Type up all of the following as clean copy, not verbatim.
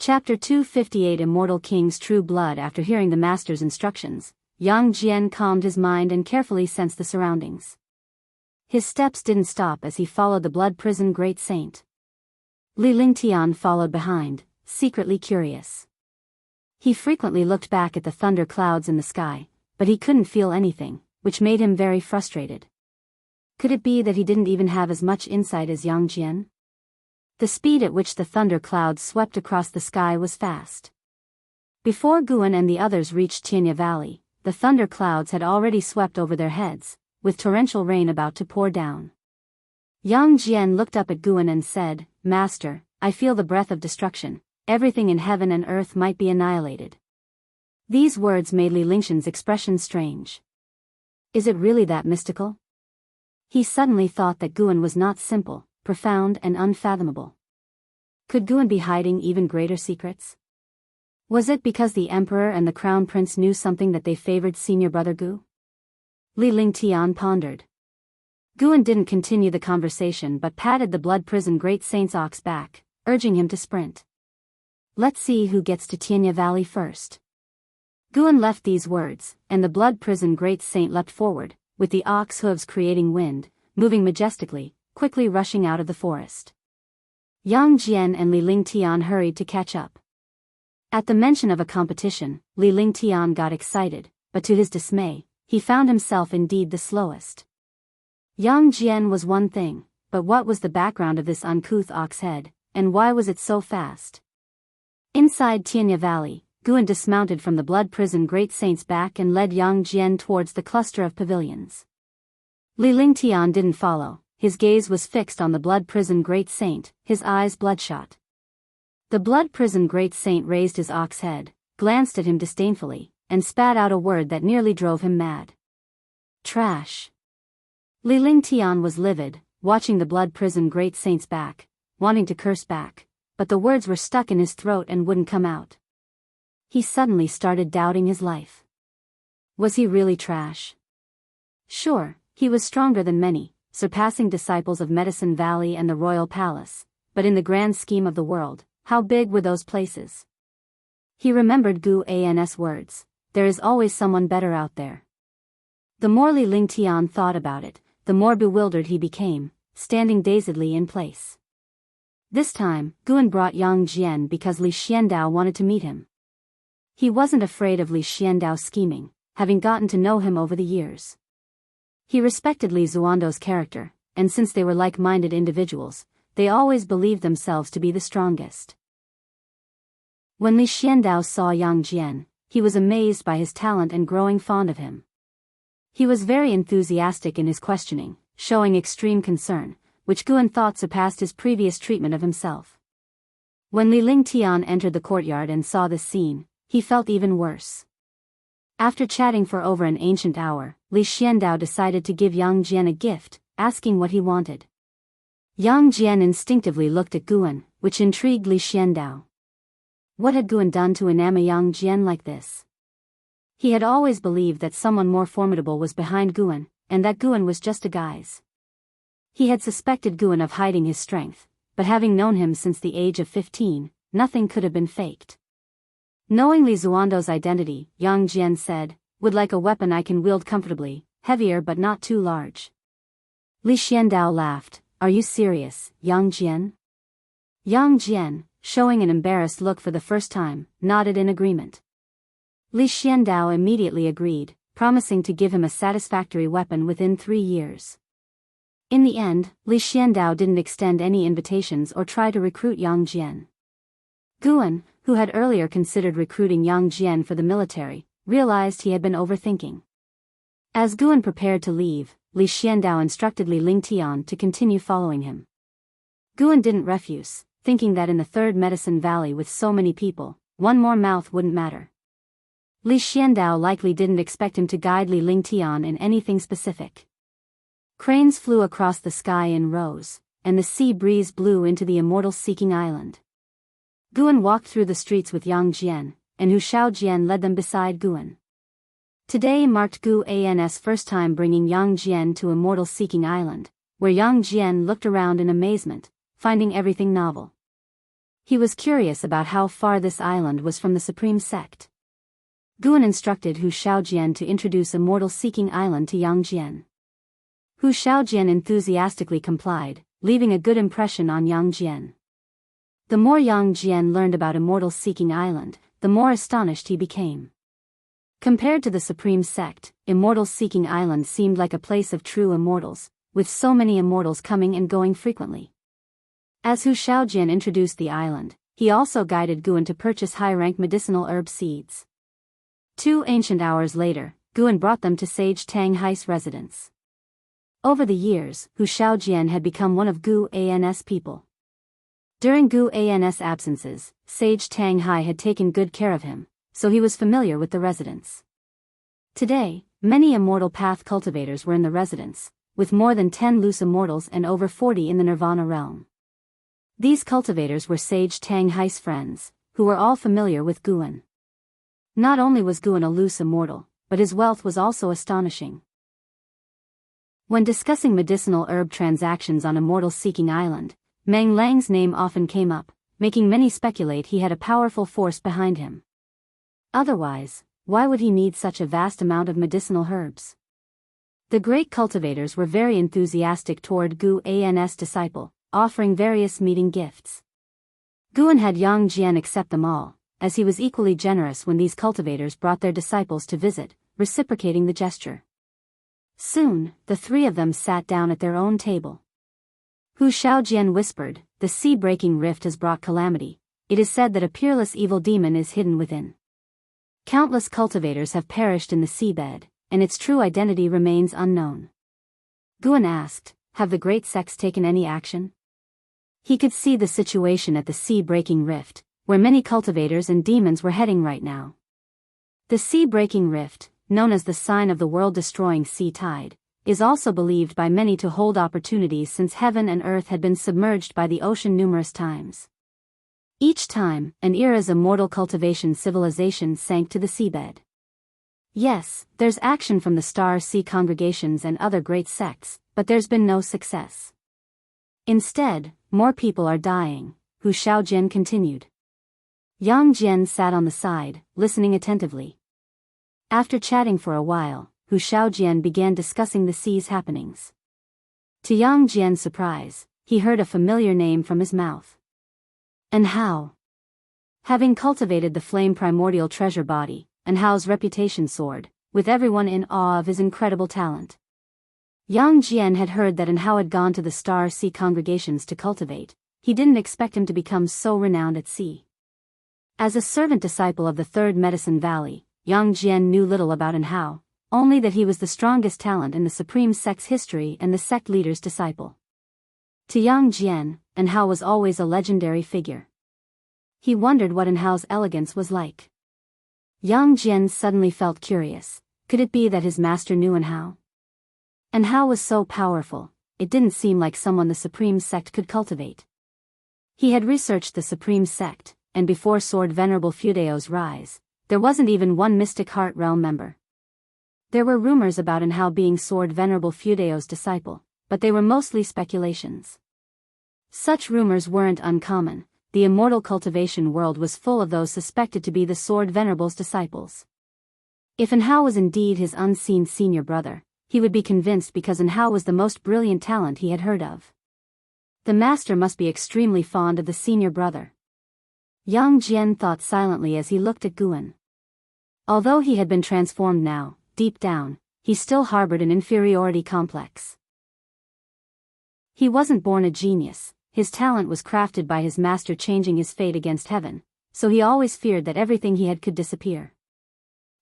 Chapter 258 Immortal King's True Blood. After hearing the master's instructions, Yang Jian calmed his mind and carefully sensed the surroundings. His steps didn't stop as he followed the blood prison great saint. Li Lingtian followed behind, secretly curious. He frequently looked back at the thunder clouds in the sky, but he couldn't feel anything, which made him very frustrated. Could it be that he didn't even have as much insight as Yang Jian? The speed at which the thunder clouds swept across the sky was fast. Before Guan and the others reached Tianya Valley, the thunder clouds had already swept over their heads, with torrential rain about to pour down. Yang Jian looked up at Guan and said, "Master, I feel the breath of destruction. Everything in heaven and earth might be annihilated." These words made Li Lingtian's expression strange. Is it really that mystical? He suddenly thought that Guan was not simple, profound and unfathomable. Could Guan be hiding even greater secrets? Was it because the emperor and the crown prince knew something that they favored senior brother Gu? Li Lingtian pondered. Guan didn't continue the conversation but patted the blood prison great saint's ox back, urging him to sprint. Let's see who gets to Tianya Valley first. Guan left these words, and the blood prison great saint leapt forward, with the ox hooves creating wind, moving majestically, quickly rushing out of the forest. Yang Jian and Li Lingtian hurried to catch up. At the mention of a competition, Li Lingtian got excited, but to his dismay, he found himself indeed the slowest. Yang Jian was one thing, but what was the background of this uncouth ox head, and why was it so fast? Inside Tianya Valley, Guan dismounted from the blood prison great saint's back and led Yang Jian towards the cluster of pavilions. Li Lingtian didn't follow. His gaze was fixed on the blood prison great saint, his eyes bloodshot. The blood prison great saint raised his ox head, glanced at him disdainfully, and spat out a word that nearly drove him mad. Trash. Li Lingtian was livid, watching the blood prison great saint's back, wanting to curse back, but the words were stuck in his throat and wouldn't come out. He suddenly started doubting his life. Was he really trash? Sure, he was stronger than many, surpassing disciples of Medicine Valley and the Royal Palace, but in the grand scheme of the world, how big were those places? He remembered Gu An's words, "There is always someone better out there." The more Li Lingtian thought about it, the more bewildered he became, standing dazedly in place. This time, Guan brought Yang Jian because Li Xiandao wanted to meet him. He wasn't afraid of Li Xiandao's scheming, having gotten to know him over the years. He respected Li Zuando's character, and since they were like-minded individuals, they always believed themselves to be the strongest. When Li Xiandao saw Yang Jian, he was amazed by his talent and growing fond of him. He was very enthusiastic in his questioning, showing extreme concern, which Guan thought surpassed his previous treatment of himself. When Li Lingtian entered the courtyard and saw this scene, he felt even worse. After chatting for over an ancient hour, Li Xiandao decided to give Yang Jian a gift, asking what he wanted. Yang Jian instinctively looked at Guan, which intrigued Li Xiandao. What had Guan done to enamor Yang Jian like this? He had always believed that someone more formidable was behind Guan, and that Guan was just a guise. He had suspected Guan of hiding his strength, but having known him since the age of 15, nothing could have been faked. Knowing Li Zuando's identity, Yang Jian said, "Would like a weapon I can wield comfortably, heavier but not too large." Li Xiandao laughed. "Are you serious, Yang Jian?" Yang Jian, showing an embarrassed look for the first time, nodded in agreement. Li Xiandao immediately agreed, promising to give him a satisfactory weapon within 3 years. In the end, Li Xiandao didn't extend any invitations or try to recruit Yang Jian. Guan, who had earlier considered recruiting Yang Jian for the military, realized he had been overthinking. As Guan prepared to leave, Li Xiandao instructed Li Lingtian to continue following him. Guan didn't refuse, thinking that in the third Medicine Valley with so many people, one more mouth wouldn't matter. Li Xiandao likely didn't expect him to guide Li Lingtian in anything specific. Cranes flew across the sky in rows, and the sea breeze blew into the immortal-seeking island. Guan walked through the streets with Yang Jian, and Hu Shaojian led them beside Guan. Today marked Gu An's first time bringing Yang Jian to immortal-seeking island, where Yang Jian looked around in amazement, finding everything novel. He was curious about how far this island was from the supreme sect. Guan instructed Hu Shaojian to introduce Immortal Seeking Island to Yang Jian. Hu Shaojian enthusiastically complied, leaving a good impression on Yang Jian. The more Yang Jian learned about Immortal Seeking Island, the more astonished he became. Compared to the supreme sect, Immortal Seeking Island seemed like a place of true immortals, with so many immortals coming and going frequently. As Hu Shaojian introduced the island, he also guided Guan to purchase high-rank medicinal herb seeds. 2 ancient hours later, Guan brought them to Sage Tang Hai's residence. Over the years, Hu Shaojian had become one of Gu An's people. During Gu An's absences, Sage Tang Hai had taken good care of him, so he was familiar with the residence. Today, many immortal path cultivators were in the residence, with more than 10 loose immortals and over 40 in the Nirvana realm. These cultivators were Sage Tang Hai's friends, who were all familiar with Guan. Not only was Guan a loose immortal, but his wealth was also astonishing. When discussing medicinal herb transactions on Immortal Seeking Island, Meng Lang's name often came up, making many speculate he had a powerful force behind him. Otherwise, why would he need such a vast amount of medicinal herbs? The great cultivators were very enthusiastic toward Gu An's disciple, offering various meeting gifts. Guan had Yang Jian accept them all, as he was equally generous when these cultivators brought their disciples to visit, reciprocating the gesture. Soon, the 3 of them sat down at their own table. Hu Shaojian whispered, "The sea-breaking rift has brought calamity. It is said that a peerless evil demon is hidden within. Countless cultivators have perished in the seabed, and its true identity remains unknown." Guan asked, "Have the great sects taken any action?" He could see the situation at the sea-breaking rift, where many cultivators and demons were heading right now. The sea-breaking rift, known as the sign of the world-destroying sea tide, is also believed by many to hold opportunities since heaven and earth had been submerged by the ocean numerous times. Each time, an era's immortal cultivation civilization sank to the seabed. Yes, there's action from the Star Sea congregations and other great sects, but there's been no success. Instead, more people are dying, Hu Shaojian continued. Yang Jian sat on the side, listening attentively. After chatting for a while, Hu Shaojian began discussing the sea's happenings. To Yang Jian's surprise, he heard a familiar name from his mouth. And how? Having cultivated the flame primordial treasure body, and Hao's reputation soared, with everyone in awe of his incredible talent. Yang Jian had heard that Hao had gone to the Star Sea congregations to cultivate. He didn't expect him to become so renowned at sea. As a servant disciple of the Third Medicine Valley, Yang Jian knew little about Hao, only that he was the strongest talent in the Supreme Sect's history and the sect leader's disciple. To Yang Jian, Hao was always a legendary figure. He wondered what Hao's elegance was like. Yang Jian suddenly felt curious. Could it be that his master knew Hao? Hao was so powerful, it didn't seem like someone the Supreme Sect could cultivate. He had researched the Supreme Sect, and before Sword Venerable Fudeo's rise, there wasn't even one Mystic Heart Realm member. There were rumors about Hao being Sword Venerable Fudeo's disciple, but they were mostly speculations. Such rumors weren't uncommon. The immortal cultivation world was full of those suspected to be the Sword Venerable's disciples. If Hao was indeed his unseen senior brother, he would be convinced because Hao was the most brilliant talent he had heard of. The master must be extremely fond of the senior brother. Yang Jian thought silently as he looked at Guan. Although he had been transformed now, deep down, he still harbored an inferiority complex. He wasn't born a genius, his talent was crafted by his master changing his fate against heaven, so he always feared that everything he had could disappear.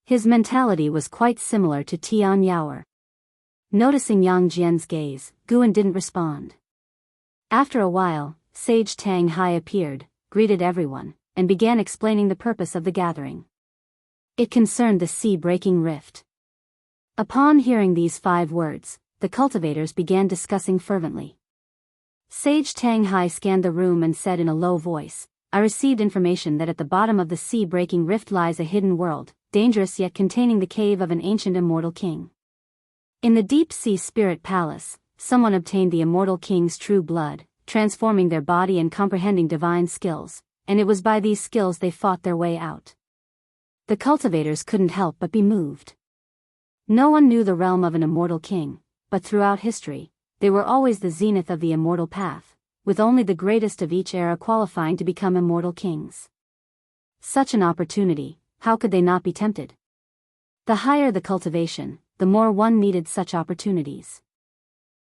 His mentality was quite similar to Tian Yaoer. Noticing Yang Jian's gaze, Guan didn't respond. After a while, Sage Tang Hai appeared, greeted everyone, and began explaining the purpose of the gathering. It concerned the sea-breaking rift. Upon hearing these 5 words, the cultivators began discussing fervently. Sage Tang Hai scanned the room and said in a low voice, "I received information that at the bottom of the sea-breaking rift lies a hidden world, dangerous yet containing the cave of an ancient immortal king. In the deep-sea spirit palace, someone obtained the immortal king's true blood, transforming their body and comprehending divine skills, and it was by these skills they fought their way out. The cultivators couldn't help but be moved. No one knew the realm of an immortal king, but throughout history, they were always the zenith of the immortal path, with only the greatest of each era qualifying to become immortal kings. Such an opportunity, how could they not be tempted? The higher the cultivation, the more one needed such opportunities.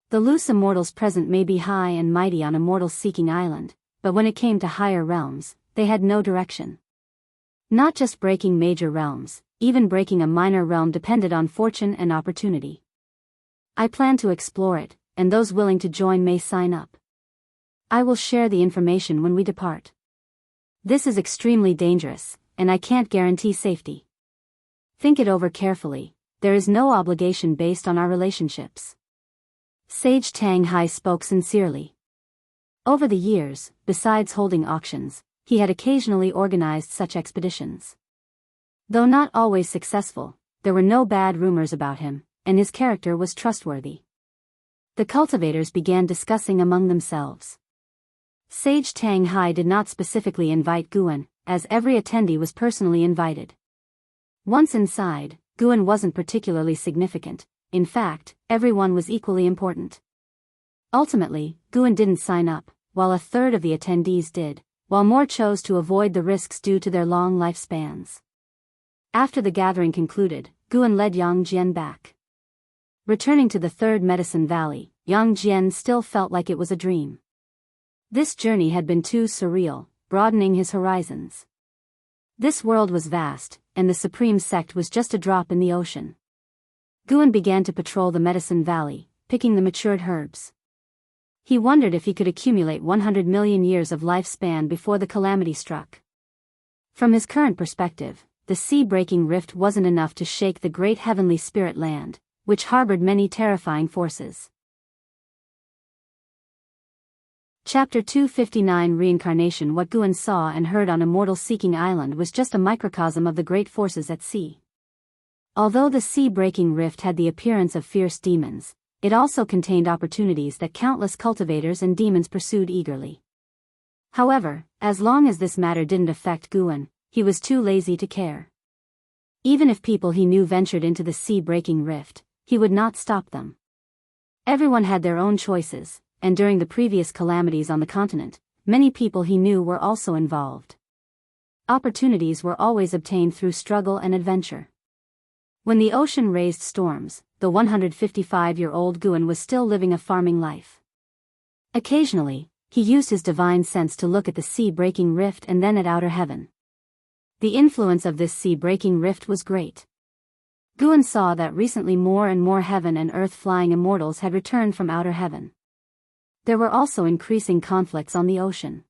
The loose immortals present may be high and mighty on a mortal-seeking island, but when it came to higher realms, they had no direction. Not just breaking major realms, even breaking a minor realm depended on fortune and opportunity. I plan to explore it, and those willing to join may sign up. I will share the information when we depart. This is extremely dangerous, and I can't guarantee safety. Think it over carefully, there is no obligation based on our relationships. Sage Tang Hai spoke sincerely. Over the years, besides holding auctions, he had occasionally organized such expeditions. Though not always successful, there were no bad rumors about him, and his character was trustworthy. The cultivators began discussing among themselves. Sage Tang Hai did not specifically invite Guan, as every attendee was personally invited. Once inside, Guan wasn't particularly significant. In fact, everyone was equally important. Ultimately, Guan didn't sign up, while a third of the attendees did, while more chose to avoid the risks due to their long lifespans. After the gathering concluded, Guan led Yang Jian back. Returning to the third Medicine Valley, Yang Jian still felt like it was a dream. This journey had been too surreal, broadening his horizons. This world was vast, and the Supreme Sect was just a drop in the ocean. Guan began to patrol the Medicine Valley, picking the matured herbs. He wondered if he could accumulate 100 million years of lifespan before the calamity struck. From his current perspective, the sea-breaking rift wasn't enough to shake the great heavenly spirit land, which harbored many terrifying forces. Chapter 259 Reincarnation. What Guan saw and heard on Immortal Seeking Island was just a microcosm of the great forces at sea. Although the sea-breaking rift had the appearance of fierce demons, it also contained opportunities that countless cultivators and demons pursued eagerly. However, as long as this matter didn't affect Guan, he was too lazy to care. Even if people he knew ventured into the sea-breaking rift, he would not stop them. Everyone had their own choices, and during the previous calamities on the continent, many people he knew were also involved. Opportunities were always obtained through struggle and adventure. When the ocean raised storms, the 155-year-old Guan was still living a farming life. Occasionally, he used his divine sense to look at the sea-breaking rift and then at outer heaven. The influence of this sea-breaking rift was great. Guan saw that recently more and more heaven and earth-flying immortals had returned from outer heaven. There were also increasing conflicts on the ocean.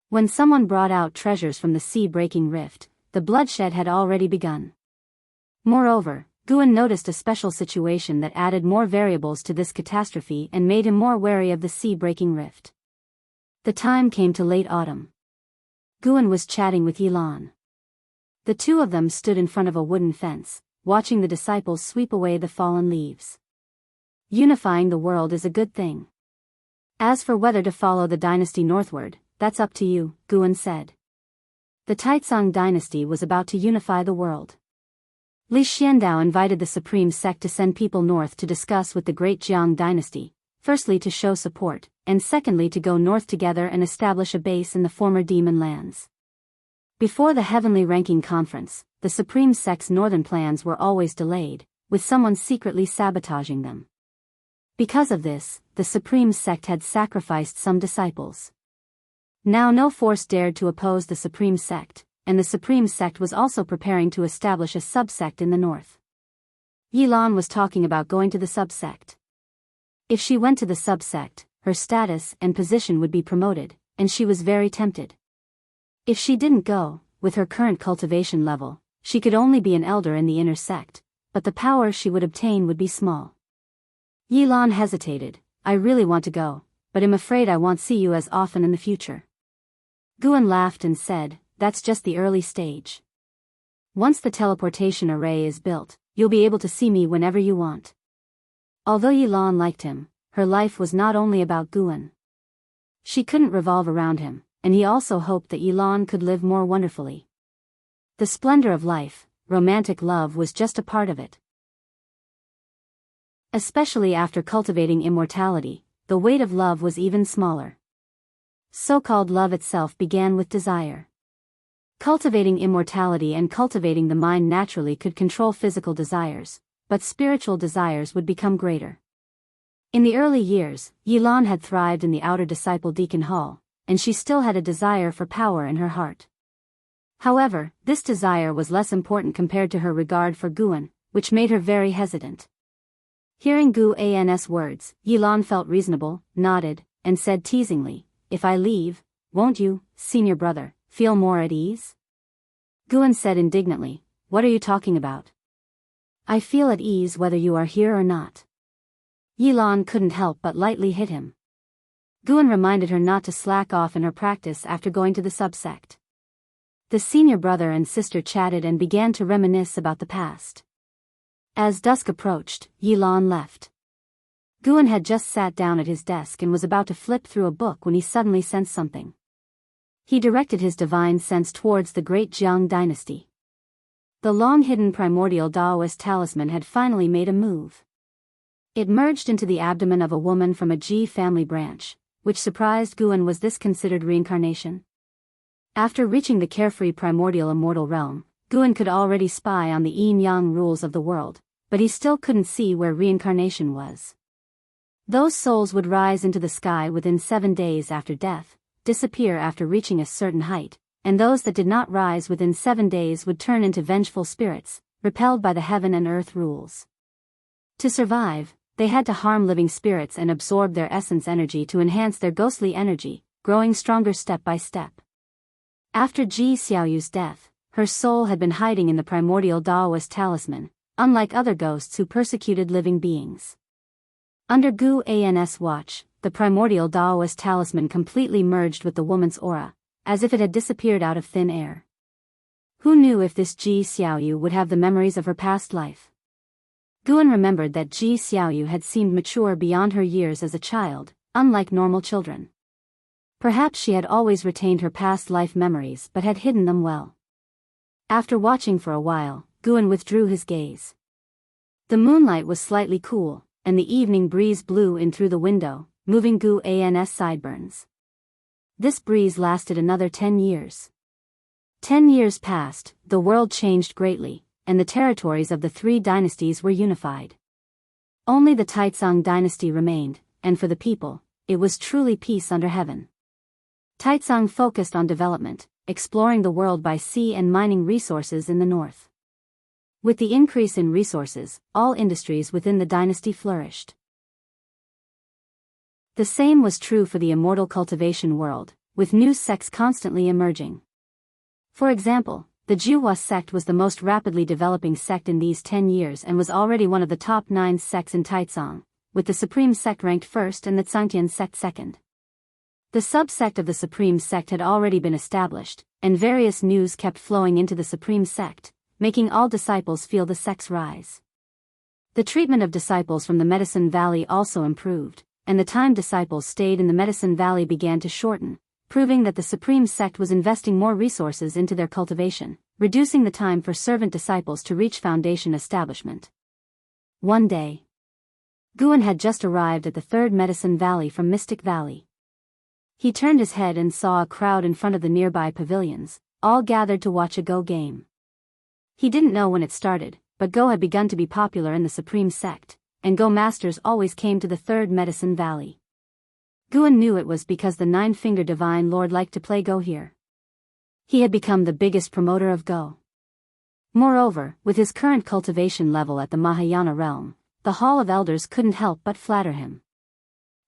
When someone brought out treasures from the sea-breaking rift, the bloodshed had already begun. Moreover, Guan noticed a special situation that added more variables to this catastrophe and made him more wary of the sea-breaking rift. The time came to late autumn. Guan was chatting with Yilan. The two of them stood in front of a wooden fence, watching the disciples sweep away the fallen leaves. Unifying the world is a good thing. As for whether to follow the dynasty northward, that's up to you, Guan said. The Taizong dynasty was about to unify the world. Li Xiandao invited the Supreme Sect to send people north to discuss with the great Jiang dynasty, firstly to show support, and secondly to go north together and establish a base in the former demon lands. Before the Heavenly Ranking Conference, the Supreme Sect's northern plans were always delayed, with someone secretly sabotaging them. Because of this, the Supreme Sect had sacrificed some disciples. Now no force dared to oppose the Supreme Sect, and the Supreme Sect was also preparing to establish a subsect in the north. Yilan was talking about going to the subsect. If she went to the subsect, her status and position would be promoted, and she was very tempted. If she didn't go, with her current cultivation level, she could only be an elder in the inner sect, but the power she would obtain would be small. Yilan hesitated. I really want to go, but I'm afraid I won't see you as often in the future. Guan laughed and said, that's just the early stage. Once the teleportation array is built, you'll be able to see me whenever you want. Although Yilan liked him, her life was not only about Guan. She couldn't revolve around him, and he also hoped that Yilan could live more wonderfully. The splendor of life, romantic love, was just a part of it. Especially after cultivating immortality, the weight of love was even smaller. So-called love itself began with desire. Cultivating immortality and cultivating the mind naturally could control physical desires, but spiritual desires would become greater. In the early years, Yilan had thrived in the outer disciple Deacon Hall, and she still had a desire for power in her heart. However, this desire was less important compared to her regard for Guan, which made her very hesitant. Hearing Guan's words, Yilan felt reasonable, nodded, and said teasingly, "If I leave, won't you, senior brother, feel more at ease?" Guan said indignantly, "What are you talking about? I feel at ease whether you are here or not." Yilan couldn't help but lightly hit him. Guan reminded her not to slack off in her practice after going to the subsect. The senior brother and sister chatted and began to reminisce about the past. As dusk approached, Yilan left. Guan had just sat down at his desk and was about to flip through a book when he suddenly sensed something. He directed his divine sense towards the great Jiang dynasty. The long-hidden primordial Taoist talisman had finally made a move. It merged into the abdomen of a woman from a Ji family branch, which surprised Guan. Was this considered reincarnation? After reaching the carefree primordial immortal realm, Guan could already spy on the yin-yang rules of the world, but he still couldn't see where reincarnation was. Those souls would rise into the sky within 7 days after death, disappear after reaching a certain height, and those that did not rise within 7 days would turn into vengeful spirits, repelled by the heaven and earth rules. To survive, they had to harm living spirits and absorb their essence energy to enhance their ghostly energy, growing stronger step by step. After Ji Xiaoyu's death, her soul had been hiding in the primordial Taoist talisman, unlike other ghosts who persecuted living beings. Under Guan's watch, the primordial Taoist talisman completely merged with the woman's aura, as if it had disappeared out of thin air. Who knew if this Ji Xiaoyu would have the memories of her past life? Guan remembered that Ji Xiaoyu had seemed mature beyond her years as a child, unlike normal children. Perhaps she had always retained her past life memories but had hidden them well. After watching for a while, Guan withdrew his gaze. The moonlight was slightly cool, and the evening breeze blew in through the window, moving Guan's sideburns. This breeze lasted another 10 years. 10 years passed, the world changed greatly, and the territories of the 3 dynasties were unified. Only the Taizong dynasty remained, and for the people, it was truly peace under heaven. Taizong focused on development, exploring the world by sea and mining resources in the north. With the increase in resources, all industries within the dynasty flourished. The same was true for the immortal cultivation world, with new sects constantly emerging. For example, the Jiuhua sect was the most rapidly developing sect in these 10 years and was already one of the top 9 sects in Taizong, with the Supreme Sect ranked first and the Zhangtian sect second. The subsect of the Supreme Sect had already been established, and various news kept flowing into the Supreme Sect, making all disciples feel the sect's rise. The treatment of disciples from the Medicine Valley also improved, and the time disciples stayed in the Medicine Valley began to shorten, proving that the Supreme Sect was investing more resources into their cultivation, reducing the time for servant disciples to reach foundation establishment. One day, Guan had just arrived at the 3rd Medicine Valley from Mystic Valley. He turned his head and saw a crowd in front of the nearby pavilions, all gathered to watch a Go game. He didn't know when it started, but Go had begun to be popular in the Supreme Sect, and Go masters always came to the 3rd Medicine Valley. Guan knew it was because the 9-Finger Divine Lord liked to play Go here. He had become the biggest promoter of Go. Moreover, with his current cultivation level at the Mahayana realm, the Hall of Elders couldn't help but flatter him.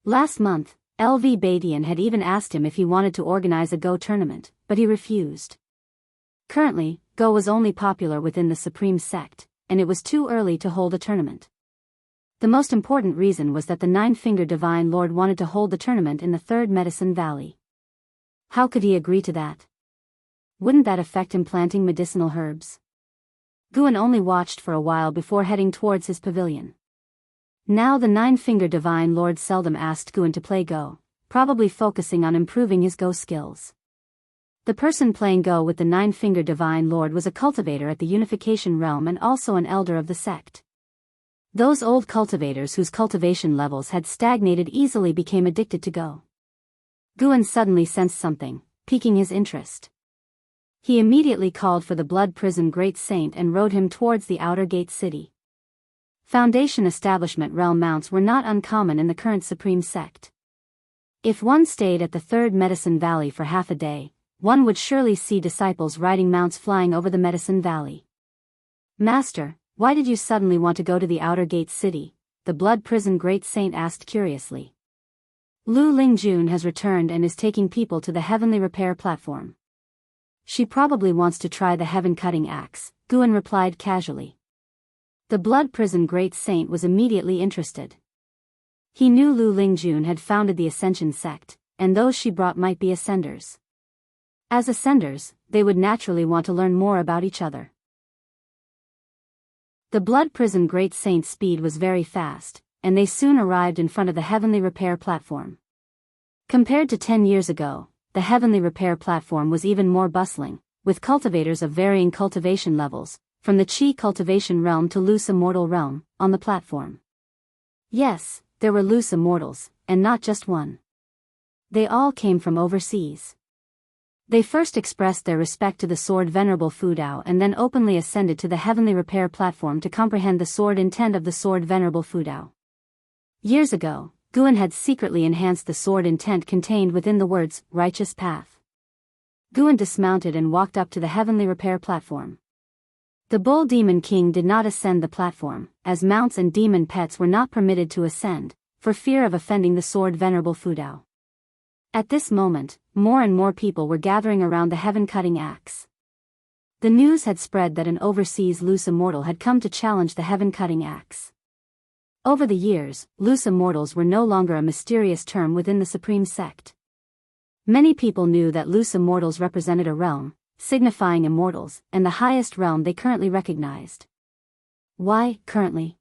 Last month, LV Badian had even asked him if he wanted to organize a Go tournament, but he refused. Currently, Go was only popular within the Supreme Sect, and it was too early to hold a tournament. The most important reason was that the 9-Finger Divine Lord wanted to hold the tournament in the 3rd Medicine Valley. How could he agree to that? Wouldn't that affect him planting medicinal herbs? Guan only watched for a while before heading towards his pavilion. Now the 9-Finger Divine Lord seldom asked Guan to play Go, probably focusing on improving his Go skills. The person playing Go with the nine-fingered divine lord was a cultivator at the unification realm and also an elder of the sect. Those old cultivators whose cultivation levels had stagnated easily became addicted to Go. Guan suddenly sensed something, piquing his interest. He immediately called for the blood prison great saint and rode him towards the outer gate city. Foundation establishment realm mounts were not uncommon in the current supreme sect. If one stayed at the third Medicine Valley for half a day, one would surely see disciples riding mounts flying over the Medicine Valley. "Master, why did you suddenly want to go to the outer gate city?" the blood prison great saint asked curiously. "Lu Lingjun has returned and is taking people to the heavenly repair platform. She probably wants to try the heaven-cutting axe," Guan replied casually. The blood prison great saint was immediately interested. He knew Lu Lingjun had founded the Ascension sect, and those she brought might be ascenders. As ascenders, they would naturally want to learn more about each other. The blood prison great saint's speed was very fast, and they soon arrived in front of the heavenly repair platform. Compared to 10 years ago, the heavenly repair platform was even more bustling, with cultivators of varying cultivation levels, from the Qi cultivation realm to loose immortal realm, on the platform. Yes, there were loose immortals, and not just one. They all came from overseas. They first expressed their respect to the sword Venerable Fudao and then openly ascended to the heavenly repair platform to comprehend the sword intent of the sword Venerable Fudao. Years ago, Guan had secretly enhanced the sword intent contained within the words, righteous path. Guan dismounted and walked up to the heavenly repair platform. The bull demon king did not ascend the platform, as mounts and demon pets were not permitted to ascend, for fear of offending the sword Venerable Fudao. At this moment, more and more people were gathering around the heaven-cutting axe. The news had spread that an overseas loose immortal had come to challenge the heaven-cutting axe. Over the years, loose immortals were no longer a mysterious term within the supreme sect. Many people knew that loose immortals represented a realm, signifying immortals, and the highest realm they currently recognized. Why, currently?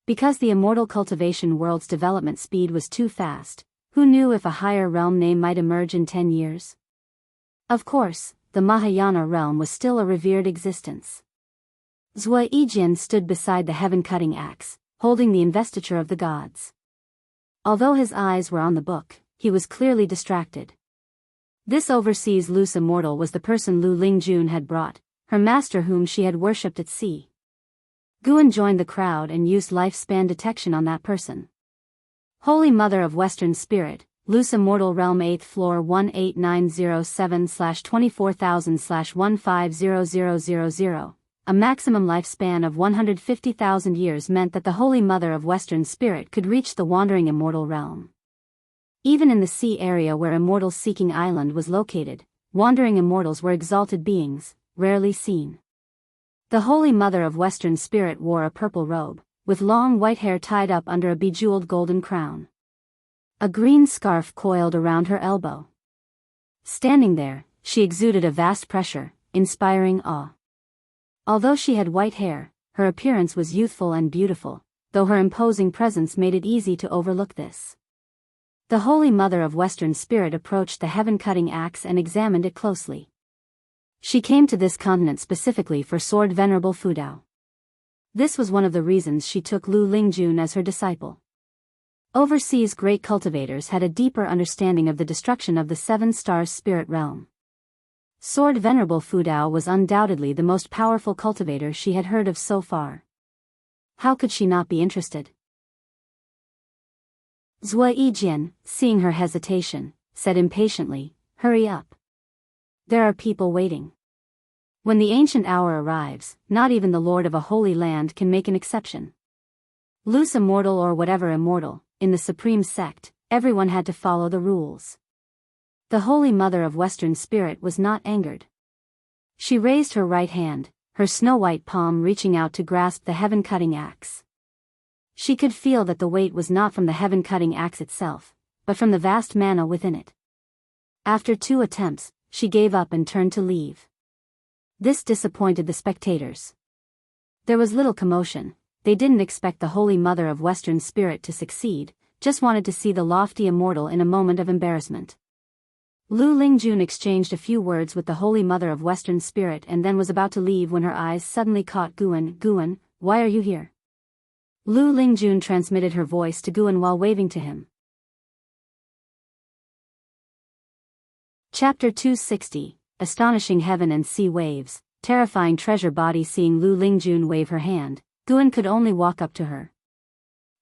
Because the immortal cultivation world's development speed was too fast. Who knew if a higher realm name might emerge in 10 years? Of course, the Mahayana realm was still a revered existence. Zhua Yijian stood beside the heaven-cutting axe, holding the investiture of the gods. Although his eyes were on the book, he was clearly distracted. This overseas loose immortal was the person Lu Lingjun had brought, her master whom she had worshipped at sea. Guan joined the crowd and used lifespan detection on that person. Holy Mother of Western Spirit, Loose Immortal Realm 8th Floor 18907/24000/150000. A maximum lifespan of 150,000 years meant that the Holy Mother of Western Spirit could reach the wandering immortal realm. Even in the sea area where Immortals Seeking Island was located, wandering immortals were exalted beings, rarely seen. The Holy Mother of Western Spirit wore a purple robe, with long white hair tied up under a bejeweled golden crown. A green scarf coiled around her elbow. Standing there, she exuded a vast pressure, inspiring awe. Although she had white hair, her appearance was youthful and beautiful, though her imposing presence made it easy to overlook this. The Holy Mother of Western Spirit approached the heaven-cutting axe and examined it closely. She came to this continent specifically for Sword Venerable Fudao. This was one of the reasons she took Lu Lingjun as her disciple. Overseas great cultivators had a deeper understanding of the destruction of the Seven Stars spirit realm. Sword Venerable Fudao was undoubtedly the most powerful cultivator she had heard of so far. How could she not be interested? Zhua Yijian, seeing her hesitation, said impatiently, "Hurry up. There are people waiting. When the ancient hour arrives, not even the lord of a holy land can make an exception." Loose immortal or whatever immortal, in the supreme sect, everyone had to follow the rules. The Holy Mother of Western Spirit was not angered. She raised her right hand, her snow-white palm reaching out to grasp the heaven-cutting axe. She could feel that the weight was not from the heaven-cutting axe itself, but from the vast mana within it. After 2 attempts, she gave up and turned to leave. This disappointed the spectators. There was little commotion. They didn't expect the Holy Mother of Western Spirit to succeed, just wanted to see the lofty immortal in a moment of embarrassment. Lu Lingjun exchanged a few words with the Holy Mother of Western Spirit and then was about to leave when her eyes suddenly caught Guan. Guan, why are you here? Lu Lingjun transmitted her voice to Guan while waving to him. Chapter 260, Astonishing Heaven and Sea Waves, Terrifying Treasure Body. Seeing Lu Lingjun wave her hand, Guan could only walk up to her.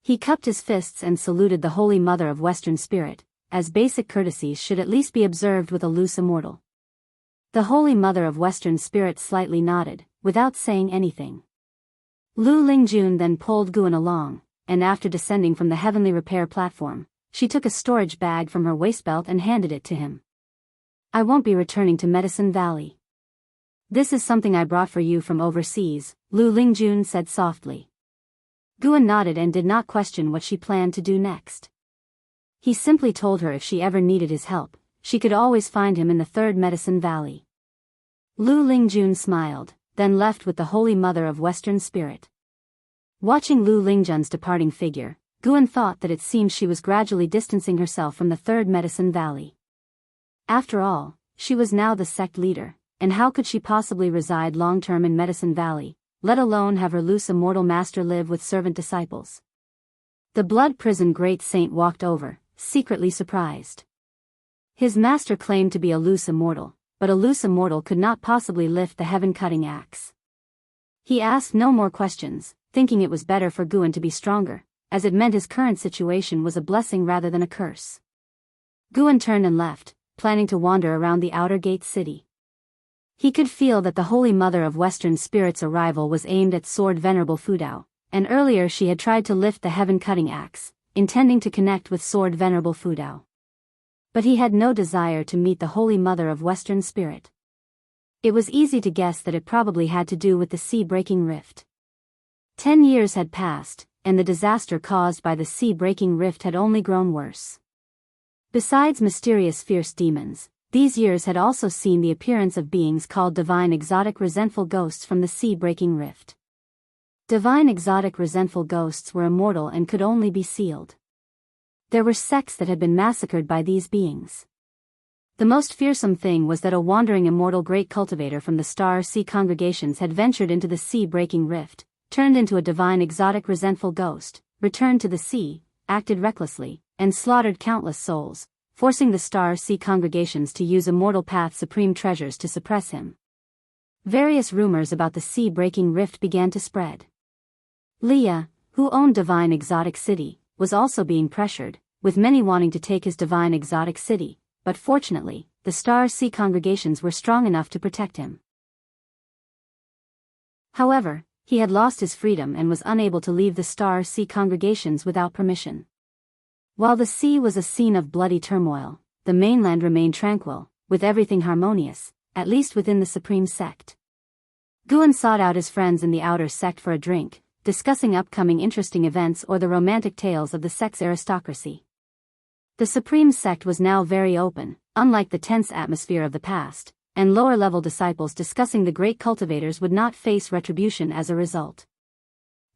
He cupped his fists and saluted the Holy Mother of Western Spirit, as basic courtesies should at least be observed with a loose immortal. The Holy Mother of Western Spirit slightly nodded, without saying anything. Lu Lingjun then pulled Guan along, and after descending from the heavenly repair platform, she took a storage bag from her waistbelt and handed it to him. I won't be returning to Medicine Valley. This is something I brought for you from overseas, Lu Lingjun said softly. Guan nodded and did not question what she planned to do next. He simply told her if she ever needed his help, she could always find him in the Third Medicine Valley. Lu Lingjun smiled, then left with the Holy Mother of Western Spirit. Watching Lu Lingjun's departing figure, Guan thought that it seemed she was gradually distancing herself from the Third Medicine Valley. After all, she was now the sect leader, and how could she possibly reside long-term in Medicine Valley, let alone have her loose immortal master live with servant disciples? The Blood Prison Great Saint walked over, secretly surprised. His master claimed to be a loose immortal, but a loose immortal could not possibly lift the heaven-cutting axe. He asked no more questions, thinking it was better for Guan to be stronger, as it meant his current situation was a blessing rather than a curse. Guan turned and left, planning to wander around the outer gate city. He could feel that the Holy Mother of Western Spirit's arrival was aimed at Sword Venerable Fudao, and earlier she had tried to lift the heaven-cutting axe, intending to connect with Sword Venerable Fudao. But he had no desire to meet the Holy Mother of Western Spirit. It was easy to guess that it probably had to do with the sea-breaking rift. 10 years had passed, and the disaster caused by the sea-breaking rift had only grown worse. Besides mysterious fierce demons, these years had also seen the appearance of beings called divine exotic resentful ghosts from the sea-breaking rift. Divine exotic resentful ghosts were immortal and could only be sealed. There were sects that had been massacred by these beings. The most fearsome thing was that a wandering immortal great cultivator from the Star Sea congregations had ventured into the sea-breaking rift, turned into a divine exotic resentful ghost, returned to the sea, acted recklessly, and slaughtered countless souls, forcing the Star Sea congregations to use Immortal Path supreme treasures to suppress him. Various rumors about the sea-breaking rift began to spread. Leah, who owned Divine Exotic City, was also being pressured, with many wanting to take his Divine Exotic City, but fortunately, the Star Sea congregations were strong enough to protect him. However, he had lost his freedom and was unable to leave the Star Sea congregations without permission. While the sea was a scene of bloody turmoil, the mainland remained tranquil, with everything harmonious, at least within the Supreme Sect. Guan sought out his friends in the outer sect for a drink, discussing upcoming interesting events or the romantic tales of the sect's aristocracy. The Supreme Sect was now very open, unlike the tense atmosphere of the past, and lower-level disciples discussing the great cultivators would not face retribution as a result.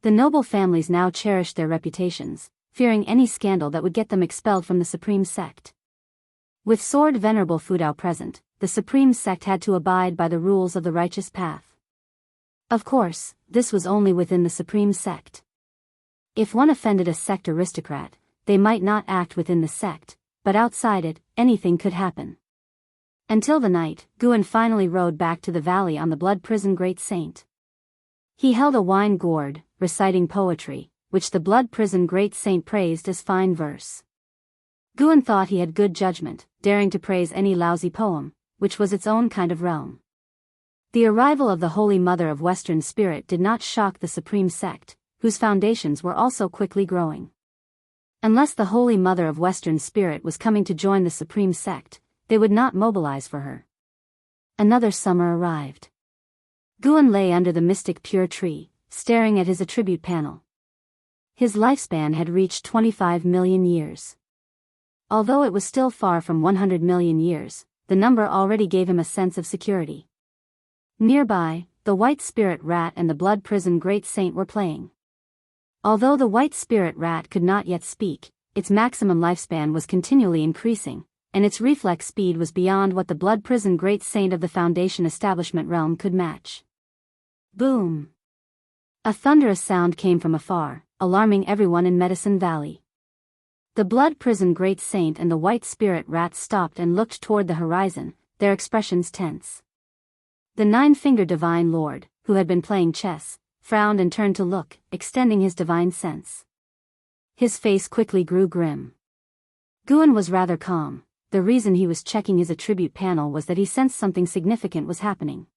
The noble families now cherished their reputations, fearing any scandal that would get them expelled from the Supreme Sect. With Sword Venerable Fudao present, the Supreme Sect had to abide by the rules of the righteous path. Of course, this was only within the Supreme Sect. If one offended a sect aristocrat, they might not act within the sect, but outside it, anything could happen. Until the night, Guan finally rode back to the valley on the Blood Prison Great Saint. He held a wine gourd, reciting poetry, which the Blood Prison Great Saint praised as fine verse. Guan thought he had good judgment, daring to praise any lousy poem, which was its own kind of realm. The arrival of the Holy Mother of Western Spirit did not shock the Supreme Sect, whose foundations were also quickly growing. Unless the Holy Mother of Western Spirit was coming to join the Supreme Sect, they would not mobilize for her. Another summer arrived. Guan lay under the mystic pure tree, staring at his attribute panel. His lifespan had reached 25 million years. Although it was still far from 100 million years, the number already gave him a sense of security. Nearby, the White Spirit Rat and the Blood Prison Great Saint were playing. Although the White Spirit Rat could not yet speak, its maximum lifespan was continually increasing, and its reflex speed was beyond what the blood prison great saint of the Foundation establishment realm could match. Boom! A thunderous sound came from afar, alarming everyone in Medicine Valley. The blood prison great saint and the white spirit rat stopped and looked toward the horizon, their expressions tense. The nine-fingered divine lord, who had been playing chess, frowned and turned to look, extending his divine sense. His face quickly grew grim. Guan was rather calm. The reason he was checking his attribute panel was that he sensed something significant was happening.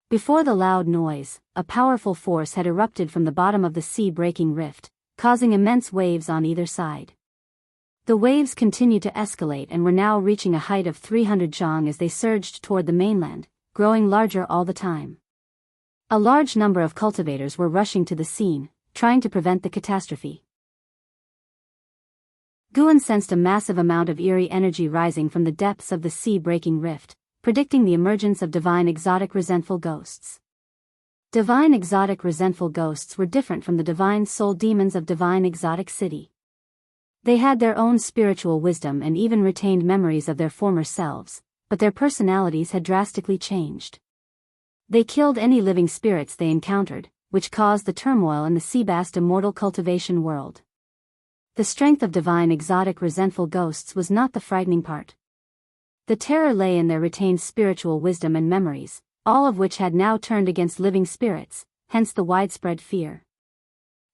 Before the loud noise, a powerful force had erupted from the bottom of the sea-breaking rift, causing immense waves on either side. The waves continued to escalate and were now reaching a height of 300 zhang as they surged toward the mainland, growing larger all the time. A large number of cultivators were rushing to the scene, trying to prevent the catastrophe. Guan sensed a massive amount of eerie energy rising from the depths of the sea-breaking rift, predicting the emergence of divine exotic resentful ghosts. Divine exotic resentful ghosts were different from the divine soul demons of divine exotic city. They had their own spiritual wisdom and even retained memories of their former selves, but their personalities had drastically changed. They killed any living spirits they encountered, which caused the turmoil in the Seabast immortal cultivation world. The strength of divine exotic resentful ghosts was not the frightening part. The terror lay in their retained spiritual wisdom and memories, all of which had now turned against living spirits, hence the widespread fear.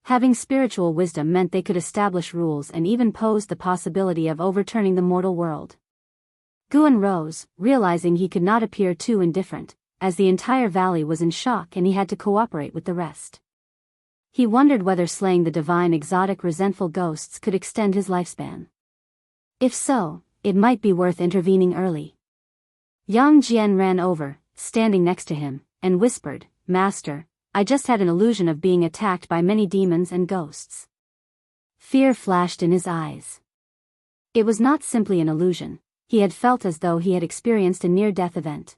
Having spiritual wisdom meant they could establish rules and even posed the possibility of overturning the mortal world. Guan rose, realizing he could not appear too indifferent, as the entire valley was in shock and he had to cooperate with the rest. He wondered whether slaying the divine exotic resentful ghosts could extend his lifespan. If so, it might be worth intervening early. Yang Jian ran over, standing next to him, and whispered, "Master, I just had an illusion of being attacked by many demons and ghosts." Fear flashed in his eyes. It was not simply an illusion, he had felt as though he had experienced a near-death event.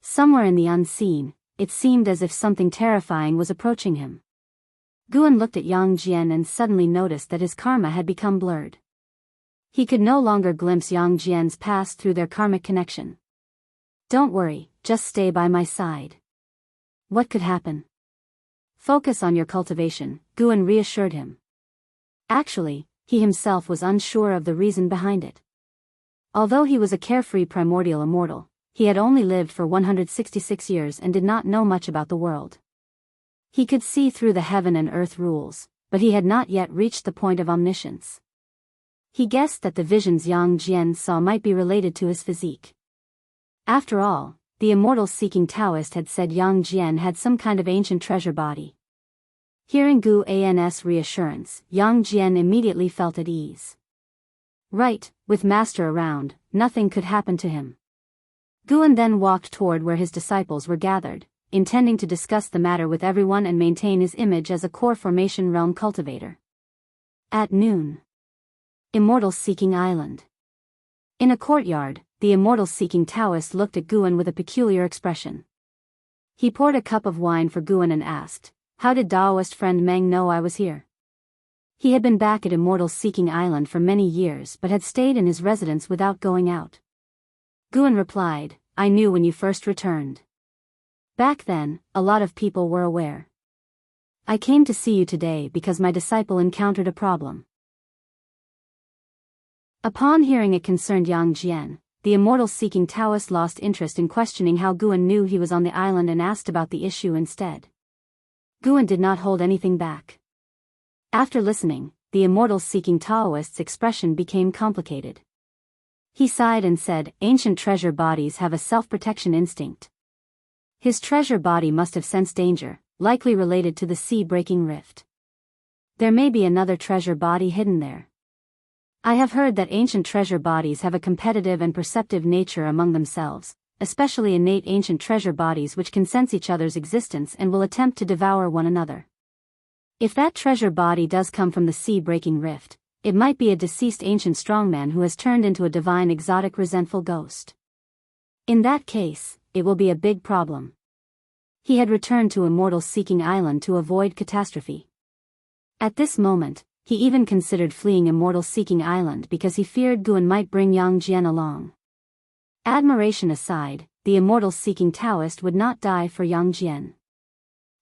Somewhere in the unseen, it seemed as if something terrifying was approaching him. Guan looked at Yang Jian and suddenly noticed that his karma had become blurred. He could no longer glimpse Yang Jian's past through their karmic connection. "Don't worry, just stay by my side. What could happen? Focus on your cultivation," Guan reassured him. Actually, he himself was unsure of the reason behind it. Although he was a carefree primordial immortal, he had only lived for 166 years and did not know much about the world. He could see through the heaven and earth rules, but he had not yet reached the point of omniscience. He guessed that the visions Yang Jian saw might be related to his physique. After all, the immortal-seeking Taoist had said Yang Jian had some kind of ancient treasure body. Hearing Gu An's reassurance, Yang Jian immediately felt at ease. Right, with Master around, nothing could happen to him. Guan then walked toward where his disciples were gathered, intending to discuss the matter with everyone and maintain his image as a core formation realm cultivator. At noon. Immortal-seeking Island. In a courtyard, the immortal-seeking Taoist looked at Guan with a peculiar expression. He poured a cup of wine for Guan and asked, "How did Taoist friend Meng know I was here?" He had been back at Immortal-Seeking Island for many years but had stayed in his residence without going out. Guan replied, "I knew when you first returned. Back then, a lot of people were aware. I came to see you today because my disciple encountered a problem." Upon hearing it concerned Yang Jian, the immortal-seeking Taoist lost interest in questioning how Guan knew he was on the island and asked about the issue instead. Guan did not hold anything back. After listening, the immortal-seeking Taoist's expression became complicated. He sighed and said, "Ancient treasure bodies have a self-protection instinct." His treasure body must have sensed danger, likely related to the sea-breaking rift. There may be another treasure body hidden there. I have heard that ancient treasure bodies have a competitive and perceptive nature among themselves, especially innate ancient treasure bodies which can sense each other's existence and will attempt to devour one another. If that treasure body does come from the sea-breaking rift, it might be a deceased ancient strongman who has turned into a divine exotic resentful ghost. In that case, it will be a big problem. He had returned to Immortal-Seeking Island to avoid catastrophe. At this moment, he even considered fleeing Immortal Seeking Island because he feared Guan might bring Yang Jian along. Admiration aside, the Immortal Seeking Taoist would not die for Yang Jian.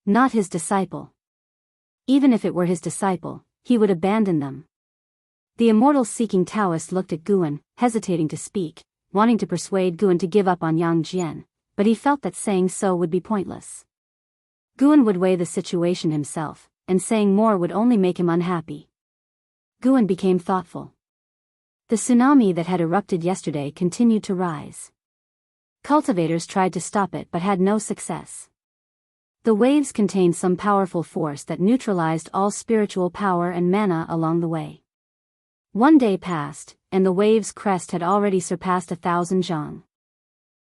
Not his disciple. Even if it were his disciple, he would abandon them. The Immortal Seeking Taoist looked at Guan, hesitating to speak, wanting to persuade Guan to give up on Yang Jian, but he felt that saying so would be pointless. Guan would weigh the situation himself, and saying more would only make him unhappy. Guan became thoughtful. The tsunami that had erupted yesterday continued to rise. Cultivators tried to stop it but had no success. The waves contained some powerful force that neutralized all spiritual power and mana along the way. One day passed, and the wave's crest had already surpassed 1,000 zhang.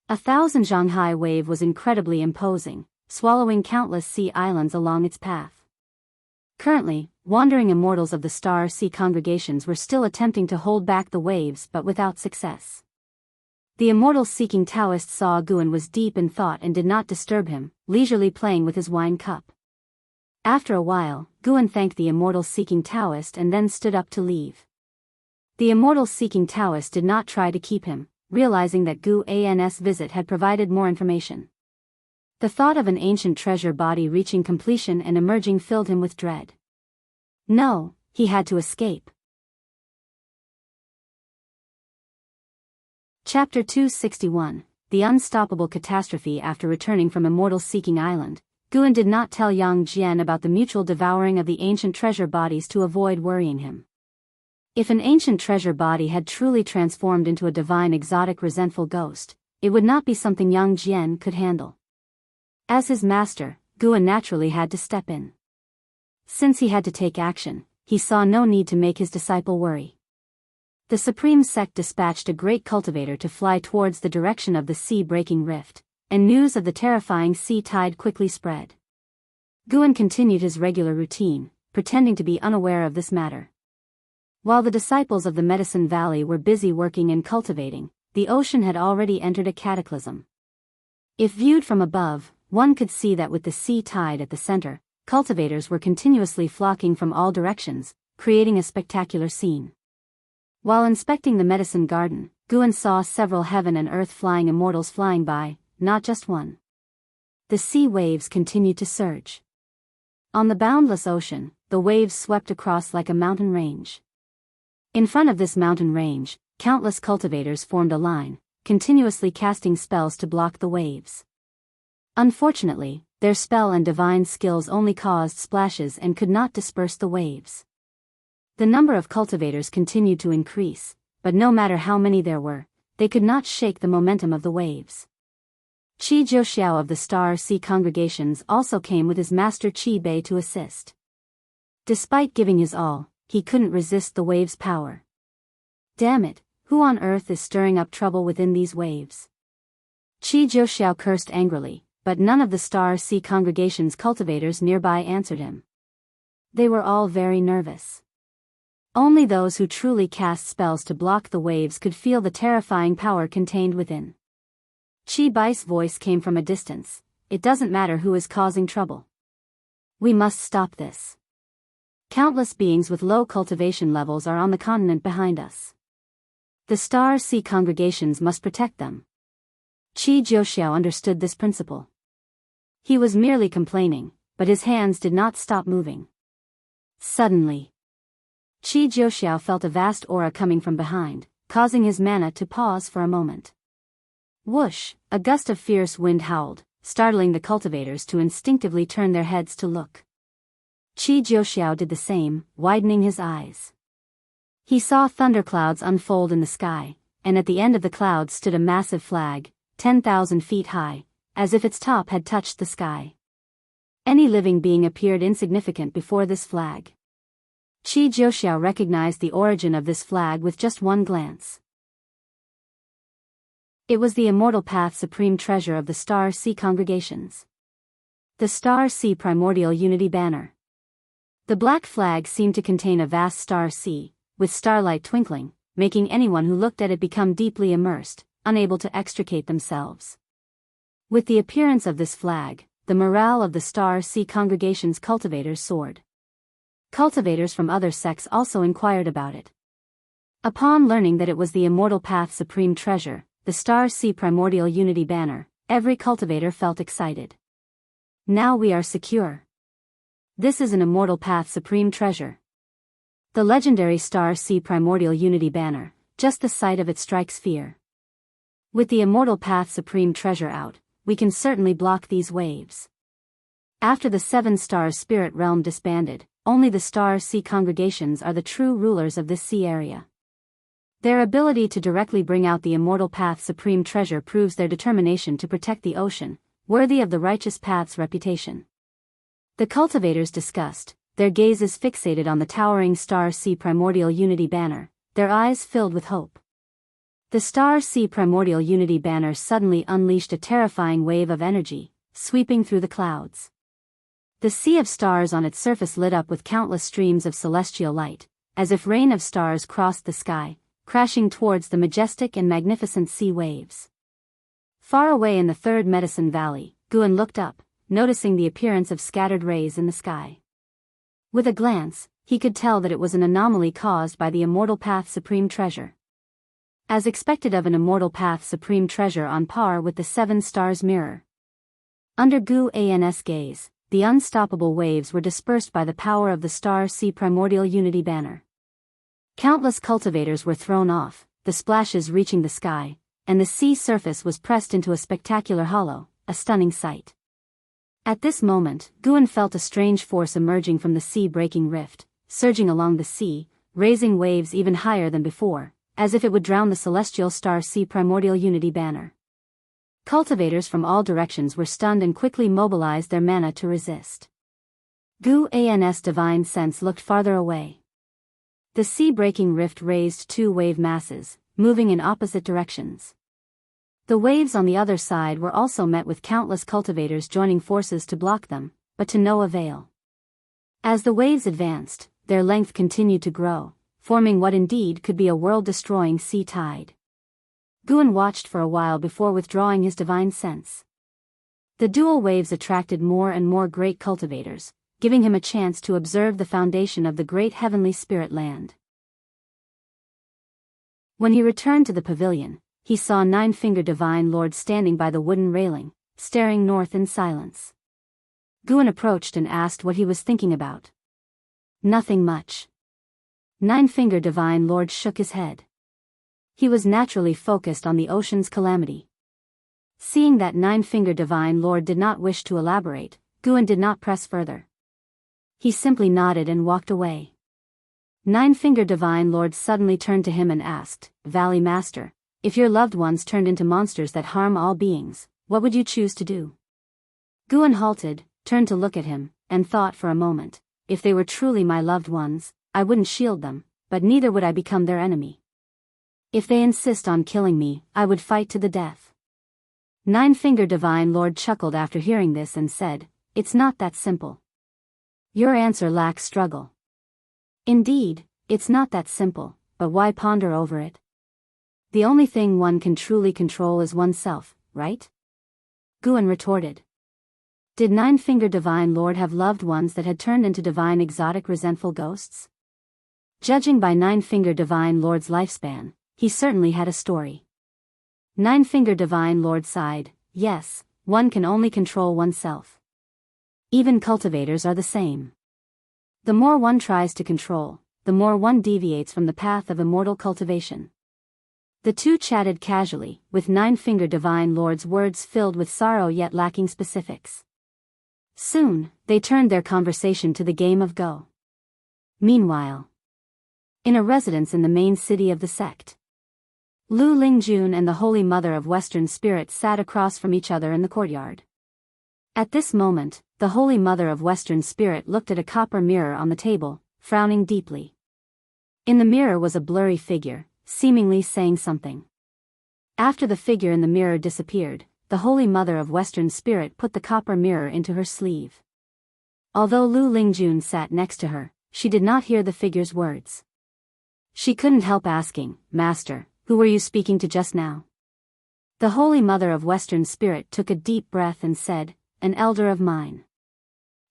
1,000 zhang high wave was incredibly imposing, swallowing countless sea islands along its path. Currently, wandering immortals of the Star Sea congregations were still attempting to hold back the waves but without success. The Immortal Seeking Taoist saw Guan was deep in thought and did not disturb him, leisurely playing with his wine cup. After a while, Guan thanked the Immortal Seeking Taoist and then stood up to leave. The Immortal Seeking Taoist did not try to keep him, realizing that Guan's visit had provided more information. The thought of an ancient treasure body reaching completion and emerging filled him with dread. No, he had to escape. Chapter 261, The Unstoppable Catastrophe. After returning from Immortal Seeking Island, Guan did not tell Yang Jian about the mutual devouring of the ancient treasure bodies to avoid worrying him. If an ancient treasure body had truly transformed into a divine exotic resentful ghost, it would not be something Yang Jian could handle. As his master, Guan naturally had to step in. Since he had to take action, he saw no need to make his disciple worry. The Supreme Sect dispatched a great cultivator to fly towards the direction of the sea-breaking rift, and news of the terrifying sea tide quickly spread. Guan continued his regular routine, pretending to be unaware of this matter. While the disciples of the Medicine Valley were busy working and cultivating, the ocean had already entered a cataclysm. If viewed from above, one could see that with the sea tide at the center, cultivators were continuously flocking from all directions, creating a spectacular scene. While inspecting the medicine garden, Guan saw several heaven and earth flying immortals flying by, not just one. The sea waves continued to surge. On the boundless ocean, the waves swept across like a mountain range. In front of this mountain range, countless cultivators formed a line, continuously casting spells to block the waves. Unfortunately, their spell and divine skills only caused splashes and could not disperse the waves. The number of cultivators continued to increase, but no matter how many there were, they could not shake the momentum of the waves. Qi Jiuxiao of the Star Sea congregations also came with his master Qi Bei to assist. Despite giving his all, he couldn't resist the waves' power. Damn it, who on earth is stirring up trouble within these waves? Qi Jiuxiao cursed angrily, but none of the Star Sea congregation's cultivators nearby answered him. They were all very nervous. Only those who truly cast spells to block the waves could feel the terrifying power contained within. Qi Bai's voice came from a distance. It doesn't matter who is causing trouble. We must stop this. Countless beings with low cultivation levels are on the continent behind us. The Star Sea congregations must protect them. Qi Jiuxiao understood this principle. He was merely complaining, but his hands did not stop moving. Suddenly, Qi Jiuxiao felt a vast aura coming from behind, causing his mana to pause for a moment. Whoosh! A gust of fierce wind howled, startling the cultivators to instinctively turn their heads to look. Qi Jiuxiao did the same, widening his eyes. He saw thunderclouds unfold in the sky, and at the end of the clouds stood a massive flag, 10,000 feet high, as if its top had touched the sky. Any living being appeared insignificant before this flag. Qi Jiuxiao recognized the origin of this flag with just one glance. It was the Immortal Path supreme treasure of the Star Sea congregations. The Star Sea Primordial Unity Banner. The black flag seemed to contain a vast star sea, with starlight twinkling, making anyone who looked at it become deeply immersed, unable to extricate themselves. With the appearance of this flag, the morale of the Star Sea congregation's cultivators soared. Cultivators from other sects also inquired about it. Upon learning that it was the Immortal Path Supreme Treasure, the Star Sea Primordial Unity Banner, every cultivator felt excited. Now we are secure. This is an Immortal Path Supreme Treasure. The legendary Star Sea Primordial Unity Banner, just the sight of it strikes fear. With the Immortal Path Supreme Treasure out, we can certainly block these waves. After the 7 Stars Spirit Realm disbanded, only the Star Sea congregations are the true rulers of this sea area. Their ability to directly bring out the Immortal Path Supreme Treasure proves their determination to protect the ocean, worthy of the Righteous Path's reputation. The cultivators discussed, their gazes fixated on the towering Star Sea Primordial Unity Banner, their eyes filled with hope. The Star Sea Primordial Unity Banner suddenly unleashed a terrifying wave of energy, sweeping through the clouds. The sea of stars on its surface lit up with countless streams of celestial light, as if rain of stars crossed the sky, crashing towards the majestic and magnificent sea waves. Far away in the Third Medicine Valley, Guan looked up, noticing the appearance of scattered rays in the sky. With a glance, he could tell that it was an anomaly caused by the Immortal Path Supreme Treasure. As expected of an Immortal Path Supreme Treasure on par with the 7 Stars Mirror. Under Guan's gaze, the unstoppable waves were dispersed by the power of the Star Sea Primordial Unity Banner. Countless cultivators were thrown off, the splashes reaching the sky, and the sea surface was pressed into a spectacular hollow, a stunning sight. At this moment, Guan felt a strange force emerging from the sea-breaking rift, surging along the sea, raising waves even higher than before, as if it would drown the celestial Star Sea Primordial Unity Banner. Cultivators from all directions were stunned and quickly mobilized their mana to resist. Guan's divine sense looked farther away. The sea-breaking rift raised 2 wave masses, moving in opposite directions. The waves on the other side were also met with countless cultivators joining forces to block them, but to no avail. As the waves advanced, their length continued to grow, forming what indeed could be a world-destroying sea tide. Guan watched for a while before withdrawing his divine sense. The dual waves attracted more and more great cultivators, giving him a chance to observe the foundation of the great heavenly spirit land. When he returned to the pavilion, he saw 9-fingered Divine Lord standing by the wooden railing, staring north in silence. Guan approached and asked what he was thinking about. Nothing much. 9-fingered Divine Lord shook his head. He was naturally focused on the ocean's calamity. Seeing that 9-fingered Divine Lord did not wish to elaborate, Guan did not press further. He simply nodded and walked away. 9-fingered Divine Lord suddenly turned to him and asked, "Valley Master, if your loved ones turned into monsters that harm all beings, what would you choose to do?" Guan halted, turned to look at him, and thought for a moment, if they were truly my loved ones, I wouldn't shield them, but neither would I become their enemy. If they insist on killing me, I would fight to the death. 9-fingered Divine Lord chuckled after hearing this and said, "It's not that simple. Your answer lacks struggle." "Indeed, it's not that simple, but why ponder over it? The only thing one can truly control is oneself, right?" Guan retorted. Did 9-fingered Divine Lord have loved ones that had turned into divine exotic resentful ghosts? Judging by 9-fingered Divine Lord's lifespan, he certainly had a story. 9-fingered Divine Lord sighed, "Yes, one can only control oneself. Even cultivators are the same. The more one tries to control, the more one deviates from the path of immortal cultivation." The two chatted casually, with 9-fingered Divine Lord's words filled with sorrow yet lacking specifics. Soon, they turned their conversation to the game of Go. Meanwhile, in a residence in the main city of the sect, Lu Lingjun and the Holy Mother of Western Spirit sat across from each other in the courtyard. At this moment, the Holy Mother of Western Spirit looked at a copper mirror on the table, frowning deeply. In the mirror was a blurry figure, seemingly saying something. After the figure in the mirror disappeared, the Holy Mother of Western Spirit put the copper mirror into her sleeve. Although Lu Lingjun sat next to her, she did not hear the figure's words. She couldn't help asking, "Master, who were you speaking to just now?" The Holy Mother of Western Spirit took a deep breath and said, "An elder of mine.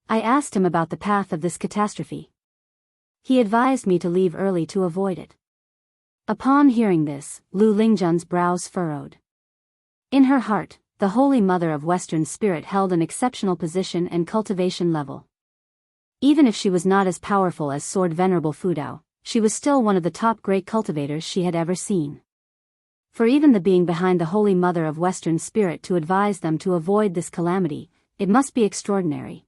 I asked him about the path of this catastrophe. He advised me to leave early to avoid it. Upon hearing this, Lu Lingjun's brows furrowed. In her heart, the Holy Mother of Western Spirit held an exceptional position and cultivation level. Even if she was not as powerful as Sword Venerable Fudao, she was still one of the top great cultivators she had ever seen. For even the being behind the Holy Mother of Western Spirit to advise them to avoid this calamity, it must be extraordinary.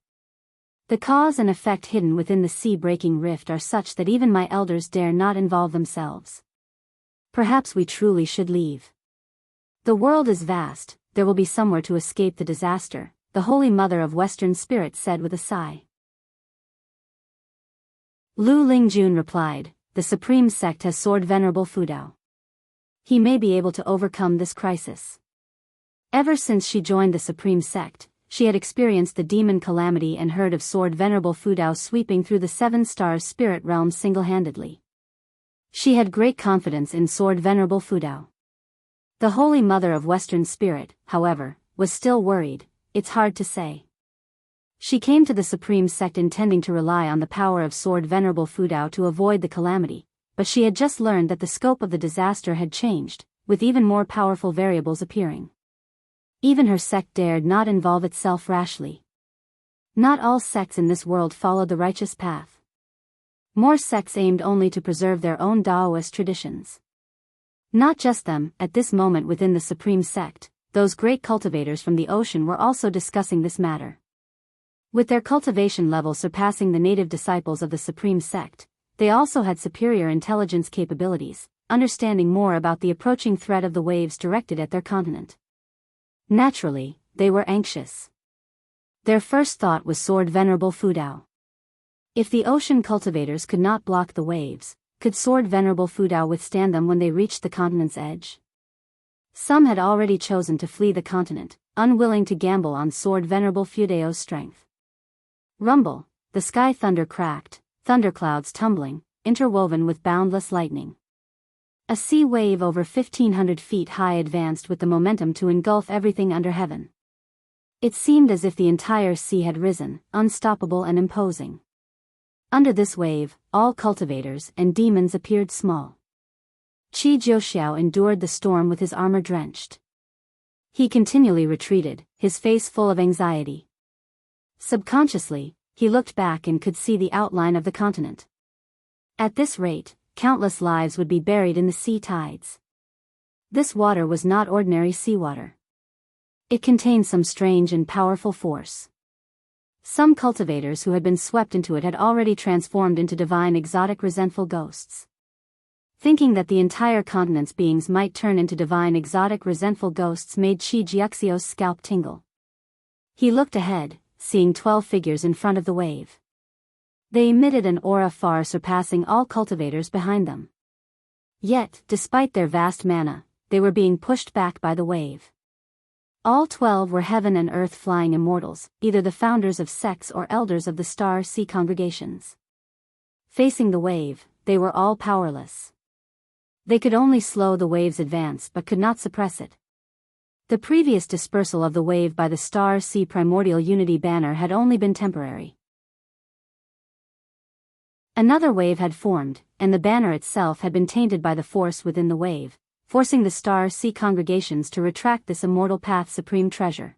The cause and effect hidden within the sea-breaking rift are such that even my elders dare not involve themselves. Perhaps we truly should leave. The world is vast, there will be somewhere to escape the disaster, the Holy Mother of Western Spirit said with a sigh. Lu Lingjun replied, the Supreme Sect has Sword Venerable Fudao. He may be able to overcome this crisis. Ever since she joined the Supreme Sect, she had experienced the demon calamity and heard of Sword Venerable Fudao sweeping through the 7 stars spirit realm single-handedly. She had great confidence in Sword Venerable Fudao. The Holy Mother of Western Spirit, however, was still worried. It's hard to say. She came to the Supreme Sect intending to rely on the power of Sword Venerable Fudao to avoid the calamity, but she had just learned that the scope of the disaster had changed, with even more powerful variables appearing. Even her sect dared not involve itself rashly. Not all sects in this world followed the righteous path. More sects aimed only to preserve their own Taoist traditions. Not just them, at this moment within the Supreme Sect, those great cultivators from the ocean were also discussing this matter. With their cultivation level surpassing the native disciples of the Supreme Sect, they also had superior intelligence capabilities, understanding more about the approaching threat of the waves directed at their continent. Naturally, they were anxious. Their first thought was Sword Venerable Fudao. If the ocean cultivators could not block the waves, could Sword Venerable Fudao withstand them when they reached the continent's edge? Some had already chosen to flee the continent, unwilling to gamble on Sword Venerable Fudao's strength. Rumble, the sky thunder cracked, thunderclouds tumbling, interwoven with boundless lightning. A sea wave over 1,500 feet high advanced with the momentum to engulf everything under heaven. It seemed as if the entire sea had risen, unstoppable and imposing. Under this wave, all cultivators and demons appeared small. Qi Jiuxiao endured the storm with his armor drenched. He continually retreated, his face full of anxiety. Subconsciously, he looked back and could see the outline of the continent. At this rate, countless lives would be buried in the sea tides. This water was not ordinary seawater. It contained some strange and powerful force. Some cultivators who had been swept into it had already transformed into divine exotic resentful ghosts. Thinking that the entire continent's beings might turn into divine exotic resentful ghosts made Qi Jiuxiao's scalp tingle. He looked ahead, seeing 12 figures in front of the wave. They emitted an aura far surpassing all cultivators behind them. Yet, despite their vast mana, they were being pushed back by the wave. All 12 were heaven and earth flying immortals, either the founders of sects or elders of the star sea congregations. Facing the wave, they were all powerless. They could only slow the wave's advance but could not suppress it. The previous dispersal of the wave by the star sea primordial unity banner had only been temporary. Another wave had formed, and the banner itself had been tainted by the force within the wave, forcing the star sea congregations to retract this immortal path's supreme treasure.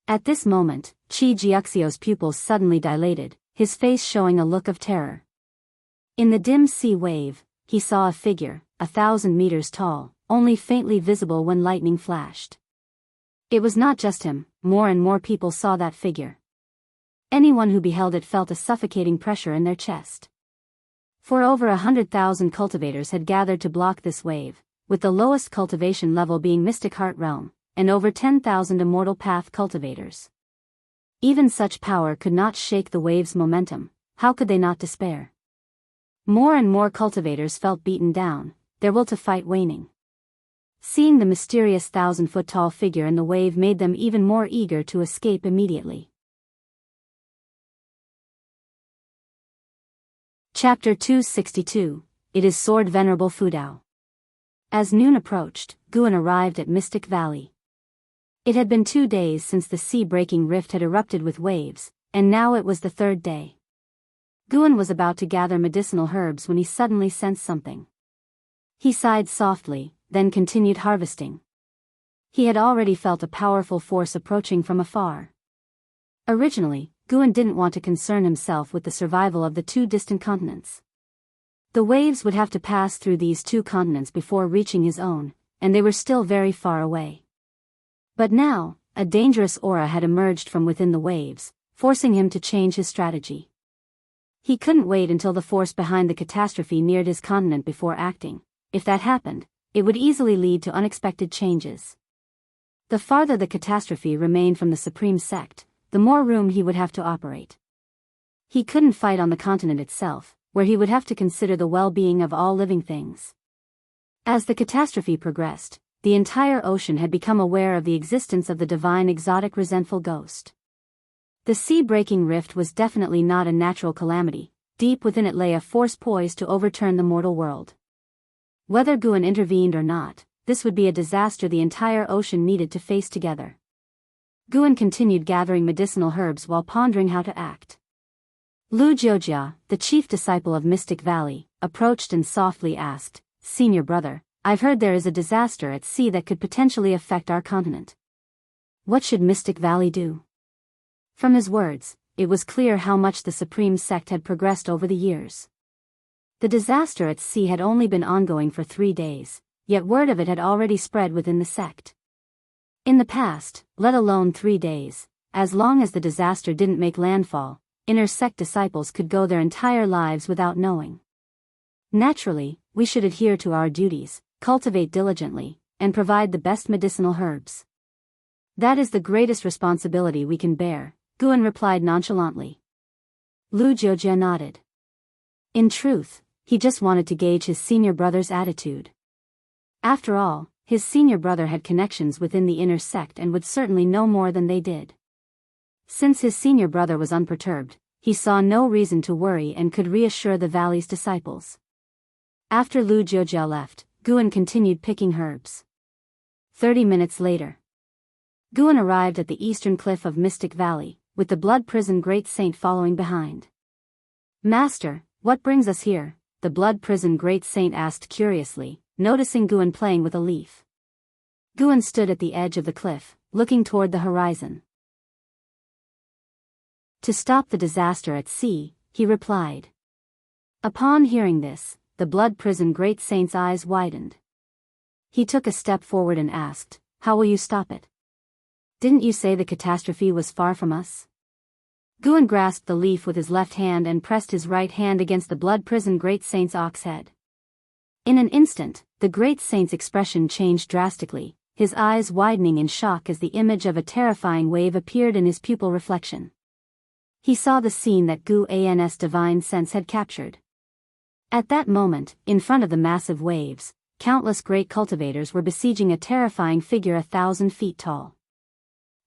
At this moment, Qi Jiuxiao's pupils suddenly dilated, his face showing a look of terror. In the dim sea wave, he saw a figure, 1,000 meters tall, only faintly visible when lightning flashed. It was not just him, more and more people saw that figure. Anyone who beheld it felt a suffocating pressure in their chest. For over 100,000 cultivators had gathered to block this wave, with the lowest cultivation level being Mystic Heart Realm, and over 10,000 Immortal Path cultivators. Even such power could not shake the wave's momentum. How could they not despair? More and more cultivators felt beaten down, their will to fight waning. Seeing the mysterious 1,000-foot-tall figure in the wave made them even more eager to escape immediately. Chapter 262, It is Sword Venerable Fudao. As noon approached, Guan arrived at Mystic Valley. It had been 2 days since the sea-breaking rift had erupted with waves, and now it was the 3rd day. Guan was about to gather medicinal herbs when he suddenly sensed something. He sighed softly, then continued harvesting. He had already felt a powerful force approaching from afar. Originally, Guan didn't want to concern himself with the survival of the two distant continents. The waves would have to pass through these two continents before reaching his own, and they were still very far away. But now, a dangerous aura had emerged from within the waves, forcing him to change his strategy. He couldn't wait until the force behind the catastrophe neared his continent before acting. If that happened, it would easily lead to unexpected changes. The farther the catastrophe remained from the supreme sect, the more room he would have to operate. He couldn't fight on the continent itself, where he would have to consider the well-being of all living things. As the catastrophe progressed, the entire ocean had become aware of the existence of the divine exotic resentful ghost. The sea-breaking rift was definitely not a natural calamity. Deep within it lay a force poised to overturn the mortal world. Whether Guan intervened or not, this would be a disaster the entire ocean needed to face together. Guan continued gathering medicinal herbs while pondering how to act. Lu Jiojia, the chief disciple of Mystic Valley, approached and softly asked, "Senior brother, I've heard there is a disaster at sea that could potentially affect our continent. What should Mystic Valley do?" From his words, it was clear how much the Supreme Sect had progressed over the years. The disaster at sea had only been ongoing for 3 days, yet word of it had already spread within the sect. In the past, let alone 3 days, as long as the disaster didn't make landfall, inner sect disciples could go their entire lives without knowing. Naturally, we should adhere to our duties, cultivate diligently, and provide the best medicinal herbs. That is the greatest responsibility we can bear, Guan replied nonchalantly. Lu Jiojia nodded. In truth, he just wanted to gauge his senior brother's attitude. After all, his senior brother had connections within the inner sect and would certainly know more than they did. Since his senior brother was unperturbed, he saw no reason to worry and could reassure the valley's disciples. After Lu Jiojia left, Guan continued picking herbs. 30 minutes later, Guan arrived at the eastern cliff of Mystic Valley, with the Blood Prison Great Saint following behind. "Master, what brings us here?" the Blood Prison Great Saint asked curiously, noticing Guan playing with a leaf. Guan stood at the edge of the cliff, looking toward the horizon. "To stop the disaster at sea," he replied. Upon hearing this, the Blood Prison Great Saint's eyes widened. He took a step forward and asked, "How will you stop it? Didn't you say the catastrophe was far from us?" Guan grasped the leaf with his left hand and pressed his right hand against the Blood Prison Great Saint's ox head. In an instant, the Great Saint's expression changed drastically, his eyes widening in shock as the image of a terrifying wave appeared in his pupil reflection. He saw the scene that Guan's divine sense had captured. At that moment, in front of the massive waves, countless great cultivators were besieging a terrifying figure 1,000 feet tall.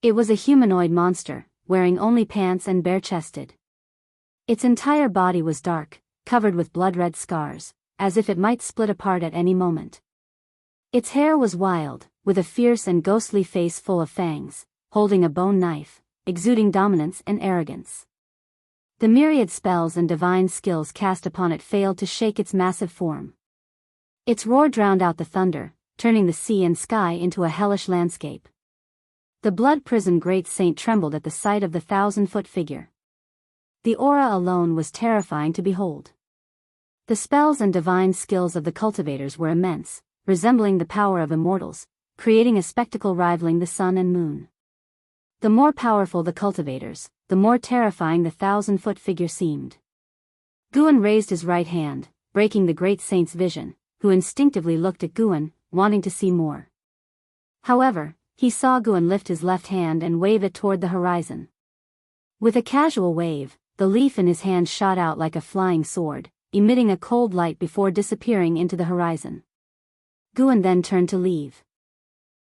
It was a humanoid monster, wearing only pants and bare-chested. Its entire body was dark, covered with blood-red scars, as if it might split apart at any moment. Its hair was wild, with a fierce and ghostly face full of fangs, holding a bone knife, exuding dominance and arrogance. The myriad spells and divine skills cast upon it failed to shake its massive form. Its roar drowned out the thunder, turning the sea and sky into a hellish landscape. The Blood Prison Great Saint trembled at the sight of the 1,000-foot figure. The aura alone was terrifying to behold. The spells and divine skills of the cultivators were immense, resembling the power of immortals, creating a spectacle rivaling the sun and moon. The more powerful the cultivators, the more terrifying the 1,000-foot figure seemed. Guan raised his right hand, breaking the Great Saint's vision, who instinctively looked at Guan, wanting to see more. However, he saw Guan lift his left hand and wave it toward the horizon. With a casual wave, the leaf in his hand shot out like a flying sword, emitting a cold light before disappearing into the horizon. Guan then turned to leave.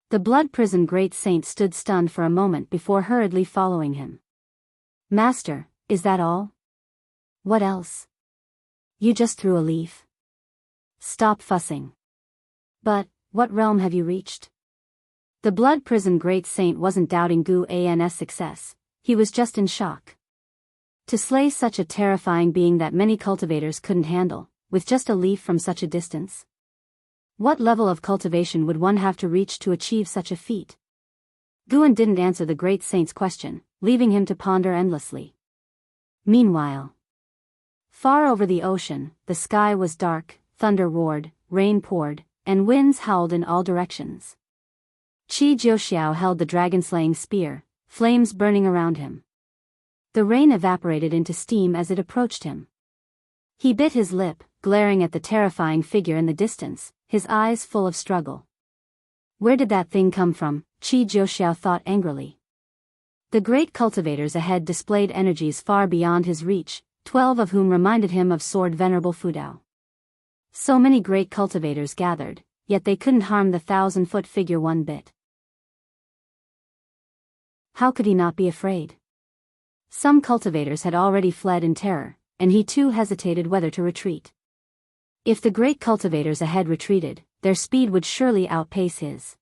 The Blood Prison Great Saint stood stunned for a moment before hurriedly following him. "Master, is that all? What else? You just threw a leaf? Stop fussing." "But, what realm have you reached?" The Blood Prison Great Saint wasn't doubting Guan's success, he was just in shock. To slay such a terrifying being that many cultivators couldn't handle, with just a leaf from such a distance? What level of cultivation would one have to reach to achieve such a feat? Guan didn't answer the great saint's question, leaving him to ponder endlessly. Meanwhile, far over the ocean, the sky was dark, thunder roared, rain poured, and winds howled in all directions. Qi Jiuxiao held the dragon-slaying spear, flames burning around him. The rain evaporated into steam as it approached him. He bit his lip, glaring at the terrifying figure in the distance, his eyes full of struggle. Where did that thing come from? Qi Jiuxiao thought angrily. The great cultivators ahead displayed energies far beyond his reach, 12 of whom reminded him of Sword Venerable Fudao. So many great cultivators gathered, yet they couldn't harm the 1,000-foot figure one bit. How could he not be afraid? Some cultivators had already fled in terror, and he too hesitated whether to retreat. If the great cultivators ahead retreated, their speed would surely outpace his.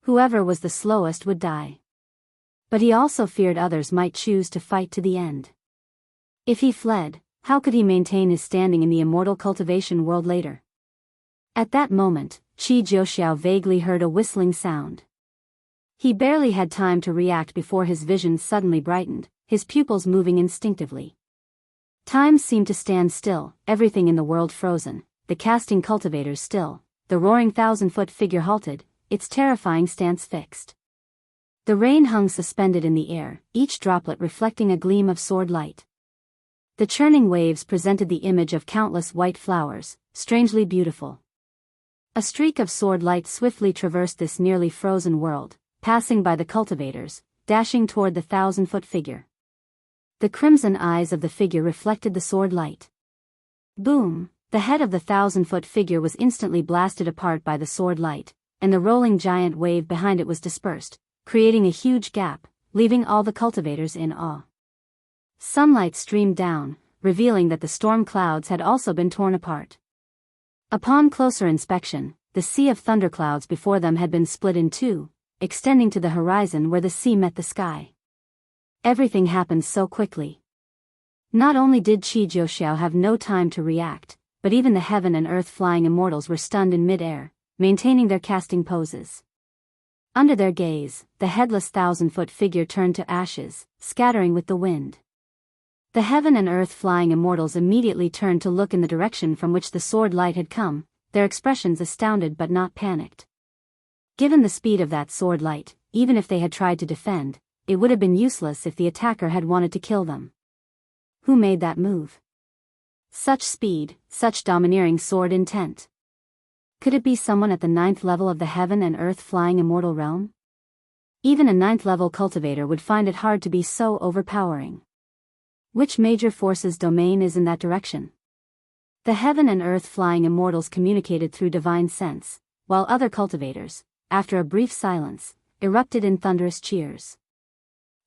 Whoever was the slowest would die. But he also feared others might choose to fight to the end. If he fled, how could he maintain his standing in the immortal cultivation world later? At that moment, Qi Jiuxiao vaguely heard a whistling sound. He barely had time to react before his vision suddenly brightened, his pupils moving instinctively. Time seemed to stand still, everything in the world frozen, the casting cultivators still, the roaring 1,000-foot figure halted, its terrifying stance fixed. The rain hung suspended in the air, each droplet reflecting a gleam of sword light. The churning waves presented the image of countless white flowers, strangely beautiful. A streak of sword light swiftly traversed this nearly frozen world, passing by the cultivators, dashing toward the 1,000-foot figure. The crimson eyes of the figure reflected the sword light. Boom! The head of the 1,000-foot figure was instantly blasted apart by the sword light, and the rolling giant wave behind it was dispersed, creating a huge gap, leaving all the cultivators in awe. Sunlight streamed down, revealing that the storm clouds had also been torn apart. Upon closer inspection, the sea of thunderclouds before them had been split in two, extending to the horizon where the sea met the sky. Everything happened so quickly. Not only did Qi Jiuxiao have no time to react, but even the heaven and earth flying immortals were stunned in mid-air, maintaining their casting poses. Under their gaze, the headless 1,000-foot figure turned to ashes, scattering with the wind. The heaven and earth flying immortals immediately turned to look in the direction from which the sword light had come, their expressions astounded but not panicked. Given the speed of that sword light, even if they had tried to defend, it would have been useless if the attacker had wanted to kill them. Who made that move? Such speed, such domineering sword intent. Could it be someone at the 9th level of the heaven and earth flying immortal realm? Even a 9th level cultivator would find it hard to be so overpowering. Which major force's domain is in that direction? The heaven and earth flying immortals communicated through divine sense, while other cultivators, after a brief silence, erupted in thunderous cheers.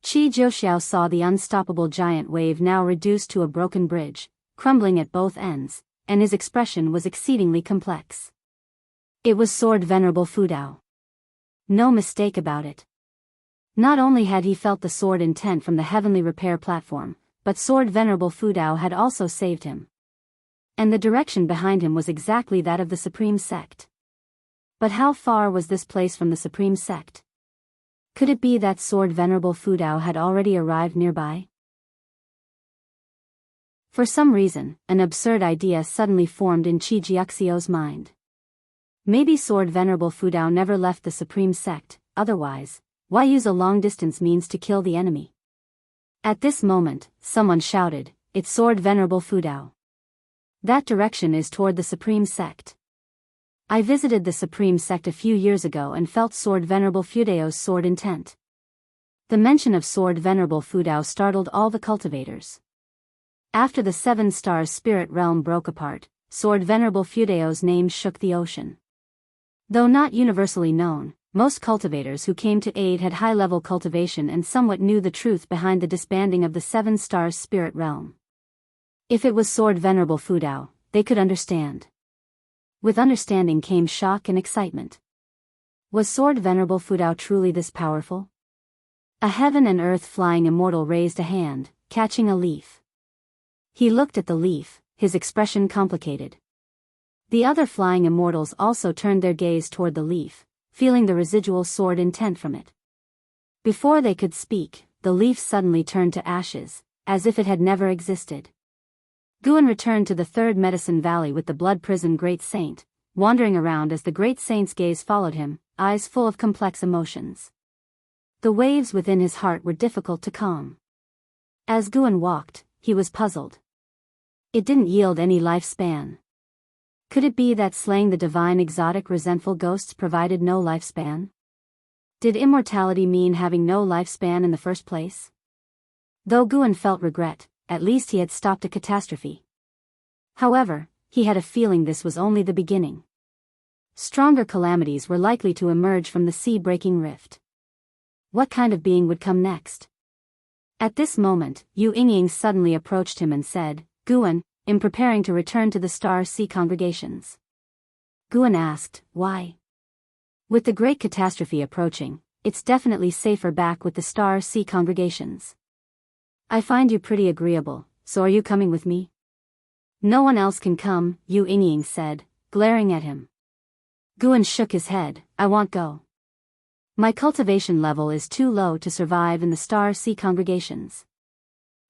Qi Jiuxiao saw the unstoppable giant wave now reduced to a broken bridge, crumbling at both ends, and his expression was exceedingly complex. It was Sword Venerable Fudao. No mistake about it. Not only had he felt the sword intent from the heavenly repair platform, but Sword Venerable Fudao had also saved him. And the direction behind him was exactly that of the Supreme Sect. But how far was this place from the Supreme Sect? Could it be that Sword Venerable Fudao had already arrived nearby? For some reason, an absurd idea suddenly formed in Qi Jiuxiao's mind. Maybe Sword Venerable Fudao never left the Supreme Sect, otherwise, why use a long-distance means to kill the enemy? At this moment, someone shouted, "It's Sword Venerable Fudao. That direction is toward the Supreme Sect." I visited the Supreme Sect a few years ago and felt Sword Venerable Fudao's sword intent. The mention of Sword Venerable Fudao startled all the cultivators. After the 7 stars spirit realm broke apart, Sword Venerable Fudao's name shook the ocean. Though not universally known, most cultivators who came to aid had high-level cultivation and somewhat knew the truth behind the disbanding of the 7 stars spirit realm. If it was Sword Venerable Fudao, they could understand. With understanding came shock and excitement. Was Sword Venerable Fudao truly this powerful? A heaven and earth flying immortal raised a hand, catching a leaf. He looked at the leaf, his expression complicated. The other flying immortals also turned their gaze toward the leaf, feeling the residual sword intent from it. Before they could speak, the leaf suddenly turned to ashes, as if it had never existed. Guan returned to the third medicine valley with the blood prison great saint, wandering around as the great saint's gaze followed him, eyes full of complex emotions. The waves within his heart were difficult to calm. As Guan walked, he was puzzled. It didn't yield any lifespan. Could it be that slaying the divine exotic resentful ghosts provided no lifespan? Did immortality mean having no lifespan in the first place? Though Guan felt regret, at least he had stopped a catastrophe. However, he had a feeling this was only the beginning. Stronger calamities were likely to emerge from the sea-breaking rift. What kind of being would come next? At this moment, Yu Yingying suddenly approached him and said, "Guan, I'm preparing to return to the Star Sea congregations." Guan asked, "Why?" "With the great catastrophe approaching, it's definitely safer back with the Star Sea congregations. I find you pretty agreeable, so are you coming with me?" "No one else can come," Yu Yingying said, glaring at him. Guan shook his head, "I won't go. My cultivation level is too low to survive in the Star Sea congregations.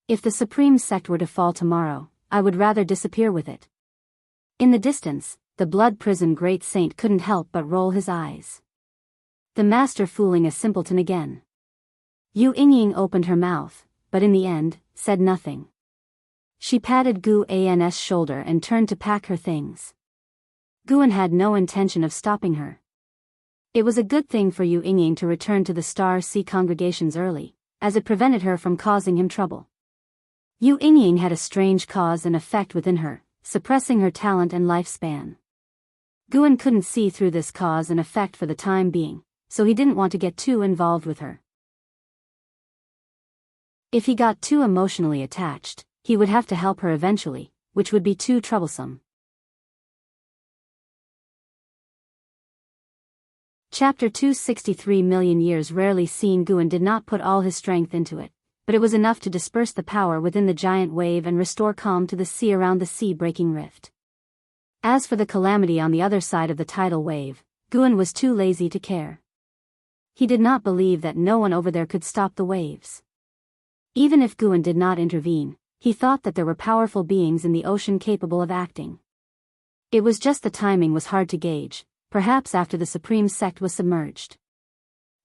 If the Supreme Sect were to fall tomorrow, I would rather disappear with it." In the distance, the blood prison great saint couldn't help but roll his eyes. The master fooling a simpleton again. Yu Yingying opened her mouth, but in the end, said nothing. She patted Gu An's shoulder and turned to pack her things. Guan had no intention of stopping her. It was a good thing for Yu Yingying to return to the Star Sea congregations early, as it prevented her from causing him trouble. Yu Yingying had a strange cause and effect within her, suppressing her talent and lifespan. Guan couldn't see through this cause and effect for the time being, so he didn't want to get too involved with her. If he got too emotionally attached, he would have to help her eventually, which would be too troublesome. Chapter 263 Million years rarely seen. Guan did not put all his strength into it, but it was enough to disperse the power within the giant wave and restore calm to the sea around the sea-breaking rift. As for the calamity on the other side of the tidal wave, Guan was too lazy to care. He did not believe that no one over there could stop the waves. Even if Guan did not intervene, he thought that there were powerful beings in the ocean capable of acting. It was just the timing was hard to gauge, perhaps after the Supreme Sect was submerged.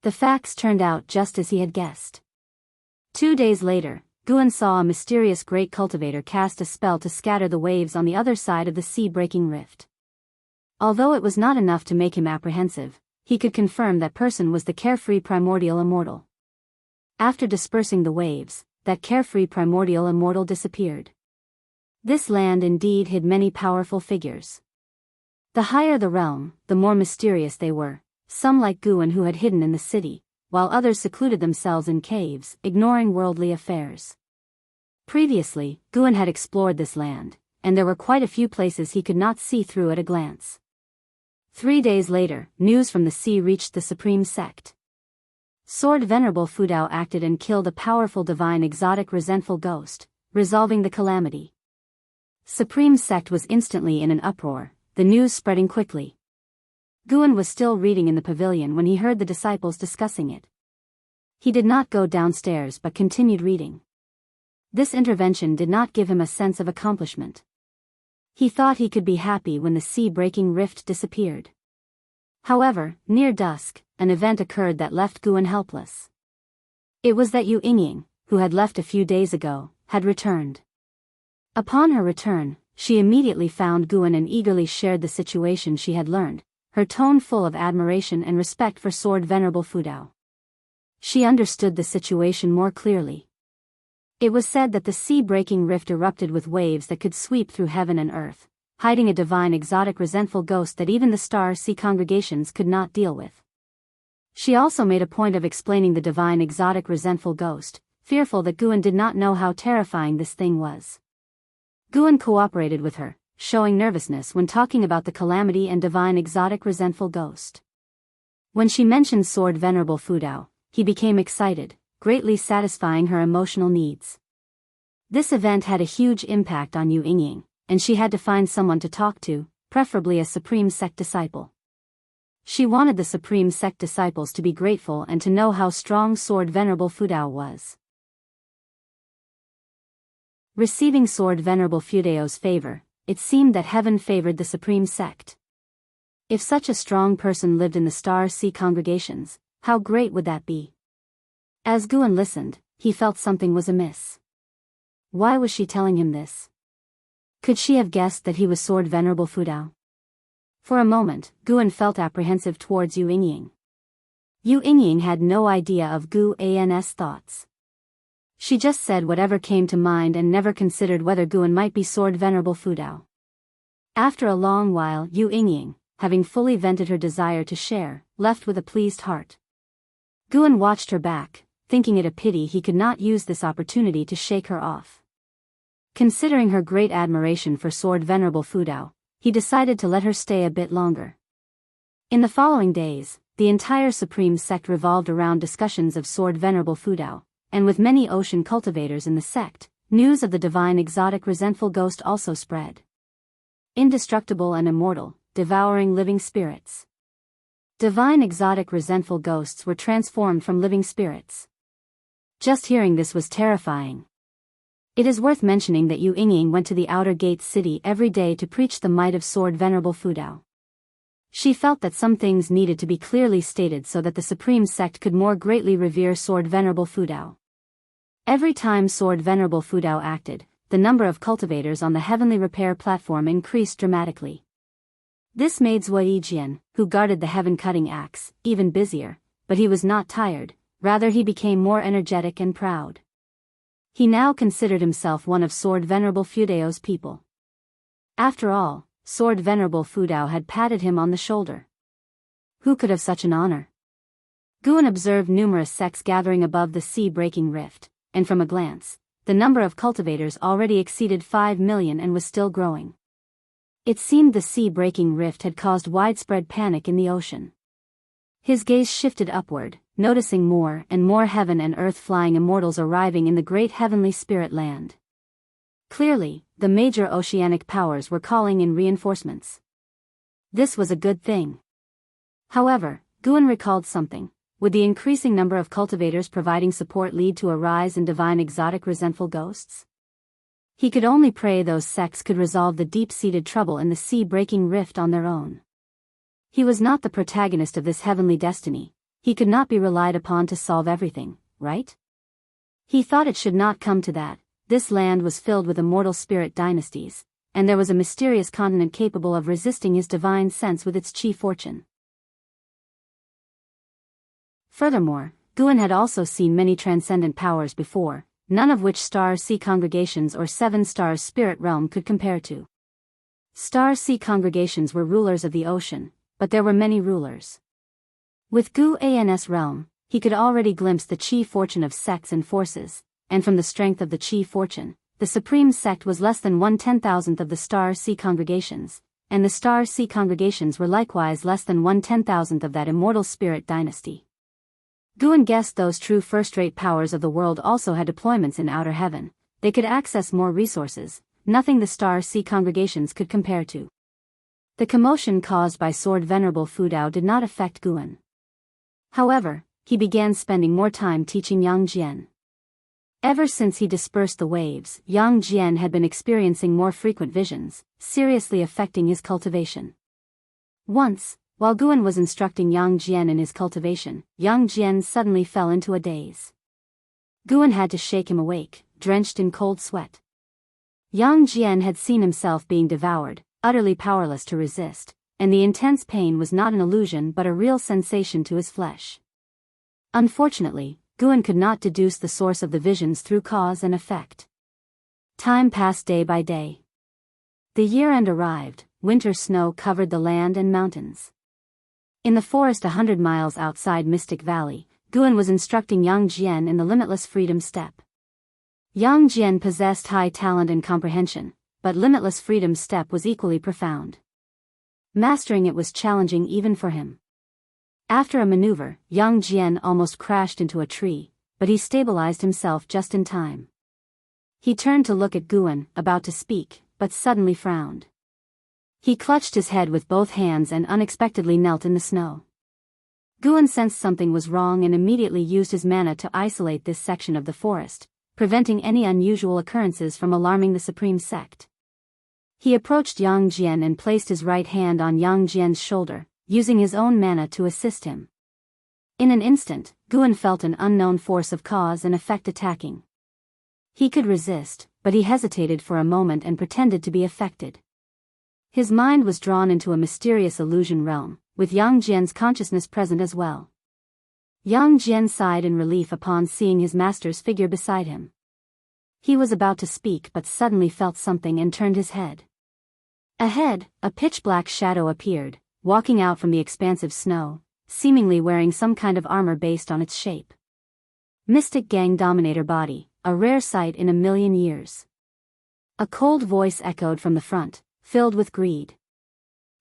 The facts turned out just as he had guessed. 2 days later, Guan saw a mysterious great cultivator cast a spell to scatter the waves on the other side of the sea-breaking rift. Although it was not enough to make him apprehensive, he could confirm that person was the carefree primordial immortal. After dispersing the waves, that carefree primordial immortal disappeared. This land indeed hid many powerful figures. The higher the realm, the more mysterious they were, some like Guan who had hidden in the city, while others secluded themselves in caves, ignoring worldly affairs. Previously, Guan had explored this land, and there were quite a few places he could not see through at a glance. 3 days later, news from the sea reached the Supreme Sect. Sword Venerable Fudao acted and killed a powerful divine exotic resentful ghost, resolving the calamity. Supreme Sect was instantly in an uproar, the news spreading quickly. Guan was still reading in the pavilion when he heard the disciples discussing it. He did not go downstairs but continued reading. This intervention did not give him a sense of accomplishment. He thought he could be happy when the sea-breaking rift disappeared. However, near dusk, an event occurred that left Guan helpless. It was that Yu Yingying, who had left a few days ago, had returned. Upon her return, she immediately found Guan and eagerly shared the situation she had learned, her tone full of admiration and respect for Sword Venerable Fudao. She understood the situation more clearly. It was said that the sea-breaking rift erupted with waves that could sweep through heaven and earth, hiding a divine exotic resentful ghost that even the Star Sea congregations could not deal with. She also made a point of explaining the divine exotic resentful ghost, fearful that Guan did not know how terrifying this thing was. Guan cooperated with her, showing nervousness when talking about the calamity and divine exotic resentful ghost. When she mentioned Sword Venerable Fudao, he became excited, greatly satisfying her emotional needs. This event had a huge impact on Yu Yingying, and she had to find someone to talk to, preferably a Supreme Sect disciple. She wanted the Supreme Sect disciples to be grateful and to know how strong Sword Venerable Fudao was. Receiving Sword Venerable Fudao's favor, it seemed that heaven favored the Supreme Sect. If such a strong person lived in the Star Sea congregations, how great would that be? As Guan listened, he felt something was amiss. Why was she telling him this? Could she have guessed that he was Sword Venerable Fudao? For a moment, Guan felt apprehensive towards Yu Yingying. Yu Yingying had no idea of Guan's thoughts. She just said whatever came to mind and never considered whether Guan might be Sword Venerable Fudao. After a long while, Yu Yingying, having fully vented her desire to share, left with a pleased heart. Guan watched her back, thinking it a pity he could not use this opportunity to shake her off. Considering her great admiration for Sword Venerable Fudao, he decided to let her stay a bit longer. In the following days, the entire Supreme Sect revolved around discussions of Sword Venerable Fudao, and with many ocean cultivators in the sect, news of the divine exotic resentful ghost also spread. Indestructible and immortal, devouring living spirits. Divine exotic resentful ghosts were transformed from living spirits. Just hearing this was terrifying. It is worth mentioning that Yu Yingying went to the outer gate city every day to preach the might of Sword Venerable Fudao. She felt that some things needed to be clearly stated so that the Supreme Sect could more greatly revere Sword Venerable Fudao. Every time Sword Venerable Fudao acted, the number of cultivators on the heavenly repair platform increased dramatically. This made Zui Jian, who guarded the heaven-cutting axe, even busier, but he was not tired, rather he became more energetic and proud. He now considered himself one of Sword Venerable Fudao's people. After all, Sword Venerable Fudao had patted him on the shoulder. Who could have such an honor? Guan observed numerous sects gathering above the sea-breaking rift, and from a glance, the number of cultivators already exceeded 5 million and was still growing. It seemed the sea-breaking rift had caused widespread panic in the ocean. His gaze shifted upward, noticing more and more heaven and earth flying immortals arriving in the great heavenly spirit land. Clearly, the major oceanic powers were calling in reinforcements. This was a good thing. However, Guan recalled something. Would the increasing number of cultivators providing support lead to a rise in divine exotic resentful ghosts? He could only pray those sects could resolve the deep-seated trouble in the sea-breaking rift on their own. He was not the protagonist of this heavenly destiny. He could not be relied upon to solve everything, right? He thought it should not come to that. This land was filled with immortal spirit dynasties, and there was a mysterious continent capable of resisting his divine sense with its chi fortune. Furthermore, Guan had also seen many transcendent powers before, none of which Star Sea congregations or Seven Stars spirit realm could compare to. Star Sea congregations were rulers of the ocean, but there were many rulers. With Guan's realm, he could already glimpse the chi fortune of sects and forces, and from the strength of the chi fortune, the Supreme Sect was less than 1/10,000th of the Star Sea congregations, and the Star Sea congregations were likewise less than 1/10,000th of that immortal spirit dynasty. Guan guessed those true first-rate powers of the world also had deployments in outer heaven. They could access more resources, nothing the Star Sea congregations could compare to. The commotion caused by Sword Venerable Fudao did not affect Guan. However, he began spending more time teaching Yang Jian. Ever since he dispersed the waves, Yang Jian had been experiencing more frequent visions, seriously affecting his cultivation. Once, while Guan was instructing Yang Jian in his cultivation, Yang Jian suddenly fell into a daze. Guan had to shake him awake, drenched in cold sweat. Yang Jian had seen himself being devoured, utterly powerless to resist, and the intense pain was not an illusion but a real sensation to his flesh. Unfortunately, Guan could not deduce the source of the visions through cause and effect. Time passed day by day. The year-end arrived, winter snow covered the land and mountains. In the forest 100 miles outside Mystic Valley, Guan was instructing Yang Jian in the limitless freedom step. Yang Jian possessed high talent and comprehension, but limitless freedom step was equally profound. Mastering it was challenging even for him. After a maneuver, Yang Jian almost crashed into a tree, but he stabilized himself just in time. He turned to look at Guan, about to speak, but suddenly frowned. He clutched his head with both hands and unexpectedly knelt in the snow. Guan sensed something was wrong and immediately used his mana to isolate this section of the forest, preventing any unusual occurrences from alarming the supreme sect. He approached Yang Jian and placed his right hand on Yang Jian's shoulder, using his own mana to assist him. In an instant, Guan felt an unknown force of cause and effect attacking. He could resist, but he hesitated for a moment and pretended to be affected. His mind was drawn into a mysterious illusion realm, with Yang Jian's consciousness present as well. Yang Jian sighed in relief upon seeing his master's figure beside him. He was about to speak but suddenly felt something and turned his head. Ahead, a pitch-black shadow appeared, walking out from the expansive snow, seemingly wearing some kind of armor based on its shape. Mystic Gang Dominator Body, a rare sight in a million years. A cold voice echoed from the front, filled with greed.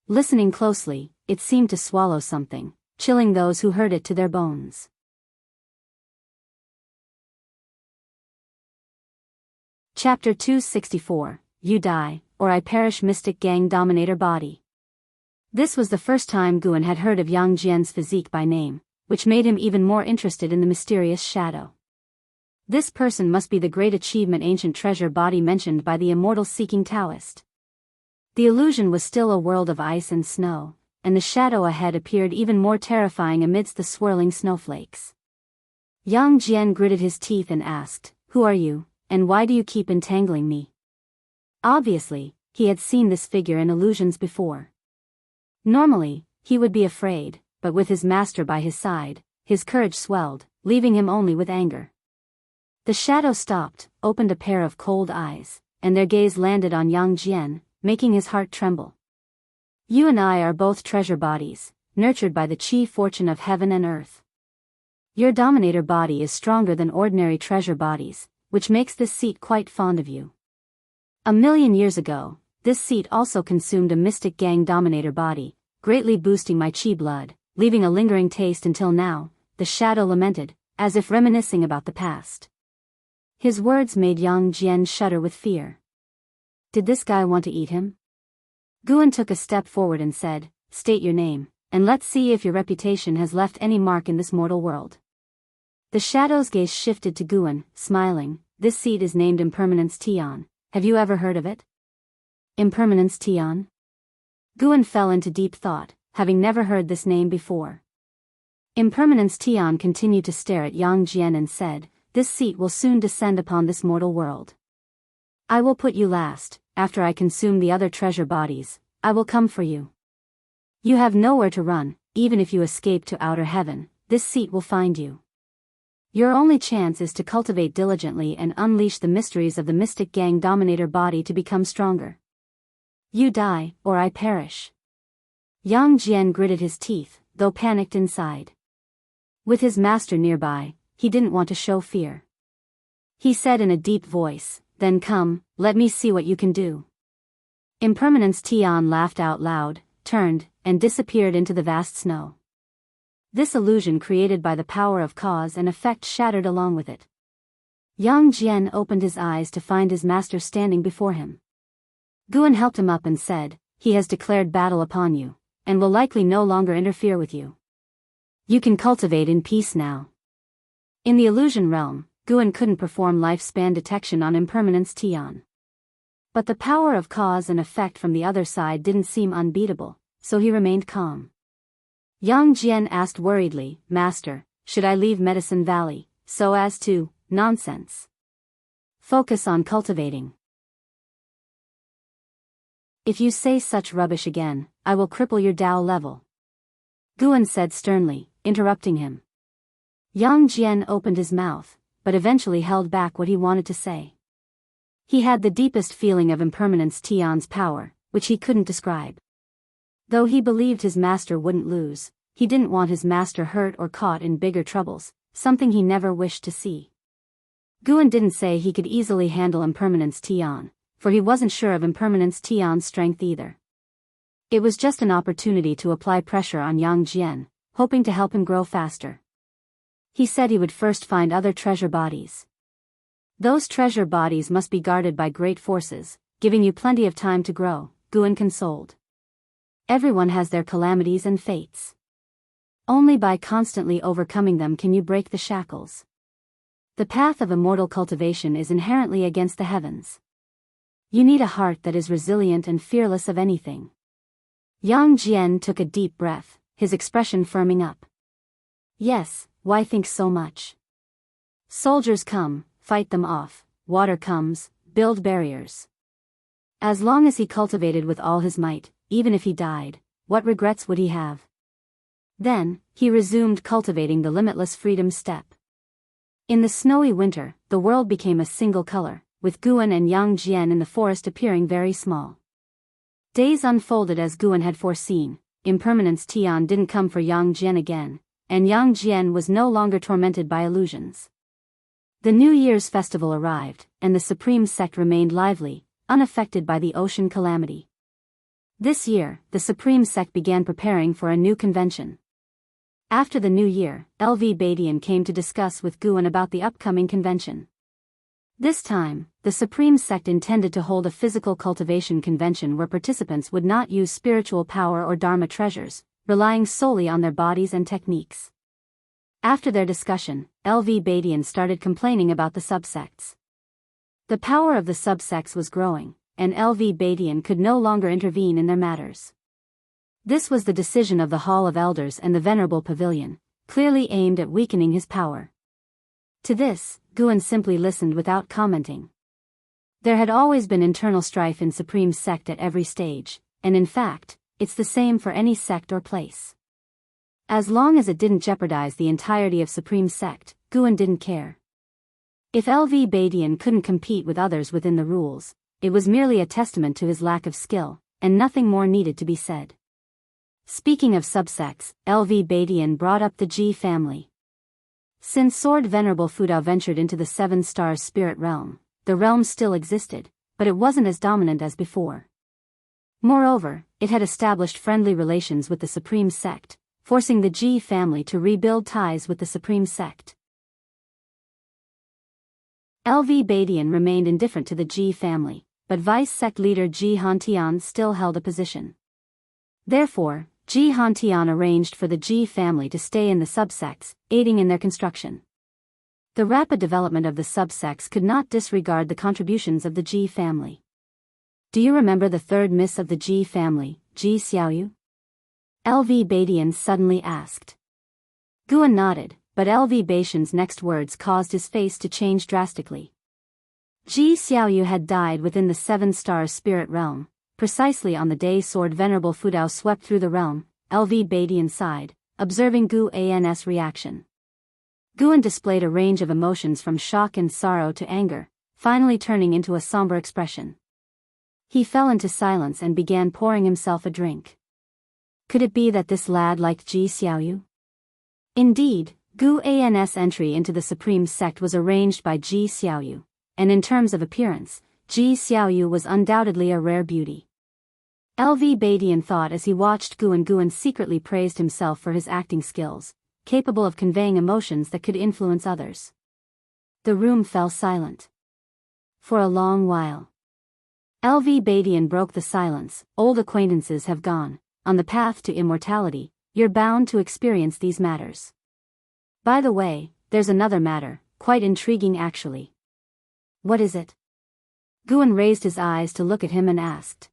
Listening closely, it seemed to swallow something, chilling those who heard it to their bones. Chapter 264, You Die, or I Perish. Mystic Gang Dominator Body. This was the first time Guan had heard of Yang Jian's physique by name, which made him even more interested in the mysterious shadow. This person must be the great achievement ancient treasure body mentioned by the immortal seeking Taoist. The illusion was still a world of ice and snow, and the shadow ahead appeared even more terrifying amidst the swirling snowflakes. Yang Jian gritted his teeth and asked, "Who are you, and why do you keep entangling me?" Obviously, he had seen this figure in illusions before. Normally, he would be afraid, but with his master by his side, his courage swelled, leaving him only with anger. The shadow stopped, opened a pair of cold eyes, and their gaze landed on Yang Jian, making his heart tremble. "You and I are both treasure bodies, nurtured by the chi fortune of heaven and earth. Your dominator body is stronger than ordinary treasure bodies, which makes this seat quite fond of you. 1,000,000 years ago, this seat also consumed a mystic gang dominator body, greatly boosting my chi blood, leaving a lingering taste until now," the shadow lamented, as if reminiscing about the past. His words made Yang Jian shudder with fear. Did this guy want to eat him? Guan took a step forward and said, "State your name, and let's see if your reputation has left any mark in this mortal world." The shadow's gaze shifted to Guan, smiling. "This seat is named Impermanence Tian. Have you ever heard of it?" Impermanence Tian? Guan fell into deep thought, having never heard this name before. Impermanence Tian continued to stare at Yang Jian and said, "This seat will soon descend upon this mortal world. I will put you last. After I consume the other treasure bodies, I will come for you. You have nowhere to run, even if you escape to outer heaven, this seat will find you. Your only chance is to cultivate diligently and unleash the mysteries of the mystic gang dominator body to become stronger. You die, or I perish." Yang Jian gritted his teeth, though panicked inside. With his master nearby, he didn't want to show fear. He said in a deep voice, "Then come, let me see what you can do." Impermanence Tian laughed out loud, turned, and disappeared into the vast snow. This illusion created by the power of cause and effect shattered along with it. Yang Jian opened his eyes to find his master standing before him. Guan helped him up and said, "He has declared battle upon you, and will likely no longer interfere with you. You can cultivate in peace now." In the illusion realm, Guan couldn't perform lifespan detection on Impermanence Tian. But the power of cause and effect from the other side didn't seem unbeatable, so he remained calm. Yang Jian asked worriedly, "Master, should I leave Medicine Valley, so as to, nonsense? Focus on cultivating. If you say such rubbish again, I will cripple your Tao level," Guan said sternly, interrupting him. Yang Jian opened his mouth, but eventually held back what he wanted to say. He had the deepest feeling of Impermanence Tian's power, which he couldn't describe. Though he believed his master wouldn't lose, he didn't want his master hurt or caught in bigger troubles, something he never wished to see. Guan didn't say he could easily handle Impermanence Tian, for he wasn't sure of Impermanence Tian's strength either. It was just an opportunity to apply pressure on Yang Jian, hoping to help him grow faster. He said he would first find other treasure bodies. Those treasure bodies must be guarded by great forces, giving you plenty of time to grow, Guan consoled. Everyone has their calamities and fates. Only by constantly overcoming them can you break the shackles. The path of immortal cultivation is inherently against the heavens. You need a heart that is resilient and fearless of anything. Yang Jian took a deep breath, his expression firming up. Yes, why think so much? Soldiers come, fight them off, water comes, build barriers. As long as he cultivated with all his might, even if he died, what regrets would he have? Then, he resumed cultivating the limitless freedom step. In the snowy winter, the world became a single color, with Guan and Yang Jian in the forest appearing very small. Days unfolded as Guan had foreseen. Impermanence Tian didn't come for Yang Jian again, and Yang Jian was no longer tormented by illusions. The New Year's festival arrived, and the Supreme Sect remained lively, unaffected by the ocean calamity. This year, the Supreme Sect began preparing for a new convention. After the new year, LV Badian came to discuss with Guan about the upcoming convention. This time, the Supreme Sect intended to hold a physical cultivation convention where participants would not use spiritual power or Dharma treasures, relying solely on their bodies and techniques. After their discussion, LV Badian started complaining about the subsects. The power of the subsects was growing, and LV Badian could no longer intervene in their matters. This was the decision of the Hall of Elders and the Venerable Pavilion, clearly aimed at weakening his power. To this, Guan simply listened without commenting. There had always been internal strife in Supreme Sect at every stage, and in fact, it's the same for any sect or place. As long as it didn't jeopardize the entirety of Supreme Sect, Guan didn't care. If LV Badian couldn't compete with others within the rules, it was merely a testament to his lack of skill, and nothing more needed to be said. Speaking of subsects, LV Badian brought up the Ji family. Since Sword Venerable Fudao ventured into the Seven Stars spirit realm, the realm still existed, but it wasn't as dominant as before. Moreover, it had established friendly relations with the Supreme Sect, forcing the Ji family to rebuild ties with the Supreme Sect. LV Badian remained indifferent to the Ji family, but Vice Sect leader Ji Hantian still held a position. Therefore, Ji Hantian arranged for the Ji family to stay in the subsects, aiding in their construction. The rapid development of the subsects could not disregard the contributions of the Ji family. Do you remember the third miss of the Ji family, Ji Xiaoyu? LV Badian suddenly asked. Guan nodded, but LV Badian's next words caused his face to change drastically. Ji Xiaoyu had died within the Seven Stars spirit realm, precisely on the day Sword Venerable Fudao swept through the realm. LV Badian sighed, observing Guan's reaction. Guan displayed a range of emotions from shock and sorrow to anger, finally turning into a somber expression. He fell into silence and began pouring himself a drink. Could it be that this lad liked Ji Xiaoyu? Indeed, Guan's entry into the Supreme Sect was arranged by Ji Xiaoyu, and in terms of appearance, Ji Xiaoyu was undoubtedly a rare beauty. LV Badian thought as he watched Guan secretly praised himself for his acting skills, capable of conveying emotions that could influence others. The room fell silent. For a long while. LV Badian broke the silence. Old acquaintances have gone. On the path to immortality, you're bound to experience these matters. By the way, there's another matter, quite intriguing actually. What is it? Guan raised his eyes to look at him and asked.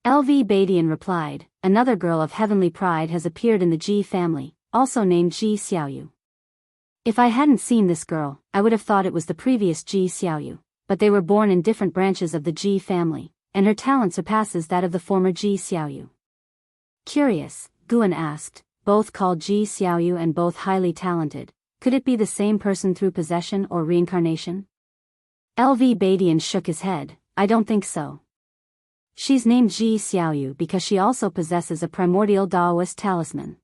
LV Badian replied, another girl of heavenly pride has appeared in the Ji family, also named Ji Xiaoyu. If I hadn't seen this girl, I would have thought it was the previous Ji Xiaoyu, but they were born in different branches of the Ji family, and her talent surpasses that of the former Ji Xiaoyu. Curious, Guan asked, both called Ji Xiaoyu and both highly talented, could it be the same person through possession or reincarnation? LV Badian shook his head, I don't think so. She's named Ji Xiaoyu because she also possesses a primordial Daoist talisman.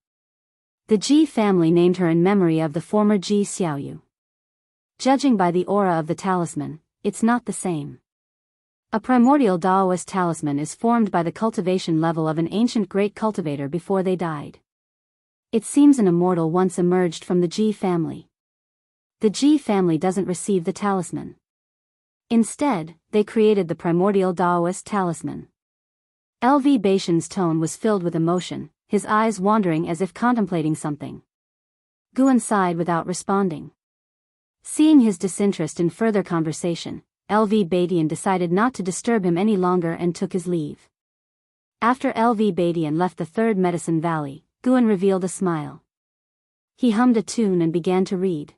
The Ji family named her in memory of the former Ji Xiaoyu. Judging by the aura of the talisman, it's not the same. A primordial Daoist talisman is formed by the cultivation level of an ancient great cultivator before they died. It seems an immortal once emerged from the Ji family. The Ji family doesn't receive the talisman. Instead, they created the primordial Daoist talisman. LV Baishan's tone was filled with emotion, his eyes wandering as if contemplating something. Guan sighed without responding. Seeing his disinterest in further conversation, LV Badian decided not to disturb him any longer and took his leave. After LV Badian left the third Medicine Valley, Guan revealed a smile. He hummed a tune and began to read.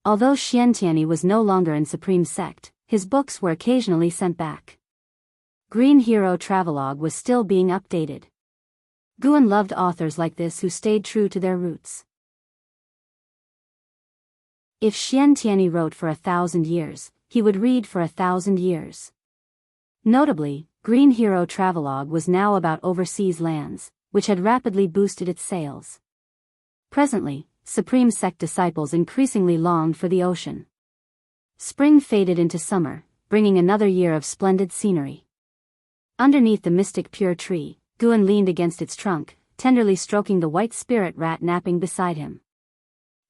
Although Xiantiani was no longer in Supreme Sect, his books were occasionally sent back. Green Hero Travelogue was still being updated. Guan loved authors like this who stayed true to their roots. If Xiantiani wrote for 1,000 years, he would read for 1,000 years. Notably, Green Hero Travelogue was now about overseas lands, which had rapidly boosted its sales. Presently, Supreme Sect disciples increasingly longed for the ocean. Spring faded into summer, bringing another year of splendid scenery. Underneath the mystic pure tree, Guan leaned against its trunk, tenderly stroking the white spirit rat napping beside him.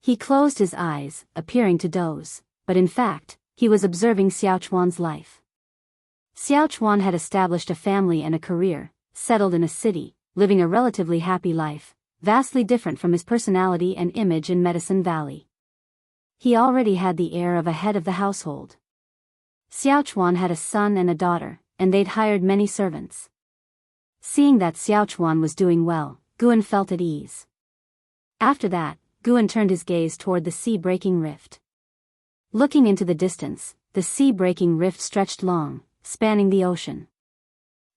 He closed his eyes, appearing to doze, but in fact, he was observing Xiaochuan's life. Xiaochuan had established a family and a career, settled in a city, living a relatively happy life, vastly different from his personality and image in Medicine Valley. He already had the air of a head of the household. Xiaochuan had a son and a daughter, and they'd hired many servants. Seeing that Xiaochuan was doing well, Guan felt at ease. After that, Guan turned his gaze toward the sea-breaking rift. Looking into the distance, the sea-breaking rift stretched long, spanning the ocean.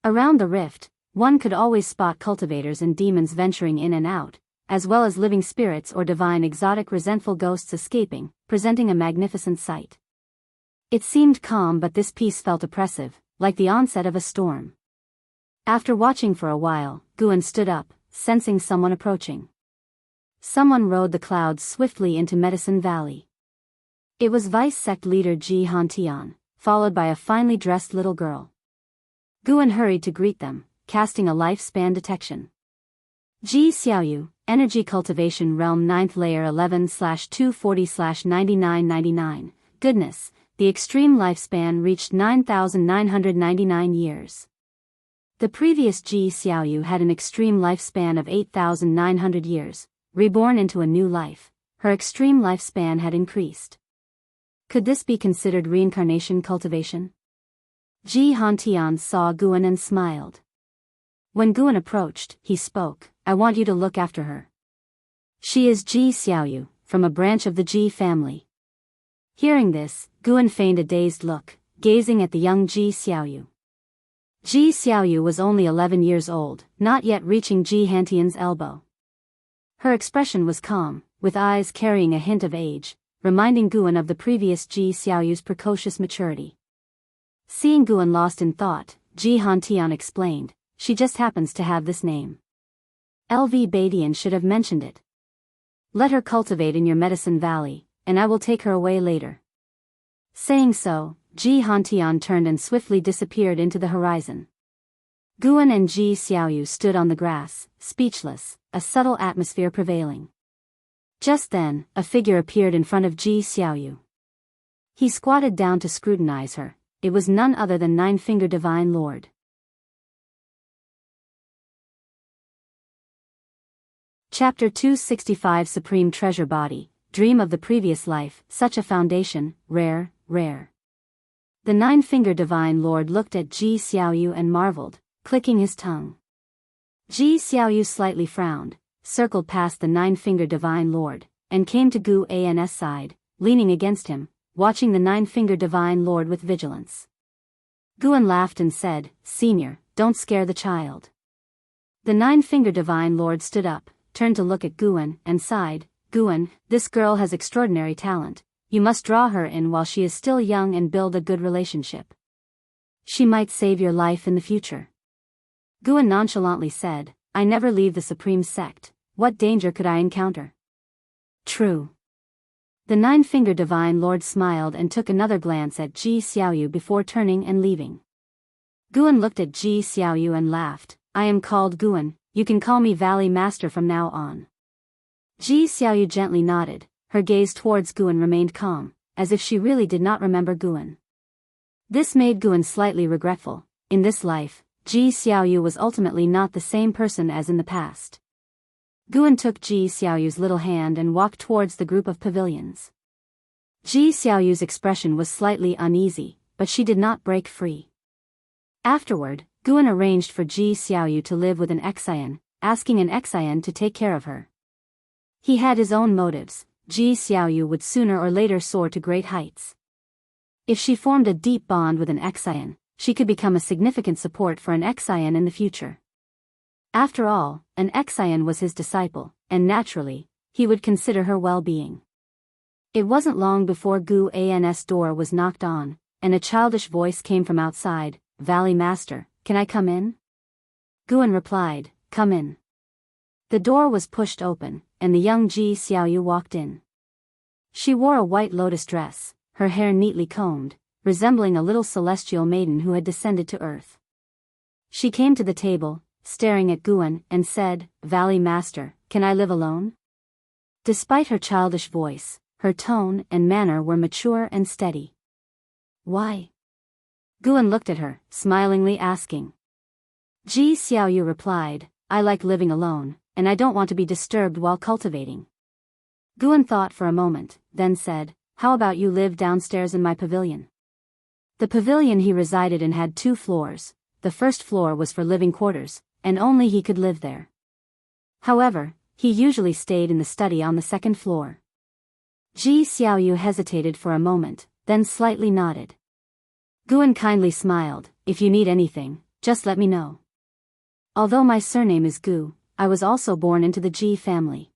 Around the rift, one could always spot cultivators and demons venturing in and out, as well as living spirits or divine exotic resentful ghosts escaping, presenting a magnificent sight. It seemed calm, but this peace felt oppressive, like the onset of a storm. After watching for a while, Guan stood up, sensing someone approaching. Someone rode the clouds swiftly into Medicine Valley. It was Vice Sect leader Ji Hantian, followed by a finely dressed little girl. Guan hurried to greet them, casting a lifespan detection. Ji Xiaoyu, Energy Cultivation Realm 9th Layer 11/240/9999. Goodness, the extreme lifespan reached 9,999 years. The previous Ji Xiaoyu had an extreme lifespan of 8,900 years, reborn into a new life. Her extreme lifespan had increased. Could this be considered reincarnation cultivation? Ji Hantian saw Guan and smiled. When Guan approached, he spoke, "I want you to look after her. She is Ji Xiaoyu, from a branch of the Ji family." Hearing this, Guan feigned a dazed look, gazing at the young Ji Xiaoyu. Ji Xiaoyu was only 11 years old, not yet reaching Ji Hantian's elbow. Her expression was calm, with eyes carrying a hint of age, reminding Guan of the previous Ji Xiaoyu's precocious maturity. Seeing Guan lost in thought, Ji Hantian explained, "She just happens to have this name. LV Badian should have mentioned it. Let her cultivate in your Medicine Valley, and I will take her away later." Saying so, Ji Hantian turned and swiftly disappeared into the horizon. Guan and Ji Xiaoyu stood on the grass, speechless, a subtle atmosphere prevailing. Just then, a figure appeared in front of Ji Xiaoyu. He squatted down to scrutinize her. It was none other than Nine-Finger Divine Lord. Chapter 265 Supreme Treasure Body, Dream of the Previous Life, Such a Foundation, Rare, Rare. The Nine-Finger Divine Lord looked at Ji Xiaoyu and marveled, clicking his tongue. Ji Xiaoyu slightly frowned, circled past the Nine-Finger Divine Lord, and came to Gu An's side, leaning against him, watching the Nine-Finger Divine Lord with vigilance. Guan laughed and said, "Senior, don't scare the child." The Nine-Finger Divine Lord stood up, turned to look at Guan, and sighed, "Guan, this girl has extraordinary talent. You must draw her in while she is still young and build a good relationship. She might save your life in the future." Guan nonchalantly said, "I never leave the Supreme Sect. What danger could I encounter?" "True." The Nine-Finger Divine Lord smiled and took another glance at Ji Xiaoyu before turning and leaving. Guan looked at Ji Xiaoyu and laughed, "I am called Guan, you can call me Valley Master from now on." Ji Xiaoyu gently nodded, her gaze towards Guan remained calm, as if she really did not remember Guan. This made Guan slightly regretful. In this life, Ji Xiaoyu was ultimately not the same person as in the past. Guan took Ji Xiaoyu's little hand and walked towards the group of pavilions. Ji Xiaoyu's expression was slightly uneasy, but she did not break free. Afterward, Guan arranged for Ji Xiaoyu to live with an Xian, asking an Xian to take care of her. He had his own motives. Ji Xiaoyu would sooner or later soar to great heights. If she formed a deep bond with an Xian, she could become a significant support for an Xian in the future. After all, an Xian was his disciple, and naturally, he would consider her well-being. It wasn't long before Gu An's door was knocked on, and a childish voice came from outside. "Valley Master, can I come in?" Guan replied, "Come in." The door was pushed open, and the young Ji Xiaoyu walked in. She wore a white lotus dress, her hair neatly combed, resembling a little celestial maiden who had descended to earth. She came to the table, staring at Guan, and said, "Valley Master, can I live alone?" Despite her childish voice, her tone and manner were mature and steady. "Why?" Guan looked at her, smilingly asking. Ji Xiaoyu replied, "I like living alone, and I don't want to be disturbed while cultivating." Guan thought for a moment, then said, "How about you live downstairs in my pavilion?" The pavilion he resided in had 2 floors. The first floor was for living quarters, and only he could live there. However, he usually stayed in the study on the second floor. Ji Xiaoyu hesitated for a moment, then slightly nodded. Guan kindly smiled, "If you need anything, just let me know." Although my surname is Gu, I was also born into the Ji family.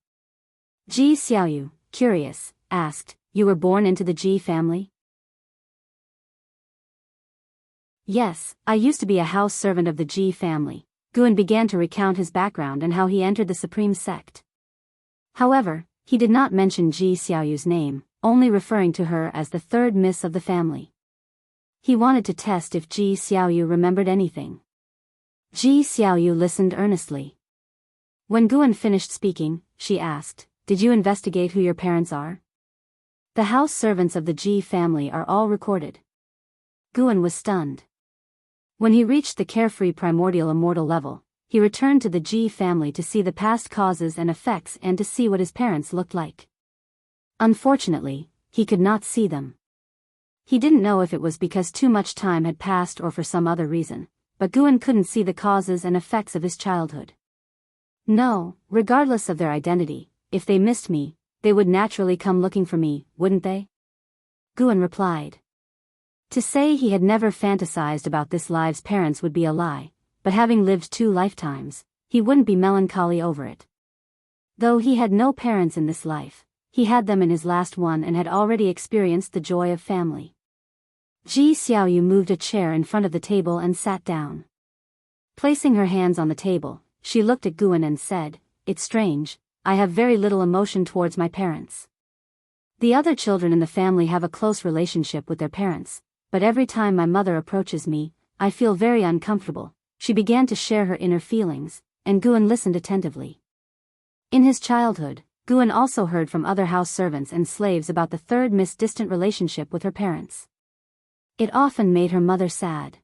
Ji Xiaoyu, curious, asked, "You were born into the Ji family?" "Yes, I used to be a house servant of the Ji family." Guan began to recount his background and how he entered the supreme sect. However, he did not mention Ji Xiaoyu's name, only referring to her as the 3rd miss of the family. He wanted to test if Ji Xiaoyu remembered anything. Ji Xiaoyu listened earnestly. When Guan finished speaking, she asked, "Did you investigate who your parents are?" "The house servants of the Ji family are all recorded." Guan was stunned. When he reached the carefree primordial immortal level, he returned to the Ji family to see the past causes and effects and to see what his parents looked like. Unfortunately, he could not see them. He didn't know if it was because too much time had passed or for some other reason, but Guan couldn't see the causes and effects of his childhood. "No, regardless of their identity, if they missed me, they would naturally come looking for me, wouldn't they?" Guan replied. To say he had never fantasized about this life's parents would be a lie, but having lived 2 lifetimes, he wouldn't be melancholy over it. Though he had no parents in this life, he had them in his last one and had already experienced the joy of family. Ji Xiaoyu moved a chair in front of the table and sat down. Placing her hands on the table, she looked at Guan and said, "It's strange, I have very little emotion towards my parents. The other children in the family have a close relationship with their parents, but every time my mother approaches me, I feel very uncomfortable." She began to share her inner feelings, and Guan listened attentively. In his childhood, Guan also heard from other house servants and slaves about the 3rd miss' distant relationship with her parents. It often made her mother sad.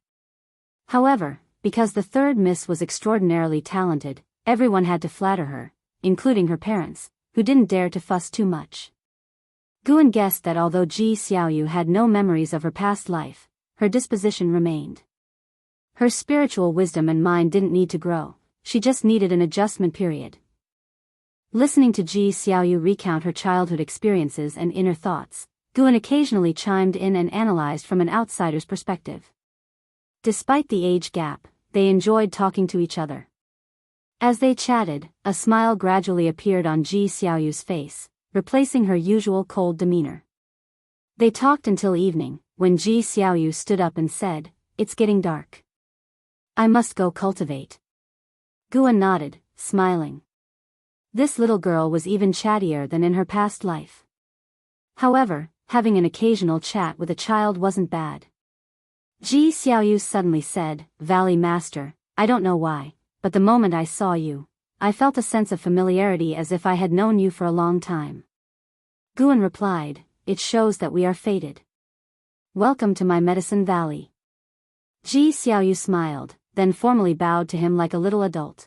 However, because the 3rd miss was extraordinarily talented, everyone had to flatter her, including her parents, who didn't dare to fuss too much. Guan guessed that although Ji Xiaoyu had no memories of her past life, her disposition remained. Her spiritual wisdom and mind didn't need to grow, she just needed an adjustment period. Listening to Ji Xiaoyu recount her childhood experiences and inner thoughts, Guan occasionally chimed in and analyzed from an outsider's perspective. Despite the age gap, they enjoyed talking to each other. As they chatted, a smile gradually appeared on Ji Xiaoyu's face, replacing her usual cold demeanor. They talked until evening, when Ji Xiaoyu stood up and said, "It's getting dark. I must go cultivate." Guan nodded, smiling. This little girl was even chattier than in her past life. However, having an occasional chat with a child wasn't bad. Ji Xiaoyu suddenly said, "Valley Master, I don't know why, but the moment I saw you, I felt a sense of familiarity as if I had known you for a long time." Guan replied, "It shows that we are fated." Welcome to my medicine valley. Ji Xiaoyu smiled, then formally bowed to him like a little adult.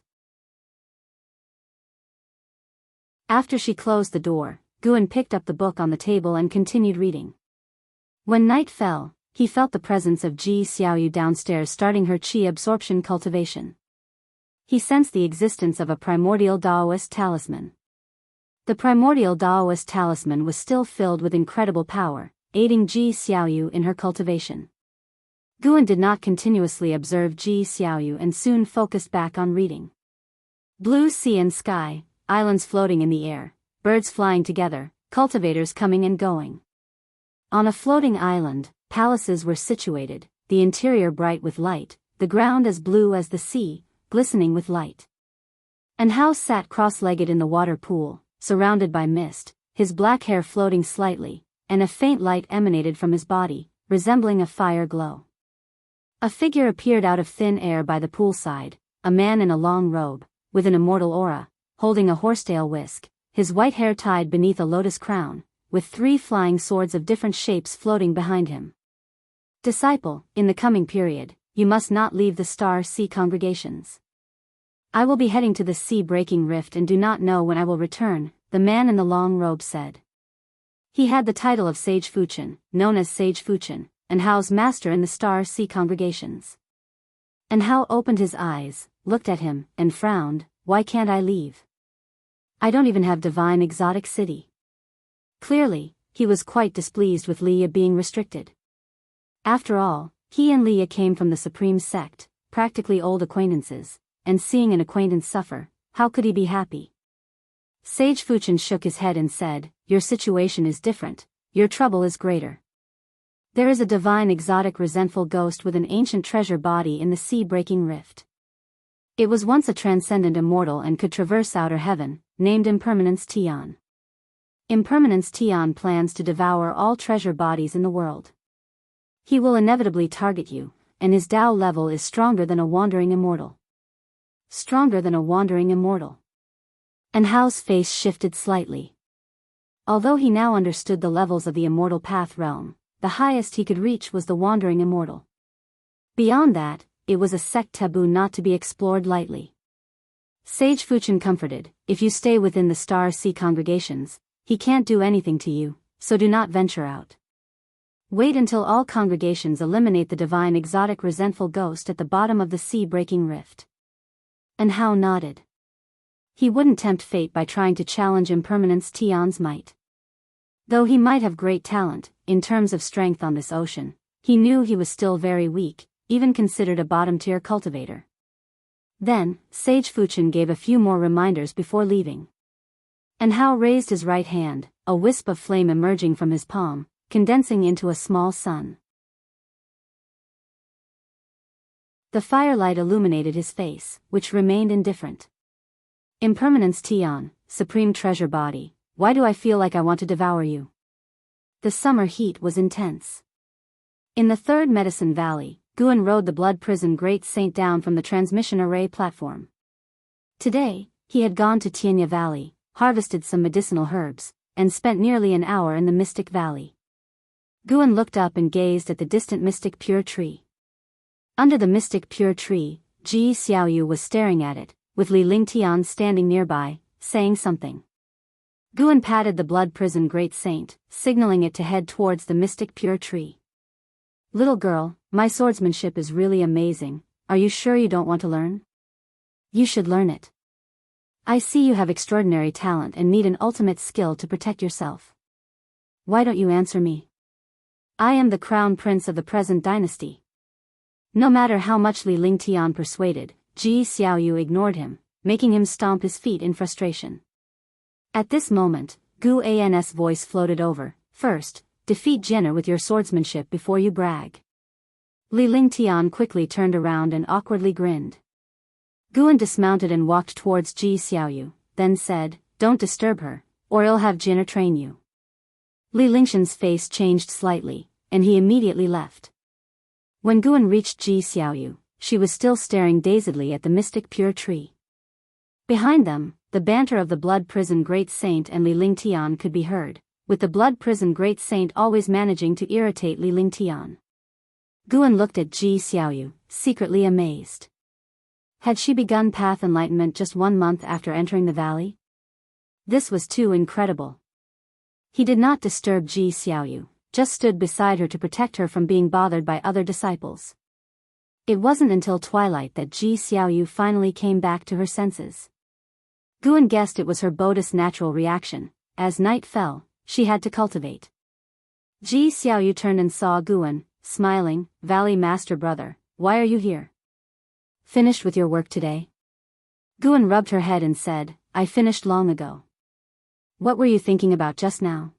After she closed the door, Guan picked up the book on the table and continued reading. When night fell, he felt the presence of Ji Xiaoyu downstairs starting her qi absorption cultivation. He sensed the existence of a primordial Daoist talisman. The primordial Daoist talisman was still filled with incredible power, aiding Ji Xiaoyu in her cultivation. Guan did not continuously observe Ji Xiaoyu and soon focused back on reading. Blue sea and sky, islands floating in the air, birds flying together, cultivators coming and going. On a floating island, palaces were situated, the interior bright with light, the ground as blue as the sea, glistening with light. And Hao sat cross-legged in the water pool, surrounded by mist, his black hair floating slightly, and a faint light emanated from his body, resembling a fire glow. A figure appeared out of thin air by the poolside, a man in a long robe, with an immortal aura, holding a horsetail whisk, his white hair tied beneath a lotus crown, with 3 flying swords of different shapes floating behind him. Disciple, in the coming period, you must not leave the Star Sea congregations. I will be heading to the sea-breaking rift and do not know when I will return, the man in the long robe said. He had the title of Sage Fuchen, known as Sage Fuchen, and Hao's master in the Star Sea congregations. And Hao opened his eyes, looked at him, and frowned. Why can't I leave? I don't even have divine exotic city. Clearly, he was quite displeased with Leia being restricted. After all, he and Leia came from the Supreme Sect, practically old acquaintances, and seeing an acquaintance suffer, how could he be happy? Sage Fuchen shook his head and said, your situation is different, your trouble is greater. There is a divine exotic resentful ghost with an ancient treasure body in the sea-breaking rift. It was once a transcendent immortal and could traverse outer heaven, named Impermanence Tian. Impermanence Tian plans to devour all treasure bodies in the world. He will inevitably target you, and his Dao level is stronger than a wandering immortal. Stronger than a wandering immortal. And Hao's face shifted slightly. Although he now understood the levels of the immortal path realm, the highest he could reach was the wandering immortal. Beyond that, it was a sect taboo not to be explored lightly. Sage Fuchen comforted, if you stay within the Star Sea congregations, he can't do anything to you, so do not venture out. Wait until all congregations eliminate the divine exotic resentful ghost at the bottom of the sea-breaking rift. And Hao nodded. He wouldn't tempt fate by trying to challenge Impermanence Tian's might. Though he might have great talent, in terms of strength on this ocean, he knew he was still very weak, even considered a bottom-tier cultivator. Then, Sage Fuchen gave a few more reminders before leaving. And Hao raised his right hand, a wisp of flame emerging from his palm, condensing into a small sun. The firelight illuminated his face, which remained indifferent. Impermanence Tian, supreme treasure body, why do I feel like I want to devour you? The summer heat was intense. In the third medicine valley, Guan rode the blood prison Great Saint down from the transmission array platform. Today, he had gone to Tianya Valley, harvested some medicinal herbs, and spent nearly an hour in the Mystic Valley. Guan looked up and gazed at the distant Mystic Pure Tree. Under the Mystic Pure Tree, Ji Xiaoyu was staring at it, with Li Lingtian standing nearby, saying something. Guan patted the blood prison Great Saint, signaling it to head towards the Mystic Pure Tree. Little girl, my swordsmanship is really amazing, are you sure you don't want to learn? You should learn it. I see you have extraordinary talent and need an ultimate skill to protect yourself. Why don't you answer me? I am the crown prince of the present dynasty. No matter how much Li Lingtian persuaded, Ji Xiaoyu ignored him, making him stomp his feet in frustration. At this moment, Gu An's voice floated over, first, defeat Jenna with your swordsmanship before you brag. Li Lingtian quickly turned around and awkwardly grinned. Guan dismounted and walked towards Ji Xiaoyu, then said, don't disturb her, or I'll have Jenna train you. Li Lingshan's face changed slightly, and he immediately left. When Guan reached Ji Xiaoyu, she was still staring dazedly at the Mystic Pure Tree. Behind them, the banter of the blood prison Great Saint and Li Lingtian could be heard, with the blood prison great saint always managing to irritate Li Lingtian. Guan looked at Ji Xiaoyu, secretly amazed. Had she begun path enlightenment just 1 month after entering the valley? This was too incredible. He did not disturb Ji Xiaoyu, just stood beside her to protect her from being bothered by other disciples. It wasn't until twilight that Ji Xiaoyu finally came back to her senses. Guan guessed it was her Buddhist natural reaction. As night fell, she had to cultivate. Ji Xiaoyu turned and saw Guan, smiling. Valley Master Brother, why are you here? Finished with your work today? Guan rubbed her head and said, I finished long ago. What were you thinking about just now?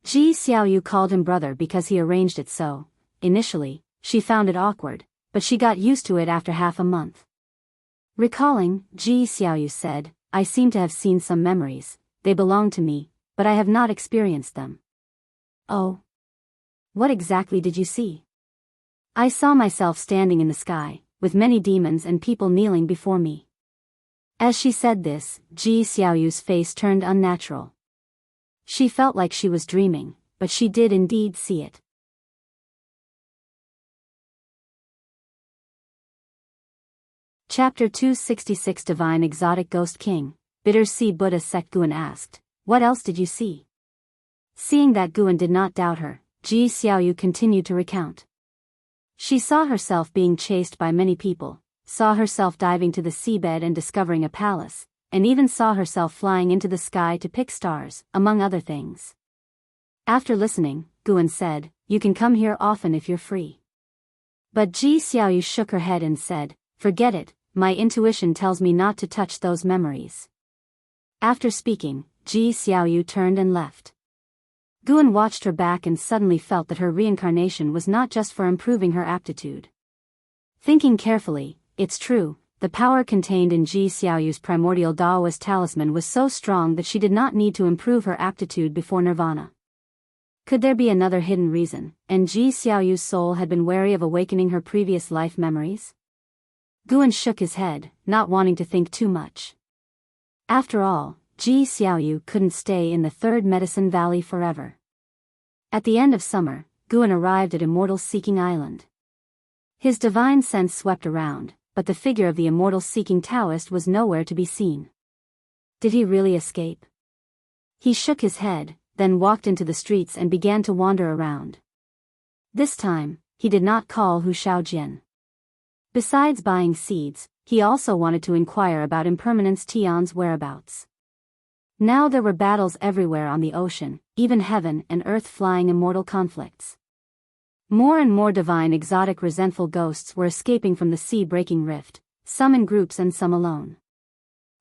Ji Xiaoyu called him brother because he arranged it so. Initially, she found it awkward, but she got used to it after half a month. Recalling, Ji Xiaoyu said, I seem to have seen some memories. They belong to me, but I have not experienced them. Oh. What exactly did you see? I saw myself standing in the sky, with many demons and people kneeling before me. As she said this, Ji Xiaoyu's face turned unnatural. She felt like she was dreaming, but she did indeed see it. Chapter 266 Divine Exotic Ghost King, Bitter Sea Buddha Sect. Guan asked, what else did you see? Seeing that Guan did not doubt her, Ji Xiaoyu continued to recount. She saw herself being chased by many people, saw herself diving to the seabed and discovering a palace, and even saw herself flying into the sky to pick stars, among other things. After listening, Guan said, you can come here often if you're free. But Ji Xiaoyu shook her head and said, forget it, my intuition tells me not to touch those memories. After speaking, Ji Xiaoyu turned and left. Guan watched her back and suddenly felt that her reincarnation was not just for improving her aptitude. Thinking carefully, it's true, the power contained in Ji Xiaoyu's primordial Daoist talisman was so strong that she did not need to improve her aptitude before nirvana. Could there be another hidden reason, and Ji Xiaoyu's soul had been wary of awakening her previous life memories? Guan shook his head, not wanting to think too much. After all, Ji Xiaoyu couldn't stay in the Third Medicine Valley forever. At the end of summer, Guan arrived at Immortal Seeking Island. His divine sense swept around, but the figure of the immortal seeking Taoist was nowhere to be seen. Did he really escape? He shook his head, then walked into the streets and began to wander around. This time, he did not call Hu Shaojian. Besides buying seeds, he also wanted to inquire about Impermanence Tian's whereabouts. Now there were battles everywhere on the ocean, even heaven and earth flying immortal conflicts. More and more divine exotic resentful ghosts were escaping from the sea-breaking rift, some in groups and some alone.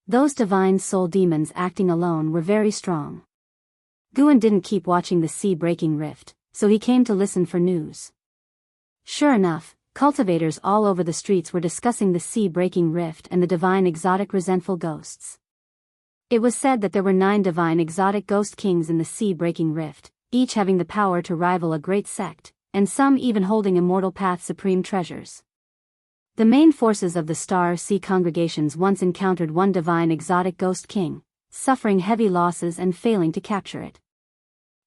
Those divine soul demons acting alone were very strong. Guan didn't keep watching the sea-breaking rift, so he came to listen for news. Sure enough, cultivators all over the streets were discussing the sea-breaking rift and the divine exotic resentful ghosts. It was said that there were 9 divine exotic ghost kings in the sea-breaking rift, each having the power to rival a great sect, and some even holding immortal path supreme treasures. The main forces of the Star Sea congregations once encountered one divine exotic ghost king, suffering heavy losses and failing to capture it.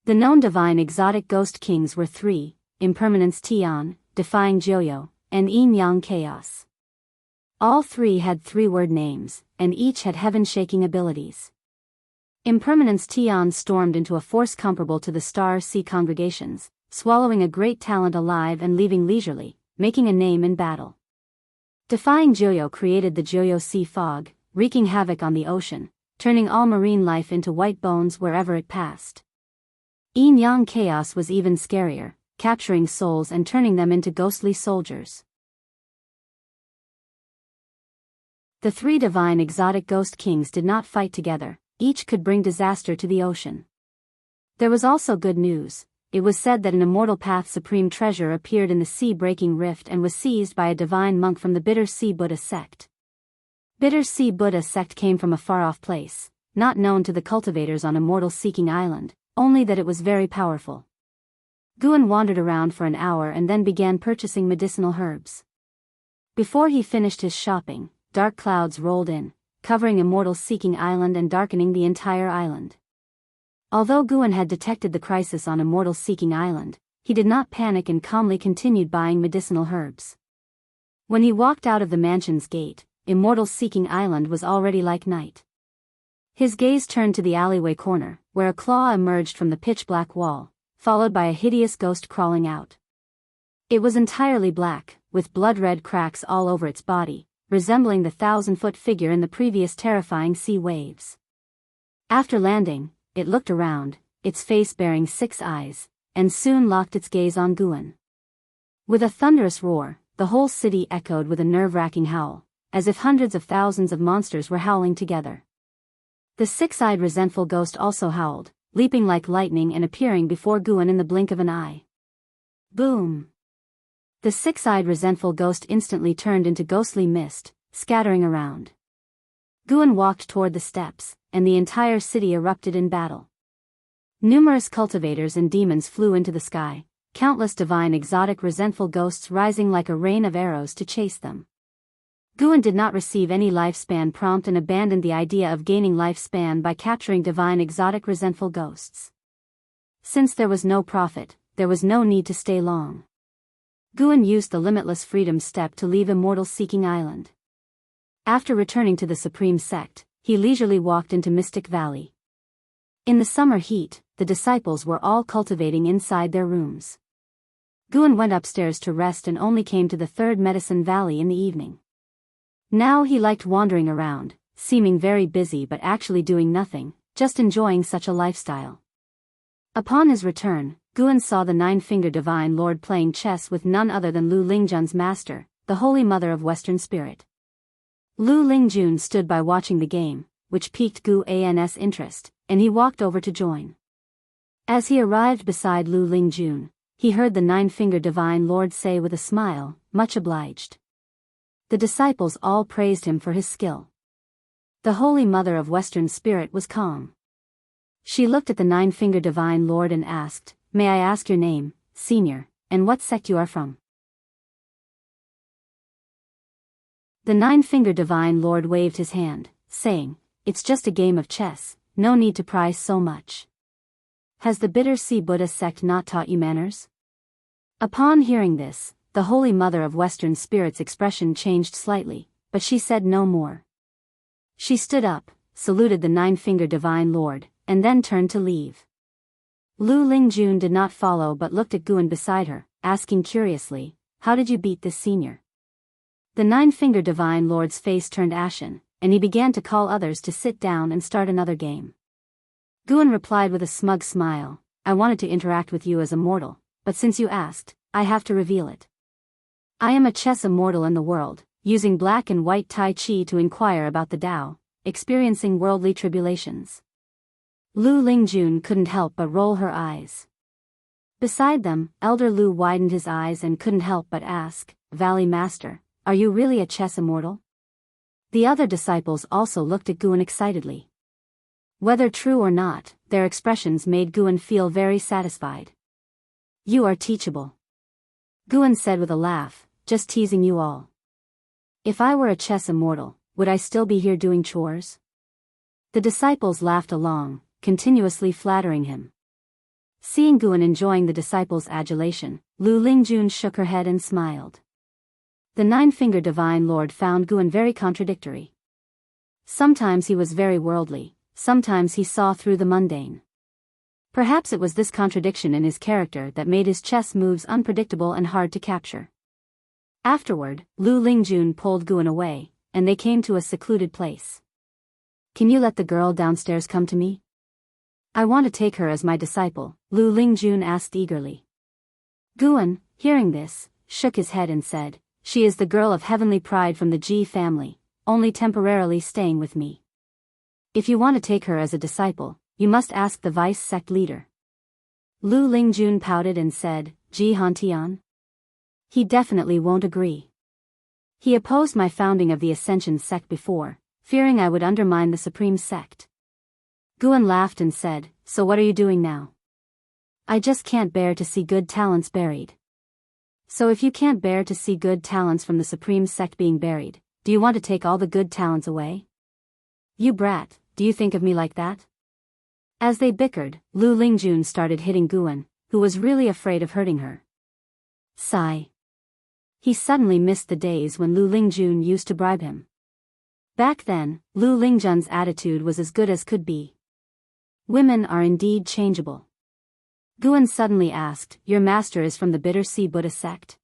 The known divine exotic ghost kings were 3, Impermanence Tian, Defying Joyo, and Yin Yang Chaos. All 3 had 3-word names, and each had heaven-shaking abilities. Impermanence Tian stormed into a force comparable to the Star Sea congregations, swallowing a great talent alive and leaving leisurely, making a name in battle. Defying Joyo created the Joyo Sea fog, wreaking havoc on the ocean, turning all marine life into white bones wherever it passed. Yin Yang Chaos was even scarier, capturing souls and turning them into ghostly soldiers. The 3 divine exotic ghost kings did not fight together, each could bring disaster to the ocean. There was also good news. It was said that an immortal path supreme treasure appeared in the sea-breaking rift and was seized by a divine monk from the Bitter Sea Buddha sect. Bitter Sea Buddha sect came from a far-off place, not known to the cultivators on Immortal Seeking Island, only that it was very powerful. Guan wandered around for an hour and then began purchasing medicinal herbs. Before he finished his shopping, dark clouds rolled in, covering Immortal Seeking Island and darkening the entire island. Although Guan had detected the crisis on Immortal-Seeking Island, he did not panic and calmly continued buying medicinal herbs. When he walked out of the mansion's gate, Immortal-Seeking Island was already like night. His gaze turned to the alleyway corner, where a claw emerged from the pitch-black wall, followed by a hideous ghost crawling out. It was entirely black, with blood-red cracks all over its body, resembling the 1,000-foot figure in the previous terrifying sea waves. After landing, it looked around, its face bearing 6 eyes, and soon locked its gaze on Guan. With a thunderous roar, the whole city echoed with a nerve-wracking howl, as if hundreds of thousands of monsters were howling together. The 6-eyed resentful ghost also howled, leaping like lightning and appearing before Guan in the blink of an eye. Boom! The 6-eyed resentful ghost instantly turned into ghostly mist, scattering around. Guan walked toward the steps, and the entire city erupted in battle. Numerous cultivators and demons flew into the sky, countless divine exotic resentful ghosts rising like a rain of arrows to chase them. Guan did not receive any lifespan prompt and abandoned the idea of gaining lifespan by capturing divine exotic resentful ghosts. Since there was no profit, there was no need to stay long. Guan used the limitless freedom step to leave Immortal-Seeking Island. After returning to the Supreme Sect, he leisurely walked into Mystic Valley. In the summer heat, the disciples were all cultivating inside their rooms. Guan went upstairs to rest and only came to the 3rd Medicine Valley in the evening. Now he liked wandering around, seeming very busy but actually doing nothing, just enjoying such a lifestyle. Upon his return, Guan saw the 9-Fingered Divine Lord playing chess with none other than Lu Lingjun's master, the Holy Mother of Western Spirit. Lu Lingjun stood by watching the game, which piqued Guan's interest, and he walked over to join. As he arrived beside Lu Lingjun, he heard the 9-Fingered Divine Lord say with a smile, "Much obliged." The disciples all praised him for his skill. The Holy Mother of Western Spirit was calm. She looked at the 9-Fingered Divine Lord and asked, "May I ask your name, Senior, and what sect you are from?" The 9-Fingered Divine Lord waved his hand, saying, "It's just a game of chess, no need to prize so much. Has the Bitter Sea Buddha sect not taught you manners?" Upon hearing this, the Holy Mother of Western Spirit's expression changed slightly, but she said no more. She stood up, saluted the 9-Fingered Divine Lord, and then turned to leave. Lu Lingjun did not follow but looked at Guan beside her, asking curiously, "How did you beat this senior?" The 9-Fingered Divine Lord's face turned ashen, and he began to call others to sit down and start another game. Guan replied with a smug smile, "I wanted to interact with you as a mortal, but since you asked, I have to reveal it. I am a chess immortal in the world, using black and white Tai Chi to inquire about the Tao, experiencing worldly tribulations." Lu Lingjun couldn't help but roll her eyes. Beside them, Elder Lu widened his eyes and couldn't help but ask, "Valley Master, are you really a chess immortal?" The other disciples also looked at Guan excitedly. Whether true or not, their expressions made Guan feel very satisfied. "You are teachable," Guan said with a laugh, "just teasing you all. If I were a chess immortal, would I still be here doing chores?" The disciples laughed along, continuously flattering him. Seeing Guan enjoying the disciples' adulation, Lu Lingjun shook her head and smiled. The 9-Fingered Divine Lord found Guan very contradictory. Sometimes he was very worldly, sometimes he saw through the mundane. Perhaps it was this contradiction in his character that made his chess moves unpredictable and hard to capture. Afterward, Lu Lingjun pulled Guan away, and they came to a secluded place. "Can you let the girl downstairs come to me? I want to take her as my disciple," Lu Lingjun asked eagerly. Guan, hearing this, shook his head and said, "She is the girl of heavenly pride from the Ji family, only temporarily staying with me. If you want to take her as a disciple, you must ask the vice sect leader." Lu Lingjun pouted and said, "Ji Hantian? He definitely won't agree. He opposed my founding of the Ascension sect before, fearing I would undermine the Supreme Sect." Guan laughed and said, "So what are you doing now?" "I just can't bear to see good talents buried." "So if you can't bear to see good talents from the Supreme Sect being buried, do you want to take all the good talents away? You brat, do you think of me like that?" As they bickered, Lu Lingjun started hitting Guan, who was really afraid of hurting her. Sigh. He suddenly missed the days when Lu Lingjun used to bribe him. Back then, Lu Lingjun's attitude was as good as could be. Women are indeed changeable. Guan suddenly asked, "Your master is from the Bitter Sea Buddha sect?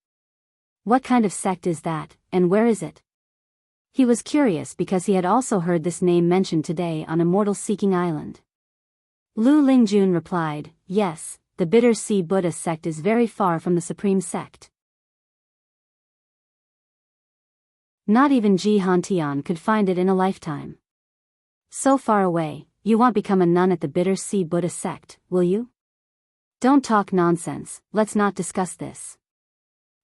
What kind of sect is that, and where is it?" He was curious because he had also heard this name mentioned today on Immortal Seeking Island. Lu Lingjun replied, "Yes, the Bitter Sea Buddha sect is very far from the Supreme Sect. Not even Ji Hantian could find it in a lifetime. So far away, you won't become a nun at the Bitter Sea Buddha sect, will you? Don't talk nonsense, let's not discuss this."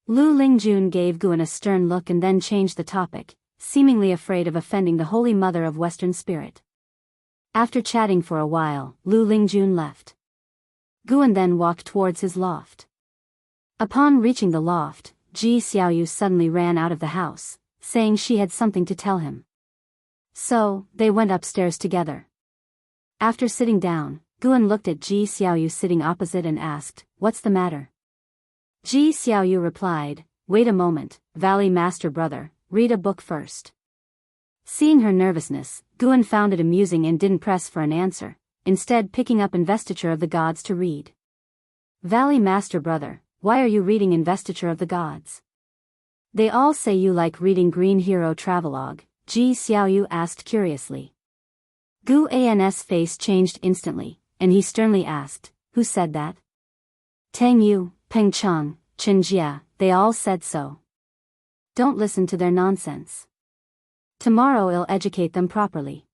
Lu Lingjun gave Guan a stern look and then changed the topic, seemingly afraid of offending the Holy Mother of Western Spirit. After chatting for a while, Lu Lingjun left. Guan then walked towards his loft. Upon reaching the loft, Ji Xiaoyu suddenly ran out of the house, saying she had something to tell him. So, they went upstairs together. After sitting down, Guan looked at Ji Xiaoyu sitting opposite and asked, "What's the matter?" Ji Xiaoyu replied, "Wait a moment, Valley Master Brother, read a book first." Seeing her nervousness, Guan found it amusing and didn't press for an answer, instead picking up Investiture of the Gods to read. "Valley Master Brother, why are you reading Investiture of the Gods? They all say you like reading Green Hero Travelogue," Ji Xiaoyu asked curiously. Gu An's face changed instantly, and he sternly asked, "Who said that?" "Tang Yu, Peng Cheng, Chen Jia, they all said so. Don't listen to their nonsense. Tomorrow I'll educate them properly.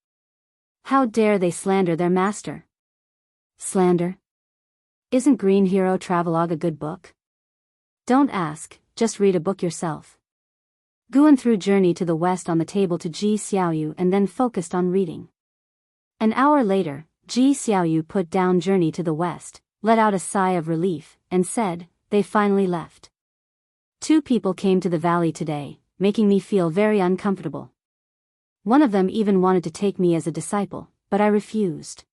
How dare they slander their master?" "Slander? Isn't Green Hero Travelogue a good book? Don't ask, just read a book yourself." Guan threw Journey to the West on the table to Ji Xiaoyu and then focused on reading. An hour later, Ji Xiaoyu put down Journey to the West, let out a sigh of relief, and said, "They finally left. 2 people came to the valley today, making me feel very uncomfortable. One of them even wanted to take me as a disciple, but I refused."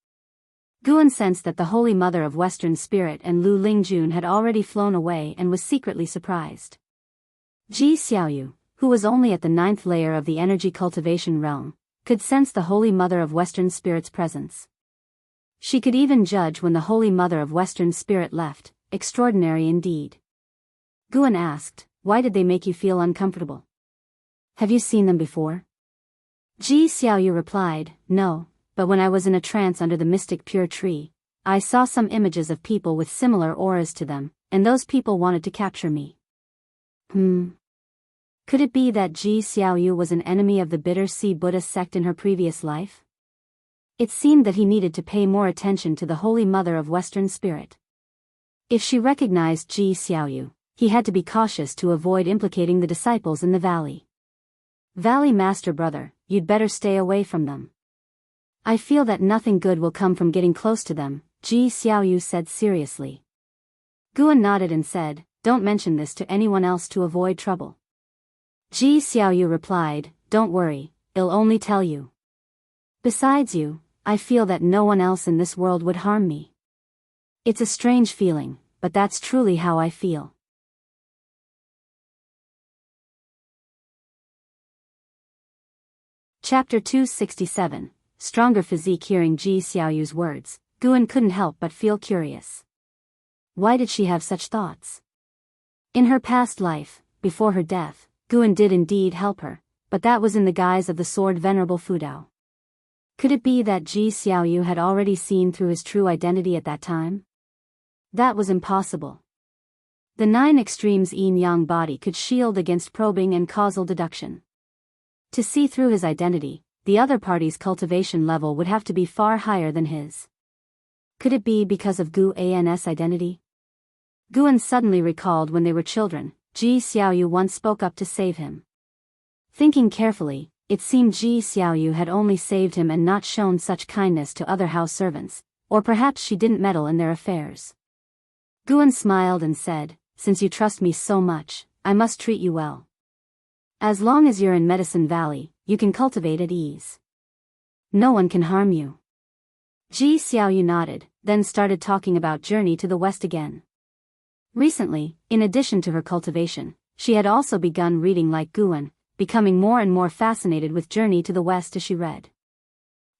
Guan sensed that the Holy Mother of Western Spirit and Lu Lingjun had already flown away and was secretly surprised. Ji Xiaoyu, who was only at the 9th layer of the energy cultivation realm, could sense the Holy Mother of Western Spirit's presence. She could even judge when the Holy Mother of Western Spirit left. Extraordinary indeed. Guan asked, "Why did they make you feel uncomfortable? Have you seen them before?" Ji Xiaoyu replied, "No, but when I was in a trance under the mystic pure tree, I saw some images of people with similar auras to them, and those people wanted to capture me." Could it be that Ji Xiaoyu was an enemy of the Bitter Sea Buddha sect in her previous life? It seemed that he needed to pay more attention to the Holy Mother of Western Spirit. If she recognized Ji Xiaoyu, he had to be cautious to avoid implicating the disciples in the valley. "Valley Master Brother, you'd better stay away from them. I feel that nothing good will come from getting close to them," Ji Xiaoyu said seriously. Guan nodded and said, "Don't mention this to anyone else to avoid trouble." Ji Xiaoyu replied, "Don't worry, I'll only tell you. Besides you, I feel that no one else in this world would harm me. It's a strange feeling, but that's truly how I feel." Chapter 267, Stronger Physique. Hearing Ji Xiaoyu's words, Guan couldn't help but feel curious. Why did she have such thoughts? In her past life, before her death, Guan did indeed help her, but that was in the guise of the sword Venerable Fudao. Could it be that Ji Xiaoyu had already seen through his true identity at that time? That was impossible. The 9 extremes yin-yang body could shield against probing and causal deduction. To see through his identity, the other party's cultivation level would have to be far higher than his. Could it be because of Gu An's identity? Guan suddenly recalled when they were children, Ji Xiaoyu once spoke up to save him. Thinking carefully, it seemed Ji Xiaoyu had only saved him and not shown such kindness to other house servants, or perhaps she didn't meddle in their affairs. Guan smiled and said, "Since you trust me so much, I must treat you well. As long as you're in Medicine Valley, you can cultivate at ease. No one can harm you." Ji Xiaoyu nodded, then started talking about Journey to the West again. Recently, in addition to her cultivation, she had also begun reading like Guan, becoming more and more fascinated with Journey to the West as she read.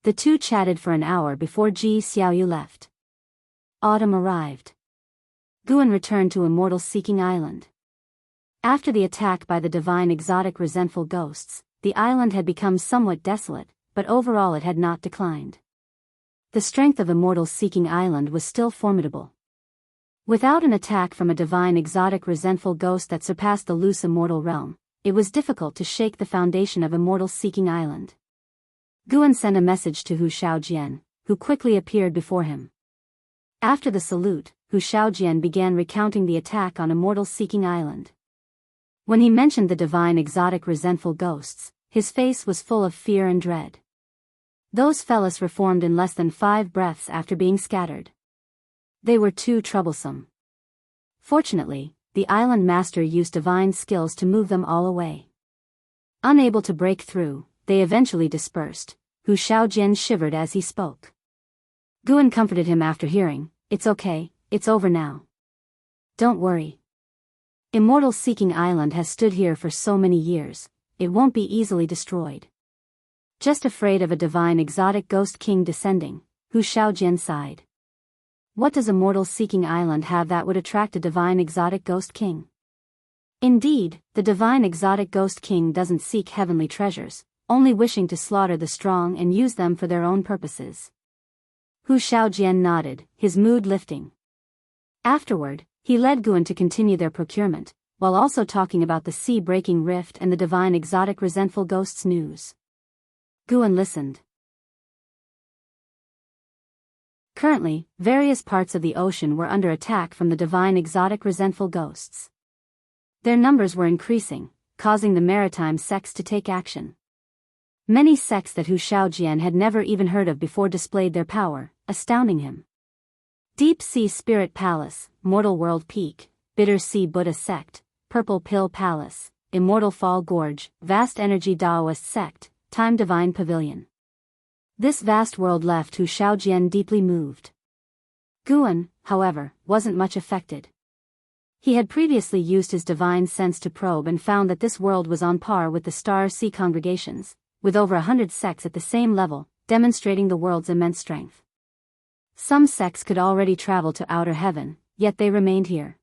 The two chatted for an hour before Ji Xiaoyu left. Autumn arrived. Guan returned to Immortal Seeking Island. After the attack by the divine exotic resentful ghosts, the island had become somewhat desolate, but overall it had not declined. The strength of Immortal Seeking Island was still formidable. Without an attack from a divine exotic resentful ghost that surpassed the loose immortal realm, it was difficult to shake the foundation of Immortal Seeking Island. Guan sent a message to Hu Shaojian, who quickly appeared before him. After the salute, Hu Shaojian began recounting the attack on Immortal Seeking Island. When he mentioned the divine exotic resentful ghosts, his face was full of fear and dread. Those fellas reformed in less than 5 breaths after being scattered. They were too troublesome. Fortunately, the island master used divine skills to move them all away. Unable to break through, they eventually dispersed. Hu Shaojian shivered as he spoke. Guan comforted him after hearing, "It's okay, it's over now. Don't worry. Immortal Seeking Island has stood here for so many years, it won't be easily destroyed." Just afraid of a divine exotic ghost king descending, Hu Shaojian sighed. What does Immortal Seeking Island have that would attract a divine exotic ghost king? Indeed, the divine exotic ghost king doesn't seek heavenly treasures, only wishing to slaughter the strong and use them for their own purposes. Hu Shaojian nodded, his mood lifting. Afterward, he led Guan to continue their procurement, while also talking about the sea-breaking rift and the divine exotic resentful ghosts' news. Guan listened. Currently, various parts of the ocean were under attack from the divine exotic resentful ghosts. Their numbers were increasing, causing the maritime sects to take action. Many sects that Hu Shaojian had never even heard of before displayed their power, astounding him. Deep Sea Spirit Palace, Mortal World Peak, Bitter Sea Buddha Sect, Purple Pill Palace, Immortal Fall Gorge, Vast Energy Daoist Sect, Time Divine Pavilion. This vast world left Hu Shaojian deeply moved. Guan, however, wasn't much affected. He had previously used his divine sense to probe and found that this world was on par with the Star Sea congregations, with over 100 sects at the same level, demonstrating the world's immense strength. Some sects could already travel to outer heaven, yet they remained here.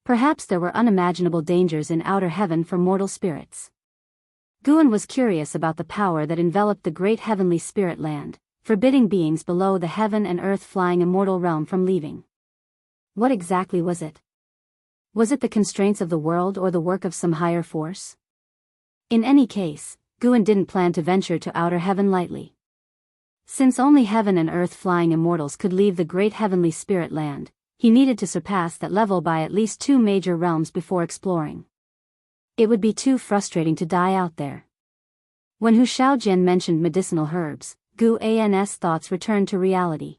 Perhaps there were unimaginable dangers in outer heaven for mortal spirits. Guan was curious about the power that enveloped the great heavenly spirit land, forbidding beings below the heaven and earth flying immortal realm from leaving. What exactly was it? Was it the constraints of the world or the work of some higher force? In any case, Guan didn't plan to venture to outer heaven lightly. Since only heaven and earth flying immortals could leave the great heavenly spirit land, he needed to surpass that level by at least 2 major realms before exploring. It would be too frustrating to die out there. When Hu Shaojian mentioned medicinal herbs, Guan's thoughts returned to reality.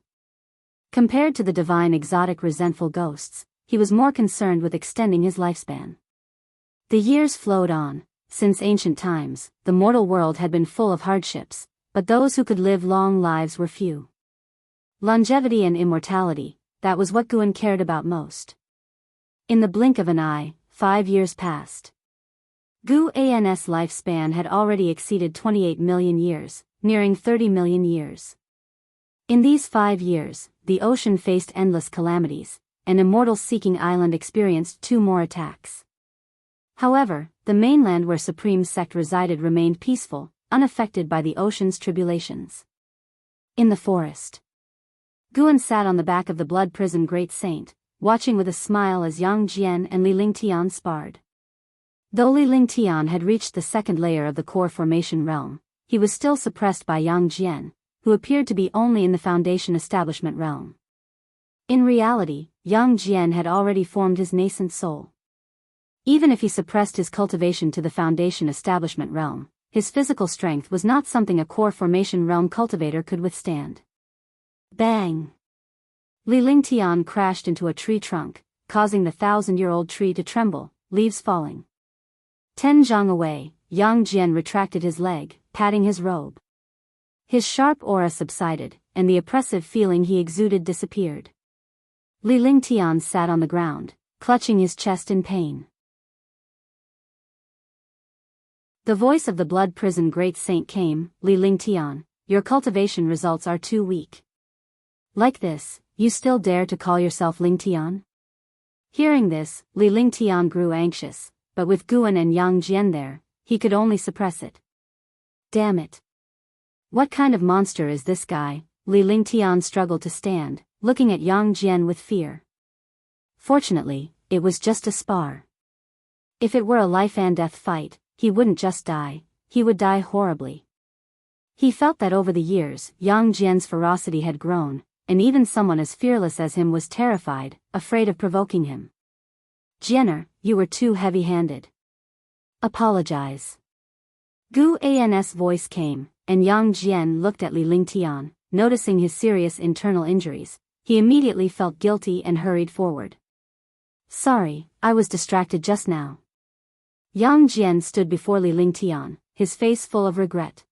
Compared to the divine exotic resentful ghosts, he was more concerned with extending his lifespan. The years flowed on. Since ancient times, the mortal world had been full of hardships, but those who could live long lives were few. Longevity and immortality, that was what Guan cared about most. In the blink of an eye, 5 years passed. Guan's lifespan had already exceeded 28 million years, nearing 30 million years. In these 5 years, the ocean faced endless calamities, and Immortal Seeking Island experienced 2 more attacks. However, the mainland where Supreme Sect resided remained peaceful, unaffected by the ocean's tribulations. In the forest, Guan sat on the back of the blood prison Great Saint, watching with a smile as Yang Jian and Li Lingtian sparred. Though Li Lingtian had reached the 2nd layer of the core formation realm, he was still suppressed by Yang Jian, who appeared to be only in the foundation establishment realm. In reality, Yang Jian had already formed his nascent soul. Even if he suppressed his cultivation to the foundation establishment realm, his physical strength was not something a core formation realm cultivator could withstand. Bang! Li Lingtian crashed into a tree trunk, causing the 1,000-year-old tree to tremble, leaves falling. 10 zhang away, Yang Jian retracted his leg, patting his robe. His sharp aura subsided, and the oppressive feeling he exuded disappeared. Li Lingtian sat on the ground, clutching his chest in pain. The voice of the blood prison great saint came. Li Lingtian, your cultivation results are too weak. Like this, you still dare to call yourself Lingtian? Hearing this, Li Lingtian grew anxious, but with Guan and Yang Jian there, he could only suppress it. Damn it. What kind of monster is this guy? Li Lingtian struggled to stand, looking at Yang Jian with fear. Fortunately, it was just a spar. If it were a life-and-death fight, he wouldn't just die, he would die horribly. He felt that over the years, Yang Jian's ferocity had grown, and even someone as fearless as him was terrified, afraid of provoking him. Jianer, you were too heavy-handed. Apologize. Gu An's voice came, and Yang Jian looked at Li Lingtian, noticing his serious internal injuries. He immediately felt guilty and hurried forward. Sorry, I was distracted just now. Yang Jian stood before Li Lingtian, his face full of regret.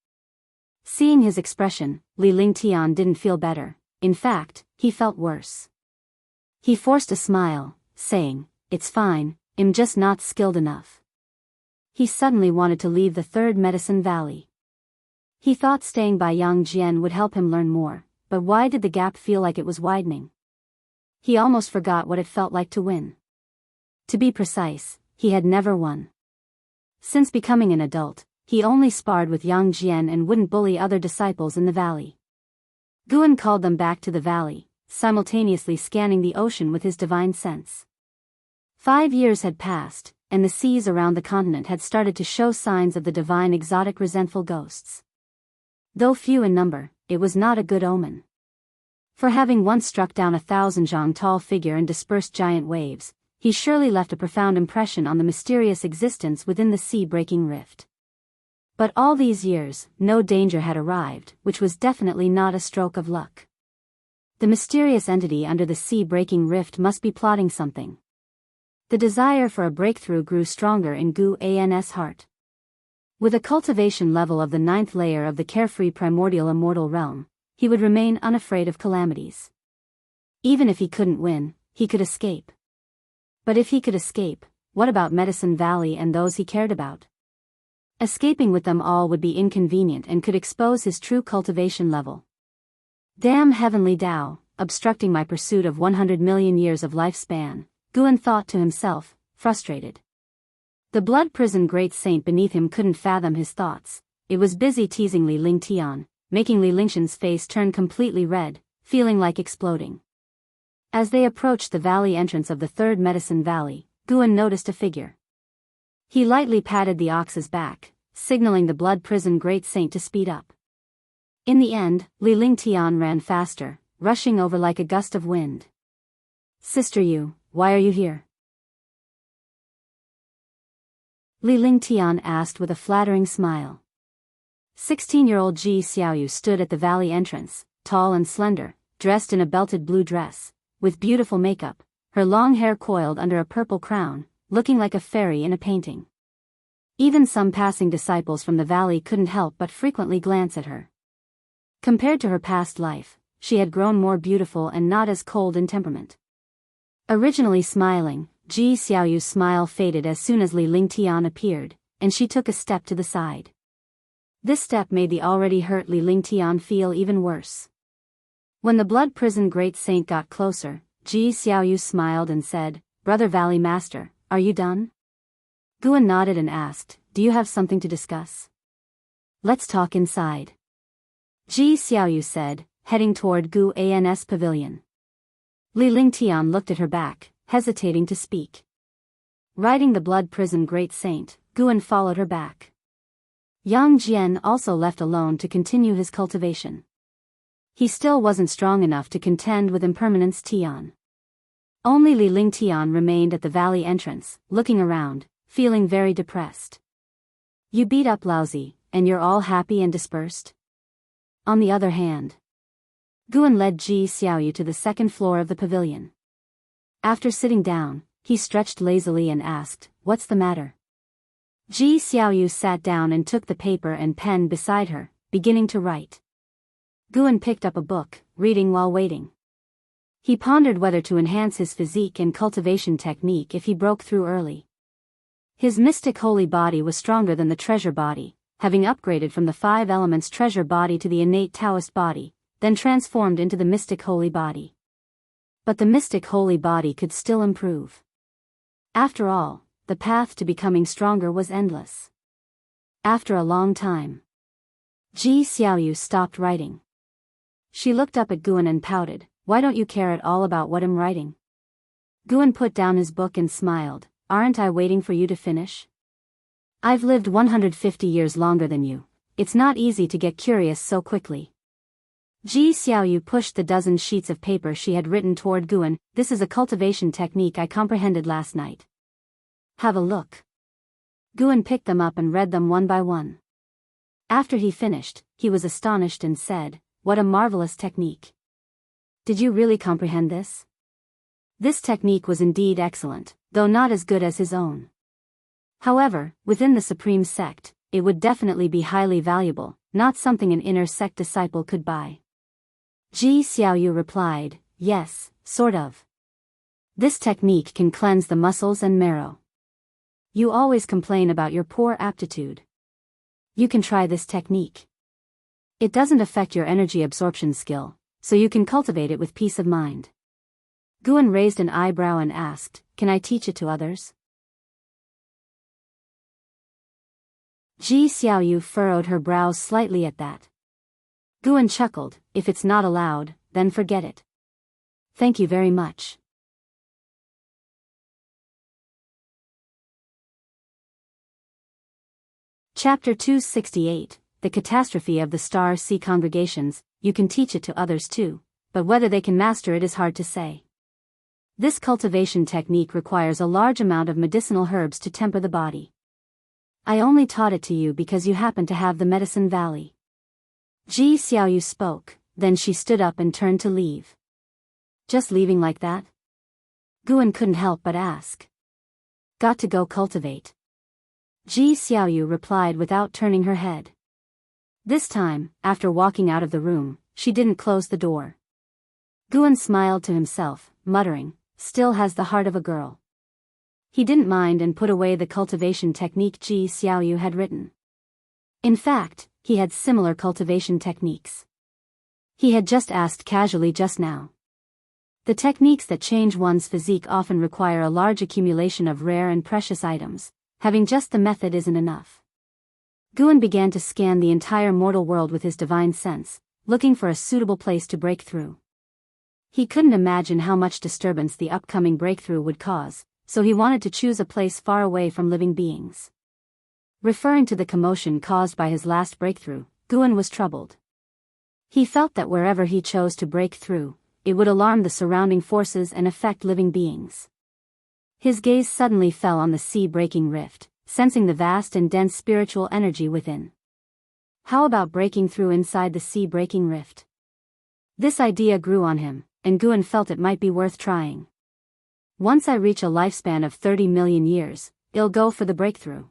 Seeing his expression, Li Lingtian didn't feel better. In fact, he felt worse. He forced a smile, saying, "It's fine, I'm just not skilled enough." He suddenly wanted to leave the Third Medicine Valley. He thought staying by Yang Jian would help him learn more, but why did the gap feel like it was widening? He almost forgot what it felt like to win. To be precise, he had never won. Since becoming an adult, he only sparred with Yang Jian and wouldn't bully other disciples in the valley. Guan called them back to the valley, simultaneously scanning the ocean with his divine sense. 5 years had passed, and the seas around the continent had started to show signs of the divine exotic resentful ghosts. Though few in number, it was not a good omen. For having once struck down 1,000 zhang tall figure and dispersed giant waves, he surely left a profound impression on the mysterious existence within the sea-breaking rift. But all these years, no danger had arrived, which was definitely not a stroke of luck. The mysterious entity under the sea-breaking rift must be plotting something. The desire for a breakthrough grew stronger in Gu An's heart. With a cultivation level of the 9th layer of the carefree primordial immortal realm, he would remain unafraid of calamities. Even if he couldn't win, he could escape. But if he could escape, what about Medicine Valley and those he cared about? Escaping with them all would be inconvenient and could expose his true cultivation level. Damn heavenly Tao, obstructing my pursuit of 100 million years of lifespan, Guan thought to himself, frustrated. The blood prison great saint beneath him couldn't fathom his thoughts. It was busy teasing Li Lingtian, making Li Lingtian's face turn completely red, feeling like exploding. As they approached the valley entrance of the Third Medicine Valley, Guan noticed a figure. He lightly patted the ox's back, signaling the blood prison great saint to speed up. In the end, Li Lingtian ran faster, rushing over like a gust of wind. Sister Yu, why are you here? Li Lingtian asked with a flattering smile. 16-year-old Ji Xiaoyu stood at the valley entrance, tall and slender, dressed in a belted blue dress, with beautiful makeup, her long hair coiled under a purple crown, looking like a fairy in a painting. Even some passing disciples from the valley couldn't help but frequently glance at her. Compared to her past life, she had grown more beautiful and not as cold in temperament. Originally smiling, Ji Xiaoyu's smile faded as soon as Li Lingtian appeared, and she took a step to the side. This step made the already hurt Li Lingtian feel even worse. When the blood prison great saint got closer, Ji Xiaoyu smiled and said, "Brother Valley Master, are you done?" Guan nodded and asked, "Do you have something to discuss?" "Let's talk inside," Ji Xiaoyu said, heading toward Gu An's pavilion. Li Lingtian looked at her back, hesitating to speak. Riding the blood prison great saint, Guan followed her back. Yang Jian also left alone to continue his cultivation. He still wasn't strong enough to contend with Impermanence Tian. Only Li Lingtian remained at the valley entrance, looking around, feeling very depressed. "You beat up Lousy, and you're all happy and dispersed?" On the other hand, Guan led Ji Xiaoyu to the second floor of the pavilion. After sitting down, he stretched lazily and asked, "What's the matter?" Ji Xiaoyu sat down and took the paper and pen beside her, beginning to write. Guan picked up a book, reading while waiting. He pondered whether to enhance his physique and cultivation technique if he broke through early. His mystic holy body was stronger than the treasure body, having upgraded from the 5 elements treasure body to the innate Taoist body, then transformed into the mystic holy body. But the mystic holy body could still improve. After all, the path to becoming stronger was endless. After a long time, Ji Xiaoyu stopped writing. She looked up at Guan and pouted, "Why don't you care at all about what I'm writing?" Guan put down his book and smiled, "Aren't I waiting for you to finish? I've lived 150 years longer than you. It's not easy to get curious so quickly." Ji Xiaoyu pushed the dozen sheets of paper she had written toward Guan. "This is a cultivation technique I comprehended last night. Have a look." Guan picked them up and read them one by one. After he finished, he was astonished and said, "What a marvelous technique. Did you really comprehend this?" This technique was indeed excellent, though not as good as his own. However, within the Supreme Sect, it would definitely be highly valuable, not something an inner sect disciple could buy. Ji Xiaoyu replied, "Yes, sort of. This technique can cleanse the muscles and marrow. You always complain about your poor aptitude. You can try this technique. It doesn't affect your energy absorption skill, so you can cultivate it with peace of mind." Guan raised an eyebrow and asked, "Can I teach it to others?" Ji Xiaoyu furrowed her brows slightly at that. Guan chuckled, "If it's not allowed, then forget it. Thank you very much." Chapter 268, The Catastrophe of the Star Sea Congregations. You can teach it to others too, but whether they can master it is hard to say. This cultivation technique requires a large amount of medicinal herbs to temper the body. I only taught it to you because you happen to have the Medicine Valley. Ji Xiaoyu spoke, then she stood up and turned to leave. Just leaving like that? Guan couldn't help but ask. Got to go cultivate. Ji Xiaoyu replied without turning her head. This time, after walking out of the room, she didn't close the door. Guan smiled to himself, muttering, "Still has the heart of a girl." He didn't mind and put away the cultivation technique Ji Xiaoyu had written. In fact, he had similar cultivation techniques. He had just asked casually just now. The techniques that change one's physique often require a large accumulation of rare and precious items. Having just the method isn't enough. Guan began to scan the entire mortal world with his divine sense, looking for a suitable place to break through. He couldn't imagine how much disturbance the upcoming breakthrough would cause, so he wanted to choose a place far away from living beings. Referring to the commotion caused by his last breakthrough, Guan was troubled. He felt that wherever he chose to break through, it would alarm the surrounding forces and affect living beings. His gaze suddenly fell on the sea-breaking rift, sensing the vast and dense spiritual energy within. How about breaking through inside the sea-breaking rift? This idea grew on him, and Guan felt it might be worth trying. Once I reach a lifespan of 30 million years, I'll go for the breakthrough.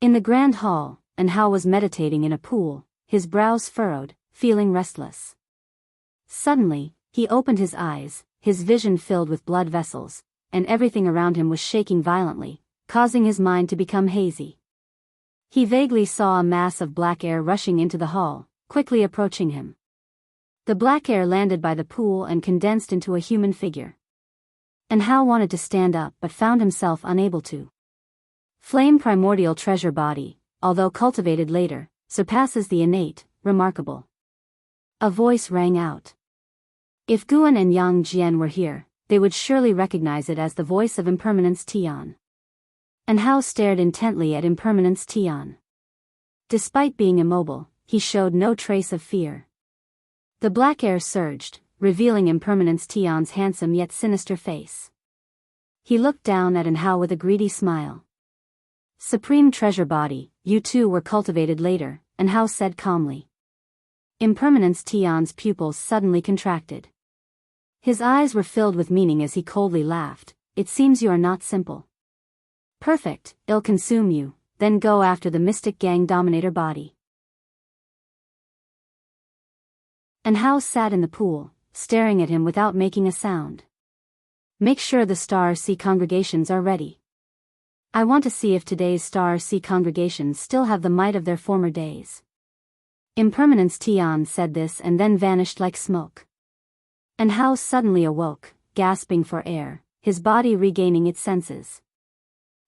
In the grand hall, Anhao was meditating in a pool, his brows furrowed, feeling restless. Suddenly, he opened his eyes, his vision filled with blood vessels, and everything around him was shaking violently, causing his mind to become hazy. He vaguely saw a mass of black air rushing into the hall, quickly approaching him. The black air landed by the pool and condensed into a human figure. Anhao wanted to stand up but found himself unable to. Flame primordial treasure body, although cultivated later, surpasses the innate, remarkable. A voice rang out. If Guan and Yang Jian were here, they would surely recognize it as the voice of Impermanence Tian. Anhao stared intently at Impermanence Tian. Despite being immobile, he showed no trace of fear. The black air surged, revealing Impermanence Tian's handsome yet sinister face. He looked down at Anhao with a greedy smile. Supreme treasure body, you two were cultivated later, Anhao said calmly. Impermanence Tian's pupils suddenly contracted. His eyes were filled with meaning as he coldly laughed. It seems you are not simple. Perfect, I'll consume you, then go after the mystic gang dominator body. And Hao sat in the pool, staring at him without making a sound. Make sure the Star Sea congregations are ready. I want to see if today's Star Sea congregations still have the might of their former days. Impermanence Tian said this and then vanished like smoke. And Hao suddenly awoke, gasping for air, his body regaining its senses.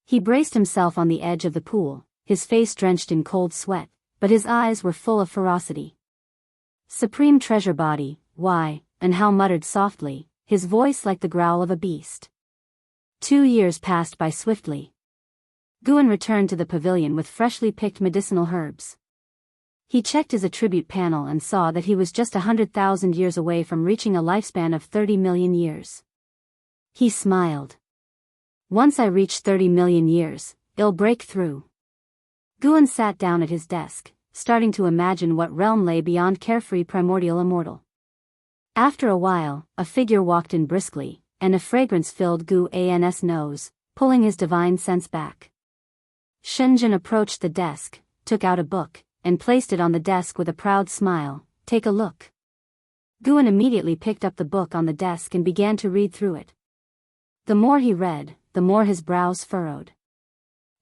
He braced himself on the edge of the pool, his face drenched in cold sweat, but his eyes were full of ferocity. Supreme treasure body, why? And Hao muttered softly, his voice like the growl of a beast. 2 years passed by swiftly. Guan returned to the pavilion with freshly picked medicinal herbs. He checked his attribute panel and saw that he was just 100,000 years away from reaching a lifespan of 30 million years. He smiled. Once I reach 30 million years, I'll break through. Guan sat down at his desk, starting to imagine what realm lay beyond carefree primordial immortal. After a while, a figure walked in briskly, and a fragrance filled Guan's nose, pulling his divine sense back. Shenzhen approached the desk, took out a book, and placed it on the desk with a proud smile. Take a look. Guan immediately picked up the book on the desk and began to read through it. The more he read, the more his brows furrowed.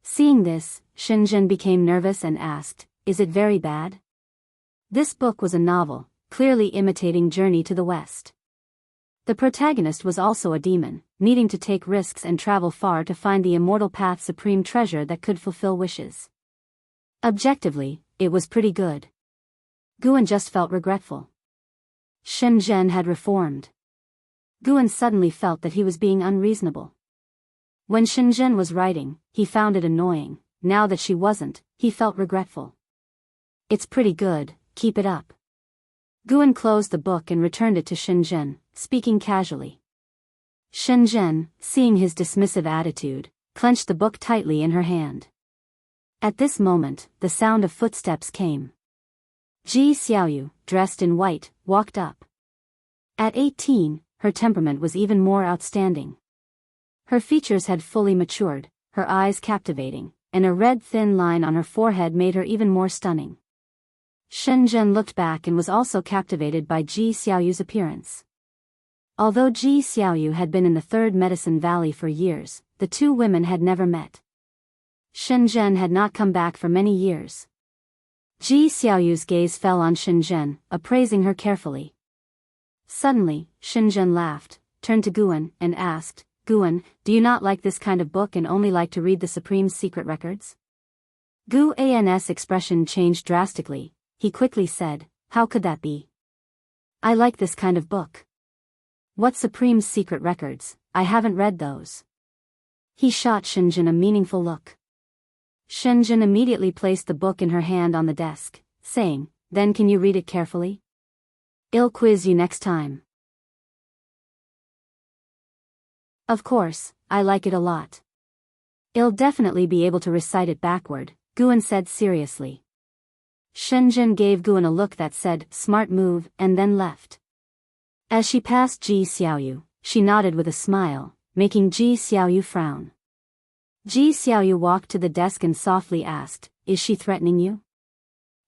Seeing this, Shenzhen became nervous and asked, "Is it very bad?" This book was a novel, clearly imitating Journey to the West. The protagonist was also a demon, needing to take risks and travel far to find the immortal path's supreme treasure that could fulfill wishes. Objectively, it was pretty good. Guan just felt regretful. Shenzhen had reformed. Guan suddenly felt that he was being unreasonable. When Shenzhen was writing, he found it annoying. Now that she wasn't, he felt regretful. It's pretty good, keep it up. Guan closed the book and returned it to Shenzhen, speaking casually. Shenzhen, seeing his dismissive attitude, clenched the book tightly in her hand. At this moment, the sound of footsteps came. Ji Xiaoyu, dressed in white, walked up. At 18, her temperament was even more outstanding. Her features had fully matured, her eyes captivating, and a red thin line on her forehead made her even more stunning. Shenzhen looked back and was also captivated by Ji Xiaoyu's appearance. Although Ji Xiaoyu had been in the Third Medicine Valley for years, the two women had never met. Shenzhen had not come back for many years. Ji Xiaoyu's gaze fell on Shenzhen, appraising her carefully. Suddenly, Shenzhen laughed, turned to Guan, and asked, "Guan, do you not like this kind of book and only like to read the Supreme Secret Records?" Guan's expression changed drastically. He quickly said, "How could that be? I like this kind of book." "What Supreme Secret Records? I haven't read those." He shot Shenzhen a meaningful look. Shenzhen immediately placed the book in her hand on the desk, saying, "Then can you read it carefully? I'll quiz you next time." "Of course, I like it a lot. I'll definitely be able to recite it backward," Guan said seriously. Shenzhen gave Guan a look that said, "Smart move," and then left. As she passed Ji Xiaoyu, she nodded with a smile, making Ji Xiaoyu frown. Ji Xiaoyu walked to the desk and softly asked, "Is she threatening you?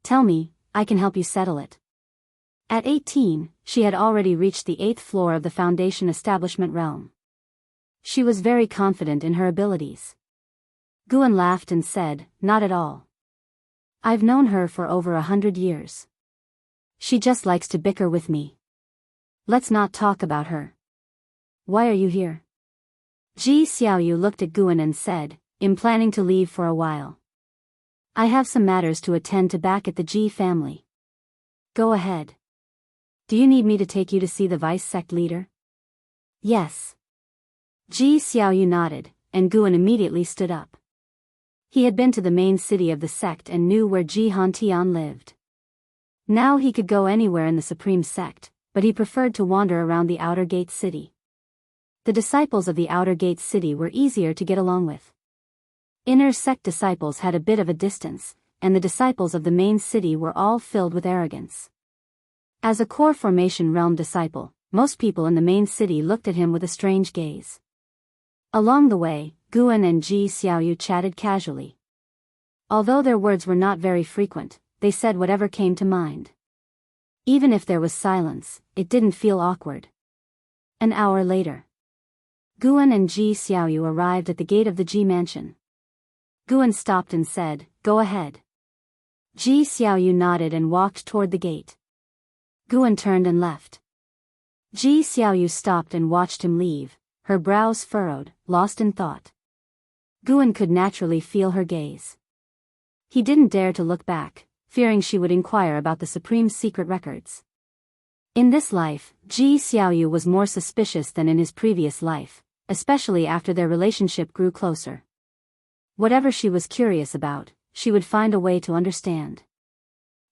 Tell me, I can help you settle it." At 18, she had already reached the 8th floor of the Foundation Establishment realm. She was very confident in her abilities. Guan laughed and said, "Not at all. I've known her for over 100 years. She just likes to bicker with me. Let's not talk about her. Why are you here?" Ji Xiaoyu looked at Guan and said, "I'm planning to leave for a while. I have some matters to attend to back at the Ji family." "Go ahead. Do you need me to take you to see the vice sect leader?" "Yes." Ji Xiaoyu nodded, and Guan immediately stood up. He had been to the main city of the sect and knew where Ji Hantian lived. Now he could go anywhere in the Supreme Sect, but he preferred to wander around the Outer Gate City. The disciples of the Outer Gate City were easier to get along with. Inner sect disciples had a bit of a distance, and the disciples of the main city were all filled with arrogance. As a core formation realm disciple, most people in the main city looked at him with a strange gaze. Along the way, Guan and Ji Xiaoyu chatted casually. Although their words were not very frequent, they said whatever came to mind. Even if there was silence, it didn't feel awkward. An hour later, Guan and Ji Xiaoyu arrived at the gate of the Ji mansion. Guan stopped and said, "Go ahead." Ji Xiaoyu nodded and walked toward the gate. Guan turned and left. Ji Xiaoyu stopped and watched him leave, her brows furrowed, lost in thought. Guan could naturally feel her gaze. He didn't dare to look back, fearing she would inquire about the Supreme's secret records. In this life, Ji Xiaoyu was more suspicious than in his previous life, especially after their relationship grew closer. Whatever she was curious about, she would find a way to understand.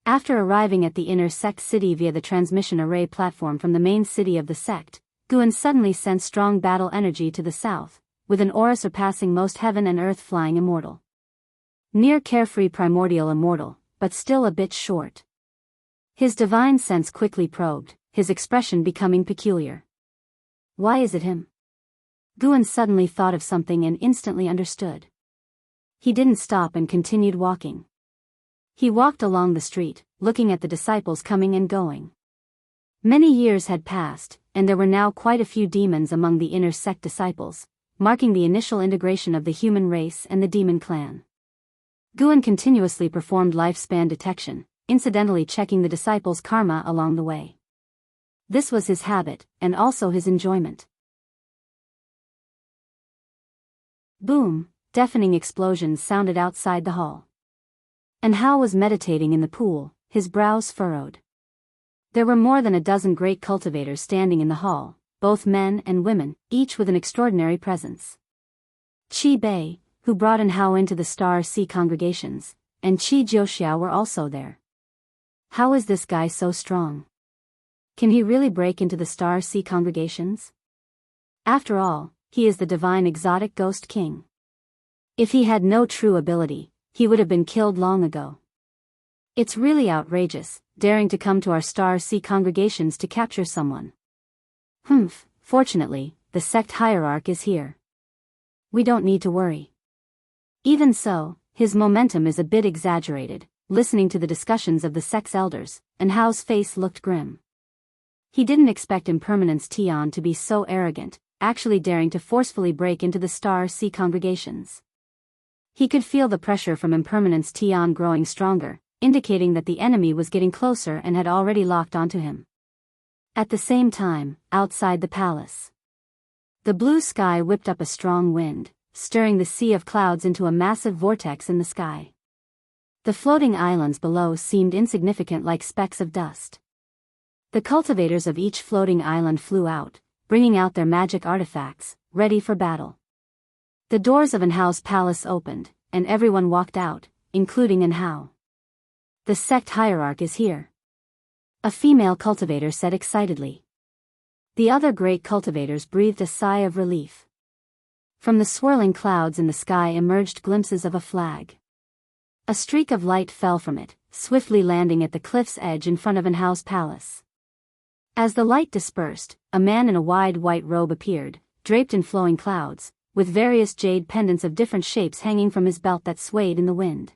After arriving at the inner sect city via the transmission array platform from the main city of the sect, Guan suddenly sensed strong battle energy to the south, with an aura surpassing most heaven and earth flying immortal. Near carefree primordial immortal, but still a bit short. His divine sense quickly probed, his expression becoming peculiar. Why is it him? Guan suddenly thought of something and instantly understood. He didn't stop and continued walking. He walked along the street, looking at the disciples coming and going. Many years had passed, and there were now quite a few demons among the inner sect disciples, marking the initial integration of the human race and the demon clan. Guan continuously performed lifespan detection, incidentally checking the disciples' karma along the way. This was his habit, and also his enjoyment. Boom! Deafening explosions sounded outside the hall. And Hao was meditating in the pool, his brows furrowed. There were more than a dozen great cultivators standing in the hall, both men and women, each with an extraordinary presence. Qi Bei, who brought Hao into the Star Sea congregations, and Qi Jiuxiao were also there. How is this guy so strong? Can he really break into the Star Sea congregations? After all, he is the divine exotic ghost king. If he had no true ability, he would have been killed long ago. It's really outrageous, daring to come to our Star Sea congregations to capture someone. Fortunately, the sect hierarch is here. We don't need to worry. Even so, his momentum is a bit exaggerated, listening to the discussions of the sect's elders, and Hao's face looked grim. He didn't expect Impermanence Tian to be so arrogant, actually daring to forcefully break into the Star Sea congregations. He could feel the pressure from Impermanence Tian growing stronger, indicating that the enemy was getting closer and had already locked onto him. At the same time, outside the palace, the blue sky whipped up a strong wind, stirring the sea of clouds into a massive vortex in the sky. The floating islands below seemed insignificant like specks of dust. The cultivators of each floating island flew out, bringing out their magic artifacts, ready for battle. The doors of Hao's palace opened, and everyone walked out, including Hao. The sect hierarch is here. A female cultivator said excitedly. The other great cultivators breathed a sigh of relief. From the swirling clouds in the sky emerged glimpses of a flag. A streak of light fell from it, swiftly landing at the cliff's edge in front of Hao's palace. As the light dispersed, a man in a wide white robe appeared, draped in flowing clouds, with various jade pendants of different shapes hanging from his belt that swayed in the wind.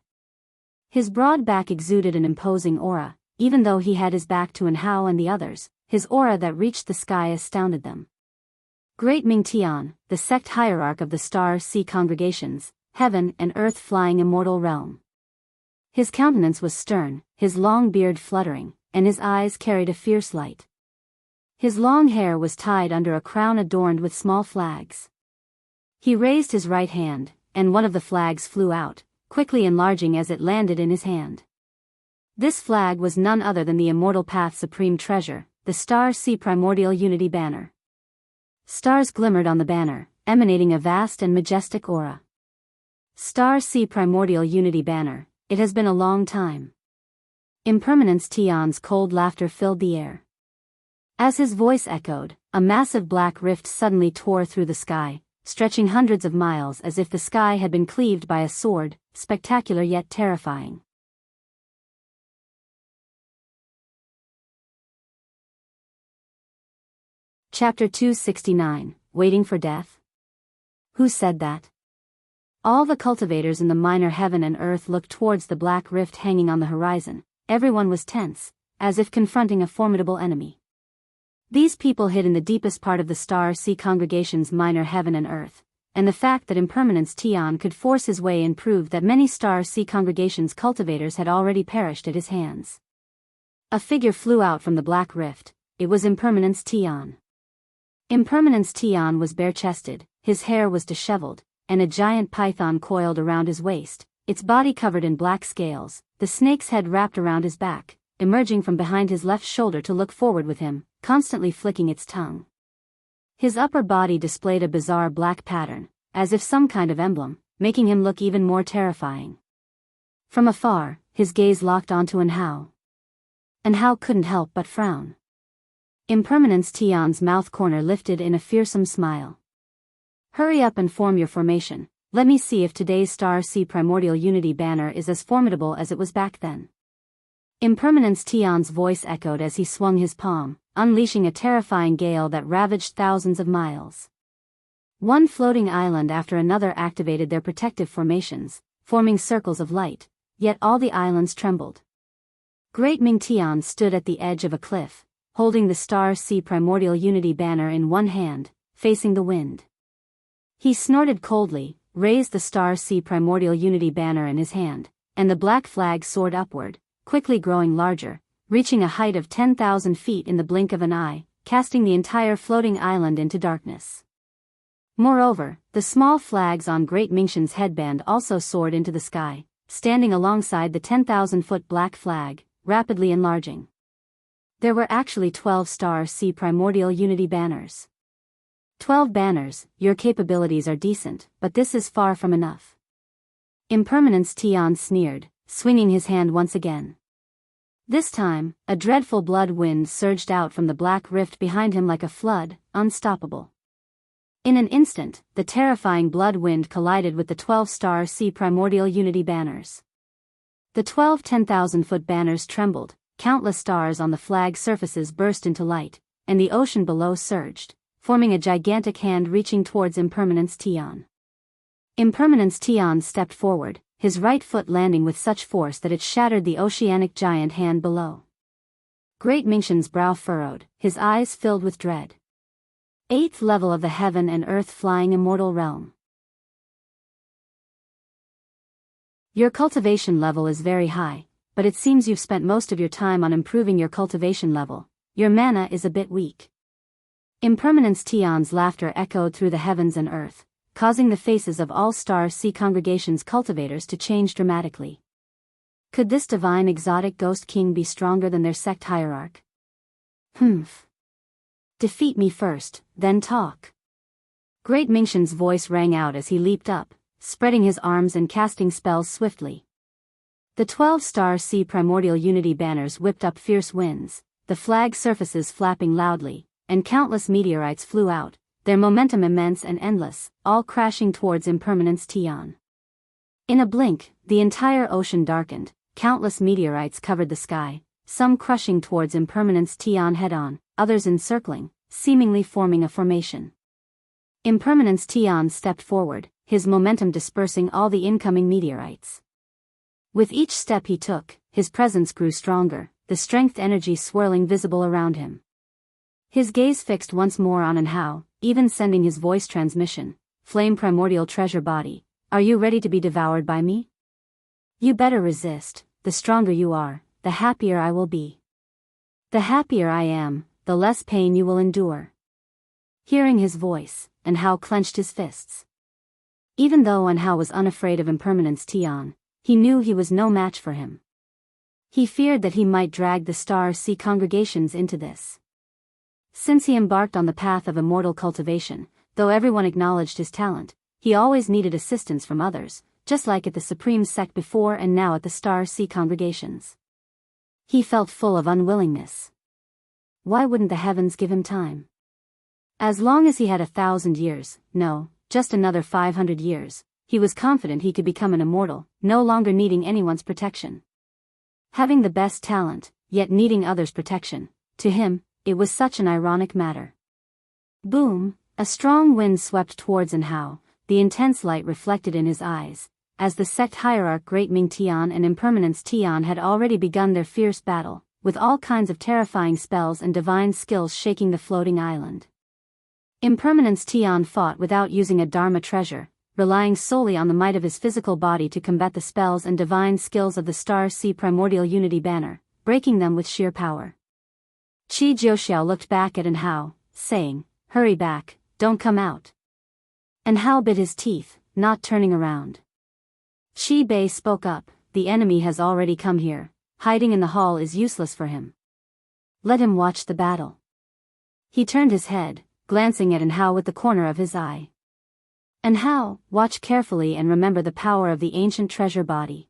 His broad back exuded an imposing aura, even though he had his back to Hao and the others, his aura that reached the sky astounded them. Great Ming Tian, the sect hierarch of the Star Sea congregations, heaven and earth flying immortal realm. His countenance was stern, his long beard fluttering, and his eyes carried a fierce light. His long hair was tied under a crown adorned with small flags. He raised his right hand, and one of the flags flew out, quickly enlarging as it landed in his hand. This flag was none other than the Immortal Path's supreme treasure, the Star Sea Primordial Unity Banner. Stars glimmered on the banner, emanating a vast and majestic aura. Star Sea Primordial Unity Banner, it has been a long time. Impermanence Tian's cold laughter filled the air. As his voice echoed, a massive black rift suddenly tore through the sky, stretching hundreds of miles as if the sky had been cleaved by a sword, spectacular yet terrifying. Chapter 269, Waiting for Death? Who said that? All the cultivators in the minor heaven and earth looked towards the black rift hanging on the horizon. Everyone was tense, as if confronting a formidable enemy. These people hid in the deepest part of the Star Sea Congregation's minor heaven and earth, and the fact that Impermanence Tian could force his way in proved that many Star Sea Congregation's cultivators had already perished at his hands. A figure flew out from the black rift. It was Impermanence Tian. Impermanence Tian was bare-chested, his hair was disheveled, and a giant python coiled around his waist, its body covered in black scales, the snake's head wrapped around his back, emerging from behind his left shoulder to look forward with him, constantly flicking its tongue. His upper body displayed a bizarre black pattern, as if some kind of emblem, making him look even more terrifying. From afar, his gaze locked onto Enhao. Enhao couldn't help but frown. Impermanence Tian's mouth corner lifted in a fearsome smile. "Hurry up and form your formation. Let me see if today's Star Sea Primordial Unity banner is as formidable as it was back then." Impermanence Tian's voice echoed as he swung his palm, unleashing a terrifying gale that ravaged thousands of miles. One floating island after another activated their protective formations, forming circles of light, yet all the islands trembled. Great Ming Tian stood at the edge of a cliff, holding the Star Sea Primordial Unity banner in one hand, facing the wind. He snorted coldly, raised the Star Sea Primordial Unity banner in his hand, and the black flag soared upward, quickly growing larger, reaching a height of 10,000 feet in the blink of an eye, casting the entire floating island into darkness. Moreover, the small flags on Great Mingshan's headband also soared into the sky, standing alongside the 10,000-foot black flag, rapidly enlarging. There were actually 12 Star Sea Primordial Unity banners. 12 banners, your capabilities are decent, but this is far from enough. Impermanence Tian sneered, swinging his hand once again. This time, a dreadful blood wind surged out from the black rift behind him like a flood, unstoppable. In an instant, the terrifying blood wind collided with the 12 Star Sea Primordial Unity banners. The 12 10,000-foot banners trembled, countless stars on the flag surfaces burst into light, and the ocean below surged, forming a gigantic hand reaching towards Impermanence Tian. Impermanence Tian stepped forward, his right foot landing with such force that it shattered the oceanic giant hand below. Great Mingshan's brow furrowed, his eyes filled with dread. 8th level of the heaven and earth flying immortal realm. Your cultivation level is very high, but it seems you've spent most of your time on improving your cultivation level. Your mana is a bit weak. Impermanence Tian's laughter echoed through the heavens and earth, causing the faces of all Star Sea Congregation's cultivators to change dramatically. Could this divine exotic ghost king be stronger than their sect hierarch? Humph. Defeat me first, then talk. Great Mingshan's voice rang out as he leaped up, spreading his arms and casting spells swiftly. The 12 Star Sea Primordial Unity banners whipped up fierce winds, the flag surfaces flapping loudly, and countless meteorites flew out, their momentum immense and endless, all crashing towards Impermanence Tian. In a blink, the entire ocean darkened, countless meteorites covered the sky, some crushing towards Impermanence Tian head-on, others encircling, seemingly forming a formation. Impermanence Tian stepped forward, his momentum dispersing all the incoming meteorites. With each step he took, his presence grew stronger, the strength energy swirling visible around him. His gaze fixed once more on Enhao, even sending his voice transmission, "Flame Primordial Treasure Body, are you ready to be devoured by me? You better resist. The stronger you are, the happier I will be. The happier I am, the less pain you will endure." Hearing his voice, Enhao clenched his fists. Even though Enhao was unafraid of Impermanence Tian, he knew he was no match for him. He feared that he might drag the Star Sea Congregations into this. Since he embarked on the path of immortal cultivation, though everyone acknowledged his talent, he always needed assistance from others, just like at the Supreme Sect before and now at the Star Sea Congregations. He felt full of unwillingness. Why wouldn't the heavens give him time? As long as he had 1,000 years, no, just another 500 years, he was confident he could become an immortal, no longer needing anyone's protection. Having the best talent, yet needing others' protection, to him, it was such an ironic matter. Boom, a strong wind swept towards Enhao, the intense light reflected in his eyes, as the sect hierarch Great Ming Tian and Impermanence Tian had already begun their fierce battle, with all kinds of terrifying spells and divine skills shaking the floating island. Impermanence Tian fought without using a Dharma treasure, relying solely on the might of his physical body to combat the spells and divine skills of the Star Sea Primordial Unity banner, breaking them with sheer power. Qi Jiuxiao looked back at Enhao, saying, "Hurry back, don't come out." Enhao bit his teeth, not turning around. Qi Bei spoke up, "The enemy has already come here. Hiding in the hall is useless for him. Let him watch the battle." He turned his head, glancing at Enhao with the corner of his eye. "Enhao, watch carefully and remember the power of the ancient treasure body.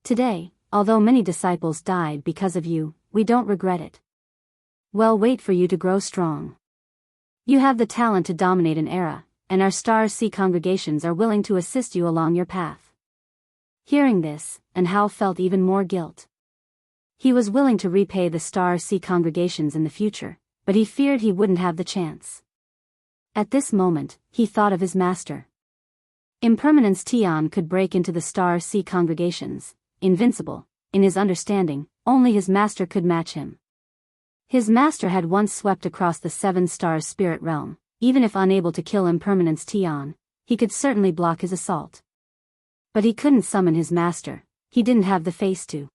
Today, although many disciples died because of you, we don't regret it. We'll wait for you to grow strong. You have the talent to dominate an era, and our Star Sea congregations are willing to assist you along your path." Hearing this, Enhao felt even more guilt. He was willing to repay the Star Sea congregations in the future, but he feared he wouldn't have the chance. At this moment, he thought of his master. Impermanence Tian could break into the Star Sea congregations, invincible. In his understanding, only his master could match him. His master had once swept across the Seven Stars spirit realm. Even if unable to kill Impermanence Tian, he could certainly block his assault. But he couldn't summon his master, he didn't have the face to.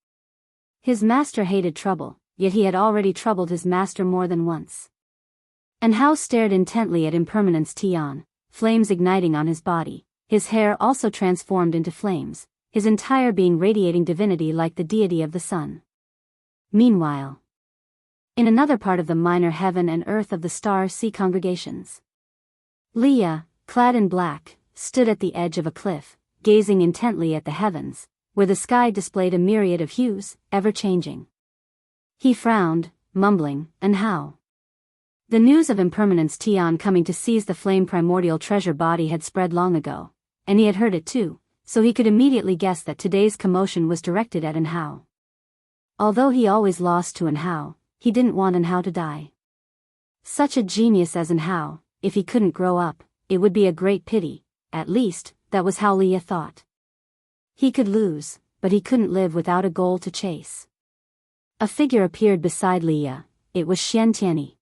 His master hated trouble, yet he had already troubled his master more than once. Enhao stared intently at Impermanence Tian, flames igniting on his body, his hair also transformed into flames, his entire being radiating divinity like the deity of the sun. Meanwhile, in another part of the minor heaven and earth of the Star Sea congregations, Leah, clad in black, stood at the edge of a cliff, gazing intently at the heavens, where the sky displayed a myriad of hues, ever-changing. He frowned, mumbling, "Enhao." The news of Impermanence Tian coming to seize the flame primordial treasure body had spread long ago, and he had heard it too, so he could immediately guess that today's commotion was directed at Enhao. Although he always lost to Enhao, he didn't want Enhao to die. Such a genius as Enhao, if he couldn't grow up, it would be a great pity. At least, that was how Leah thought. He could lose, but he couldn't live without a goal to chase. A figure appeared beside Leah. It was Xiantianyi.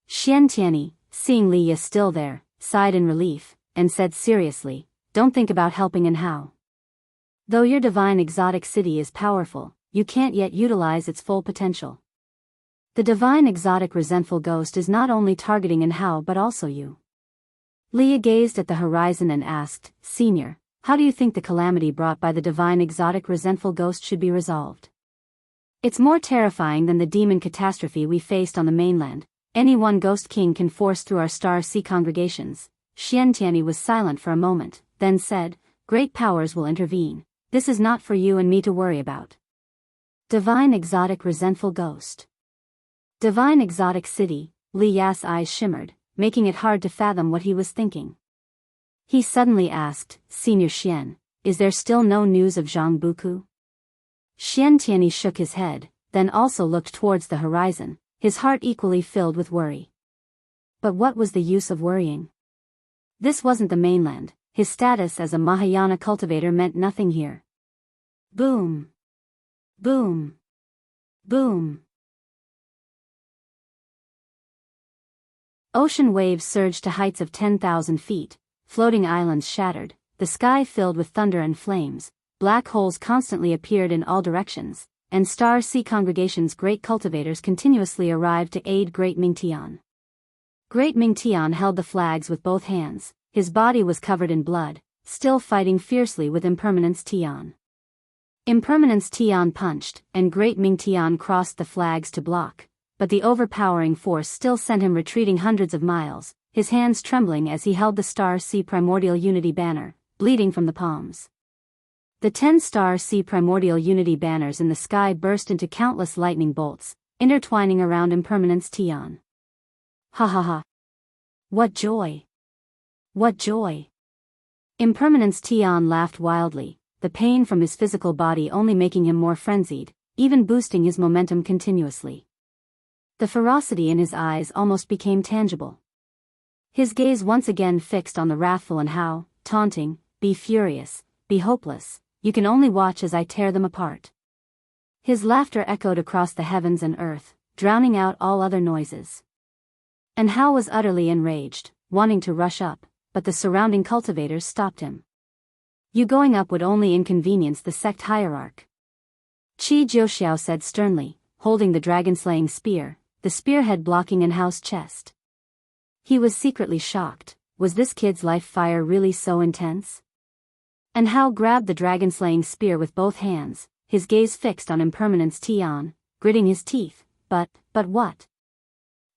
Xiantianyi, seeing Leah still there, sighed in relief, and said seriously, "Don't think about helping Enhao. Though your divine exotic city is powerful, you can't yet utilize its full potential. The divine exotic resentful ghost is not only targeting Enhao but also you." Leah gazed at the horizon and asked, "Senior, how do you think the calamity brought by the divine exotic resentful ghost should be resolved? It's more terrifying than the demon catastrophe we faced on the mainland. Any one ghost king can force through our Star Sea congregations." Xiantianyi was silent for a moment, then said, "Great powers will intervene. This is not for you and me to worry about. Divine exotic resentful ghost. Divine exotic city." Li Ya's eyes shimmered, making it hard to fathom what he was thinking. He suddenly asked, "Senior Xian, is there still no news of Zhang Buku?" Xiantianyi shook his head, then also looked towards the horizon, his heart equally filled with worry. But what was the use of worrying? This wasn't the mainland, his status as a Mahayana cultivator meant nothing here. Boom! Boom! Boom! Ocean waves surged to heights of 10,000 feet, floating islands shattered, the sky filled with thunder and flames, black holes constantly appeared in all directions, and Star Sea congregations' great cultivators continuously arrived to aid Great Mingtian. Great Mingtian held the flags with both hands, his body was covered in blood, still fighting fiercely with Impermanence Tian. Impermanence Tian punched, and Great Mingtian crossed the flags to block, but the overpowering force still sent him retreating hundreds of miles, his hands trembling as he held the Star Sea Primordial Unity banner, bleeding from the palms. The 10 Star Sea Primordial Unity banners in the sky burst into countless lightning bolts, intertwining around Impermanence Tian. Ha ha ha! What joy! What joy! Impermanence Tian laughed wildly, the pain from his physical body only making him more frenzied, even boosting his momentum continuously. The ferocity in his eyes almost became tangible. His gaze once again fixed on the wrathful Enhao, taunting, "Be furious, be hopeless, you can only watch as I tear them apart." His laughter echoed across the heavens and earth, drowning out all other noises. And Hao was utterly enraged, wanting to rush up, but the surrounding cultivators stopped him. "You going up would only inconvenience the sect hierarch," Qi Jiuxiao said sternly, holding the dragon-slaying spear, the spearhead blocking in Hao's chest. He was secretly shocked. Was this kid's life fire really so intense? And Hao grabbed the dragon-slaying spear with both hands, his gaze fixed on Impermanence Tian, gritting his teeth. But what?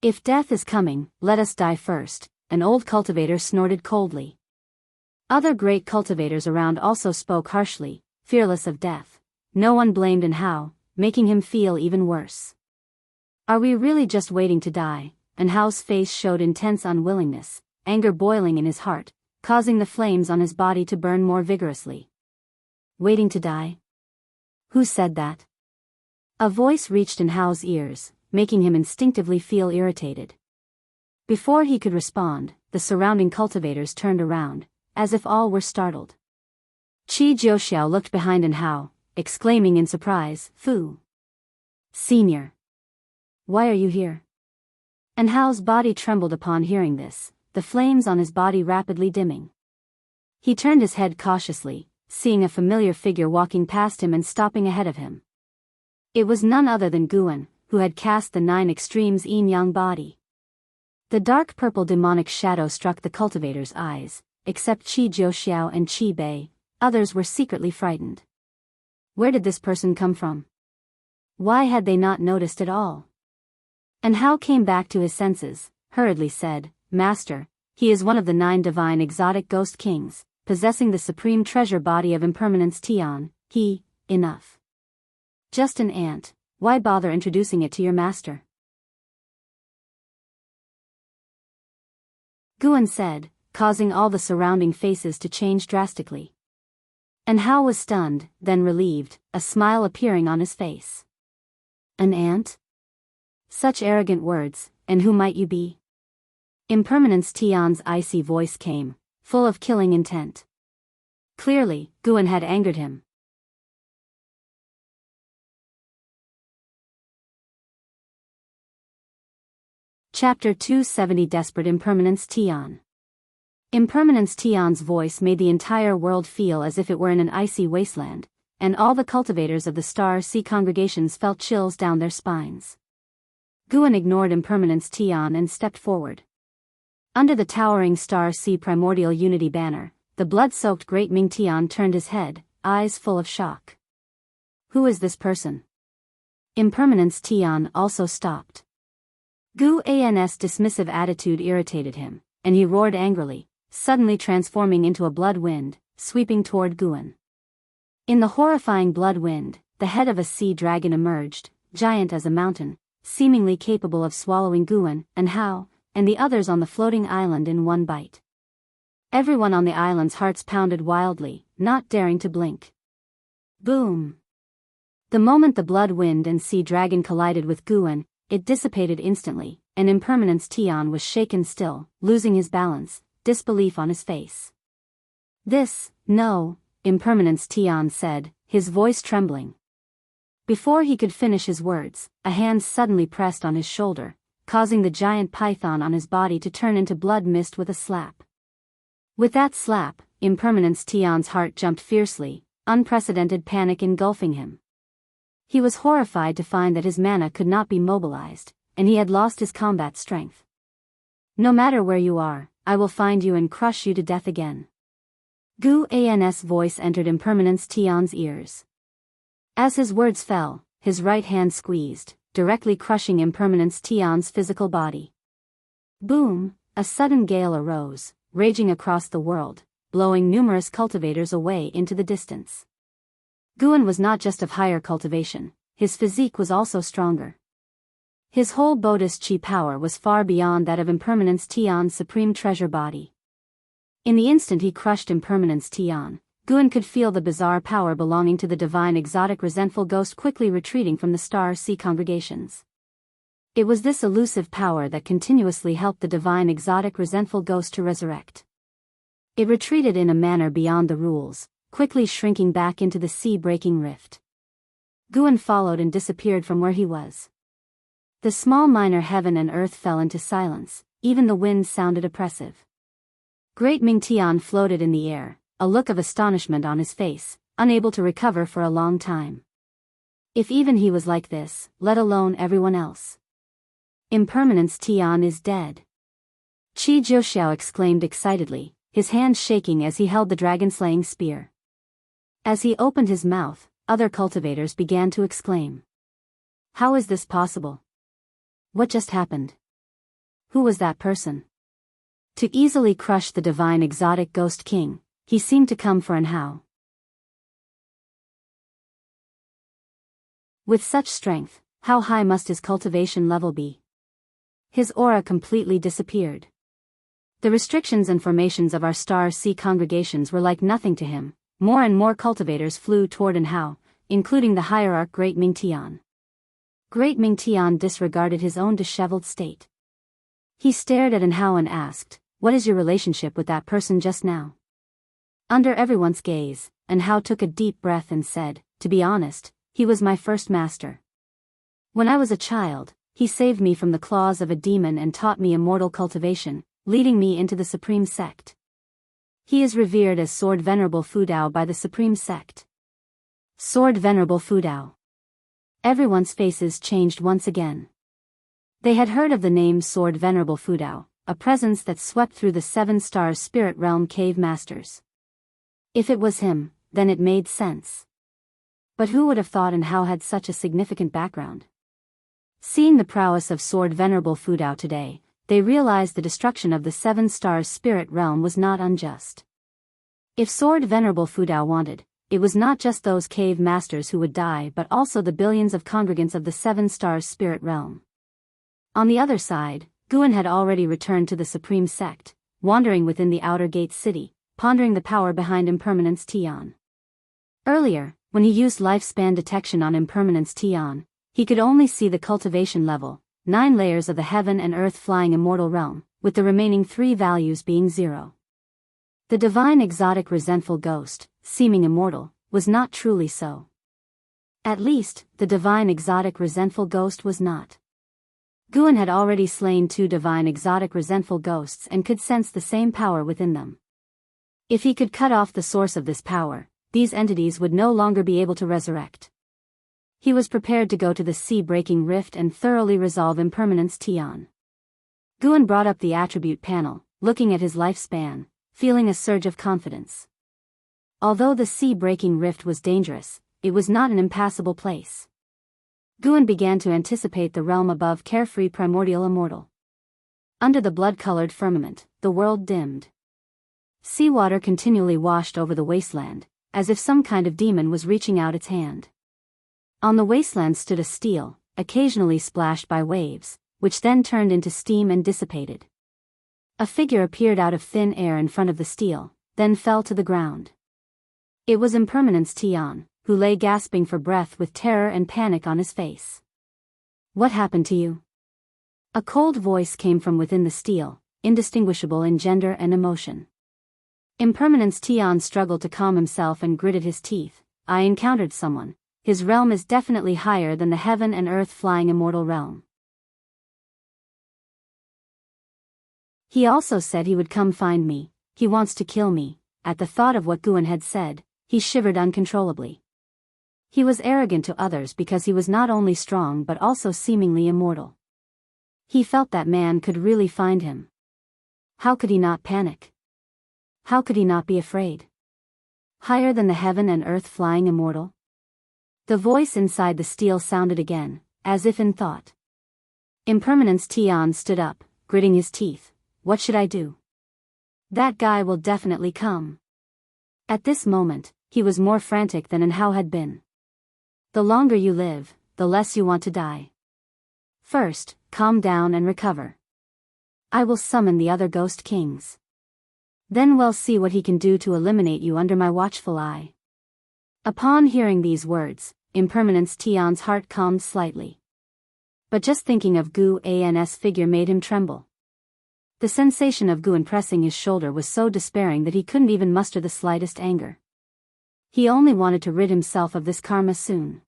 "If death is coming, let us die first," an old cultivator snorted coldly. Other great cultivators around also spoke harshly, fearless of death. No one blamed Hao, making him feel even worse. "Are we really just waiting to die?" And Hao's face showed intense unwillingness, anger boiling in his heart, causing the flames on his body to burn more vigorously. "Waiting to die? Who said that?" A voice reached in Hao's ears, making him instinctively feel irritated. Before he could respond, the surrounding cultivators turned around, as if all were startled. Qi Jiuxiao looked behind Hao, exclaiming in surprise, "Fu Senior, why are you here?" And Hao's body trembled upon hearing this, the flames on his body rapidly dimming. He turned his head cautiously, seeing a familiar figure walking past him and stopping ahead of him. It was none other than Guan, who had cast the 9 extremes yin-yang body. The dark purple demonic shadow struck the cultivator's eyes, except Qi Jiuxiao and Qi Bei. Others were secretly frightened. Where did this person come from? Why had they not noticed at all? And Hao came back to his senses, hurriedly said, "Master, he is one of the 9 divine exotic ghost kings, possessing the supreme treasure body of Impermanence Tian. Enough. Just an ant, why bother introducing it to your master?" Guan said, causing all the surrounding faces to change drastically. And Hao was stunned, then relieved, a smile appearing on his face. "An ant? Such arrogant words, and who might you be?" Impermanence Tian's icy voice came, full of killing intent. Clearly, Guan had angered him. Chapter 270 Desperate Impermanence Tian. Impermanence Tian's voice made the entire world feel as if it were in an icy wasteland, and all the cultivators of the Star Sea congregations felt chills down their spines. Guan ignored Impermanence Tian and stepped forward. Under the towering Star Sea primordial unity banner, the blood-soaked Great Ming Tian turned his head, eyes full of shock. "Who is this person?" Impermanence Tian also stopped. Gu An's dismissive attitude irritated him, and he roared angrily, suddenly transforming into a blood wind, sweeping toward Guan. In the horrifying blood wind, the head of a sea dragon emerged, giant as a mountain, seemingly capable of swallowing Guan and Hao, and the others on the floating island in one bite. Everyone on the island's hearts pounded wildly, not daring to blink. Boom! The moment the blood wind and sea dragon collided with Guan, it dissipated instantly, and Impermanence Tian was shaken still, losing his balance, disbelief on his face. No, Impermanence Tian said, his voice trembling. Before he could finish his words, a hand suddenly pressed on his shoulder, causing the giant python on his body to turn into blood mist with a slap. With that slap, Impermanence Tian's heart jumped fiercely, unprecedented panic engulfing him. He was horrified to find that his mana could not be mobilized, and he had lost his combat strength. "No matter where you are, I will find you and crush you to death again." Gu An's voice entered Impermanence Tian's ears. As his words fell, his right hand squeezed, directly crushing Impermanence Tian's physical body. Boom! A sudden gale arose, raging across the world, blowing numerous cultivators away into the distance. Guan was not just of higher cultivation, his physique was also stronger. His whole Bodhis Chi power was far beyond that of Impermanence Tian's supreme treasure body. In the instant he crushed Impermanence Tian, Guan could feel the bizarre power belonging to the divine exotic resentful ghost quickly retreating from the Star Sea congregations. It was this elusive power that continuously helped the divine exotic resentful ghost to resurrect. It retreated in a manner beyond the rules, quickly shrinking back into the sea-breaking rift. Guan followed and disappeared from where he was. The small minor heaven and earth fell into silence, even the wind sounded oppressive. Great Mingtian floated in the air, a look of astonishment on his face, unable to recover for a long time. If even he was like this, let alone everyone else. Impermanence Tian is dead. Qi Jiuxiao exclaimed excitedly, his hands shaking as he held the dragon-slaying spear. As he opened his mouth, other cultivators began to exclaim. How is this possible? What just happened? Who was that person? To easily crush the divine exotic ghost king, he seemed to come for an how. With such strength, how high must his cultivation level be? His aura completely disappeared. The restrictions and formations of our Star Sea congregations were like nothing to him. More and more cultivators flew toward Anhao, including the hierarch Great Mingtian. Great Mingtian disregarded his own disheveled state. He stared at Anhao and asked, "What is your relationship with that person just now?" Under everyone's gaze, Anhao took a deep breath and said, "To be honest, he was my first master. When I was a child, he saved me from the claws of a demon and taught me immortal cultivation, leading me into the Supreme Sect. He is revered as Sword Venerable Fudao by the Supreme Sect." Sword Venerable Fudao. Everyone's faces changed once again. They had heard of the name Sword Venerable Fudao, a presence that swept through the 7 stars spirit realm cave masters. If it was him, then it made sense. But who would have thought and how had such a significant background? Seeing the prowess of Sword Venerable Fudao today, they realized the destruction of the 7 stars spirit realm was not unjust. If Sword Venerable Fudao wanted, it was not just those cave masters who would die but also the billions of congregants of the 7 stars spirit realm. On the other side, Guan had already returned to the Supreme Sect, wandering within the outer gate city, pondering the power behind Impermanence Tian. Earlier, when he used lifespan detection on Impermanence Tian, he could only see the cultivation level, 9 layers of the heaven and earth flying immortal realm, with the remaining 3 values being 0. The divine exotic resentful ghost, seeming immortal, was not truly so. At least, the divine exotic resentful ghost was not. Guan had already slain 2 divine exotic resentful ghosts and could sense the same power within them. If he could cut off the source of this power, these entities would no longer be able to resurrect. He was prepared to go to the sea-breaking rift and thoroughly resolve Impermanence Tian. Guan brought up the attribute panel, looking at his lifespan, feeling a surge of confidence. Although the sea-breaking rift was dangerous, it was not an impassable place. Guan began to anticipate the realm above carefree primordial immortal. Under the blood-colored firmament, the world dimmed. Seawater continually washed over the wasteland, as if some kind of demon was reaching out its hand. On the wasteland stood a stele, occasionally splashed by waves, which then turned into steam and dissipated. A figure appeared out of thin air in front of the stele, then fell to the ground. It was Impermanence Tian, who lay gasping for breath with terror and panic on his face. "What happened to you?" A cold voice came from within the stele, indistinguishable in gender and emotion. Impermanence Tian struggled to calm himself and gritted his teeth. "I encountered someone. His realm is definitely higher than the heaven and earth flying immortal realm. He also said he would come find me. He wants to kill me." At the thought of what Guan had said, he shivered uncontrollably. He was arrogant to others because he was not only strong but also seemingly immortal. He felt that man could really find him. How could he not panic? How could he not be afraid? Higher than the heaven and earth flying immortal? The voice inside the stele sounded again, as if in thought. Impermanence Tian stood up, gritting his teeth. "What should I do? That guy will definitely come." At this moment, he was more frantic than Anhao had been. The longer you live, the less you want to die. First, calm down and recover. I will summon the other ghost kings. Then we'll see what he can do to eliminate you under my watchful eye. Upon hearing these words, Impermanence Tian's heart calmed slightly. But just thinking of Guan's figure made him tremble. The sensation of Guan pressing his shoulder was so despairing that he couldn't even muster the slightest anger. He only wanted to rid himself of this karma soon.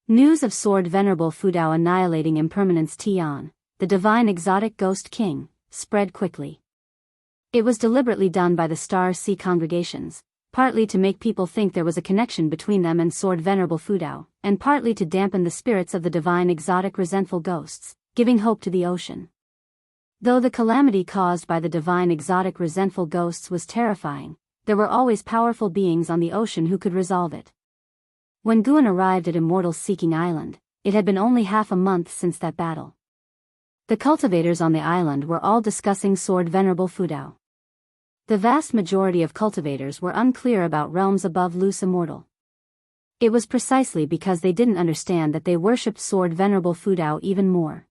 News of Sword Venerable Fudao annihilating Impermanence Tian, the divine exotic ghost king, spread quickly. It was deliberately done by the Star Sea congregations, partly to make people think there was a connection between them and Sword Venerable Fudao, and partly to dampen the spirits of the divine exotic resentful ghosts, giving hope to the ocean. Though the calamity caused by the divine exotic resentful ghosts was terrifying, there were always powerful beings on the ocean who could resolve it. When Guan arrived at Immortal Seeking Island, it had been only half a month since that battle. The cultivators on the island were all discussing Sword Venerable Fudao. The vast majority of cultivators were unclear about realms above Loose Immortal. It was precisely because they didn't understand that they worshipped Sword Venerable Fudao even more.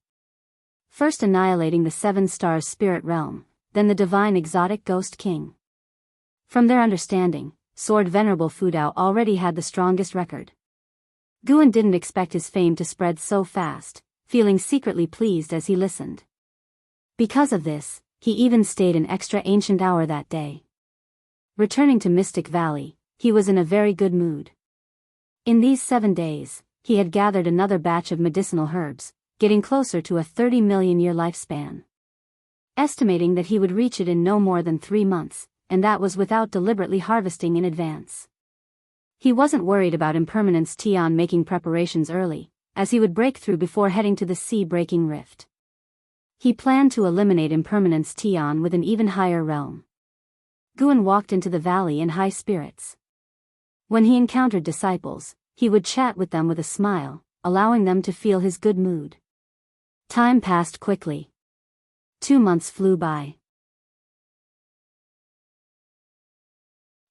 First annihilating the Seven Stars Spirit Realm, then the divine exotic ghost king. From their understanding, Sword Venerable Fudao already had the strongest record. Guan didn't expect his fame to spread so fast, feeling secretly pleased as he listened. Because of this, he even stayed an extra ancient hour that day. Returning to Mystic Valley, he was in a very good mood. In these 7 days, he had gathered another batch of medicinal herbs, getting closer to a 30-million-year lifespan. Estimating that he would reach it in no more than 3 months, and that was without deliberately harvesting in advance. He wasn't worried about Impermanence Tian making preparations early, as he would break through before heading to the sea-breaking rift. He planned to eliminate Impermanence Tian with an even higher realm. Guan walked into the valley in high spirits. When he encountered disciples, he would chat with them with a smile, allowing them to feel his good mood. Time passed quickly. 2 months flew by.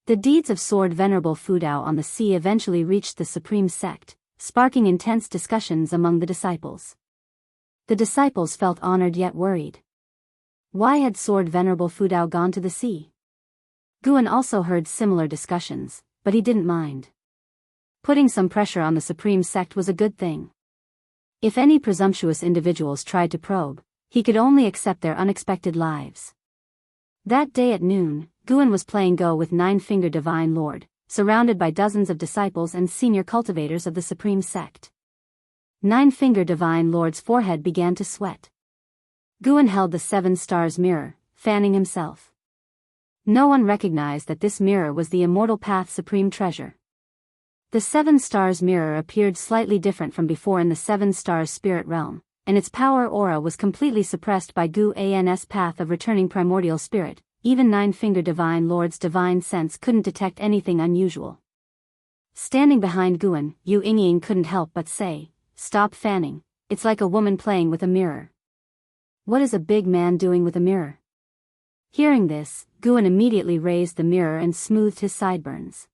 The deeds of Sword Venerable Fudao on the sea eventually reached the Supreme Sect, sparking intense discussions among the disciples. The disciples felt honored yet worried. Why had Sword Venerable Fudao gone to the sea? Guan also heard similar discussions, but he didn't mind. Putting some pressure on the Supreme Sect was a good thing. If any presumptuous individuals tried to probe, he could only accept their unexpected lives. That day at noon, Guan was playing Go with Nine-Finger Divine Lord, surrounded by dozens of disciples and senior cultivators of the Supreme Sect. Nine-Finger Divine Lord's forehead began to sweat. Guan held the 7 Stars mirror, fanning himself. No one recognized that this mirror was the Immortal Path Supreme Treasure. The 7 Stars mirror appeared slightly different from before in the 7 Stars Spirit Realm, and its power aura was completely suppressed by Guan's path of returning primordial spirit. Even Nine-Finger Divine Lord's divine sense couldn't detect anything unusual. Standing behind Guan, Yu Yingying couldn't help but say, "Stop fanning, it's like a woman playing with a mirror." What is a big man doing with a mirror? Hearing this, Guan immediately raised the mirror and smoothed his sideburns.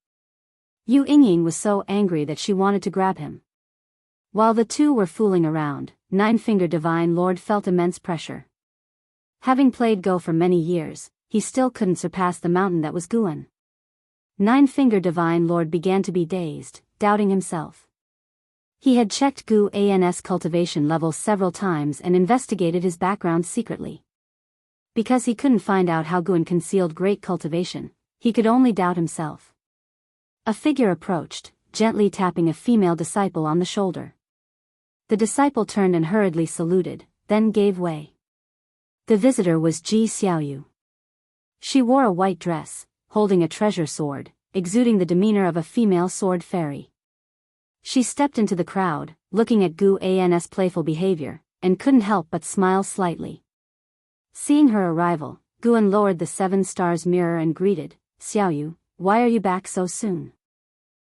Yu Yingying was so angry that she wanted to grab him. While the two were fooling around, Nine-Finger Divine Lord felt immense pressure. Having played Go for many years, he still couldn't surpass the mountain that was Guan. Nine-Finger Divine Lord began to be dazed, doubting himself. He had checked Guan's cultivation level several times and investigated his background secretly. Because he couldn't find out how Guan concealed great cultivation, he could only doubt himself. A figure approached, gently tapping a female disciple on the shoulder. The disciple turned and hurriedly saluted, then gave way. The visitor was Ji Xiaoyu. She wore a white dress, holding a treasure sword, exuding the demeanor of a female sword fairy. She stepped into the crowd, looking at Guan's playful behavior, and couldn't help but smile slightly. Seeing her arrival, Guan lowered the 7 Stars mirror and greeted, "Xiaoyu, why are you back so soon?"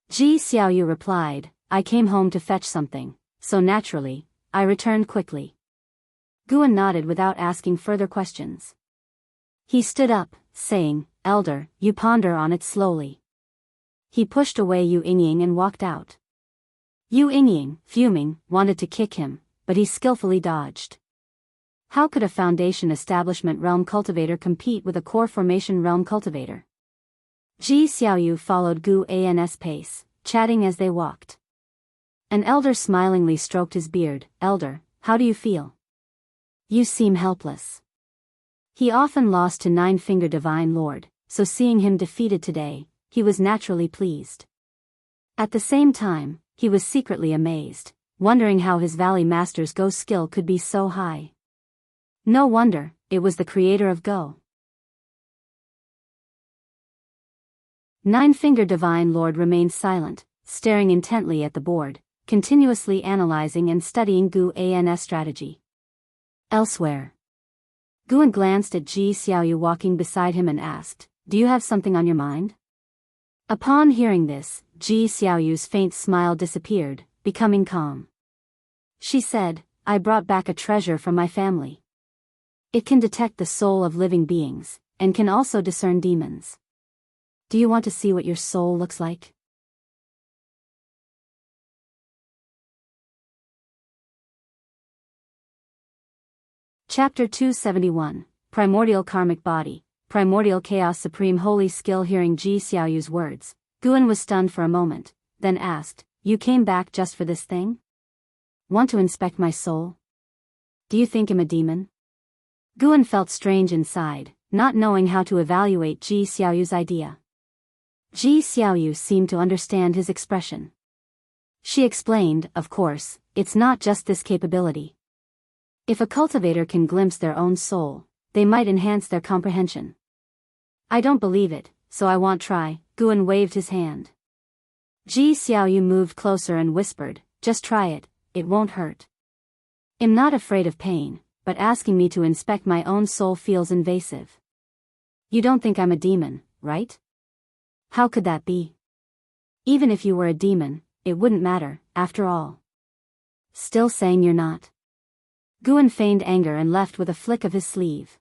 Ji Xiaoyu replied, "I came home to fetch something, so naturally, I returned quickly." Guan nodded without asking further questions. He stood up, saying, "Elder, you ponder on it slowly." He pushed away Yu Yingying and walked out. Yu Yingying, fuming, wanted to kick him, but he skillfully dodged. How could a Foundation Establishment Realm cultivator compete with a Core Formation Realm cultivator? Ji Xiaoyu followed Guan's pace, chatting as they walked. An elder smilingly stroked his beard. "Elder, how do you feel? You seem helpless." He often lost to Nine-Finger Divine Lord, so seeing him defeated today, he was naturally pleased. At the same time, he was secretly amazed, wondering how his Valley Master's Go skill could be so high. No wonder, it was the creator of Go. Nine-Finger Divine Lord remained silent, staring intently at the board, continuously analyzing and studying Guan's strategy. Elsewhere, Guan glanced at Ji Xiaoyu walking beside him and asked, "Do you have something on your mind?" Upon hearing this, Ji Xiaoyu's faint smile disappeared, becoming calm. She said, "I brought back a treasure from my family. It can detect the soul of living beings, and can also discern demons. Do you want to see what your soul looks like?" Chapter 271, Primordial Karmic Body, Primordial Chaos Supreme Holy Skill. Hearing Ji Xiaoyu's words, Guan was stunned for a moment, then asked, "You came back just for this thing? Want to inspect my soul? Do you think I'm a demon?" Guan felt strange inside, not knowing how to evaluate Ji Xiaoyu's idea. Ji Xiaoyu seemed to understand his expression. She explained, "Of course, it's not just this capability. If a cultivator can glimpse their own soul, they might enhance their comprehension. I don't believe it, so I won't try." Guan waved his hand. Ji Xiaoyu moved closer and whispered, "Just try it, it won't hurt. I'm not afraid of pain, but asking me to inspect my own soul feels invasive. You don't think I'm a demon, right? How could that be? Even if you were a demon, it wouldn't matter, after all." "Still saying you're not?" Guan feigned anger and left with a flick of his sleeve.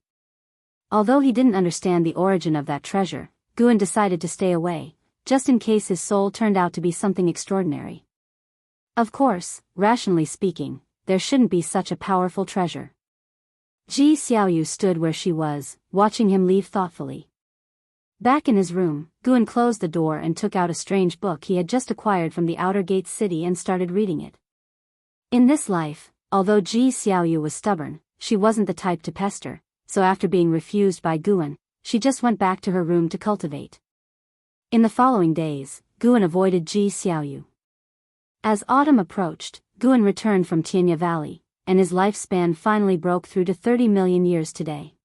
Although he didn't understand the origin of that treasure, Guan decided to stay away, just in case his soul turned out to be something extraordinary. Of course, rationally speaking, there shouldn't be such a powerful treasure. Ji Xiaoyu stood where she was, watching him leave thoughtfully. Back in his room, Guan closed the door and took out a strange book he had just acquired from the outer gate city and started reading it. In this life, although Ji Xiaoyu was stubborn, she wasn't the type to pester, so after being refused by Guan, she just went back to her room to cultivate. In the following days, Guan avoided Ji Xiaoyu. As autumn approached, Guan returned from Tianya Valley, and his lifespan finally broke through to 30 million years today.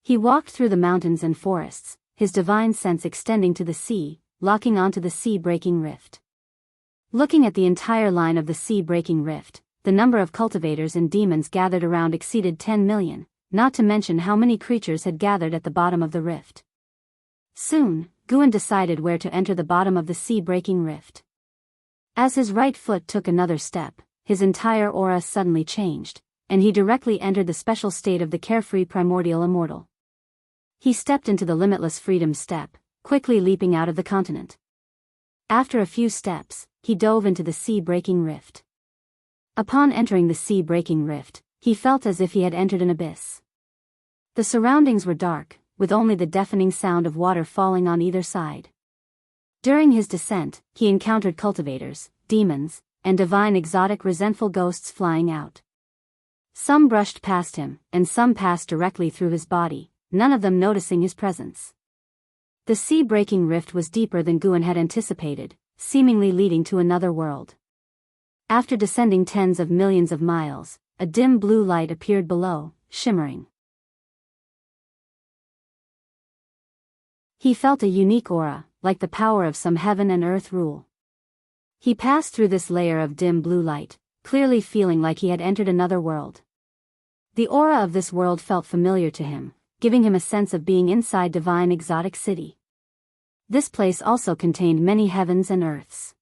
He walked through the mountains and forests, his divine sense extending to the sea, locking onto the sea-breaking rift. Looking at the entire line of the sea-breaking rift, the number of cultivators and demons gathered around exceeded 10 million, not to mention how many creatures had gathered at the bottom of the rift. Soon, Guan decided where to enter the bottom of the sea-breaking rift. As his right foot took another step, his entire aura suddenly changed, and he directly entered the special state of the carefree primordial immortal. He stepped into the limitless freedom step, quickly leaping out of the continent. After a few steps, he dove into the sea-breaking rift. Upon entering the sea-breaking rift, he felt as if he had entered an abyss. The surroundings were dark, with only the deafening sound of water falling on either side. During his descent, he encountered cultivators, demons, and divine exotic resentful ghosts flying out. Some brushed past him, and some passed directly through his body, none of them noticing his presence. The sea-breaking rift was deeper than Guan had anticipated, seemingly leading to another world. After descending tens of millions of miles, a dim blue light appeared below, shimmering. He felt a unique aura, like the power of some heaven and earth rule. He passed through this layer of dim blue light, clearly feeling like he had entered another world. The aura of this world felt familiar to him, giving him a sense of being inside divine exotic city. This place also contained many heavens and earths.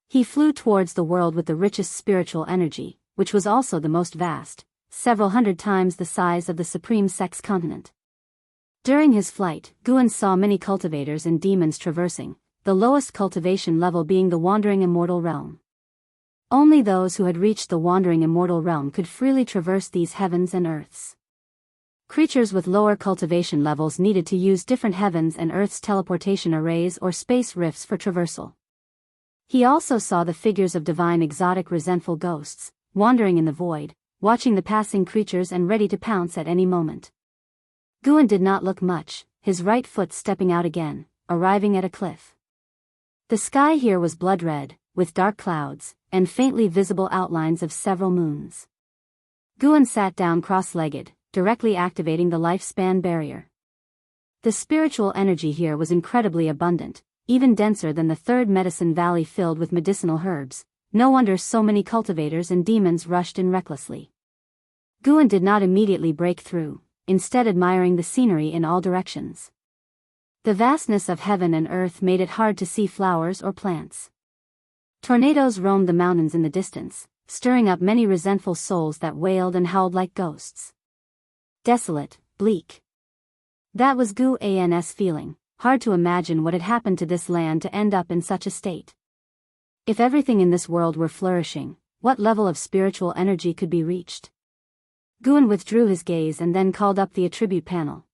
He flew towards the world with the richest spiritual energy, which was also the most vast, several hundred times the size of the Supreme Sex continent. During his flight, Guan saw many cultivators and demons traversing, the lowest cultivation level being the Wandering Immortal Realm. Only those who had reached the Wandering Immortal Realm could freely traverse these heavens and earths. Creatures with lower cultivation levels needed to use different heavens and earths teleportation arrays or space rifts for traversal. He also saw the figures of divine exotic resentful ghosts, wandering in the void, watching the passing creatures and ready to pounce at any moment. Guan did not look much, his right foot stepping out again, arriving at a cliff. The sky here was blood red, with dark clouds, and faintly visible outlines of several moons. Guan sat down cross-legged, directly activating the lifespan barrier. The spiritual energy here was incredibly abundant, even denser than the third medicine valley filled with medicinal herbs. No wonder so many cultivators and demons rushed in recklessly. Guan did not immediately break through, instead admiring the scenery in all directions. The vastness of heaven and earth made it hard to see flowers or plants. Tornadoes roamed the mountains in the distance, stirring up many resentful souls that wailed and howled like ghosts. Desolate, bleak. That was Guan's feeling. Hard to imagine what had happened to this land to end up in such a state. If everything in this world were flourishing, what level of spiritual energy could be reached? Guan withdrew his gaze and then called up the attribute panel.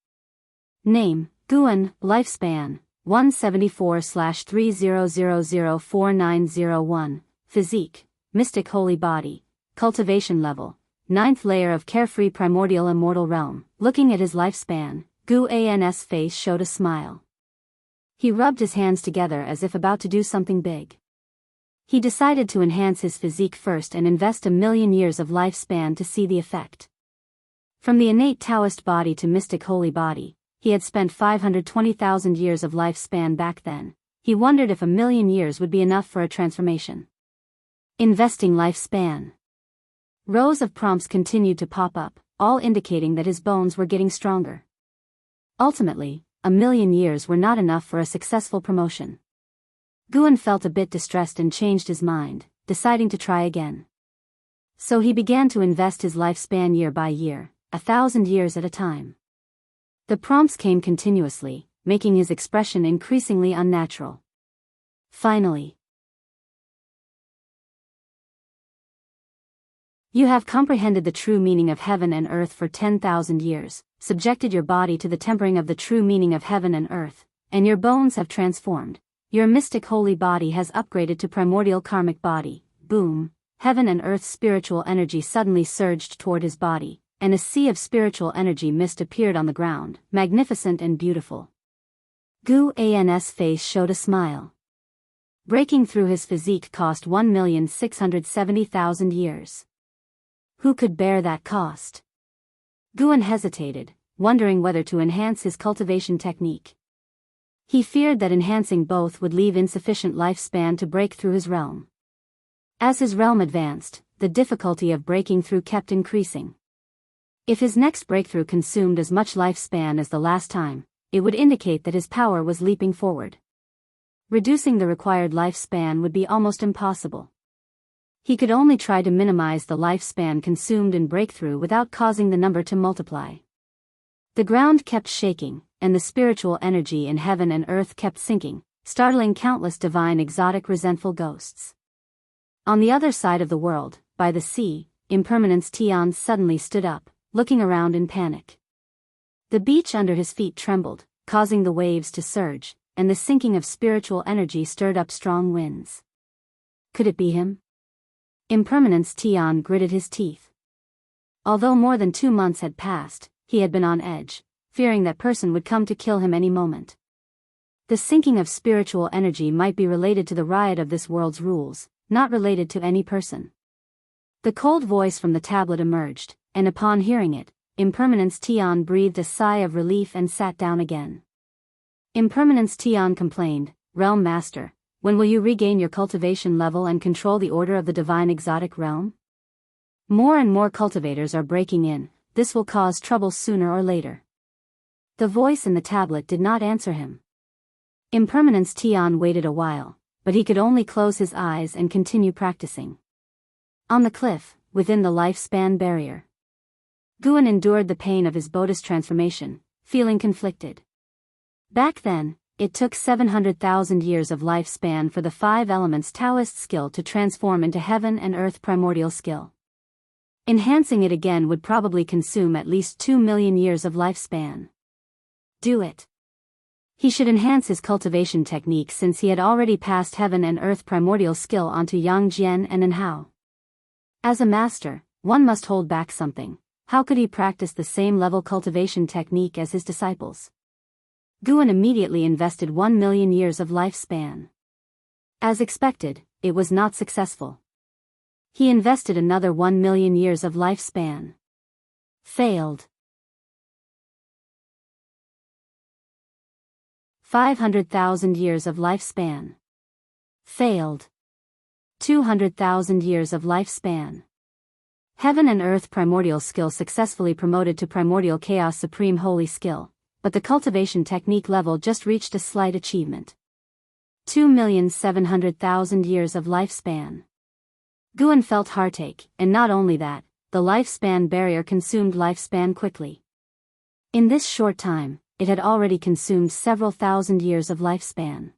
Name, Guan, lifespan, 174/30004901, physique, mystic holy body, cultivation level, 9th layer of carefree primordial immortal realm. Looking at his lifespan, Guan's face showed a smile. He rubbed his hands together as if about to do something big. He decided to enhance his physique first and invest 1,000,000 years of lifespan to see the effect. From the innate Taoist body to mystic holy body, he had spent 520,000 years of lifespan back then. He wondered if 1,000,000 years would be enough for a transformation. Investing lifespan. Rows of prompts continued to pop up, all indicating that his bones were getting stronger. Ultimately, 1,000,000 years were not enough for a successful promotion. Guan felt a bit distressed and changed his mind, deciding to try again. So he began to invest his lifespan year by year, 1,000 years at a time. The prompts came continuously, making his expression increasingly unnatural. Finally, you have comprehended the true meaning of heaven and earth for 10,000 years, subjected your body to the tempering of the true meaning of heaven and earth, and your bones have transformed. Your mystic holy body has upgraded to primordial karmic body. Boom! Heaven and earth's spiritual energy suddenly surged toward his body, and a sea of spiritual energy mist appeared on the ground, magnificent and beautiful. Guan's face showed a smile. Breaking through his physique cost 1,670,000 years. Who could bear that cost? Guan hesitated, wondering whether to enhance his cultivation technique. He feared that enhancing both would leave insufficient lifespan to break through his realm. As his realm advanced, the difficulty of breaking through kept increasing. If his next breakthrough consumed as much lifespan as the last time, it would indicate that his power was leaping forward. Reducing the required lifespan would be almost impossible. He could only try to minimize the lifespan consumed in breakthrough without causing the number to multiply. The ground kept shaking, and the spiritual energy in heaven and earth kept sinking, startling countless divine exotic resentful ghosts. On the other side of the world, by the sea, Impermanence Tian suddenly stood up, looking around in panic. The beach under his feet trembled, causing the waves to surge, and the sinking of spiritual energy stirred up strong winds. Could it be him? Impermanence Tian gritted his teeth. Although more than 2 months had passed, he had been on edge, fearing that person would come to kill him any moment. The sinking of spiritual energy might be related to the riot of this world's rules, not related to any person. The cold voice from the tablet emerged, and upon hearing it, Impermanence Tian breathed a sigh of relief and sat down again. Impermanence Tian complained, "Realm Master, when will you regain your cultivation level and control the order of the divine exotic realm? More and more cultivators are breaking in, this will cause trouble sooner or later." The voice in the tablet did not answer him. Impermanence Tian waited a while, but he could only close his eyes and continue practicing. On the cliff, within the lifespan barrier, Guan endured the pain of his Buddhist transformation, feeling conflicted. Back then, it took 700,000 years of lifespan for the 5 elements Taoist skill to transform into heaven and earth primordial skill. Enhancing it again would probably consume at least 2,000,000 years of lifespan. Do it. He should enhance his cultivation technique since he had already passed heaven and earth primordial skill onto Yang Jian and Enhao. As a master, one must hold back something. How could he practice the same level cultivation technique as his disciples? Guan immediately invested 1 million years of lifespan. As expected, it was not successful. He invested another 1 million years of lifespan. Failed. 500,000 years of lifespan. Failed. 200,000 years of lifespan. Heaven and Earth Primordial Skill successfully promoted to Primordial Chaos Supreme Holy Skill, but the cultivation technique level just reached a slight achievement. 2,700,000 years of lifespan. Guan felt heartache, and not only that, the lifespan barrier consumed lifespan quickly. In this short time, it had already consumed several thousand years of lifespan.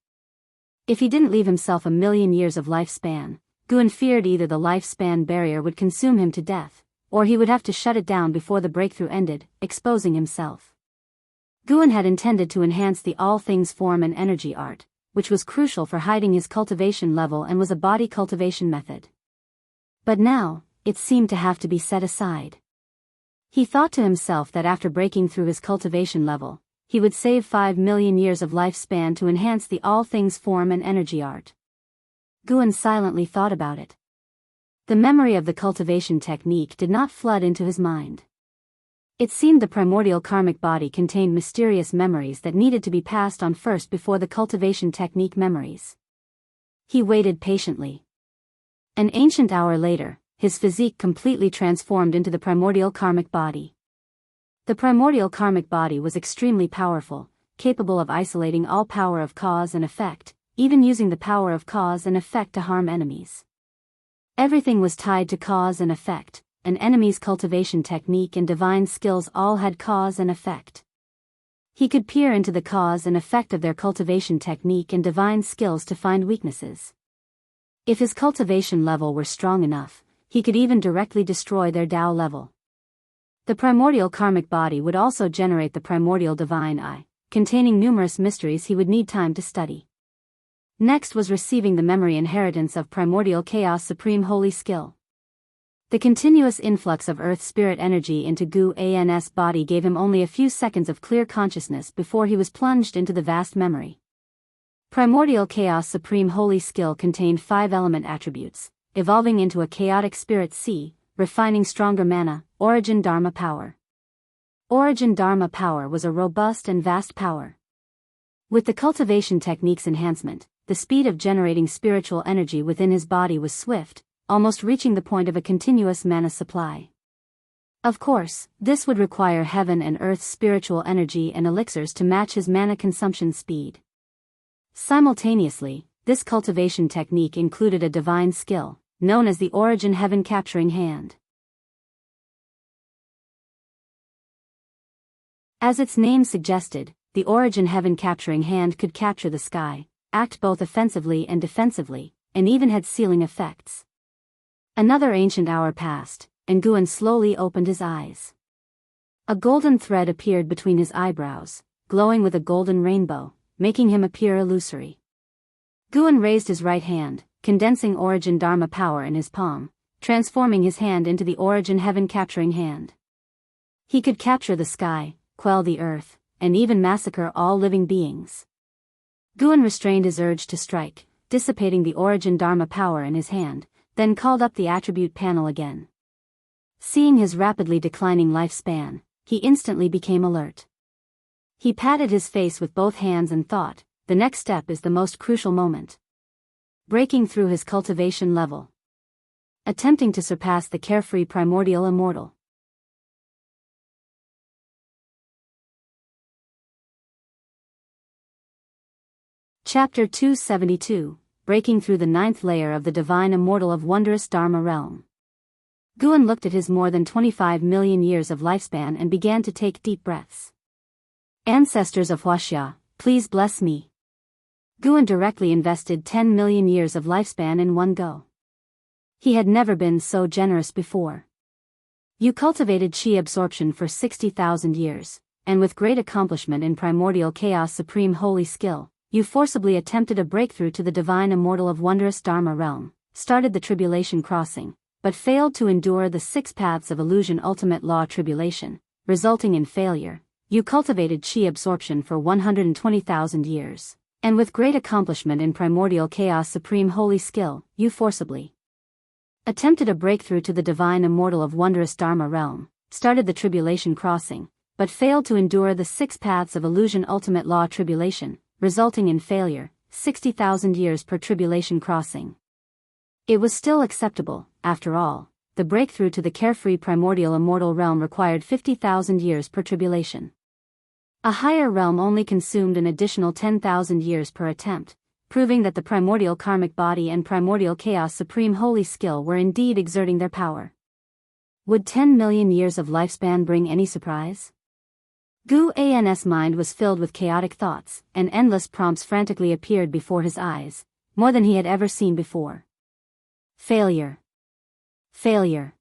If he didn't leave himself 1 million years of lifespan, Guan feared either the lifespan barrier would consume him to death, or he would have to shut it down before the breakthrough ended, exposing himself. Guan had intended to enhance the all things form and energy art, which was crucial for hiding his cultivation level and was a body cultivation method. But now, it seemed to have to be set aside. He thought to himself that after breaking through his cultivation level, he would save 5 million years of lifespan to enhance the all things form and energy art. Guan silently thought about it. The memory of the cultivation technique did not flood into his mind. It seemed the primordial karmic body contained mysterious memories that needed to be passed on first before the cultivation technique memories. He waited patiently. An ancient hour later, his physique completely transformed into the primordial karmic body. The primordial karmic body was extremely powerful, capable of isolating all power of cause and effect, even using the power of cause and effect to harm enemies. Everything was tied to cause and effect. An enemy's cultivation technique and divine skills all had cause and effect. He could peer into the cause and effect of their cultivation technique and divine skills to find weaknesses. If his cultivation level were strong enough, he could even directly destroy their Tao level. The primordial karmic body would also generate the primordial divine eye, containing numerous mysteries he would need time to study. Next was receiving the memory inheritance of primordial chaos supreme holy skill. The continuous influx of earth spirit energy into Guan's body gave him only a few seconds of clear consciousness before he was plunged into the vast memory. Primordial chaos supreme holy skill contained 5 element attributes, evolving into a chaotic spirit sea, refining stronger mana, origin dharma power. Origin dharma power was a robust and vast power. With the cultivation technique's enhancement, the speed of generating spiritual energy within his body was swift, almost reaching the point of a continuous mana supply. Of course, this would require heaven and earth's spiritual energy and elixirs to match his mana consumption speed. Simultaneously, this cultivation technique included a divine skill, known as the Origin Heaven Capturing Hand. As its name suggested, the Origin Heaven Capturing Hand could capture the sky, act both offensively and defensively, and even had sealing effects. Another ancient hour passed, and Guan slowly opened his eyes. A golden thread appeared between his eyebrows, glowing with a golden rainbow, making him appear illusory. Guan raised his right hand, condensing Origin Dharma power in his palm, transforming his hand into the Origin Heaven Capturing Hand. He could capture the sky, quell the earth, and even massacre all living beings. Guan restrained his urge to strike, dissipating the Origin Dharma power in his hand, then called up the attribute panel again. Seeing his rapidly declining lifespan, he instantly became alert. He patted his face with both hands and thought, the next step is the most crucial moment. Breaking through his cultivation level. Attempting to surpass the carefree primordial immortal. Chapter 272, Breaking Through the 9th Layer of the Divine Immortal of Wondrous Dharma Realm. Guan looked at his more than 25 million years of lifespan and began to take deep breaths. Ancestors of Huaxia, please bless me. Guan directly invested 10 million years of lifespan in one go. He had never been so generous before. You cultivated chi absorption for 60,000 years, and with great accomplishment in primordial chaos supreme holy skill, you forcibly attempted a breakthrough to the divine immortal of wondrous Dharma realm, started the tribulation crossing, but failed to endure the 6 paths of illusion ultimate law tribulation, resulting in failure. you cultivated chi absorption for 120,000 years. And with great accomplishment in primordial chaos supreme holy skill, you forcibly attempted a breakthrough to the divine immortal of wondrous Dharma realm, started the tribulation crossing, but failed to endure the 6 paths of illusion ultimate law tribulation, resulting in failure, 60,000 years per tribulation crossing. It was still acceptable, after all. The breakthrough to the carefree primordial immortal realm required 50,000 years per tribulation. A higher realm only consumed an additional 10,000 years per attempt, proving that the primordial karmic body and primordial chaos supreme holy skill were indeed exerting their power. Would 10 million years of lifespan bring any surprise? Guan's mind was filled with chaotic thoughts, and endless prompts frantically appeared before his eyes, more than he had ever seen before. Failure. Failure.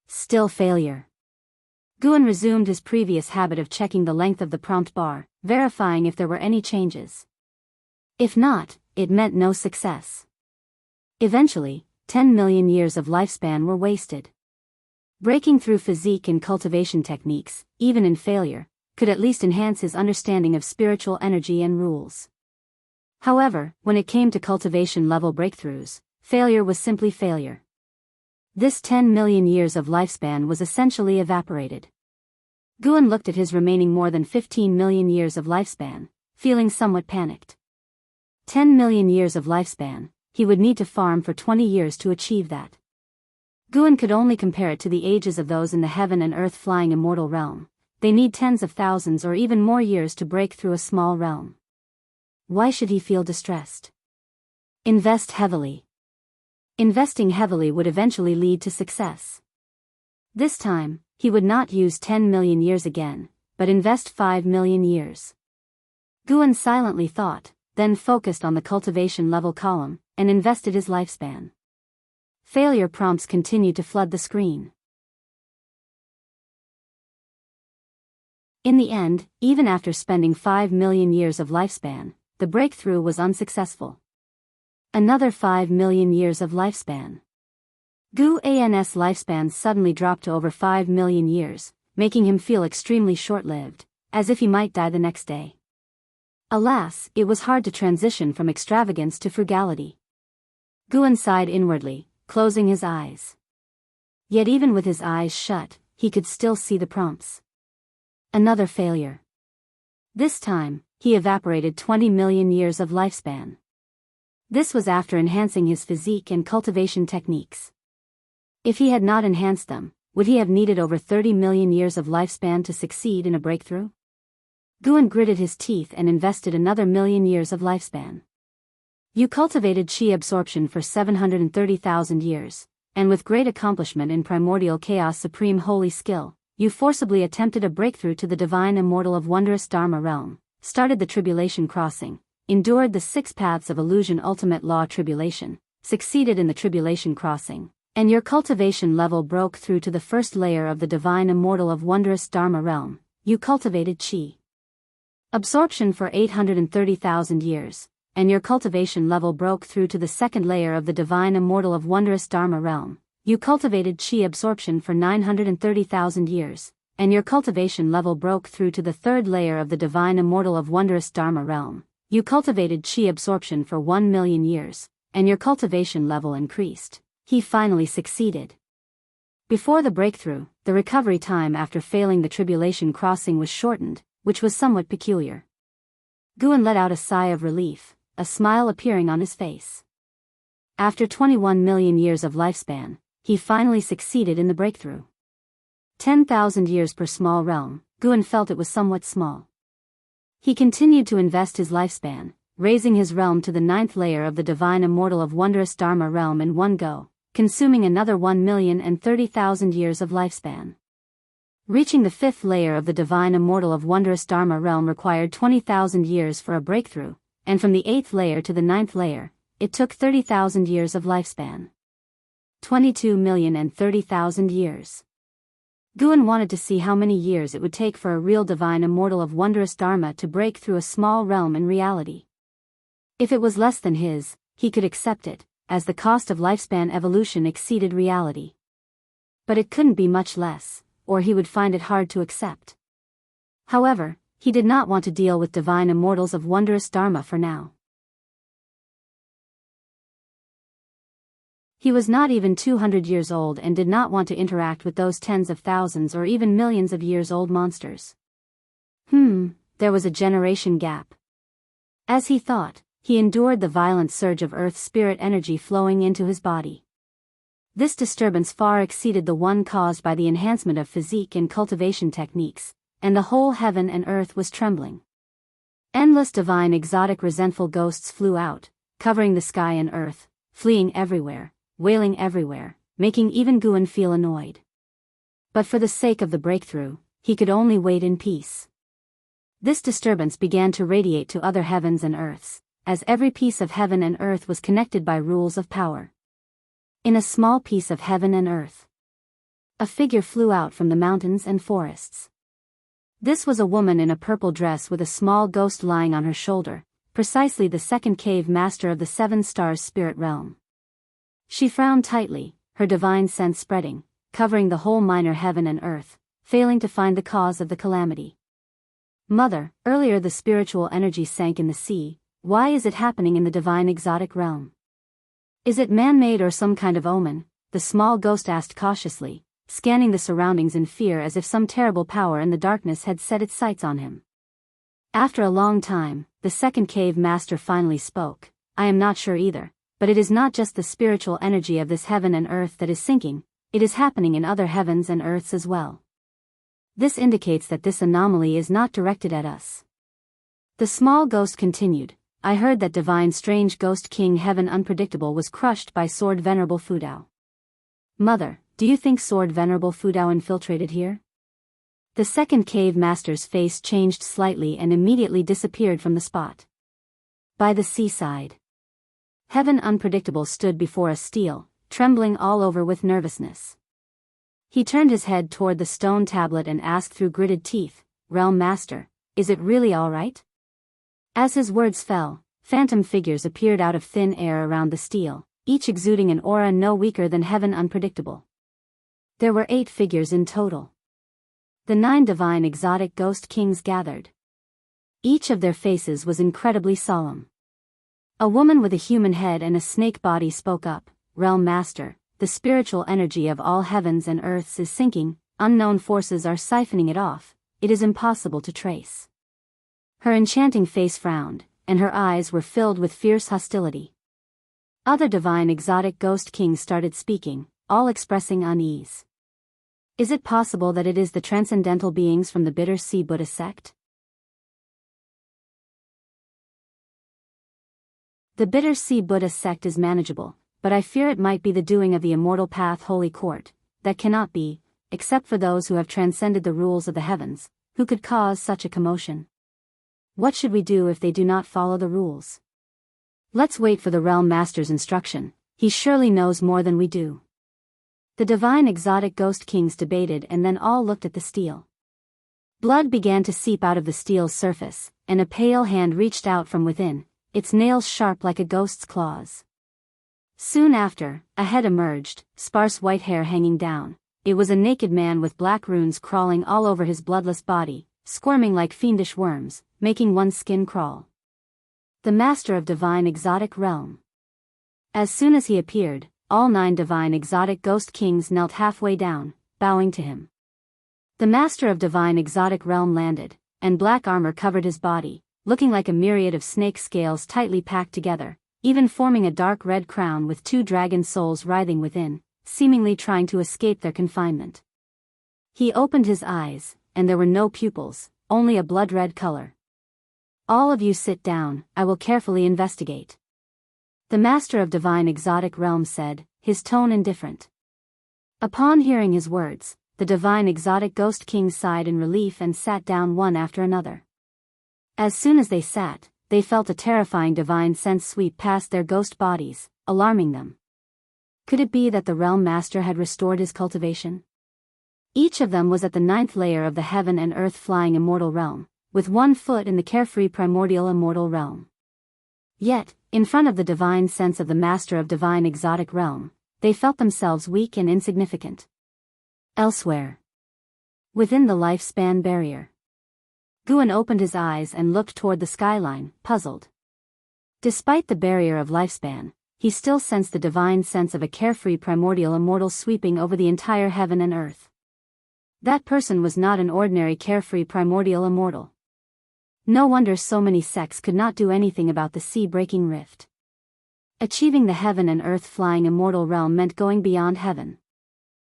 Still failure. Guan resumed his previous habit of checking the length of the prompt bar, verifying if there were any changes. If not, it meant no success. Eventually, 10 million years of lifespan were wasted. Breaking through physique and cultivation techniques, even in failure, could at least enhance his understanding of spiritual energy and rules. However, when it came to cultivation level breakthroughs, failure was simply failure. This 10 million years of lifespan was essentially evaporated. Guan looked at his remaining more than 15 million years of lifespan, feeling somewhat panicked. 10 million years of lifespan, he would need to farm for 20 years to achieve that. Guan could only compare it to the ages of those in the heaven and earth flying immortal realm. They need tens of thousands or even more years to break through a small realm. Why should he feel distressed? Invest heavily. Investing heavily would eventually lead to success. This time, he would not use 10 million years again, but invest 5 million years. Guan silently thought, then focused on the cultivation level column, and invested his lifespan. Failure prompts continued to flood the screen. In the end, even after spending 5 million years of lifespan, the breakthrough was unsuccessful. Another 5 million years of lifespan. Guan's lifespan suddenly dropped to over 5 million years, making him feel extremely short-lived, as if he might die the next day. Alas, it was hard to transition from extravagance to frugality. Guan sighed inwardly, closing his eyes. Yet even with his eyes shut, he could still see the prompts. Another failure. This time, he evaporated 20 million years of lifespan. This was after enhancing his physique and cultivation techniques. If he had not enhanced them, would he have needed over 30 million years of lifespan to succeed in a breakthrough? Guan gritted his teeth and invested another million years of lifespan. You cultivated chi absorption for 730,000 years, and with great accomplishment in primordial chaos supreme holy skill, you forcibly attempted a breakthrough to the divine immortal of wondrous Dharma realm, started the tribulation crossing, endured the 6 paths of illusion ultimate law tribulation, succeeded in the tribulation crossing, and your cultivation level broke through to the first layer of the divine immortal of wondrous Dharma realm. You cultivated chi absorption for 830,000 years, and your cultivation level broke through to the second layer of the divine immortal of wondrous Dharma realm. You cultivated chi absorption for 930,000 years, and your cultivation level broke through to the third layer of the divine immortal of wondrous Dharma realm. You cultivated chi absorption for 1 million years, and your cultivation level increased. He finally succeeded. Before the breakthrough, the recovery time after failing the tribulation crossing was shortened, which was somewhat peculiar. Guan let out a sigh of relief, a smile appearing on his face. After 21 million years of lifespan, he finally succeeded in the breakthrough. 10,000 years per small realm, Guan felt it was somewhat small. He continued to invest his lifespan, raising his realm to the 9th layer of the divine immortal of wondrous Dharma realm in one go, consuming another 1,030,000 years of lifespan. Reaching the 5th layer of the divine immortal of wondrous Dharma realm required 20,000 years for a breakthrough, and from the 8th layer to the 9th layer, it took 30,000 years of lifespan. 22,030,000 years. Guan wanted to see how many years it would take for a real divine immortal of wondrous Dharma to break through a small realm in reality. If it was less than his, he could accept it, as the cost of lifespan evolution exceeded reality. But it couldn't be much less, or he would find it hard to accept. However, he did not want to deal with divine immortals of wondrous dharma for now. He was not even 200 years old and did not want to interact with those tens of thousands or even millions of years old monsters. There was a generation gap. As he thought, he endured the violent surge of Earth spirit energy flowing into his body. This disturbance far exceeded the one caused by the enhancement of physique and cultivation techniques, and the whole heaven and earth was trembling. Endless divine exotic resentful ghosts flew out, covering the sky and earth, fleeing everywhere, wailing everywhere, making even Guan feel annoyed. But for the sake of the breakthrough, he could only wait in peace. This disturbance began to radiate to other heavens and earths, as every piece of heaven and earth was connected by rules of power. In a small piece of heaven and earth, a figure flew out from the mountains and forests. This was a woman in a purple dress with a small ghost lying on her shoulder, precisely the second cave master of the 7 stars spirit realm. She frowned tightly, her divine sense spreading, covering the whole minor heaven and earth, failing to find the cause of the calamity. Mother, earlier the spiritual energy sank in the sea. Why is it happening in the divine exotic realm? Is it man-made or some kind of omen? The small ghost asked cautiously, scanning the surroundings in fear as if some terrible power in the darkness had set its sights on him. After a long time, the second cave master finally spoke. I am not sure either, but it is not just the spiritual energy of this heaven and earth that is sinking, it is happening in other heavens and earths as well. This indicates that this anomaly is not directed at us. The small ghost continued, I heard that divine strange ghost king heaven unpredictable was crushed by sword venerable Fudao. Mother, do you think sword venerable Fudao infiltrated here? The second cave master's face changed slightly and immediately disappeared from the spot. By the seaside, heaven unpredictable stood before a stele, trembling all over with nervousness. He turned his head toward the stone tablet and asked through gritted teeth, Realm Master, is it really all right? As his words fell, phantom figures appeared out of thin air around the stele, each exuding an aura no weaker than heaven unpredictable. There were 8 figures in total. The 9 divine exotic ghost kings gathered. Each of their faces was incredibly solemn. A woman with a human head and a snake body spoke up, Realm Master, the spiritual energy of all heavens and earths is sinking, unknown forces are siphoning it off, it is impossible to trace. Her enchanting face frowned, and her eyes were filled with fierce hostility. Other divine exotic ghost kings started speaking, all expressing unease. Is it possible that it is the transcendental beings from the Bitter Sea Buddha sect? The Bitter Sea Buddha sect is manageable, but I fear it might be the doing of the Immortal Path Holy Court, that cannot be, except for those who have transcended the rules of the heavens, who could cause such a commotion. What should we do if they do not follow the rules? Let's wait for the Realm Master's instruction, he surely knows more than we do. The divine exotic ghost kings debated and then all looked at the stele. Blood began to seep out of the stele's surface, and a pale hand reached out from within, its nails sharp like a ghost's claws. Soon after, a head emerged, sparse white hair hanging down. It was a naked man with black runes crawling all over his bloodless body, squirming like fiendish worms, making one's skin crawl. The master of divine exotic realm. As soon as he appeared, all 9 divine exotic ghost kings knelt halfway down, bowing to him. The master of divine exotic realm landed, and black armor covered his body, looking like a myriad of snake scales tightly packed together, even forming a dark red crown with 2 dragon souls writhing within, seemingly trying to escape their confinement. He opened his eyes, and there were no pupils, only a blood-red color. All of you sit down, I will carefully investigate. The master of divine exotic realm said, his tone indifferent. Upon hearing his words, the divine exotic ghost kings sighed in relief and sat down one after another. As soon as they sat, they felt a terrifying divine sense sweep past their ghost bodies, alarming them. Could it be that the realm master had restored his cultivation? Each of them was at the 9th layer of the heaven and earth flying immortal realm, with 1 foot in the carefree primordial immortal realm. Yet, in front of the divine sense of the master of divine exotic realm, they felt themselves weak and insignificant. Elsewhere, within the lifespan barrier, Guan opened his eyes and looked toward the skyline, puzzled. Despite the barrier of lifespan, he still sensed the divine sense of a carefree primordial immortal sweeping over the entire heaven and earth. That person was not an ordinary carefree primordial immortal. No wonder so many sects could not do anything about the sea-breaking rift. Achieving the heaven and earth flying immortal realm meant going beyond heaven.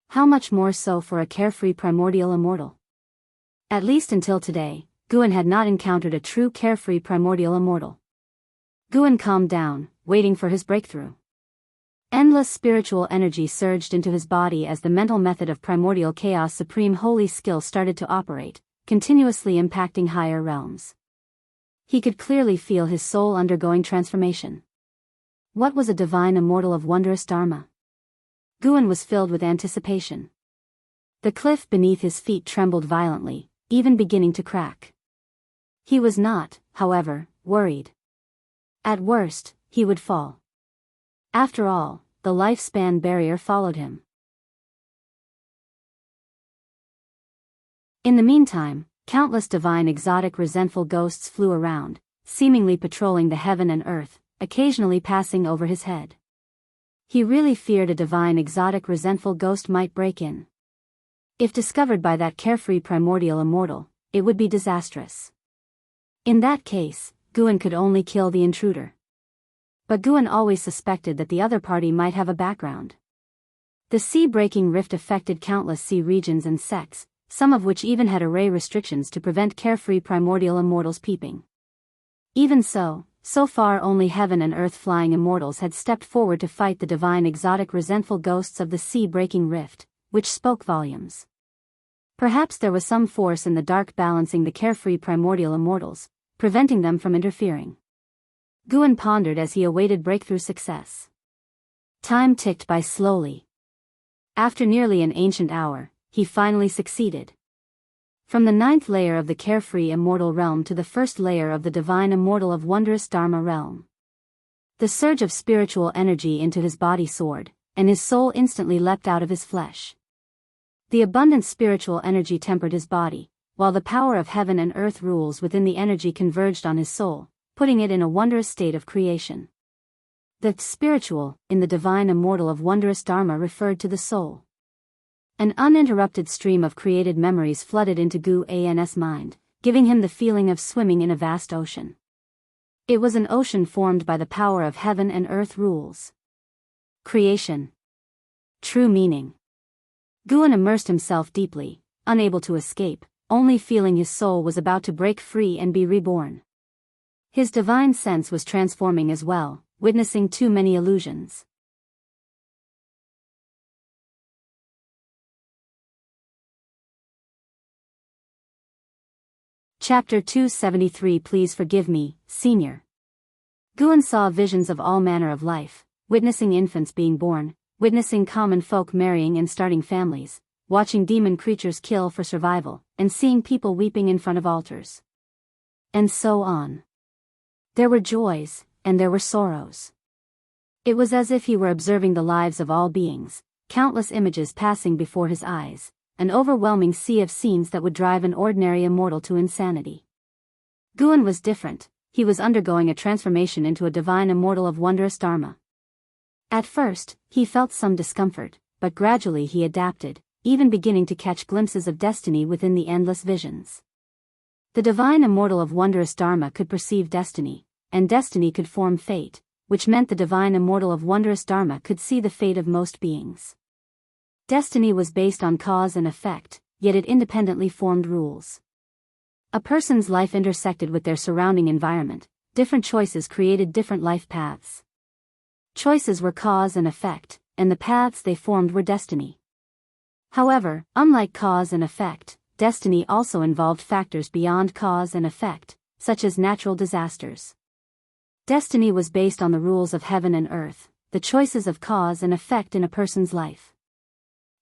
How much more so for a carefree primordial immortal? At least until today, Guan had not encountered a true carefree primordial immortal. Guan calmed down, waiting for his breakthrough. Endless spiritual energy surged into his body as the mental method of primordial chaos supreme holy skill started to operate, continuously impacting higher realms. He could clearly feel his soul undergoing transformation. What was a divine immortal of wondrous Dharma? Guan was filled with anticipation. The cliff beneath his feet trembled violently, even beginning to crack. He was not, however, worried. At worst, he would fall. After all, the lifespan barrier followed him. In the meantime, countless divine exotic resentful ghosts flew around, seemingly patrolling the heaven and earth, occasionally passing over his head. He really feared a divine exotic resentful ghost might break in. If discovered by that carefree primordial immortal, it would be disastrous. In that case, Guan could only kill the intruder. But Guan always suspected that the other party might have a background. The sea-breaking rift affected countless sea regions and sects, some of which even had array restrictions to prevent carefree primordial immortals peeping. Even so far only heaven and earth flying immortals had stepped forward to fight the divine exotic resentful ghosts of the sea-breaking rift, which spoke volumes. Perhaps there was some force in the dark balancing the carefree primordial immortals, preventing them from interfering. Guan pondered as he awaited breakthrough success. Time ticked by slowly. After nearly an ancient hour, he finally succeeded. From the 9th layer of the carefree immortal realm to the 1st layer of the divine immortal of wondrous Dharma realm. The surge of spiritual energy into his body soared, and his soul instantly leapt out of his flesh. The abundant spiritual energy tempered his body, while the power of heaven and earth rules within the energy converged on his soul, putting it in a wondrous state of creation. The spiritual, in the divine immortal of wondrous Dharma referred to the soul. An uninterrupted stream of created memories flooded into Guan's mind, giving him the feeling of swimming in a vast ocean. It was an ocean formed by the power of heaven and earth rules. Creation. True meaning. Guan immersed himself deeply, unable to escape, only feeling his soul was about to break free and be reborn. His divine sense was transforming as well, witnessing too many illusions. Chapter 273 Please forgive me, Senior. Guan saw visions of all manner of life, witnessing infants being born, witnessing common folk marrying and starting families, watching demon creatures kill for survival, and seeing people weeping in front of altars. And so on. There were joys, and there were sorrows. It was as if he were observing the lives of all beings, countless images passing before his eyes, an overwhelming sea of scenes that would drive an ordinary immortal to insanity. Guan was different, he was undergoing a transformation into a divine immortal of wondrous Dharma. At first, he felt some discomfort, but gradually he adapted, even beginning to catch glimpses of destiny within the endless visions. The divine immortal of wondrous Dharma could perceive destiny, and destiny could form fate, which meant the divine immortal of wondrous Dharma could see the fate of most beings. Destiny was based on cause and effect, yet it independently formed rules. A person's life intersected with their surrounding environment, different choices created different life paths. Choices were cause and effect, and the paths they formed were destiny. However, unlike cause and effect, destiny also involved factors beyond cause and effect, such as natural disasters. Destiny was based on the rules of heaven and earth, the choices of cause and effect in a person's life.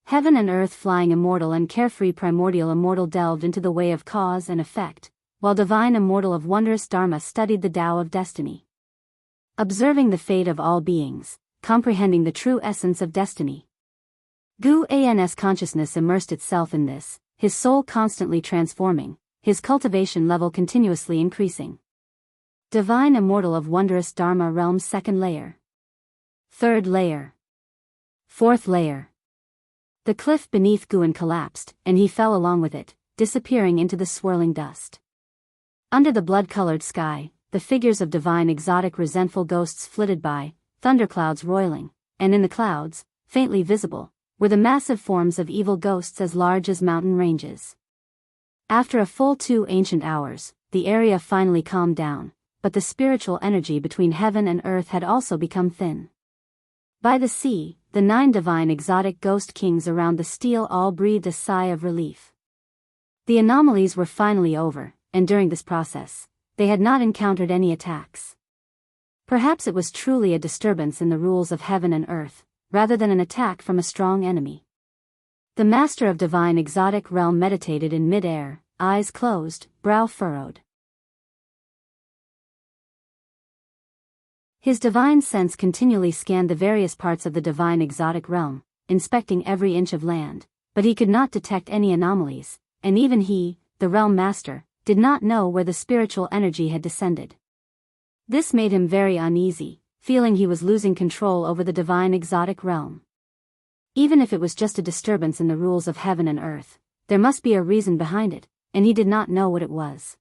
Heaven and earth flying immortal and carefree primordial immortal delved into the way of cause and effect, while divine immortal of wondrous Dharma studied the Tao of destiny. Observing the fate of all beings, comprehending the true essence of destiny. Guan's consciousness immersed itself in this, his soul constantly transforming, his cultivation level continuously increasing. Divine Immortal of Wondrous Dharma Realm's second layer. Third layer. Fourth layer. The cliff beneath Guan collapsed, and he fell along with it, disappearing into the swirling dust. Under the blood-colored sky, the figures of divine exotic resentful ghosts flitted by, thunderclouds roiling, and in the clouds, faintly visible, were the massive forms of evil ghosts as large as mountain ranges. After a full 2 ancient hours, the area finally calmed down, but the spiritual energy between heaven and earth had also become thin. By the sea, the 9 divine exotic ghost kings around the steel all breathed a sigh of relief. The anomalies were finally over, and during this process, they had not encountered any attacks. Perhaps it was truly a disturbance in the rules of heaven and earth, rather than an attack from a strong enemy. The master of divine exotic realm meditated in mid-air, eyes closed, brow furrowed. His divine sense continually scanned the various parts of the divine exotic realm, inspecting every inch of land, but he could not detect any anomalies, and even he, the realm master, did not know where the spiritual energy had descended. This made him very uneasy, feeling he was losing control over the divine exotic realm. Even if it was just a disturbance in the rules of heaven and earth, there must be a reason behind it, and he did not know what it was.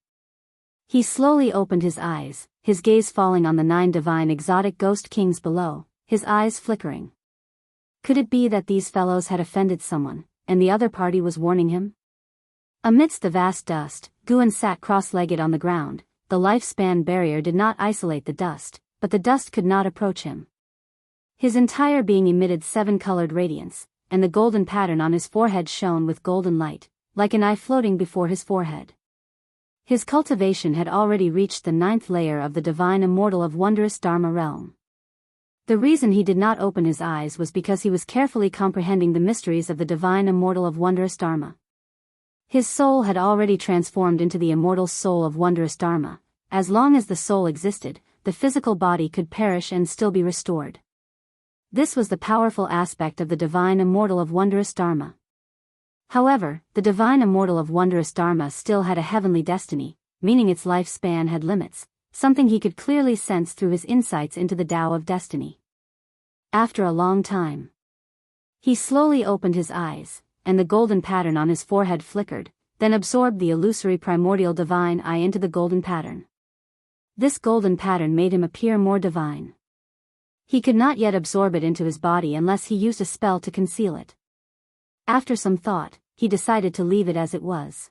He slowly opened his eyes, his gaze falling on the 9 divine exotic ghost kings below, his eyes flickering. Could it be that these fellows had offended someone, and the other party was warning him? Amidst the vast dust, Guan sat cross-legged on the ground. The lifespan barrier did not isolate the dust, but the dust could not approach him. His entire being emitted 7-colored radiance, and the golden pattern on his forehead shone with golden light, like an eye floating before his forehead. His cultivation had already reached the 9th layer of the divine immortal of wondrous Dharma realm. The reason he did not open his eyes was because he was carefully comprehending the mysteries of the divine immortal of wondrous Dharma. His soul had already transformed into the immortal soul of wondrous Dharma. As long as the soul existed, the physical body could perish and still be restored. This was the powerful aspect of the divine immortal of wondrous Dharma. However, the divine immortal of wondrous Dharma still had a heavenly destiny, meaning its lifespan had limits, something he could clearly sense through his insights into the Tao of destiny. After a long time, he slowly opened his eyes, and the golden pattern on his forehead flickered, then absorbed the illusory primordial divine eye into the golden pattern. This golden pattern made him appear more divine. He could not yet absorb it into his body unless he used a spell to conceal it. After some thought, he decided to leave it as it was.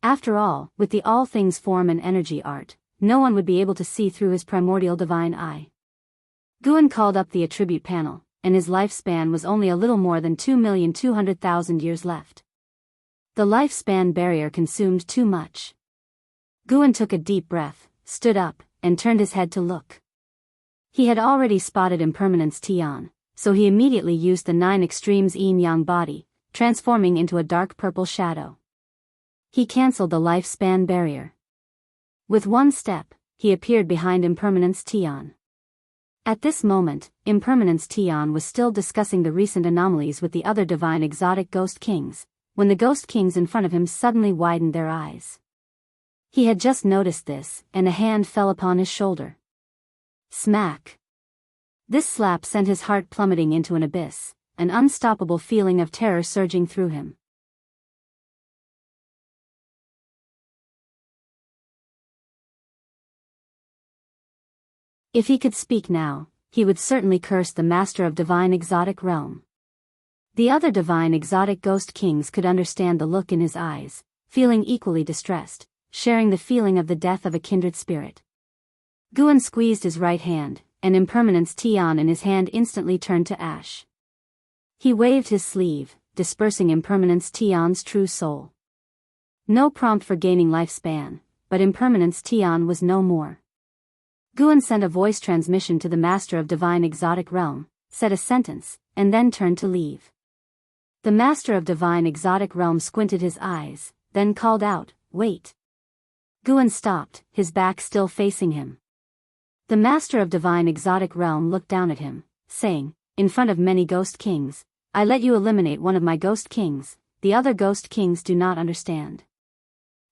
After all, with the all things form and energy art, no one would be able to see through his primordial divine eye. Guan called up the attribute panel, and his lifespan was only a little more than 2,200,000 years left. The lifespan barrier consumed too much. Guan took a deep breath, stood up, and turned his head to look. He had already spotted impermanence Tian, so he immediately used the 9 extremes yin-yang body, transforming into a dark purple shadow. He cancelled the lifespan barrier. With one step, he appeared behind impermanence Tian. At this moment, impermanence Tian was still discussing the recent anomalies with the other divine exotic ghost kings, when the ghost kings in front of him suddenly widened their eyes. He had just noticed this, and a hand fell upon his shoulder. Smack! This slap sent his heart plummeting into an abyss, an unstoppable feeling of terror surging through him. If he could speak now, he would certainly curse the master of divine exotic realm. The other divine exotic ghost kings could understand the look in his eyes, feeling equally distressed, sharing the feeling of the death of a kindred spirit. Guan squeezed his right hand, and impermanence Tian in his hand instantly turned to ash. He waved his sleeve, dispersing impermanence Tian's true soul. No prompt for gaining lifespan, but impermanence Tian was no more. Guan sent a voice transmission to the master of divine exotic realm, said a sentence, and then turned to leave. The master of divine exotic realm squinted his eyes, then called out, "Wait." Guan stopped, his back still facing him. The master of divine exotic realm looked down at him, saying, in front of many ghost kings, "I let you eliminate one of my ghost kings, the other ghost kings do not understand."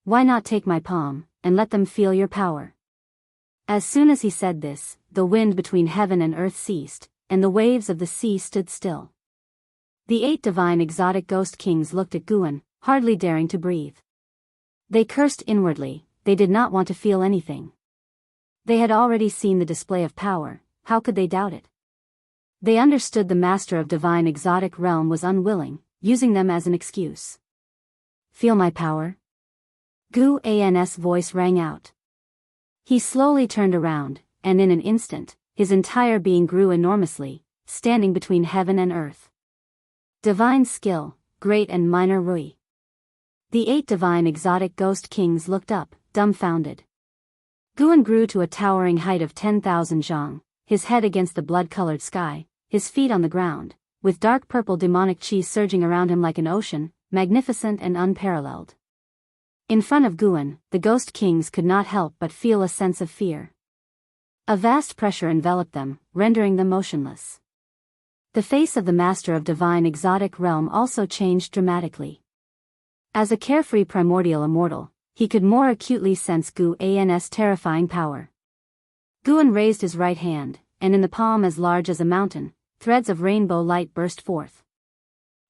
Why not take my palm, and let them feel your power? As soon as he said this, the wind between heaven and earth ceased, and the waves of the sea stood still. The 8 divine exotic ghost kings looked at Guan, hardly daring to breathe. They cursed inwardly, they did not want to feel anything. They had already seen the display of power, how could they doubt it? They understood the master of divine exotic realm was unwilling, using them as an excuse. Feel my power? Guan's voice rang out. He slowly turned around, and in an instant, his entire being grew enormously, standing between heaven and earth. Divine skill, great and minor Rui. The 8 divine exotic ghost kings looked up, dumbfounded. Guan grew to a towering height of 10,000 zhang, his head against the blood-colored sky, his feet on the ground, with dark purple demonic chi surging around him like an ocean, magnificent and unparalleled. In front of Guan, the ghost kings could not help but feel a sense of fear. A vast pressure enveloped them, rendering them motionless. The face of the master of divine exotic realm also changed dramatically. As a carefree primordial immortal, he could more acutely sense Guan's terrifying power. Guan raised his right hand, and in the palm as large as a mountain, threads of rainbow light burst forth.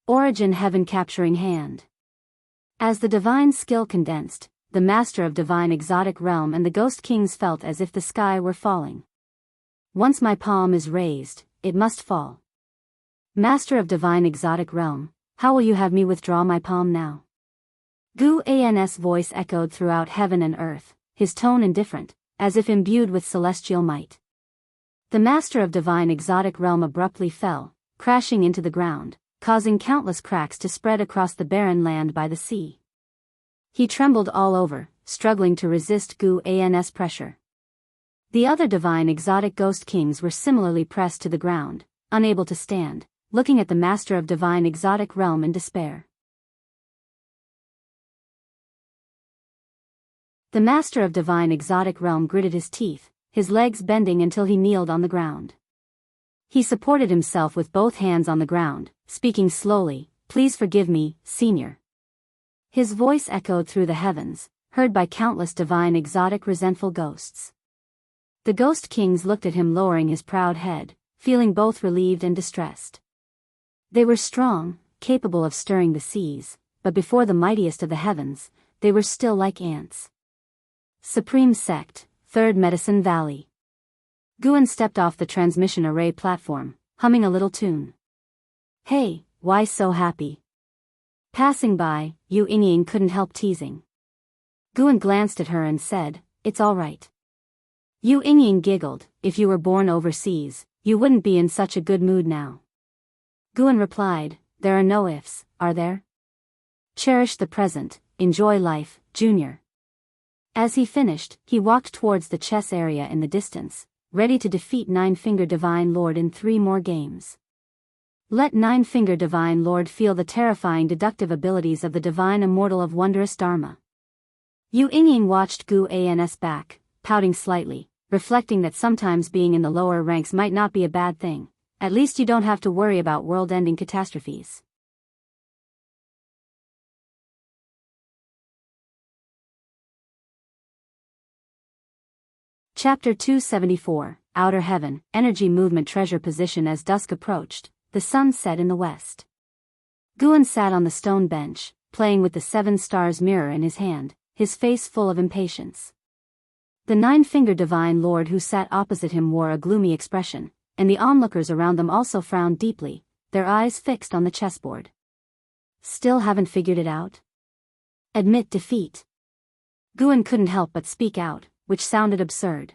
Origin heaven capturing hand. As the divine skill condensed, the master of divine exotic realm and the ghost kings felt as if the sky were falling. Once my palm is raised, it must fall. Master of divine exotic realm, how will you have me withdraw my palm now? Guan's voice echoed throughout heaven and earth, his tone indifferent, as if imbued with celestial might. The master of divine exotic realm abruptly fell, crashing into the ground, causing countless cracks to spread across the barren land by the sea. He trembled all over, struggling to resist Guan's pressure. The other divine exotic ghost kings were similarly pressed to the ground, unable to stand, looking at the master of divine exotic realm in despair. The master of divine exotic realm gritted his teeth, his legs bending until he kneeled on the ground. He supported himself with both hands on the ground, speaking slowly, "Please forgive me, Senior." His voice echoed through the heavens, heard by countless divine exotic resentful ghosts. The ghost kings looked at him lowering his proud head, feeling both relieved and distressed. They were strong, capable of stirring the seas, but before the mightiest of the heavens, they were still like ants. Supreme Sect, 3rd Medicine Valley. Guan stepped off the transmission array platform, humming a little tune. "Hey, why so happy?" Passing by, Yu Yingying couldn't help teasing. Guan glanced at her and said, "It's all right." Yu Yingying giggled, "If you were born overseas, you wouldn't be in such a good mood now." Guan replied, "There are no ifs, are there? Cherish the present, enjoy life, Junior." As he finished, he walked towards the chess area in the distance, ready to defeat Nine-Finger Divine Lord in 3 more games. Let Nine-Finger Divine Lord feel the terrifying deductive abilities of the Divine Immortal of Wondrous Dharma. Yu Yingying watched Guan's back, pouting slightly, reflecting that sometimes being in the lower ranks might not be a bad thing. At least you don't have to worry about world-ending catastrophes. Chapter 274, Outer Heaven, Energy Movement Treasure Position. As dusk approached, the sun set in the west. Guan sat on the stone bench, playing with the 7 stars mirror in his hand, his face full of impatience. The Nine-Finger Divine Lord who sat opposite him wore a gloomy expression, and the onlookers around them also frowned deeply, their eyes fixed on the chessboard. Still haven't figured it out? Admit defeat. Guan couldn't help but speak out, which sounded absurd.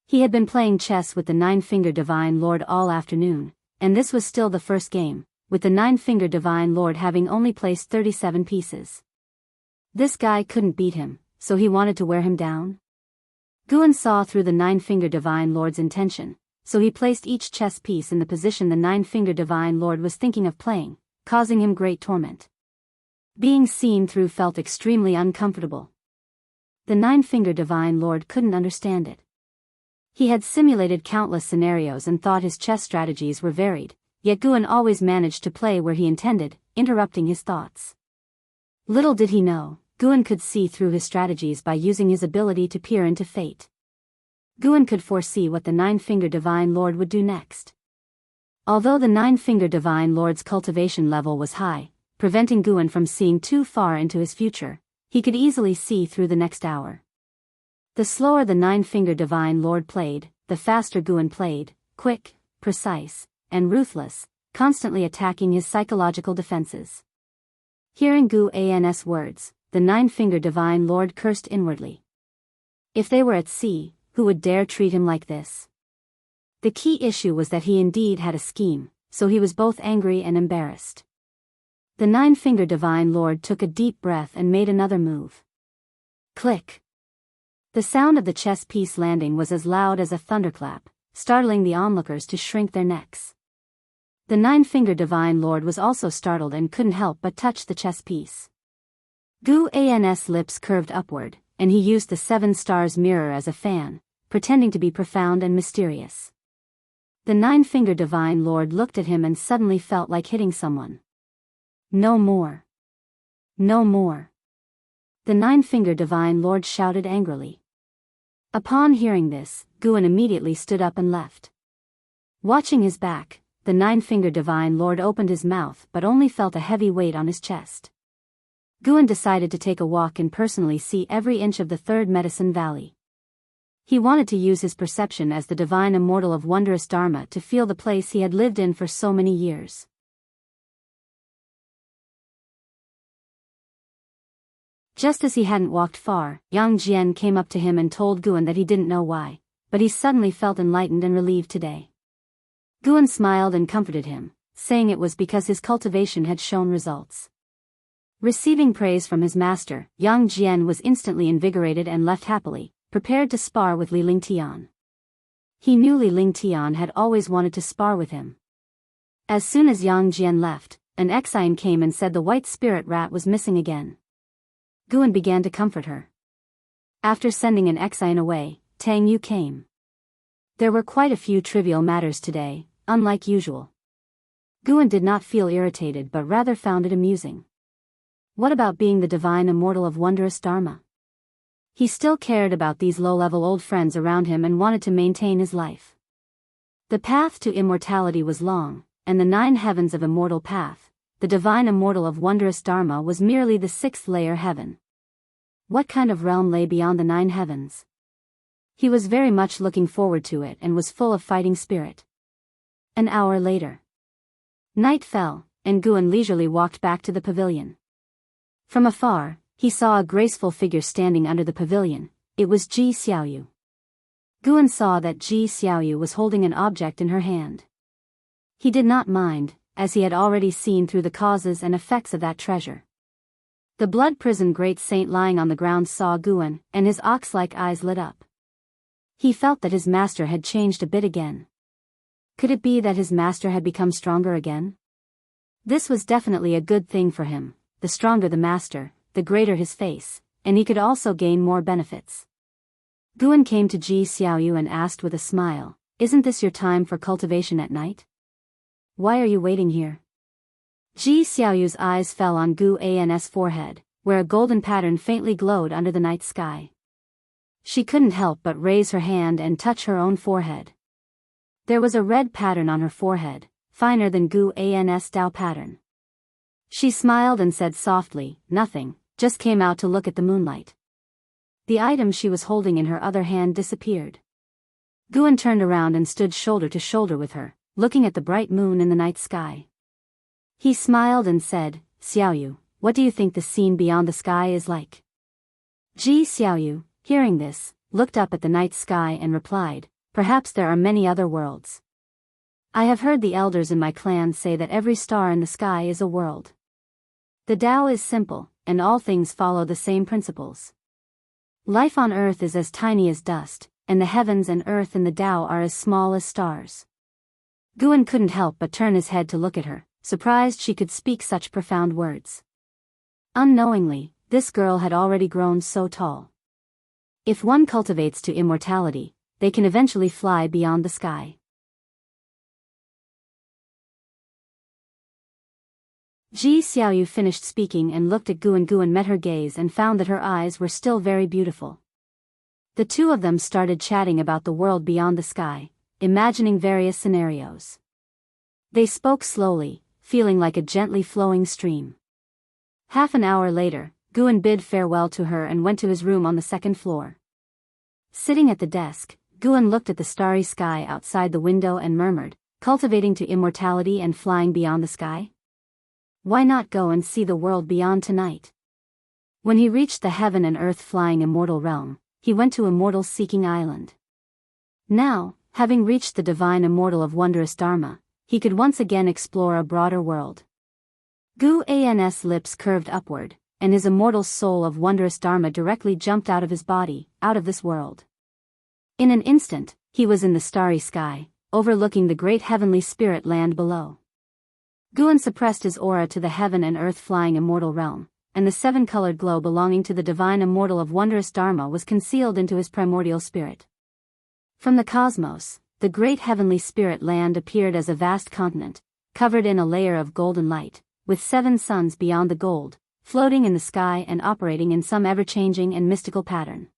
He had been playing chess with the Nine-Finger Divine Lord all afternoon, and this was still the first game, with the Nine-Finger Divine Lord having only placed 37 pieces. This guy couldn't beat him, so he wanted to wear him down? Guan saw through the Nine-Finger Divine Lord's intention, so he placed each chess piece in the position the Nine-Finger Divine Lord was thinking of playing, causing him great torment. Being seen through felt extremely uncomfortable. The Nine-Finger Divine Lord couldn't understand it. He had simulated countless scenarios and thought his chess strategies were varied, yet Guan always managed to play where he intended, interrupting his thoughts. Little did he know, Guan could see through his strategies by using his ability to peer into fate. Guan could foresee what the Nine-Fingered Divine Lord would do next. Although the Nine-Fingered Divine Lord's cultivation level was high, preventing Guan from seeing too far into his future, he could easily see through the next hour. The slower the Nine-Fingered Divine Lord played, the faster Guan played, quick, precise, and ruthless, constantly attacking his psychological defenses. Hearing Guan's words, the Nine-Fingered Divine Lord cursed inwardly. If they were at sea, who would dare treat him like this? The key issue was that he indeed had a scheme, so he was both angry and embarrassed. The Nine-Fingered Divine Lord took a deep breath and made another move. Click! The sound of the chess piece landing was as loud as a thunderclap, startling the onlookers to shrink their necks. The Nine-Fingered Divine Lord was also startled and couldn't help but touch the chess piece. Guan's lips curved upward, and he used the Seven Stars mirror as a fan, pretending to be profound and mysterious. The Nine-Fingered Divine Lord looked at him and suddenly felt like hitting someone. No more. No more. The Nine-Fingered Divine Lord shouted angrily. Upon hearing this, Guan immediately stood up and left. Watching his back, the Nine-Fingered Divine Lord opened his mouth but only felt a heavy weight on his chest. Guan decided to take a walk and personally see every inch of the Third Medicine Valley. He wanted to use his perception as the divine immortal of wondrous Dharma to feel the place he had lived in for so many years. Just as he hadn't walked far, Yang Jian came up to him and told Guan that he didn't know why, but he suddenly felt enlightened and relieved today. Guan smiled and comforted him, saying it was because his cultivation had shown results. Receiving praise from his master, Yang Jian was instantly invigorated and left happily, prepared to spar with Li Lingtian. He knew Li Lingtian had always wanted to spar with him. As soon as Yang Jian left, an exine came and said the white spirit rat was missing again. Guan began to comfort her. After sending an exine away, Tang Yu came. There were quite a few trivial matters today, unlike usual. Guan did not feel irritated but rather found it amusing. What about being the divine immortal of wondrous Dharma? He still cared about these low-level old friends around him and wanted to maintain his life. The path to immortality was long, and the 9 heavens of immortal path, the divine immortal of wondrous Dharma, was merely the 6th layer heaven. What kind of realm lay beyond the 9 heavens? He was very much looking forward to it and was full of fighting spirit. An hour later. Night fell, and Guan leisurely walked back to the pavilion. From afar, he saw a graceful figure standing under the pavilion. It was Ji Xiaoyu. Guan saw that Ji Xiaoyu was holding an object in her hand. He did not mind, as he had already seen through the causes and effects of that treasure. The blood prison great saint lying on the ground saw Guan, and his ox-like eyes lit up. He felt that his master had changed a bit again. Could it be that his master had become stronger again? This was definitely a good thing for him. The stronger the master, the greater his face, and he could also gain more benefits. Guan came to Ji Xiaoyu and asked with a smile, "Isn't this your time for cultivation at night? Why are you waiting here?" Ji Xiaoyu's eyes fell on Guan's forehead, where a golden pattern faintly glowed under the night sky. She couldn't help but raise her hand and touch her own forehead. There was a red pattern on her forehead, finer than Guan's Tao pattern. She smiled and said softly, "Nothing, just came out to look at the moonlight." The item she was holding in her other hand disappeared. Guan turned around and stood shoulder to shoulder with her, looking at the bright moon in the night sky. He smiled and said, "Xiaoyu, what do you think the scene beyond the sky is like?" Ji Xiaoyu, hearing this, looked up at the night sky and replied, "Perhaps there are many other worlds. I have heard the elders in my clan say that every star in the sky is a world. The Tao is simple, and all things follow the same principles. Life on earth is as tiny as dust, and the heavens and earth in the Tao are as small as stars." Guan couldn't help but turn his head to look at her, surprised she could speak such profound words. Unknowingly, this girl had already grown so tall. If one cultivates to immortality, they can eventually fly beyond the sky. Ji Xiaoyu finished speaking and looked at Guan. Guan met her gaze and found that her eyes were still very beautiful. The two of them started chatting about the world beyond the sky, imagining various scenarios. They spoke slowly, feeling like a gently flowing stream. Half an hour later, Guan bid farewell to her and went to his room on the second floor. Sitting at the desk, Guan looked at the starry sky outside the window and murmured, "Cultivating to immortality and flying beyond the sky? Why not go and see the world beyond tonight?" When he reached the heaven and earth flying immortal realm, he went to Immortal's Seeking Island. Now, having reached the divine immortal of wondrous Dharma, he could once again explore a broader world. Guan's lips curved upward, and his immortal soul of wondrous Dharma directly jumped out of his body, out of this world. In an instant, he was in the starry sky, overlooking the great heavenly spirit land below. Guan suppressed his aura to the heaven and earth flying immortal realm, and the seven-colored glow belonging to the divine immortal of wondrous Dharma was concealed into his primordial spirit. From the cosmos, the great heavenly spirit land appeared as a vast continent, covered in a layer of golden light, with 7 suns beyond the gold, floating in the sky and operating in some ever-changing and mystical pattern.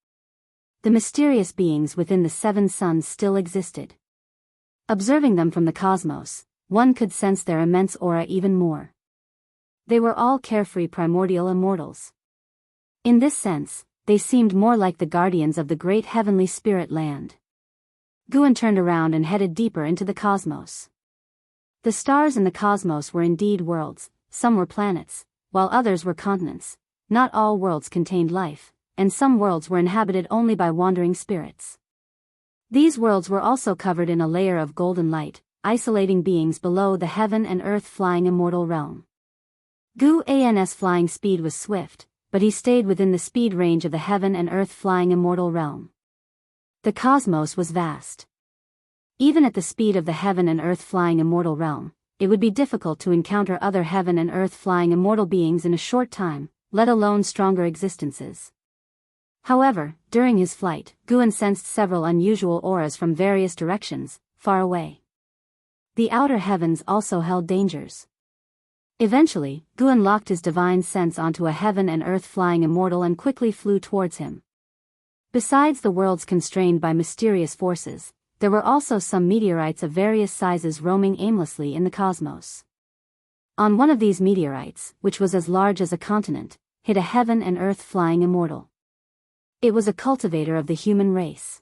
The mysterious beings within the 7 suns still existed. Observing them from the cosmos, one could sense their immense aura even more. They were all carefree primordial immortals. In this sense, they seemed more like the guardians of the great heavenly spirit land. Guan turned around and headed deeper into the cosmos. The stars in the cosmos were indeed worlds, some were planets, while others were continents. Not all worlds contained life, and some worlds were inhabited only by wandering spirits. These worlds were also covered in a layer of golden light, isolating beings below the heaven and earth flying immortal realm. Guan's flying speed was swift, but he stayed within the speed range of the heaven and earth flying immortal realm. The cosmos was vast. Even at the speed of the heaven and earth flying immortal realm, it would be difficult to encounter other heaven and earth flying immortal beings in a short time, let alone stronger existences. However, during his flight, Guan sensed several unusual auras from various directions, far away. The outer heavens also held dangers. Eventually, Guan locked his divine sense onto a heaven and earth flying immortal and quickly flew towards him. Besides the worlds constrained by mysterious forces, there were also some meteorites of various sizes roaming aimlessly in the cosmos. On one of these meteorites, which was as large as a continent, hid a heaven and earth flying immortal. It was a cultivator of the human race.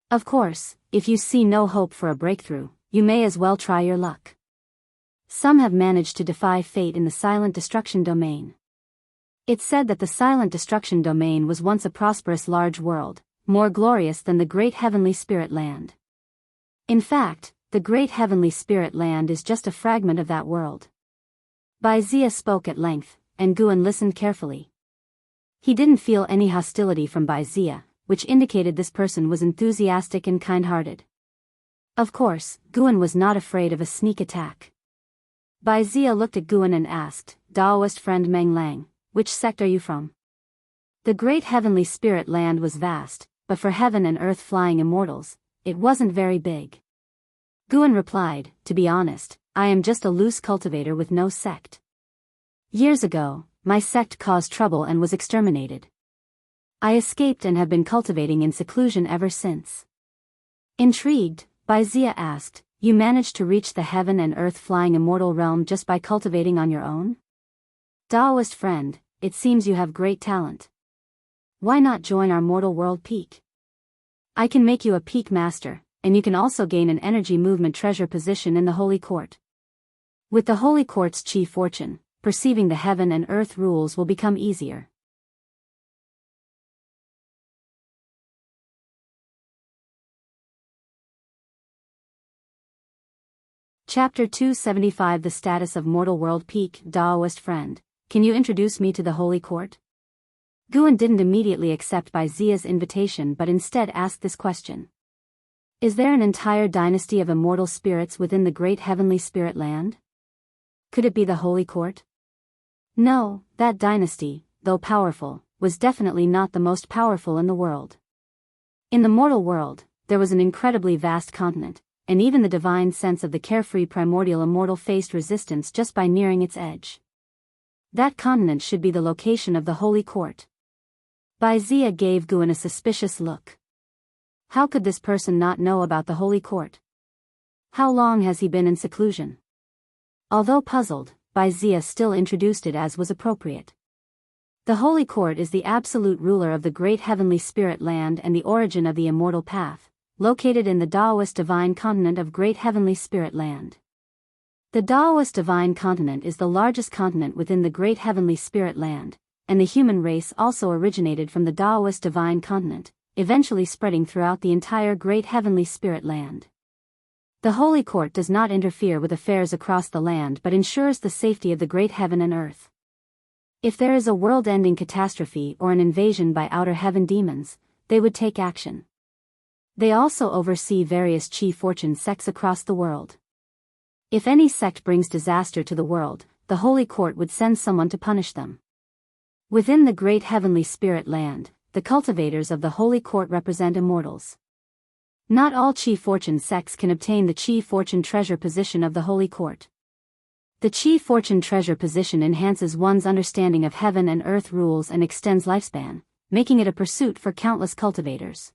Of course, if you see no hope for a breakthrough, you may as well try your luck. Some have managed to defy fate in the silent destruction domain. It's said that the silent destruction domain was once a prosperous large world, more glorious than the great heavenly spirit land. In fact, the great heavenly spirit land is just a fragment of that world. Baizia spoke at length, and Guan listened carefully. He didn't feel any hostility from Baizia, which indicated this person was enthusiastic and kind-hearted. Of course, Guan was not afraid of a sneak attack. Baizia looked at Guan and asked, "Daoist friend Meng Lang, which sect are you from?" The great heavenly spirit land was vast, but for heaven and earth flying immortals, it wasn't very big. Guan replied, "To be honest, I am just a loose cultivator with no sect. Years ago, my sect caused trouble and was exterminated. I escaped and have been cultivating in seclusion ever since." Intrigued, Baizia asked, "You managed to reach the heaven and earth flying immortal realm just by cultivating on your own? Daoist friend, it seems you have great talent. Why not join our mortal world peak? I can make you a peak master, and you can also gain an energy movement treasure position in the Holy Court. With the Holy Court's chief fortune, perceiving the heaven and earth rules will become easier." Chapter 275 The Status of Mortal World Peak. Daoist friend, can you introduce me to the Holy Court? Guan didn't immediately accept Baizia's invitation but instead asked this question. Is there an entire dynasty of immortal spirits within the great heavenly spirit land? Could it be the Holy Court? No, that dynasty, though powerful, was definitely not the most powerful in the world. In the mortal world, there was an incredibly vast continent, and even the divine sense of the carefree primordial immortal faced resistance just by nearing its edge. That continent should be the location of the Holy Court. Baizia gave Guan a suspicious look. How could this person not know about the Holy Court? How long has he been in seclusion? Although puzzled, Baizia still introduced it as was appropriate. The Holy Court is the absolute ruler of the great heavenly spirit land and the origin of the immortal path, located in the Daoist divine continent of great heavenly spirit land. The Daoist divine continent is the largest continent within the great heavenly spirit land, and the human race also originated from the Daoist divine continent, eventually spreading throughout the entire great heavenly spirit land. The Holy Court does not interfere with affairs across the land but ensures the safety of the great heaven and earth. If there is a world-ending catastrophe or an invasion by outer heaven demons, they would take action. They also oversee various chief fortune sects across the world. If any sect brings disaster to the world, the Holy Court would send someone to punish them. Within the great heavenly spirit land, the cultivators of the Holy Court represent immortals. Not all chief fortune sects can obtain the chief fortune treasure position of the Holy Court. The chief fortune treasure position enhances one's understanding of heaven and earth rules and extends lifespan, making it a pursuit for countless cultivators.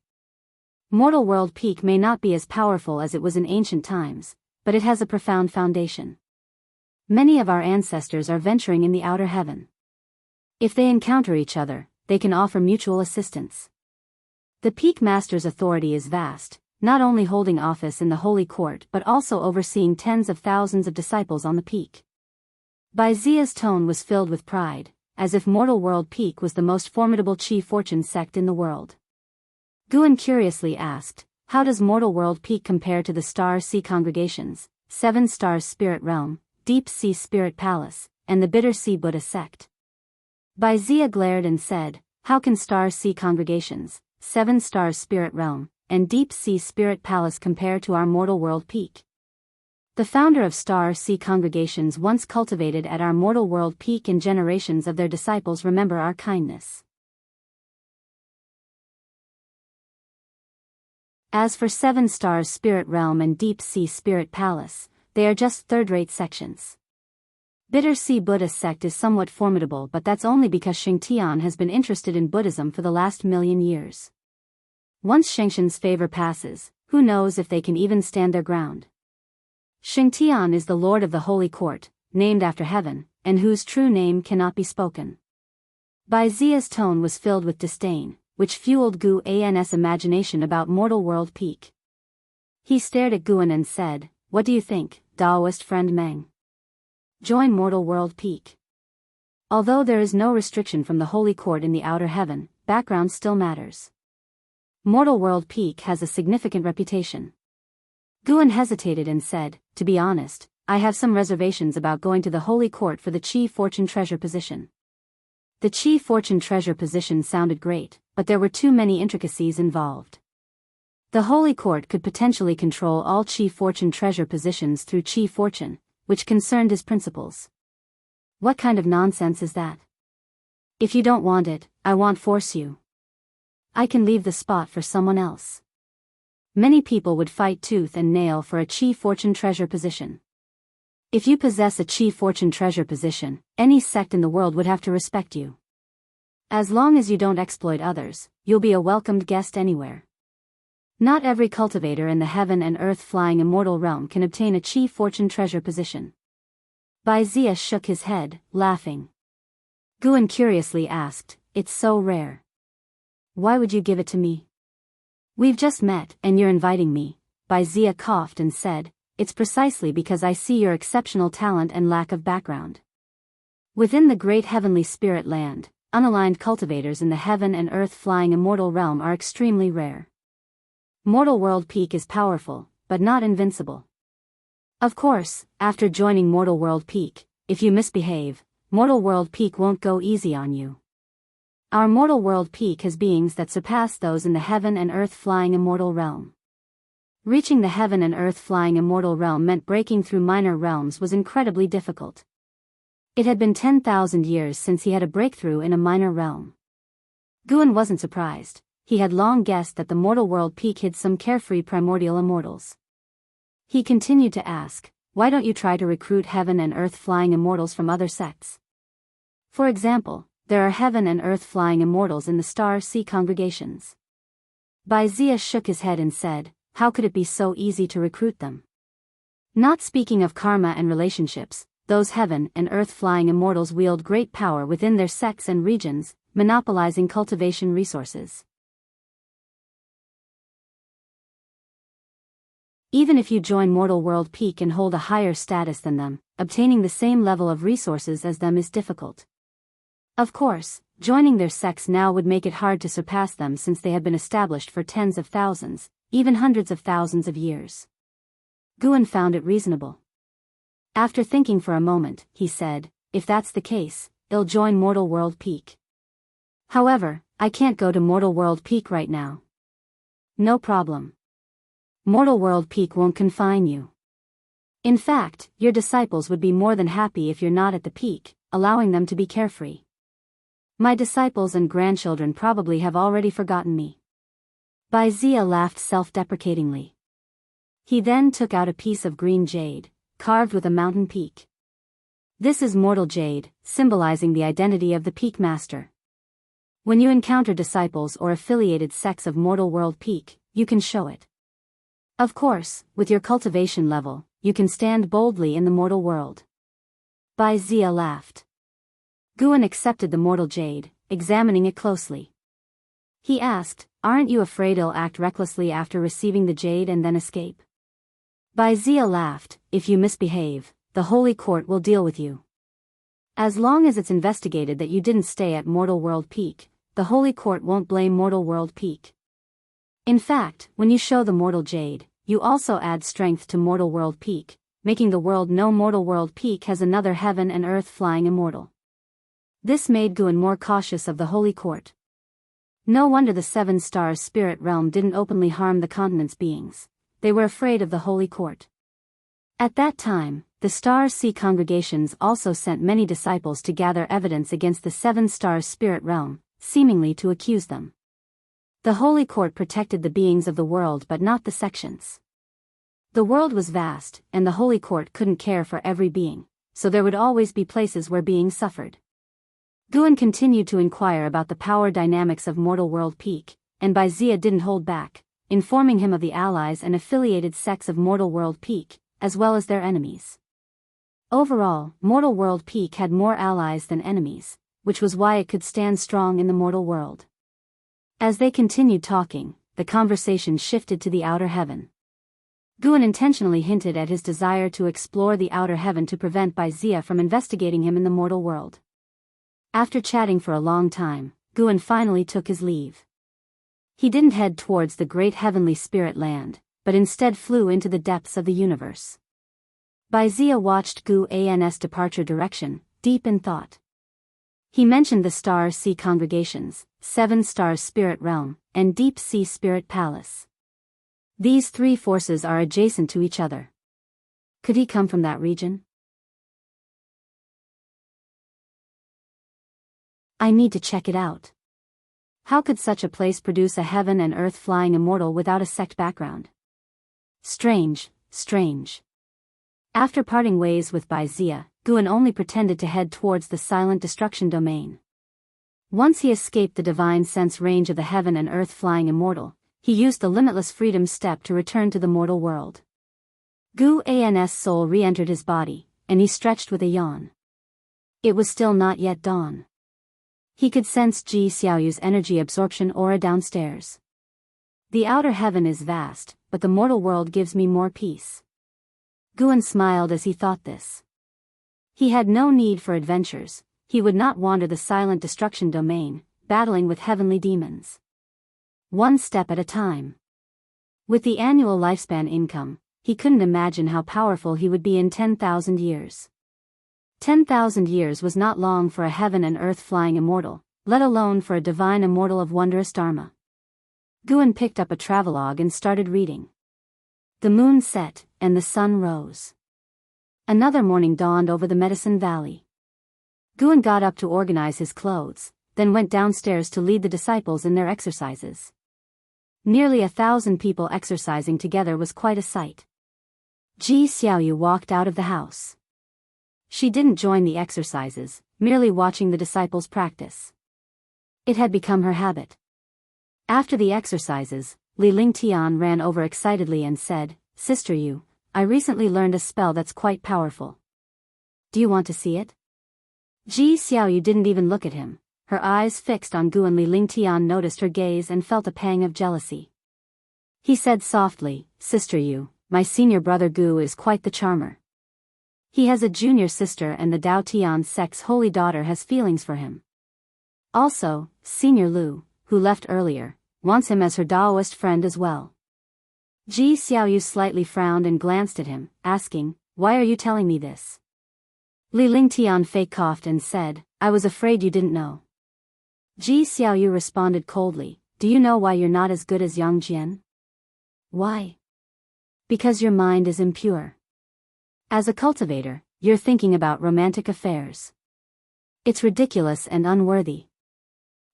Mortal world peak may not be as powerful as it was in ancient times, but it has a profound foundation. Many of our ancestors are venturing in the outer heaven. If they encounter each other, they can offer mutual assistance. The Peak Master's authority is vast, not only holding office in the Holy Court but also overseeing tens of thousands of disciples on the peak. Baizia's tone was filled with pride, as if Mortal World Peak was the most formidable chief fortune sect in the world. Guan curiously asked, how does Mortal World Peak compare to the Star Sea congregations, Seven Stars Spirit Realm, Deep Sea Spirit Palace, and the Bitter Sea Buddha sect? Baizia glared and said, how can Star Sea congregations, Seven Stars Spirit Realm, and Deep Sea Spirit Palace compare to our Mortal World Peak? The founder of Star Sea congregations once cultivated at our Mortal World Peak, and generations of their disciples remember our kindness. As for Seven Stars Spirit Realm and Deep Sea Spirit Palace, they are just third-rate sections. Bitter Sea Buddha sect is somewhat formidable, but that's only because Shengtian has been interested in Buddhism for the last 1,000,000 years. Once Shengtian's favor passes, who knows if they can even stand their ground. Shengtian is the Lord of the Holy Court, named after heaven, and whose true name cannot be spoken. Baizia's tone was filled with disdain, which fueled Guan's imagination about Mortal World Peak. He stared at Guan and said, what do you think, Daoist friend Meng? Join Mortal World Peak. Although there is no restriction from the Holy Court in the outer heaven, background still matters. Mortal World Peak has a significant reputation. Guan hesitated and said, to be honest, I have some reservations about going to the Holy Court for the Chief Fortune Treasure position. The Chief Fortune Treasure position sounded great, but there were too many intricacies involved. The Holy Court could potentially control all Chief Fortune Treasure positions through Chief Fortune, which concerned his principles. What kind of nonsense is that? If you don't want it, I won't force you. I can leave the spot for someone else. Many people would fight tooth and nail for a Chief Fortune Treasure position. If you possess a Chief Fortune Treasure position, any sect in the world would have to respect you. As long as you don't exploit others, you'll be a welcomed guest anywhere. Not every cultivator in the heaven and earth flying immortal realm can obtain a Chief Fortune Treasure position. Baizia shook his head, laughing. Guan curiously asked, it's so rare. Why would you give it to me? We've just met, and you're inviting me. Baizia coughed and said, it's precisely because I see your exceptional talent and lack of background. Within the great heavenly spirit land, unaligned cultivators in the heaven and earth flying immortal realm are extremely rare. Mortal World Peak is powerful, but not invincible. Of course, after joining Mortal World Peak, if you misbehave, Mortal World Peak won't go easy on you. Our Mortal World Peak has beings that surpass those in the heaven and earth flying immortal realm. Reaching the heaven and earth flying immortal realm meant breaking through minor realms was incredibly difficult. It had been 10,000 years since he had a breakthrough in a minor realm. Guan wasn't surprised. he had long guessed that the mortal world peak hid some carefree primordial immortals. He continued to ask, why don't you try to recruit heaven and earth flying immortals from other sects? For example, there are heaven and earth flying immortals in the star sea congregations. Baizia shook his head and said, how could it be so easy to recruit them? Not speaking of karma and relationships, those heaven and earth flying immortals wield great power within their sects and regions, monopolizing cultivation resources. Even if you join mortal world peak and hold a higher status than them, obtaining the same level of resources as them is difficult. Of course, joining their sects now would make it hard to surpass them since they have been established for tens of thousands, even hundreds of thousands of years. Guan found it reasonable. After thinking for a moment, he said, if that's the case, I'll join Mortal World Peak. However, I can't go to Mortal World Peak right now. No problem. Mortal World Peak won't confine you. In fact, your disciples would be more than happy if you're not at the peak, allowing them to be carefree. My disciples and grandchildren probably have already forgotten me. Baizia laughed self-deprecatingly. He then took out a piece of green jade, carved with a mountain peak. This is mortal jade, symbolizing the identity of the peak master. When you encounter disciples or affiliated sects of Mortal World Peak, you can show it. Of course, with your cultivation level, you can stand boldly in the mortal world. Baizia laughed. Guan accepted the mortal jade, examining it closely. He asked, aren't you afraid I'll act recklessly after receiving the jade and then escape? Baizia laughed, if you misbehave, the Holy Court will deal with you. As long as it's investigated that you didn't stay at Mortal World Peak, the Holy Court won't blame Mortal World Peak. In fact, when you show the mortal jade, you also add strength to Mortal World Peak, making the world know Mortal World Peak has another heaven and earth flying immortal. This made Guan more cautious of the Holy Court. No wonder the 7 stars spirit realm didn't openly harm the continent's beings. They were afraid of the Holy Court. At that time, the Star Sea congregations also sent many disciples to gather evidence against the 7 stars spirit realm, seemingly to accuse them. The Holy Court protected the beings of the world but not the sections. The world was vast, and the Holy Court couldn't care for every being, so there would always be places where beings suffered. Guan continued to inquire about the power dynamics of Mortal World Peak, and Baizia didn't hold back, informing him of the allies and affiliated sects of Mortal World Peak, as well as their enemies. Overall, Mortal World Peak had more allies than enemies, which was why it could stand strong in the mortal world. As they continued talking, the conversation shifted to the outer heaven. Guan intentionally hinted at his desire to explore the outer heaven to prevent Baizia from investigating him in the mortal world. After chatting for a long time, Guan finally took his leave. He didn't head towards the great heavenly spirit land, but instead flew into the depths of the universe. Baizia watched Guan's departure direction, deep in thought. He mentioned the Star Sea congregations, 7 stars spirit realm, and Deep Sea Spirit Palace. These 3 forces are adjacent to each other. Could he come from that region? I need to check it out. How could such a place produce a heaven and earth flying immortal without a sect background? Strange, strange. After parting ways with Baizia, Guan only pretended to head towards the silent destruction domain. Once he escaped the divine sense range of the heaven and earth flying immortal, he used the limitless freedom step to return to the mortal world. Guan's soul re-entered his body, and he stretched with a yawn. It was still not yet dawn. He could sense Ji Xiaoyu's energy absorption aura downstairs. The outer heaven is vast, but the mortal world gives me more peace. Guan smiled as he thought this. He had no need for adventures. He would not wander the silent destruction domain, battling with heavenly demons. One step at a time. With the annual lifespan income, he couldn't imagine how powerful he would be in 10,000 years. 10,000 years was not long for a heaven and earth flying immortal, let alone for a divine immortal of wondrous dharma. Guan picked up a travelogue and started reading. The moon set, and the sun rose. Another morning dawned over the Medicine Valley. Guan got up to organize his clothes, then went downstairs to lead the disciples in their exercises. Nearly 1,000 people exercising together was quite a sight. Ji Xiaoyu walked out of the house. She didn't join the exercises, merely watching the disciples practice. It had become her habit. After the exercises, Li Lingtian ran over excitedly and said, "Sister Yu, I recently learned a spell that's quite powerful. Do you want to see it?" Ji Xiaoyu didn't even look at him. Her eyes fixed on Gu, and Li Lingtian noticed her gaze and felt a pang of jealousy. He said softly, "Sister Yu, my senior brother Gu is quite the charmer. He has a junior sister and the Dao Tian sect's holy daughter has feelings for him. Also, Senior Lu, who left earlier, wants him as her Daoist friend as well." Ji Xiaoyu slightly frowned and glanced at him, asking, "Why are you telling me this?" Li Lingtian fake coughed and said, "I was afraid you didn't know." Ji Xiaoyu responded coldly, "Do you know why you're not as good as Yang Jian?" "Why?" "Because your mind is impure. As a cultivator, you're thinking about romantic affairs. It's ridiculous and unworthy.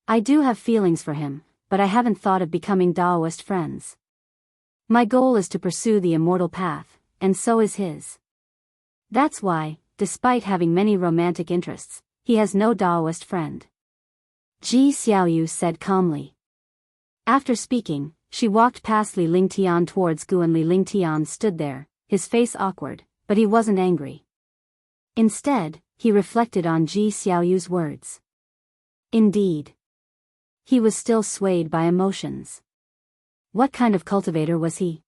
I do have feelings for him, but I haven't thought of becoming Daoist friends. My goal is to pursue the immortal path, and so is his. That's why, despite having many romantic interests, he has no Daoist friend." Ji Xiaoyu said calmly. After speaking, she walked past Li Lingtian towards Gu, and Li Lingtian stood there, his face awkward, but he wasn't angry. Instead, he reflected on Ji Xiaoyu's words. Indeed, he was still swayed by emotions. What kind of cultivator was he?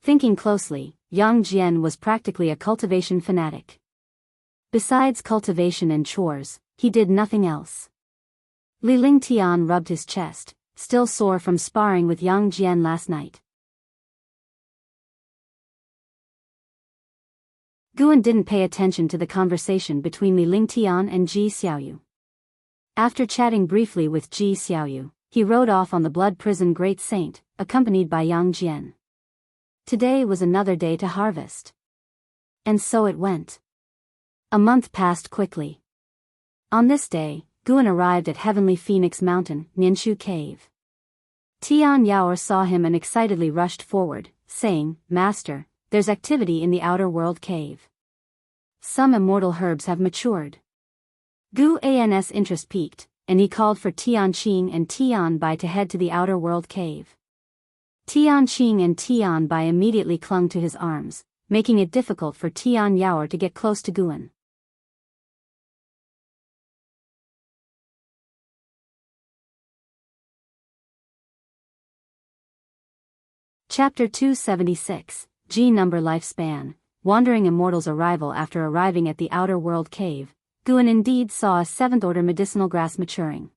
Thinking closely, Yang Jian was practically a cultivation fanatic. Besides cultivation and chores, he did nothing else. Li Lingtian rubbed his chest, still sore from sparring with Yang Jian last night. Guan didn't pay attention to the conversation between Li Lingtian and Ji Xiaoyu. After chatting briefly with Ji Xiaoyu, he rode off on the blood prison Great Saint, accompanied by Yang Jian. Today was another day to harvest. And so it went. A month passed quickly. On this day, Guan arrived at Heavenly Phoenix Mountain, Ninshu Cave. Tian Yaor saw him and excitedly rushed forward, saying, "Master, there's activity in the outer world cave. Some immortal herbs have matured." Gu An's interest piqued, and he called for Tian Qing and Tian Bai to head to the outer world cave. Tian Qing and Tian Bai immediately clung to his arms, making it difficult for Tian Yaor to get close to Guan. Chapter 276, G Number Lifespan. Wandering Immortal's arrival. After arriving at the outer world cave, Guan indeed saw a 7th-order medicinal grass maturing.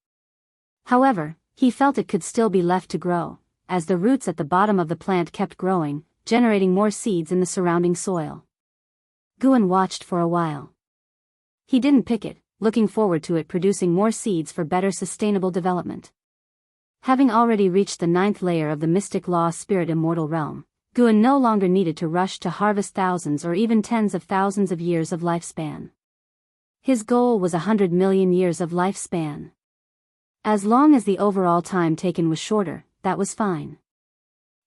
However, he felt it could still be left to grow, as the roots at the bottom of the plant kept growing, generating more seeds in the surrounding soil. Guan watched for a while. He didn't pick it, looking forward to it producing more seeds for better sustainable development. Having already reached the 9th layer of the mystic law spirit immortal realm, Guan no longer needed to rush to harvest thousands or even tens of thousands of years of lifespan. His goal was 100 million years of lifespan. As long as the overall time taken was shorter, that was fine.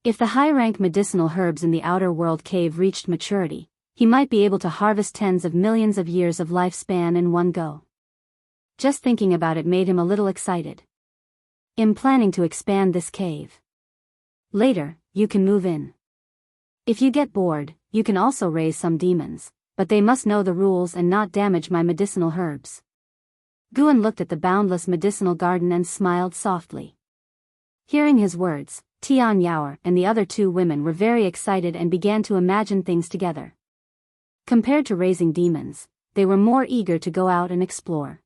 If the high-rank medicinal herbs in the outer world cave reached maturity, he might be able to harvest tens of millions of years of lifespan in one go. Just thinking about it made him a little excited. I'm planning to expand this cave. Later, you can move in. If you get bored, you can also raise some demons, but they must know the rules and not damage my medicinal herbs. Guan looked at the boundless medicinal garden and smiled softly. Hearing his words, Tian Yaor and the other 2 women were very excited and began to imagine things together. Compared to raising demons, they were more eager to go out and explore.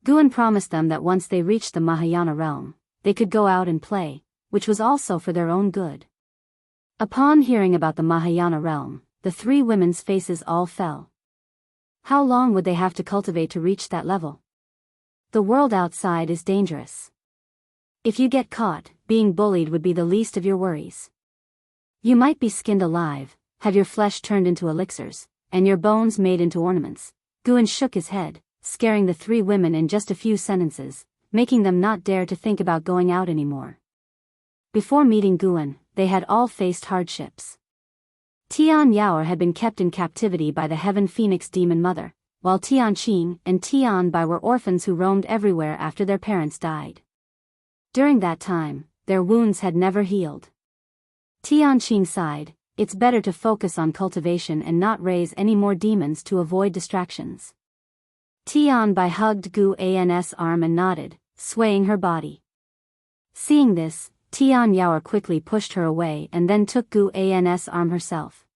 Guan promised them that once they reached the Mahayana realm, they could go out and play, which was also for their own good. Upon hearing about the Mahayana realm, the 3 women's faces all fell. How long would they have to cultivate to reach that level? The world outside is dangerous. If you get caught, being bullied would be the least of your worries. You might be skinned alive, have your flesh turned into elixirs, and your bones made into ornaments. Guan shook his head, scaring the 3 women in just a few sentences, making them not dare to think about going out anymore. Before meeting Guan, they had all faced hardships. Tian Yaoer had been kept in captivity by the Heaven Phoenix Demon Mother, while Tian Qing and Tian Bai were orphans who roamed everywhere after their parents died. During that time, their wounds had never healed. Tian Qing sighed, "It's better to focus on cultivation and not raise any more demons to avoid distractions." Tian Bai hugged Gu An's arm and nodded, swaying her body. Seeing this, Tian Yaoer quickly pushed her away and then took Gu An's arm herself.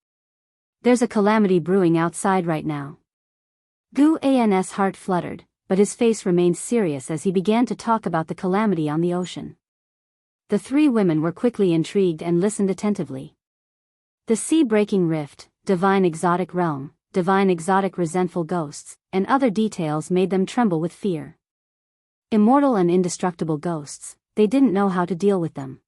"There's a calamity brewing outside right now." Gu An's heart fluttered, but his face remained serious as he began to talk about the calamity on the ocean. The three women were quickly intrigued and listened attentively. The sea-breaking rift, divine exotic realm, divine exotic resentful ghosts, and other details made them tremble with fear. Immortal and indestructible ghosts, they didn't know how to deal with them.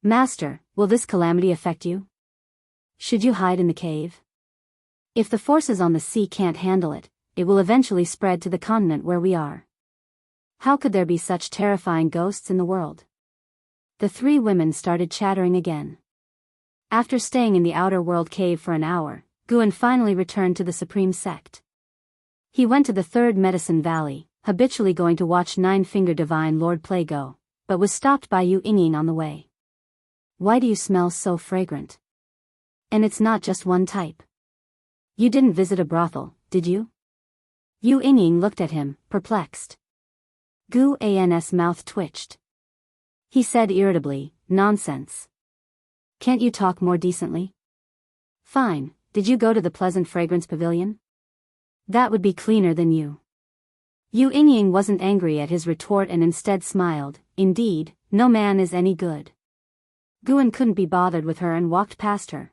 "Master, will this calamity affect you? Should you hide in the cave? If the forces on the sea can't handle it, it will eventually spread to the continent where we are. How could there be such terrifying ghosts in the world?" The three women started chattering again. After staying in the outer world cave for an hour, Guan finally returned to the Supreme Sect. He went to the Third Medicine Valley, habitually going to watch Nine-Finger Divine Lord play Go, but was stopped by Yu Yingying on the way. "Why do you smell so fragrant? And it's not just one type. You didn't visit a brothel, did you?" Yu Yingying looked at him, perplexed. Gu An's mouth twitched. He said irritably, "Nonsense. Can't you talk more decently?" "Fine, did you go to the Pleasant Fragrance Pavilion? That would be cleaner than you." Yu Yingying wasn't angry at his retort and instead smiled, "Indeed, no man is any good." Guan couldn't be bothered with her and walked past her.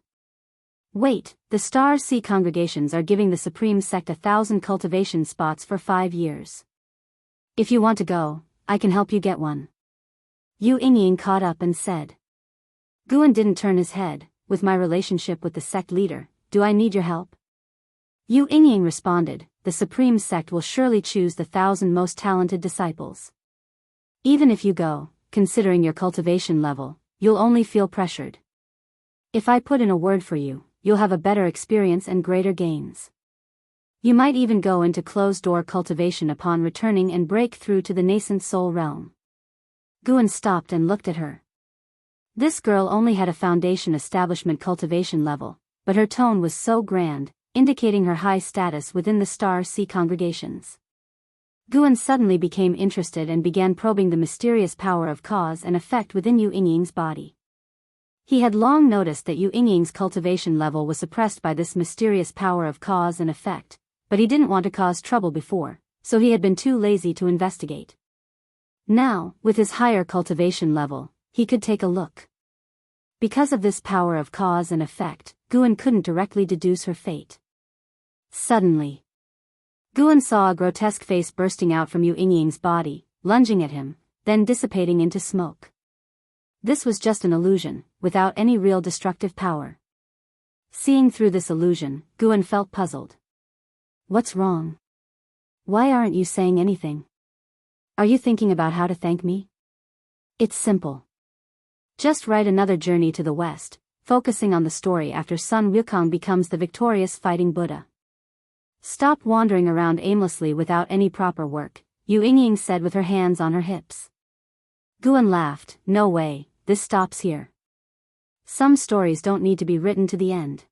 "Wait, the Star Sea congregations are giving the Supreme Sect 1,000 cultivation spots for 5 years. If you want to go, I can help you get one." Yu Yingying caught up and said. Guan didn't turn his head. "With my relationship with the sect leader, do I need your help?" Yu Yingying responded, "The Supreme Sect will surely choose the 1,000 most talented disciples. Even if you go, considering your cultivation level, you'll only feel pressured. If I put in a word for you, you'll have a better experience and greater gains. You might even go into closed-door cultivation upon returning and break through to the nascent soul realm." Guan stopped and looked at her. This girl only had a foundation establishment cultivation level, but her tone was so grand, indicating her high status within the Star Sea congregations. Guan suddenly became interested and began probing the mysterious power of cause and effect within Yu Yingying's body. He had long noticed that Yu Yingying's cultivation level was suppressed by this mysterious power of cause and effect, but he didn't want to cause trouble before, so he had been too lazy to investigate. Now, with his higher cultivation level, he could take a look. Because of this power of cause and effect, Guan couldn't directly deduce her fate. Suddenly, Guan saw a grotesque face bursting out from Yu Yingying's body, lunging at him, then dissipating into smoke. This was just an illusion, without any real destructive power. Seeing through this illusion, Guan felt puzzled. "What's wrong? Why aren't you saying anything? Are you thinking about how to thank me?" "It's simple. Just write another journey to the west, focusing on the story after Sun Wukong becomes the victorious fighting Buddha. Stop wandering around aimlessly without any proper work," Yu Yingying said with her hands on her hips. Guan laughed, "No way, this stops here. Some stories don't need to be written to the end.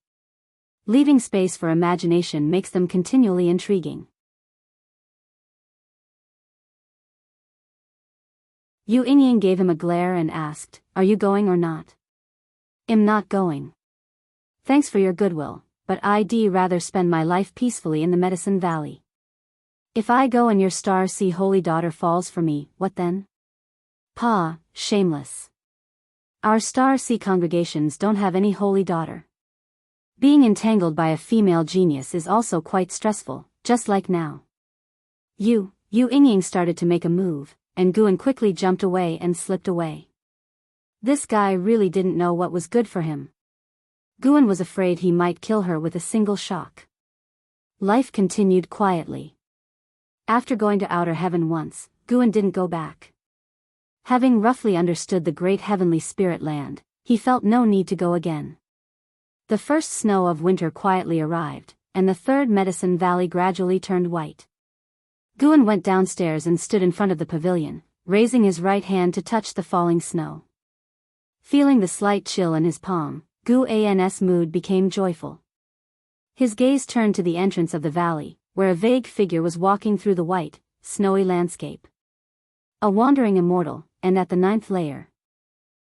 Leaving space for imagination makes them continually intriguing." Yu Yingying gave him a glare and asked, "Are you going or not?" "I'm not going. Thanks for your goodwill, but I'd rather spend my life peacefully in the Medicine Valley. If I go and your Star Sea holy daughter falls for me, what then?" "Pa, shameless. Our Star Sea congregations don't have any holy daughter. Being entangled by a female genius is also quite stressful, just like now." Yu Yingying started to make a move, and Guan quickly jumped away and slipped away. This guy really didn't know what was good for him. Guan was afraid he might kill her with a single shock. Life continued quietly. After going to outer heaven once, Guan didn't go back. Having roughly understood the great heavenly spirit land, he felt no need to go again. The first snow of winter quietly arrived, and the third medicine valley gradually turned white. Guan went downstairs and stood in front of the pavilion, raising his right hand to touch the falling snow. Feeling the slight chill in his palm, Guan's mood became joyful. His gaze turned to the entrance of the valley, where a vague figure was walking through the white, snowy landscape. A wandering immortal, and at the 9th layer.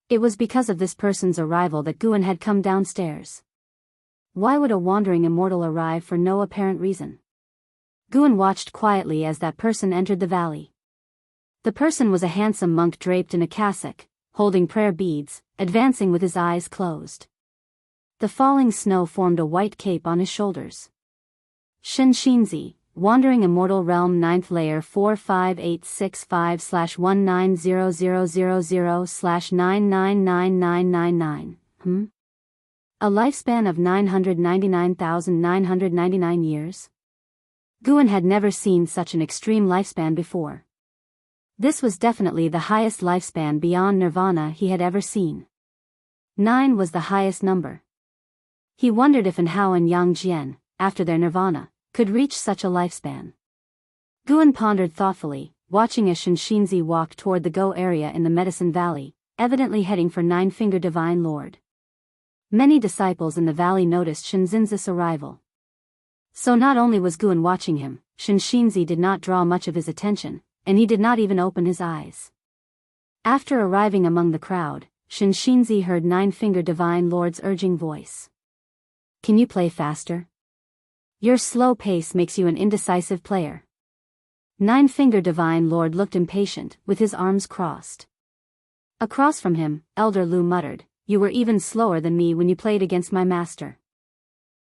It was because of this person's arrival that Guan had come downstairs. Why would a wandering immortal arrive for no apparent reason? Guan watched quietly as that person entered the valley. The person was a handsome monk draped in a cassock, holding prayer beads, advancing with his eyes closed. The falling snow formed a white cape on his shoulders. Shinshinzi, Wandering Immortal Realm 9th Layer 45865/19000/9999999. A lifespan of 999,999 years? Guan had never seen such an extreme lifespan before. This was definitely the highest lifespan beyond nirvana he had ever seen. 9 was the highest number. He wondered if and how and Yang Jian, after their nirvana, could reach such a lifespan. Guan pondered thoughtfully, watching as Shinshinzi walked toward the Go area in the Medicine Valley, evidently heading for Nine-Finger Divine Lord. Many disciples in the valley noticed Shinshinzi's arrival. So not only was Guan watching him, Shinshinzi did not draw much of his attention, and he did not even open his eyes. After arriving among the crowd, Shinshinzi heard Nine-Finger Divine Lord's urging voice. "Can you play faster? Your slow pace makes you an indecisive player." Nine-Finger Divine Lord looked impatient, with his arms crossed. Across from him, Elder Lu muttered, "You were even slower than me when you played against my master."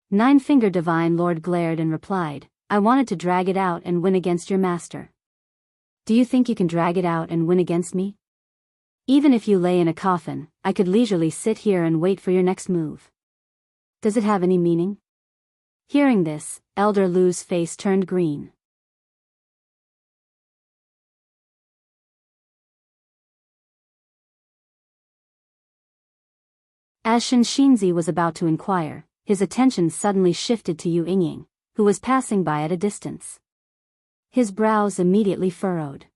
Nine-Finger Divine Lord glared and replied, "I wanted to drag it out and win against your master. Do you think you can drag it out and win against me? Even if you lay in a coffin, I could leisurely sit here and wait for your next move. Does it have any meaning?" Hearing this, Elder Lu's face turned green. As Shinshinzi was about to inquire, his attention suddenly shifted to Yu Yingying, who was passing by at a distance. His brows immediately furrowed.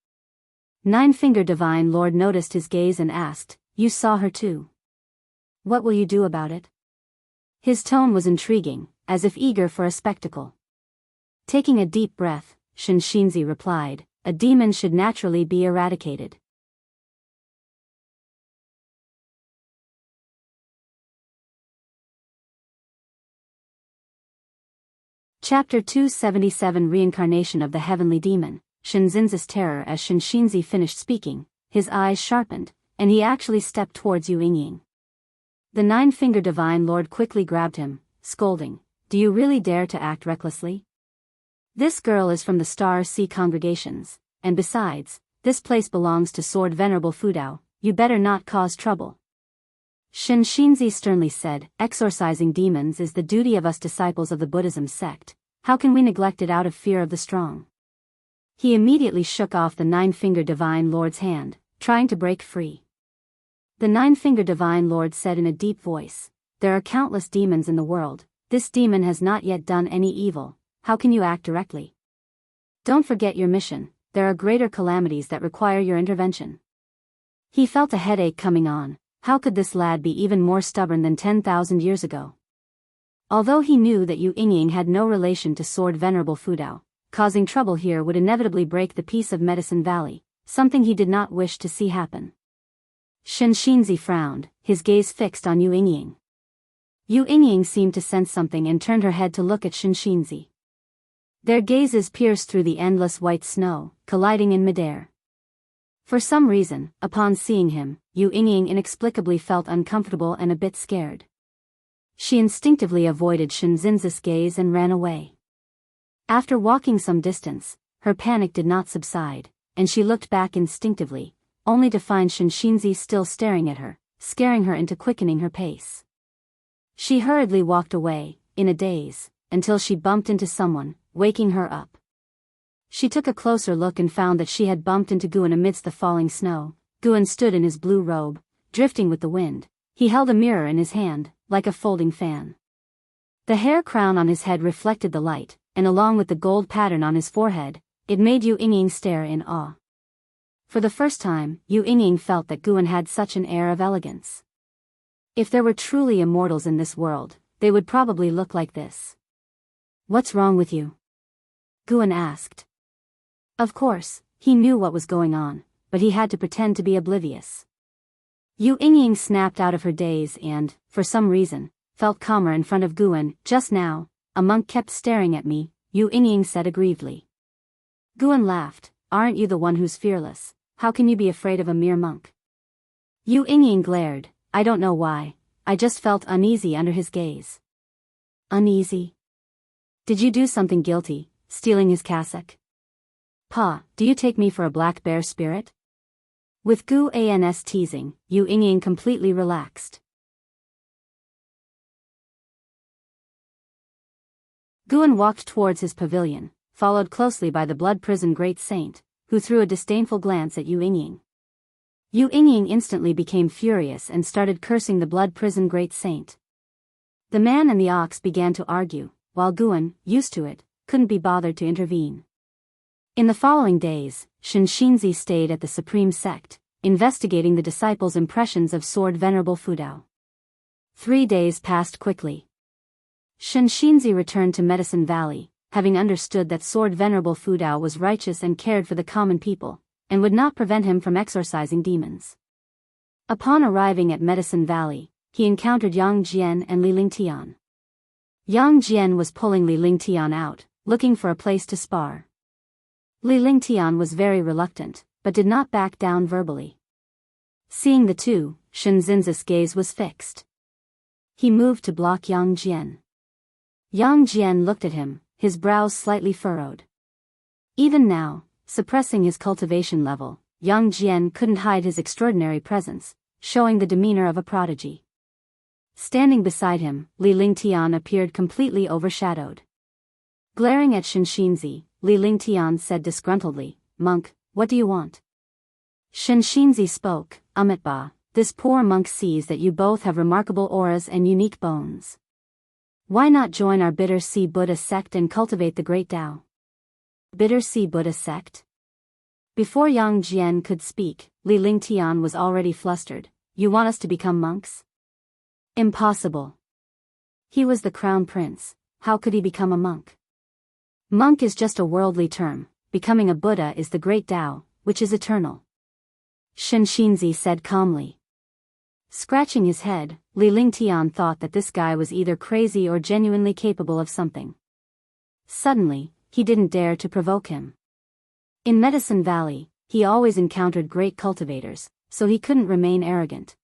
Nine-Finger Divine Lord noticed his gaze and asked, "You saw her too? What will you do about it?" His tone was intriguing, as if eager for a spectacle. Taking a deep breath, Shinshinzi replied, "A demon should naturally be eradicated." Chapter 277 Reincarnation of the Heavenly Demon. Shinshinzi's terror. As Shinshinzi finished speaking, his eyes sharpened, and he actually stepped towards Yu Yingying. The Nine-Finger Divine Lord quickly grabbed him, scolding, "Do you really dare to act recklessly? This girl is from the Star Sea congregations, and besides, this place belongs to Sword Venerable Fudao, you better not cause trouble." Shinshinzi sternly said, "Exorcising demons is the duty of us disciples of the Buddhism sect. How can we neglect it out of fear of the strong?" He immediately shook off the Nine-Finger Divine Lord's hand, trying to break free. The Nine-Finger Divine Lord said in a deep voice, "There are countless demons in the world. This demon has not yet done any evil. How can you act directly? Don't forget your mission. There are greater calamities that require your intervention." He felt a headache coming on. How could this lad be even more stubborn than 10,000 years ago? Although he knew that Yu Yingying had no relation to Sword Venerable Fudao, causing trouble here would inevitably break the peace of Medicine Valley, something he did not wish to see happen. Shinshinzi frowned, his gaze fixed on Yu Yingying. Yu Yingying seemed to sense something and turned her head to look at Shinshinzi. Their gazes pierced through the endless white snow, colliding in midair. For some reason, upon seeing him, Yu Yingying inexplicably felt uncomfortable and a bit scared. She instinctively avoided Shinshinzi's gaze and ran away. After walking some distance, her panic did not subside, and she looked back instinctively, only to find Shinshinzi still staring at her, scaring her into quickening her pace. She hurriedly walked away, in a daze, until she bumped into someone, waking her up. She took a closer look and found that she had bumped into Guan amidst the falling snow. Guan stood in his blue robe, drifting with the wind. He held a mirror in his hand, like a folding fan. The hair crown on his head reflected the light, and along with the gold pattern on his forehead, it made Yu Yingying stare in awe. For the first time, Yu Yingying felt that Guan had such an air of elegance. If there were truly immortals in this world, they would probably look like this. "What's wrong with you?" Guan asked. Of course, he knew what was going on, but he had to pretend to be oblivious. Yu Yingying snapped out of her daze and, for some reason, felt calmer in front of Guan. "Just now, a monk kept staring at me," Yu Yingying said aggrievedly. Guan laughed. "Aren't you the one who's fearless? How can you be afraid of a mere monk?" Yu Yingying glared. "I don't know why, I just felt uneasy under his gaze." "Uneasy? Did you do something guilty, stealing his cassock?" "Pa, do you take me for a black bear spirit?" With Guan's teasing, Yu Yingying completely relaxed. Guan walked towards his pavilion, followed closely by the blood prison great saint, who threw a disdainful glance at Yu Yingying. Yu Yingying instantly became furious and started cursing the blood prison great saint. The man and the ox began to argue, while Guan, used to it, couldn't be bothered to intervene. In the following days, Shenxinzi stayed at the Supreme Sect, investigating the disciples' impressions of Sword Venerable Fudao. 3 days passed quickly. Shenxinzi returned to Medicine Valley, having understood that Sword Venerable Fudao was righteous and cared for the common people, and would not prevent him from exorcising demons. Upon arriving at Medicine Valley, he encountered Yang Jian and Li Lingtian. Yang Jian was pulling Li Lingtian out, looking for a place to spar. Li Lingtian was very reluctant, but did not back down verbally. Seeing the two, Shenxinzi's gaze was fixed. He moved to block Yang Jian. Yang Jian looked at him, his brows slightly furrowed. Even now, suppressing his cultivation level, Yang Jian couldn't hide his extraordinary presence, showing the demeanor of a prodigy. Standing beside him, Li Lingtian appeared completely overshadowed. Glaring at Shenxinzi, Li Lingtian said disgruntledly, "Monk, what do you want?" Shenxinzi spoke, "Amitba, this poor monk sees that you both have remarkable auras and unique bones. Why not join our Bitter Sea Buddha sect and cultivate the great Tao?" Bitter Sea Buddha sect? Before Yang Jian could speak, Li Lingtian was already flustered. "You want us to become monks?" Impossible. He was the crown prince. How could he become a monk? Monk is just a worldly term. Becoming a Buddha is the great Tao, which is eternal. Shenxinzi said calmly. Scratching his head, Li Lingtian thought that this guy was either crazy or genuinely capable of something. Suddenly, he didn't dare to provoke him. In Medicine Valley, he always encountered great cultivators, so he couldn't remain arrogant.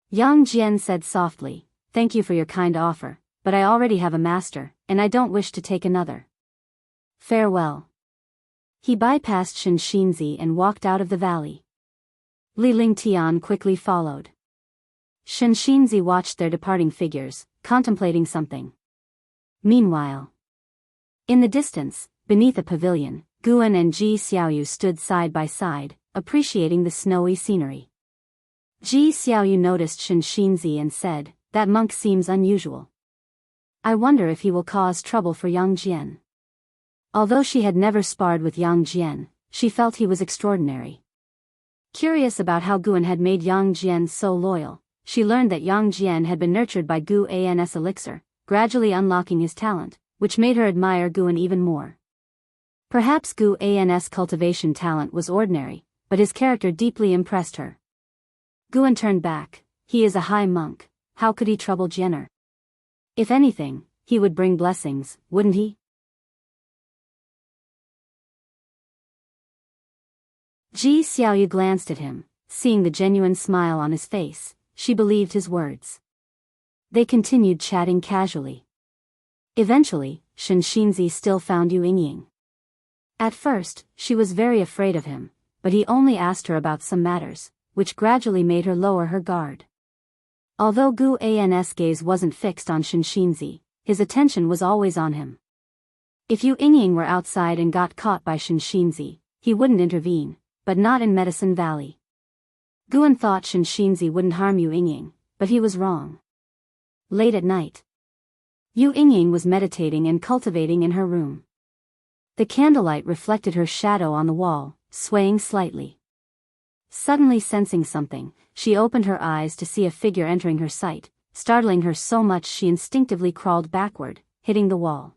Yang Jian said softly, "Thank you for your kind offer, but I already have a master, and I don't wish to take another. Farewell." He bypassed Shenxinzi and walked out of the valley. Li Lingtian quickly followed. Shenxinzi watched their departing figures, contemplating something. Meanwhile, in the distance, beneath a pavilion, Guan and Ji Xiaoyu stood side by side, appreciating the snowy scenery. Ji Xiaoyu noticed Shenxinzi and said, "That monk seems unusual. I wonder if he will cause trouble for Yang Jian." Although she had never sparred with Yang Jian, she felt he was extraordinary. Curious about how Guan had made Yang Jian so loyal, she learned that Yang Jian had been nurtured by Guan's elixir, gradually unlocking his talent, which made her admire Guan even more. Perhaps Guan's cultivation talent was ordinary, but his character deeply impressed her. Guan turned back. He is a high monk, how could he trouble Jenner? If anything, he would bring blessings, wouldn't he? Ji Xiaoyu glanced at him, seeing the genuine smile on his face, she believed his words. They continued chatting casually. Eventually, Shenxinzi still found Yu Yingying. At first, she was very afraid of him, but he only asked her about some matters, which gradually made her lower her guard. Although Guan's gaze wasn't fixed on Shenxinzi, his attention was always on him. If Yu Yingying were outside and got caught by Shinxinzi, he wouldn't intervene, but not in Medicine Valley. Guan thought Shinxinzi wouldn't harm Yu Yingying, but he was wrong. Late at night, Yu Yingying was meditating and cultivating in her room. The candlelight reflected her shadow on the wall, swaying slightly. Suddenly sensing something, she opened her eyes to see a figure entering her sight, startling her so much she instinctively crawled backward, hitting the wall.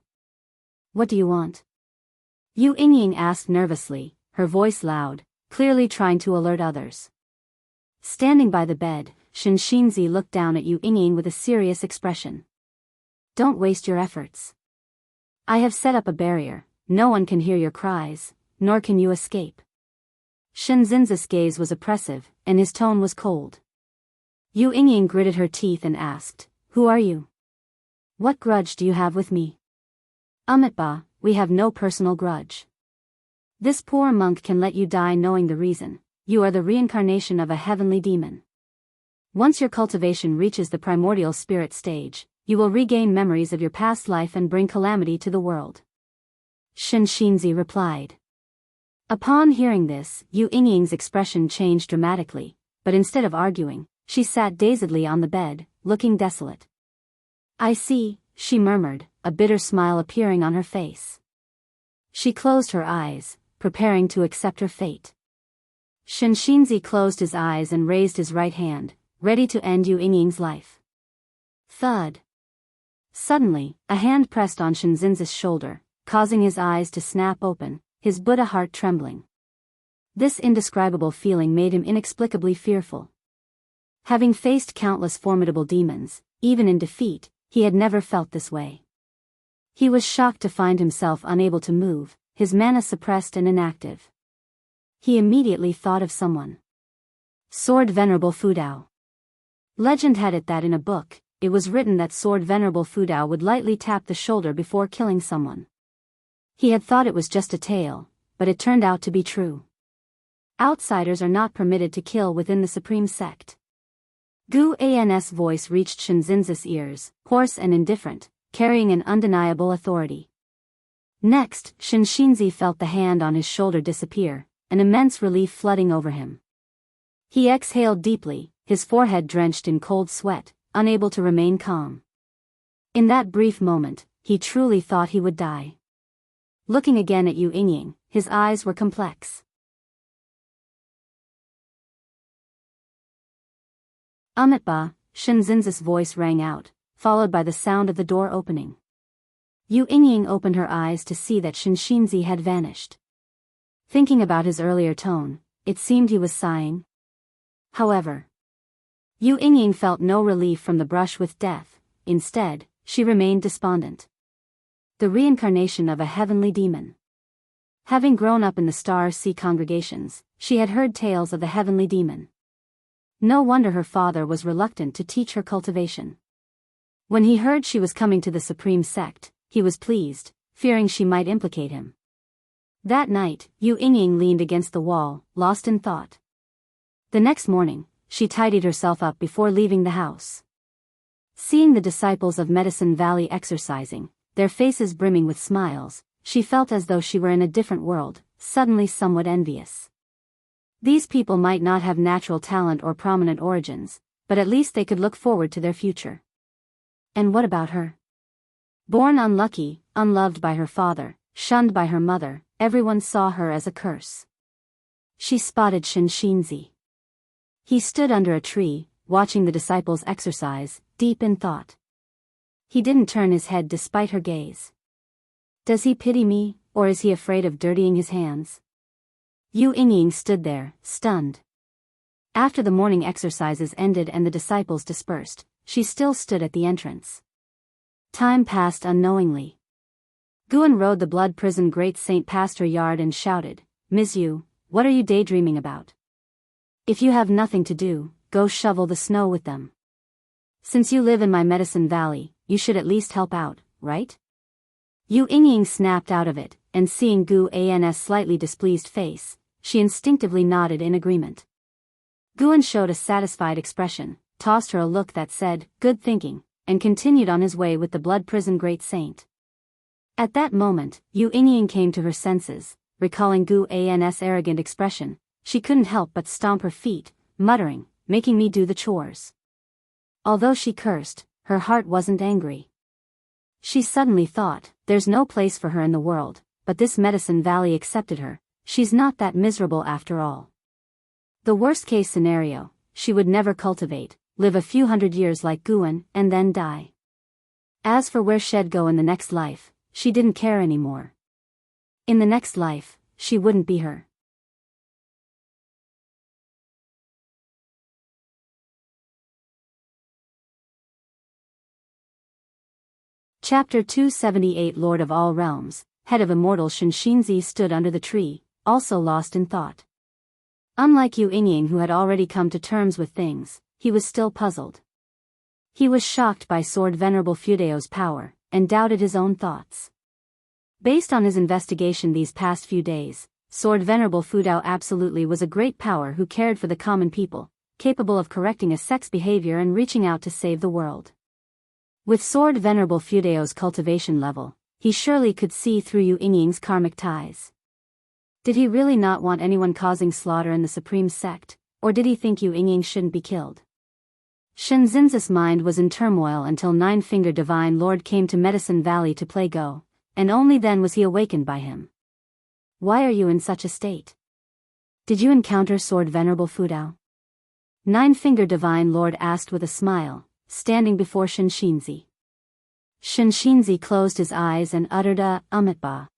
"What do you want?" Yu Yingying asked nervously, her voice loud, clearly trying to alert others. Standing by the bed, Shinxinzi looked down at Yu Yingying with a serious expression. "Don't waste your efforts. I have set up a barrier, no one can hear your cries, nor can you escape." Shinxinzi's gaze was oppressive, and his tone was cold. Yu Yingying gritted her teeth and asked, "Who are you? What grudge do you have with me?" "Amitba, we have no personal grudge. This poor monk can let you die knowing the reason. You are the reincarnation of a heavenly demon. Once your cultivation reaches the primordial spirit stage, you will regain memories of your past life and bring calamity to the world." Shinxinzi replied. Upon hearing this, Yu Yingying's expression changed dramatically, but instead of arguing, she sat dazedly on the bed, looking desolate. "I see," she murmured, a bitter smile appearing on her face. She closed her eyes, preparing to accept her fate. Shinxinzi closed his eyes and raised his right hand, ready to end Yu Yingying's life. Thud. Suddenly, a hand pressed on Shinxinzi's shoulder, causing his eyes to snap open, his Buddha heart trembling. This indescribable feeling made him inexplicably fearful. Having faced countless formidable demons, even in defeat, he had never felt this way. He was shocked to find himself unable to move, his mana suppressed and inactive. He immediately thought of someone. Sword Venerable Fudao. Legend had it that in a book, it was written that Sword Venerable Fudao would lightly tap the shoulder before killing someone. He had thought it was just a tale, but it turned out to be true. Outsiders are not permitted to kill within the supreme sect. Gu An's voice reached Shinxinzi's ears, hoarse and indifferent, carrying an undeniable authority. Next, Shinxinzi felt the hand on his shoulder disappear, an immense relief flooding over him. He exhaled deeply, his forehead drenched in cold sweat, unable to remain calm. In that brief moment, he truly thought he would die. Looking again at Yu Yingying, his eyes were complex. "Amitba," Shinxinzi's voice rang out, followed by the sound of the door opening. Yu Yingying opened her eyes to see that Shinxinzi had vanished. Thinking about his earlier tone, it seemed he was sighing. However, Yu Yingying felt no relief from the brush with death. Instead, she remained despondent. The reincarnation of a heavenly demon. Having grown up in the Star Sea congregations, she had heard tales of the heavenly demon. No wonder her father was reluctant to teach her cultivation. When he heard she was coming to the supreme sect, he was pleased, fearing she might implicate him. That night, Yu Yingying leaned against the wall, lost in thought. The next morning, she tidied herself up before leaving the house. Seeing the disciples of Medicine Valley exercising, their faces brimming with smiles, she felt as though she were in a different world, suddenly somewhat envious. These people might not have natural talent or prominent origins, but at least they could look forward to their future. And what about her? Born unlucky, unloved by her father, shunned by her mother, everyone saw her as a curse. She spotted Shinxinzi. He stood under a tree, watching the disciples exercise, deep in thought. He didn't turn his head despite her gaze. Does he pity me, or is he afraid of dirtying his hands? Yu Yingying stood there, stunned. After the morning exercises ended and the disciples dispersed, she still stood at the entrance. Time passed unknowingly. Guan rode the blood prison great saint past her yard and shouted, "Ms. Yu, what are you daydreaming about? If you have nothing to do, go shovel the snow with them. Since you live in my Medicine Valley, you should at least help out, right?" Yu Yingying snapped out of it, and seeing Gu An's slightly displeased face, she instinctively nodded in agreement. Guan showed a satisfied expression, tossed her a look that said, "Good thinking," and continued on his way with the blood prison great saint. At that moment, Yu Yingying came to her senses, recalling Gu An's arrogant expression. She couldn't help but stomp her feet, muttering, "Making me do the chores." Although she cursed, her heart wasn't angry. She suddenly thought, there's no place for her in the world, but this Medicine Valley accepted her. She's not that miserable after all. The worst-case scenario, she would never cultivate, live a few hundred years like Guan, and then die. As for where she'd go in the next life, she didn't care anymore. In the next life, she wouldn't be her. Chapter 278 Lord of all realms, head of immortal Shinshinzi stood under the tree, also lost in thought. Unlike Yu Yingying, who had already come to terms with things, he was still puzzled. He was shocked by Sword Venerable Fudeo's power, and doubted his own thoughts. Based on his investigation these past few days, Sword Venerable Fudao absolutely was a great power who cared for the common people, capable of correcting a sex behavior and reaching out to save the world. With Sword Venerable Fudeo's cultivation level, he surely could see through Yu Yingying's karmic ties. Did he really not want anyone causing slaughter in the Supreme Sect, or did he think Yu Yingying shouldn't be killed? Shenzin's mind was in turmoil until Nine-Finger Divine Lord came to Medicine Valley to play Go, and only then was he awakened by him. "Why are you in such a state? Did you encounter Sword Venerable Fudao?" Nine-Finger Divine Lord asked with a smile, standing before Shinshinzi. Shinshinzi closed his eyes and uttered a "Umitba."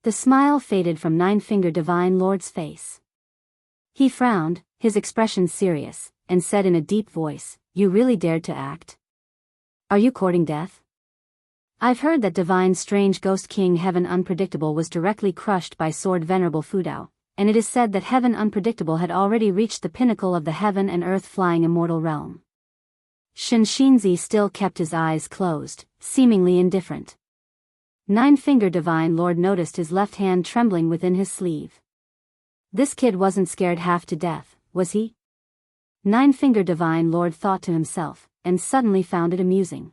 The smile faded from Nine-Finger Divine Lord's face. He frowned, his expression serious, and said in a deep voice, "You really dared to act? Are you courting death? I've heard that Divine Strange Ghost King Heaven Unpredictable was directly crushed by Sword Venerable Fudao, and it is said that Heaven Unpredictable had already reached the pinnacle of the heaven and earth flying immortal realm." Shinshinzi still kept his eyes closed, seemingly indifferent. Nine-Finger Divine Lord noticed his left hand trembling within his sleeve. This kid wasn't scared half to death, was he? Nine-Finger Divine Lord thought to himself, and suddenly found it amusing.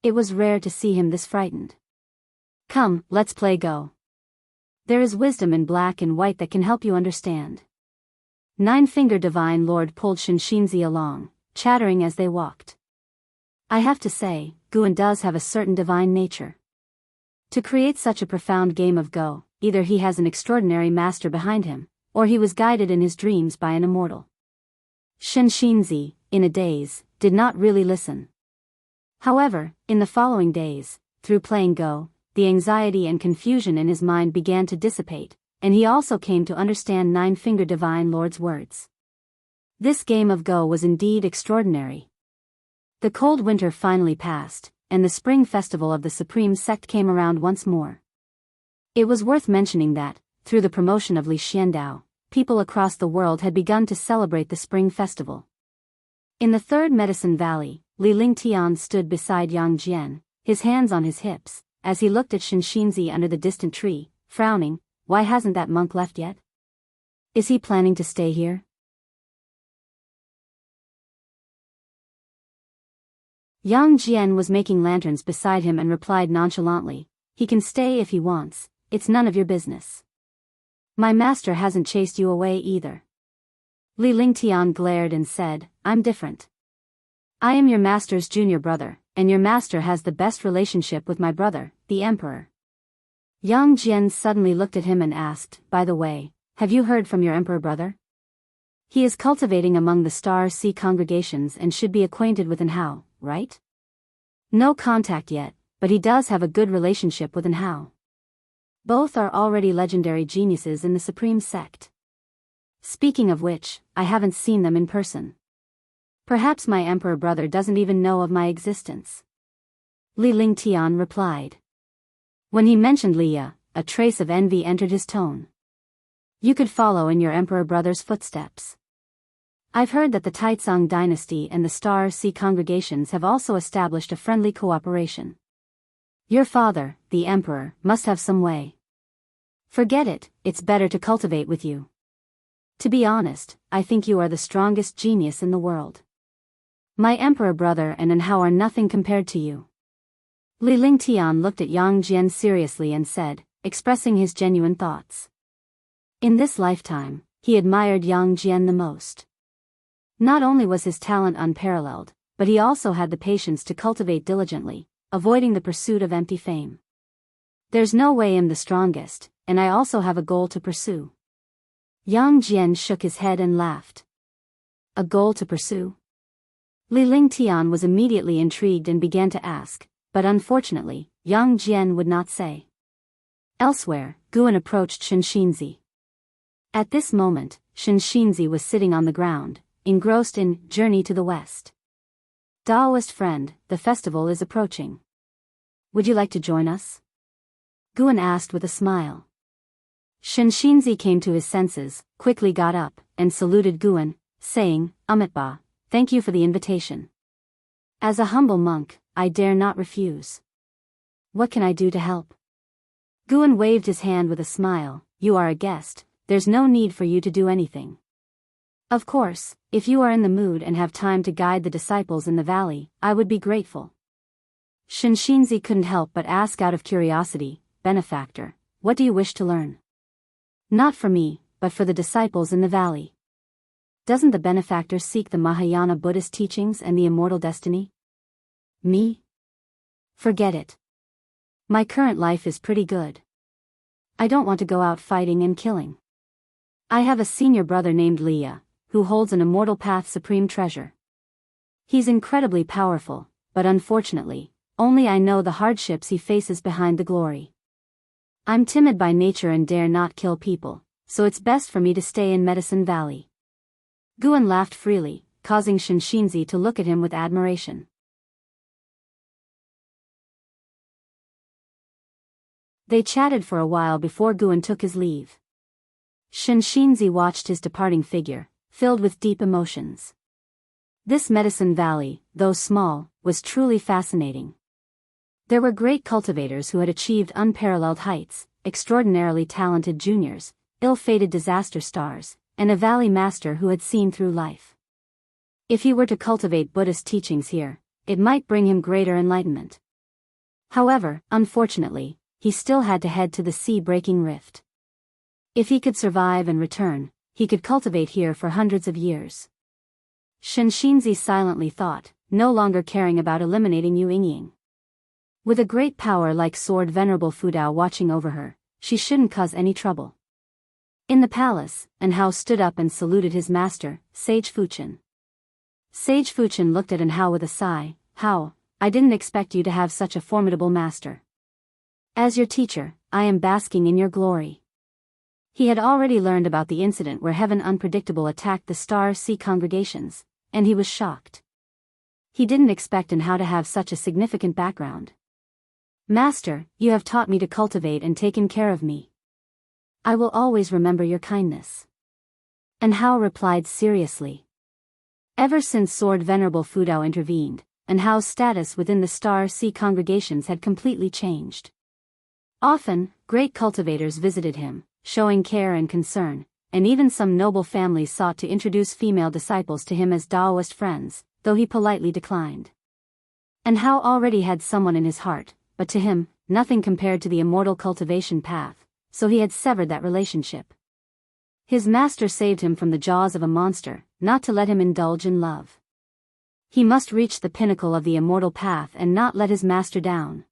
It was rare to see him this frightened. "Come, let's play Go. There is wisdom in black and white that can help you understand." Nine-Finger Divine Lord pulled Shinshinzi along, chattering as they walked. "I have to say, Guan does have a certain divine nature. To create such a profound game of Go, either he has an extraordinary master behind him, or he was guided in his dreams by an immortal." Shinshinzi, in a daze, did not really listen. However, in the following days, through playing Go, the anxiety and confusion in his mind began to dissipate, and he also came to understand Nine-Finger Divine Lord's words. This game of Go was indeed extraordinary. The cold winter finally passed, and the spring festival of the Supreme Sect came around once more. It was worth mentioning that, through the promotion of Li Xiandao, people across the world had begun to celebrate the spring festival. In the third Medicine Valley, Li Lingtian stood beside Yang Jian, his hands on his hips, as he looked at Shinshinzi under the distant tree, frowning. Why hasn't that monk left yet? Is he planning to stay here? Yang Jian was making lanterns beside him and replied nonchalantly, "He can stay if he wants, it's none of your business. My master hasn't chased you away either." Li Lingtian glared and said, "I'm different. I am your master's junior brother, and your master has the best relationship with my brother, the emperor." Yang Jian suddenly looked at him and asked, "By the way, have you heard from your emperor brother? He is cultivating among the Star Sea congregations and should be acquainted with Enhao, right? No contact yet, but he does have a good relationship with Enhao. Both are already legendary geniuses in the Supreme Sect. Speaking of which, I haven't seen them in person. Perhaps my emperor brother doesn't even know of my existence." Li Lingtian replied. When he mentioned Leia, a trace of envy entered his tone. "You could follow in your emperor brother's footsteps. I've heard that the Taizong dynasty and the Star Sea congregations have also established a friendly cooperation. Your father, the emperor, must have some way. Forget it, it's better to cultivate with you. To be honest, I think you are the strongest genius in the world. My emperor brother and Enhao are nothing compared to you." Li Lingtian looked at Yang Jian seriously and said, expressing his genuine thoughts. In this lifetime, he admired Yang Jian the most. Not only was his talent unparalleled, but he also had the patience to cultivate diligently, avoiding the pursuit of empty fame. There's no way I'm the strongest, and I also have a goal to pursue. Yang Jian shook his head and laughed. A goal to pursue? Li Lingtian was immediately intrigued and began to ask, but unfortunately, Yang Jian would not say. Elsewhere, Guan approached Shenxinzi. At this moment, Shenxinzi was sitting on the ground, engrossed in Journey to the West. Daoist friend, the festival is approaching. Would you like to join us? Guan asked with a smile. Shenxinzi came to his senses, quickly got up, and saluted Guan, saying, Amitba, thank you for the invitation. As a humble monk, I dare not refuse. What can I do to help? Guan waved his hand with a smile. You are a guest, there's no need for you to do anything. Of course, if you are in the mood and have time to guide the disciples in the valley, I would be grateful. Shenxinzi couldn't help but ask out of curiosity, Benefactor, what do you wish to learn? Not for me, but for the disciples in the valley. Doesn't the benefactor seek the Mahayana Buddhist teachings and the immortal destiny? Me? Forget it. My current life is pretty good. I don't want to go out fighting and killing. I have a senior brother named Leah, who holds an immortal path supreme treasure. He's incredibly powerful, but unfortunately, only I know the hardships he faces behind the glory. I'm timid by nature and dare not kill people, so it's best for me to stay in Medicine Valley. Guan laughed freely, causing Shenxinzi to look at him with admiration. They chatted for a while before Guan took his leave. Shenxinzi watched his departing figure, filled with deep emotions. This Medicine Valley, though small, was truly fascinating. There were great cultivators who had achieved unparalleled heights, extraordinarily talented juniors, ill-fated disaster stars, and a valley master who had seen through life. If he were to cultivate Buddhist teachings here, it might bring him greater enlightenment. However, unfortunately, he still had to head to the sea-breaking rift. If he could survive and return, he could cultivate here for hundreds of years. Shenxinzi silently thought, no longer caring about eliminating Yu Yingying. With a great power like Sword Venerable Fudao watching over her, she shouldn't cause any trouble. In the palace, Anhao stood up and saluted his master, Sage Fuchen. Sage Fuchen looked at Anhao with a sigh. Hao, I didn't expect you to have such a formidable master. As your teacher, I am basking in your glory. He had already learned about the incident where Heaven Unpredictable attacked the Star Sea congregations, and he was shocked. He didn't expect Anhao to have such a significant background. Master, you have taught me to cultivate and taken care of me. I will always remember your kindness. Anhao replied seriously. Ever since Sword Venerable Fudao intervened, Anhao's status within the Star Sea congregations had completely changed. Often, great cultivators visited him, showing care and concern, and even some noble families sought to introduce female disciples to him as Taoist friends, though he politely declined. Anhao already had someone in his heart, but to him, nothing compared to the immortal cultivation path, so he had severed that relationship. His master saved him from the jaws of a monster, not to let him indulge in love. He must reach the pinnacle of the immortal path and not let his master down.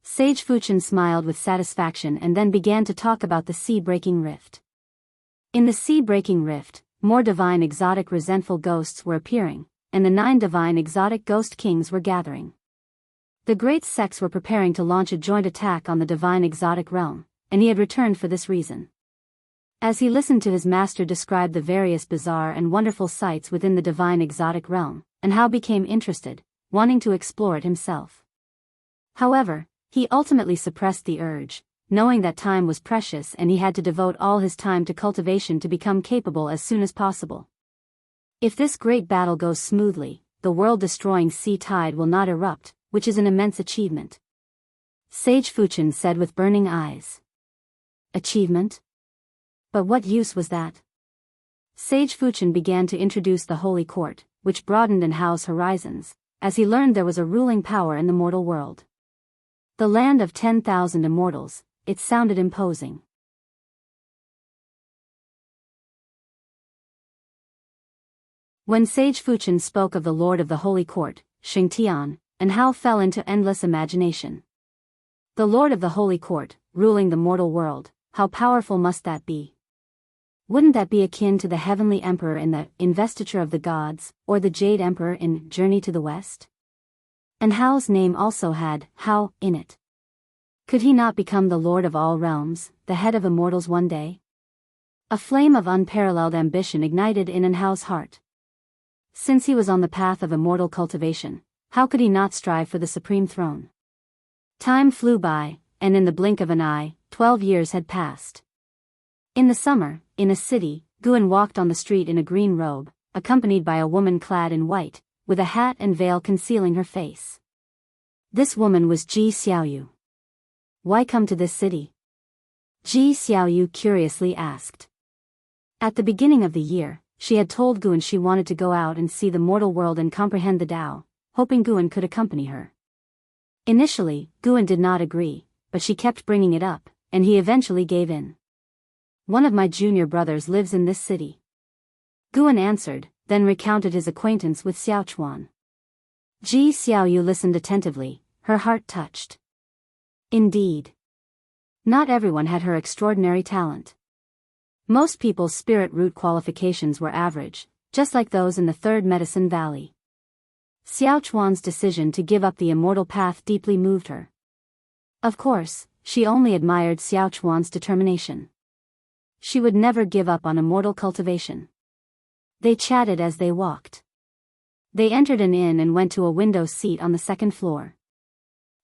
Sage Fuchen smiled with satisfaction and then began to talk about the sea-breaking rift. In the sea-breaking rift, more divine exotic resentful ghosts were appearing, and the 9 divine exotic ghost kings were gathering. The great sects were preparing to launch a joint attack on the divine exotic realm, and he had returned for this reason. As he listened to his master describe the various bizarre and wonderful sights within the divine exotic realm, Anhao became interested, wanting to explore it himself. However, he ultimately suppressed the urge, knowing that time was precious and he had to devote all his time to cultivation to become capable as soon as possible. If this great battle goes smoothly, the world-destroying sea tide will not erupt, which is an immense achievement. Sage Fuchen said with burning eyes. Achievement? But what use was that? Sage Fuchen began to introduce the Holy Court, which broadened Anhao's horizons, as he learned there was a ruling power in the mortal world. The land of 10,000 immortals, it sounded imposing. When Sage Fuchen spoke of the Lord of the Holy Court, Xingtian, and Hao fell into endless imagination. The Lord of the Holy Court, ruling the mortal world, how powerful must that be? Wouldn't that be akin to the Heavenly Emperor in the Investiture of the Gods, or the Jade Emperor in Journey to the West? And Hao's name also had Hao in it. Could he not become the Lord of all realms, the head of immortals one day? A flame of unparalleled ambition ignited in Hao's heart. Since he was on the path of immortal cultivation, how could he not strive for the supreme throne? Time flew by, and in the blink of an eye, 12 years had passed. In the summer, in a city, Guan walked on the street in a green robe, accompanied by a woman clad in white, with a hat and veil concealing her face. This woman was Ji Xiaoyu. Why come to this city? Ji Xiaoyu curiously asked. At the beginning of the year, she had told Guan she wanted to go out and see the mortal world and comprehend the Tao, hoping Guan could accompany her. Initially, Guan did not agree, but she kept bringing it up, and he eventually gave in. One of my junior brothers lives in this city. Guan answered, then recounted his acquaintance with Xiao Chuan. Ji Xiaoyu listened attentively, her heart touched. Indeed. Not everyone had her extraordinary talent. Most people's spirit root qualifications were average, just like those in the Third Medicine Valley. Xiao Chuan's decision to give up the immortal path deeply moved her. Of course, she only admired Xiao Chuan's determination. She would never give up on immortal cultivation. They chatted as they walked. They entered an inn and went to a window seat on the second floor.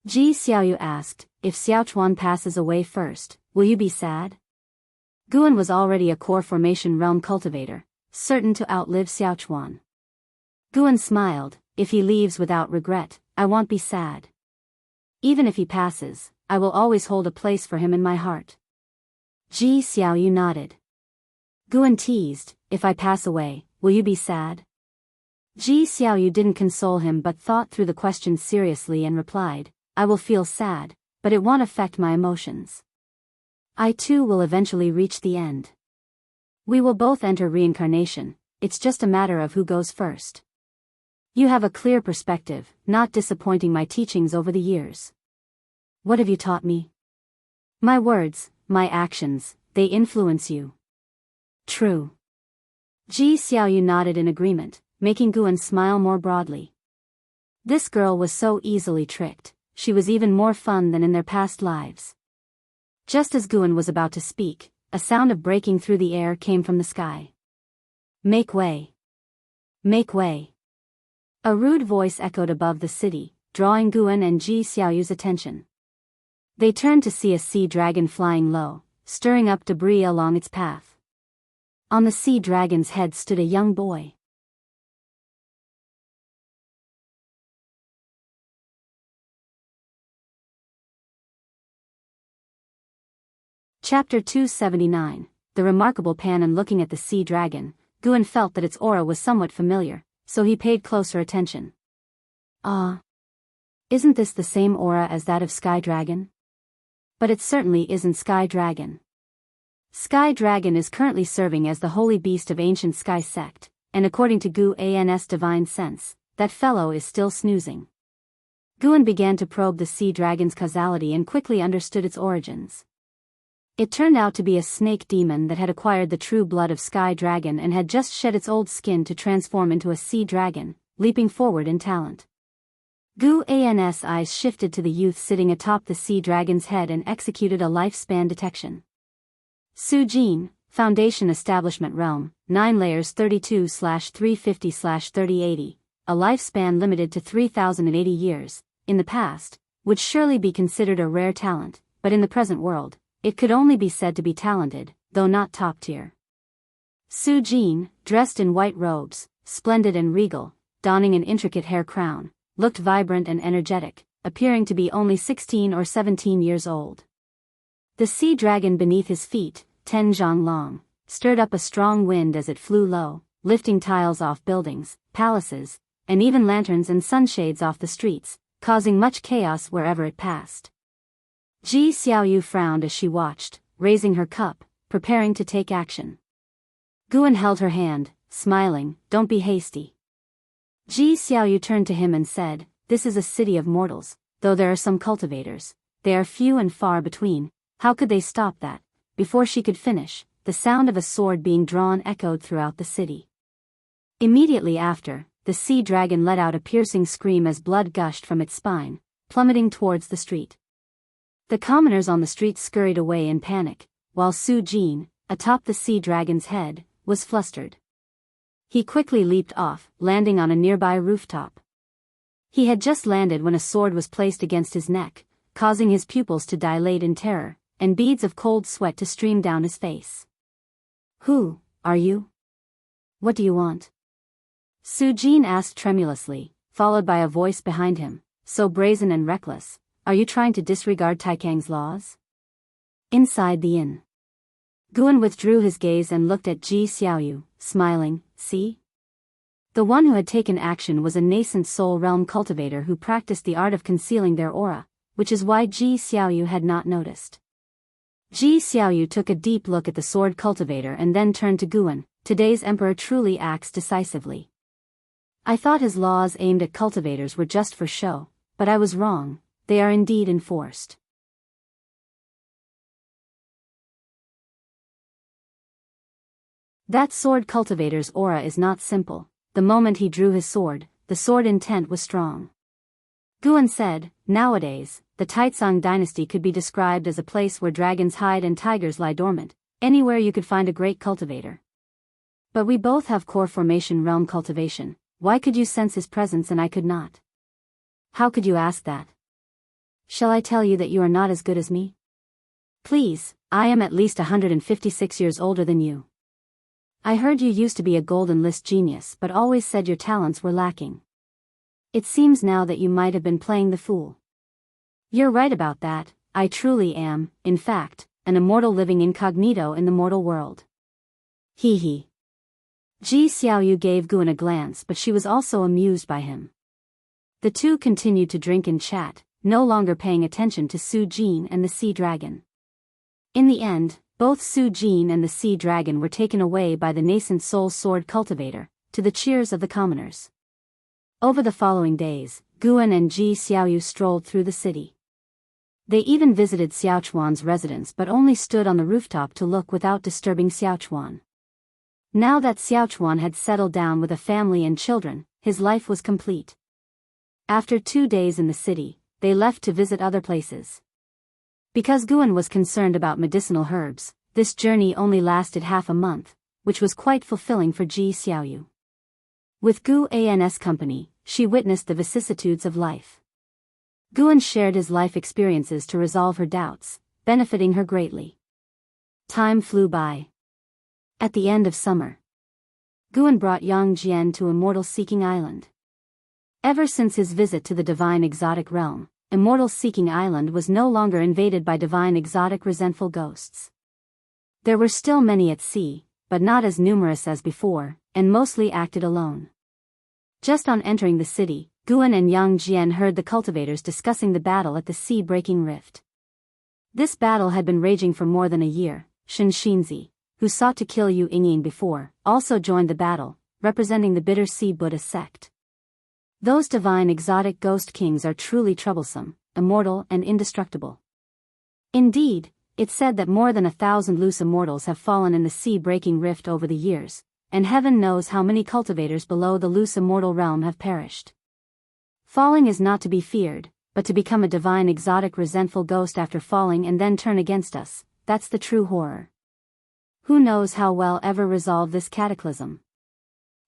Ji Xiaoyu asked, if Xiao Chuan passes away first, will you be sad? Guan was already a core formation realm cultivator, certain to outlive Xiao Chuan. Guan smiled, if he leaves without regret, I won't be sad. Even if he passes, I will always hold a place for him in my heart. Ji Xiaoyu nodded. Guan teased, if I pass away, will you be sad? Ji Xiaoyu didn't console him but thought through the question seriously and replied, I will feel sad, but it won't affect my emotions. I too will eventually reach the end. We will both enter reincarnation, it's just a matter of who goes first. You have a clear perspective, not disappointing my teachings over the years. What have you taught me? My words, my actions, they influence you. True. Ji Xiaoyu nodded in agreement, making Guan smile more broadly. This girl was so easily tricked, she was even more fun than in their past lives. Just as Guan was about to speak, a sound of breaking through the air came from the sky. Make way. Make way. A rude voice echoed above the city, drawing Guan and Ji Xiaoyu's attention. They turned to see a sea dragon flying low, stirring up debris along its path. On the sea dragon's head stood a young boy. Chapter 279, The Remarkable Pan. And looking at the sea dragon, Guan felt that its aura was somewhat familiar, so he paid closer attention. Isn't this the same aura as that of Sky Dragon? But it certainly isn't Sky Dragon. Sky Dragon is currently serving as the holy beast of ancient Sky Sect, and according to Guan's divine sense, that fellow is still snoozing. Guan began to probe the sea dragon's causality and quickly understood its origins. It turned out to be a snake demon that had acquired the true blood of Sky Dragon and had just shed its old skin to transform into a sea dragon, leaping forward in talent. Guan's eyes shifted to the youth sitting atop the sea dragon's head and executed a lifespan detection. Su Jin, Foundation Establishment Realm, 9 layers 32/350/3080, a lifespan limited to 3,080 years, in the past, would surely be considered a rare talent, but in the present world, it could only be said to be talented, though not top tier. Su Jin, dressed in white robes, splendid and regal, donning an intricate hair crown, looked vibrant and energetic, appearing to be only 16 or 17 years old. The sea dragon beneath his feet, Ten Zhang Long, stirred up a strong wind as it flew low, lifting tiles off buildings, palaces, and even lanterns and sunshades off the streets, causing much chaos wherever it passed. Ji Xiaoyu frowned as she watched, raising her cup, preparing to take action. Guan held her hand, smiling, "Don't be hasty." Ji Xiaoyu turned to him and said, "This is a city of mortals, though there are some cultivators. They are few and far between. How could they stop that?" Before she could finish, the sound of a sword being drawn echoed throughout the city. Immediately after, the sea dragon let out a piercing scream as blood gushed from its spine, plummeting towards the street. The commoners on the street scurried away in panic, while Su Jin, atop the sea dragon's head, was flustered. He quickly leaped off, landing on a nearby rooftop. He had just landed when a sword was placed against his neck, causing his pupils to dilate in terror, and beads of cold sweat to stream down his face. "Who are you? What do you want?" Su Jin asked tremulously, followed by a voice behind him, "So brazen and reckless, are you trying to disregard Taikang's laws?" Inside the inn, Guan withdrew his gaze and looked at Ji Xiaoyu, smiling. "See?" The one who had taken action was a nascent soul realm cultivator who practiced the art of concealing their aura, which is why Ji Xiaoyu had not noticed. Ji Xiaoyu took a deep look at the sword cultivator and then turned to Guan. "Today's emperor truly acts decisively. I thought his laws aimed at cultivators were just for show, but I was wrong, they are indeed enforced." That sword cultivator's aura is not simple. The moment he drew his sword, the sword intent was strong. Guan said, "Nowadays, the Taitsong dynasty could be described as a place where dragons hide and tigers lie dormant, anywhere you could find a great cultivator. But we both have core formation realm cultivation. Why could you sense his presence and I could not?" "How could you ask that? Shall I tell you that you are not as good as me? Please, I am at least 156 years older than you. I heard you used to be a golden list genius but always said your talents were lacking. It seems now that you might have been playing the fool. You're right about that, I truly am, in fact, an immortal living incognito in the mortal world." Hee hee. Ji Xiaoyu gave Guan a glance, but she was also amused by him. The two continued to drink and chat, no longer paying attention to Su Jin and the sea dragon. In the end, both Su Jin and the sea dragon were taken away by the nascent soul sword cultivator, to the cheers of the commoners. Over the following days, Guan and Ji Xiaoyu strolled through the city. They even visited Xiaochuan's residence but only stood on the rooftop to look without disturbing Xiaochuan. Now that Xiaochuan had settled down with a family and children, his life was complete. After 2 days in the city, they left to visit other places. Because Guan was concerned about medicinal herbs, this journey only lasted half a month, which was quite fulfilling for Ji Xiaoyu. With Gu An's company, she witnessed the vicissitudes of life. Guan shared his life experiences to resolve her doubts, benefiting her greatly. Time flew by. At the end of summer, Guan brought Yang Jian to Immortal Seeking Island. Ever since his visit to the divine exotic realm, Immortal Seeking Island was no longer invaded by divine exotic resentful ghosts. There were still many at sea, but not as numerous as before, and mostly acted alone. Just on entering the city, Guan and Yang Jian heard the cultivators discussing the battle at the sea-breaking rift. This battle had been raging for more than a year. Shen Xinzi, who sought to kill Yu Yingying before, also joined the battle, representing the Bitter Sea Buddha sect. Those divine exotic ghost kings are truly troublesome, immortal and indestructible. Indeed, it's said that more than 1,000 loose immortals have fallen in the sea-breaking rift over the years, and heaven knows how many cultivators below the loose immortal realm have perished. Falling is not to be feared, but to become a divine exotic resentful ghost after falling and then turn against us, that's the true horror. Who knows how we'll ever resolve this cataclysm?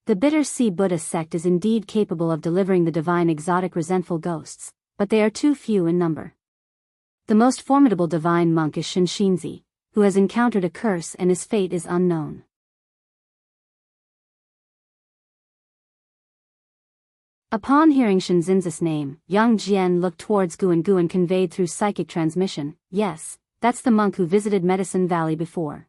The Bitter Sea Buddha sect is indeed capable of delivering the divine exotic resentful ghosts, but they are too few in number. The most formidable divine monk is Shen Xinzi, who has encountered a curse and his fate is unknown. Upon hearing Shen Xinzi's name, Yang Jian looked towards Guan. Guan conveyed through psychic transmission, "Yes, that's the monk who visited Medicine Valley before."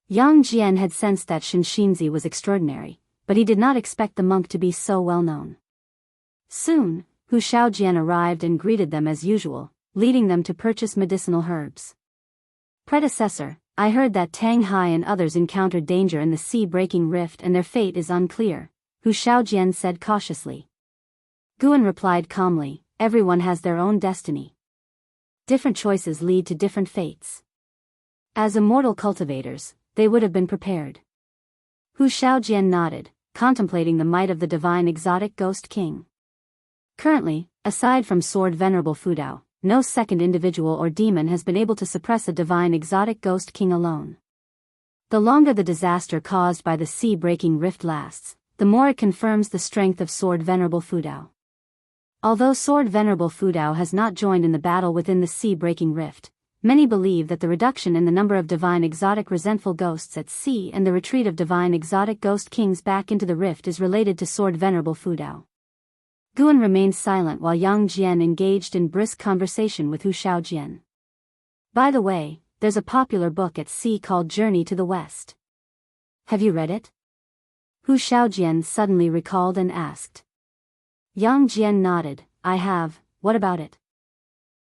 Yang Jian had sensed that Shen Xinzi was extraordinary, but he did not expect the monk to be so well known. Soon, Hu Shaojian arrived and greeted them as usual. leading them to purchase medicinal herbs. Predecessor, I heard that Tang Hai and others encountered danger in the sea-breaking rift and their fate is unclear, Hu Shaojian said cautiously. Guan replied calmly, everyone has their own destiny. Different choices lead to different fates. As immortal cultivators, they would have been prepared. Hu Shaojian nodded, contemplating the might of the divine exotic ghost king. Currently, aside from Sword Venerable Fudao, no second individual or demon has been able to suppress a divine exotic ghost king alone. The longer the disaster caused by the sea-breaking rift lasts, the more it confirms the strength of Sword Venerable Fudao. Although Sword Venerable Fudao has not joined in the battle within the sea-breaking rift, many believe that the reduction in the number of divine exotic resentful ghosts at sea and the retreat of divine exotic ghost kings back into the rift is related to Sword Venerable Fudao. Guan remained silent while Yang Jian engaged in brisk conversation with Hu Shaojian. By the way, there's a popular book at sea called Journey to the West. Have you read it? Hu Shaojian suddenly recalled and asked. Yang Jian nodded, I have, what about it?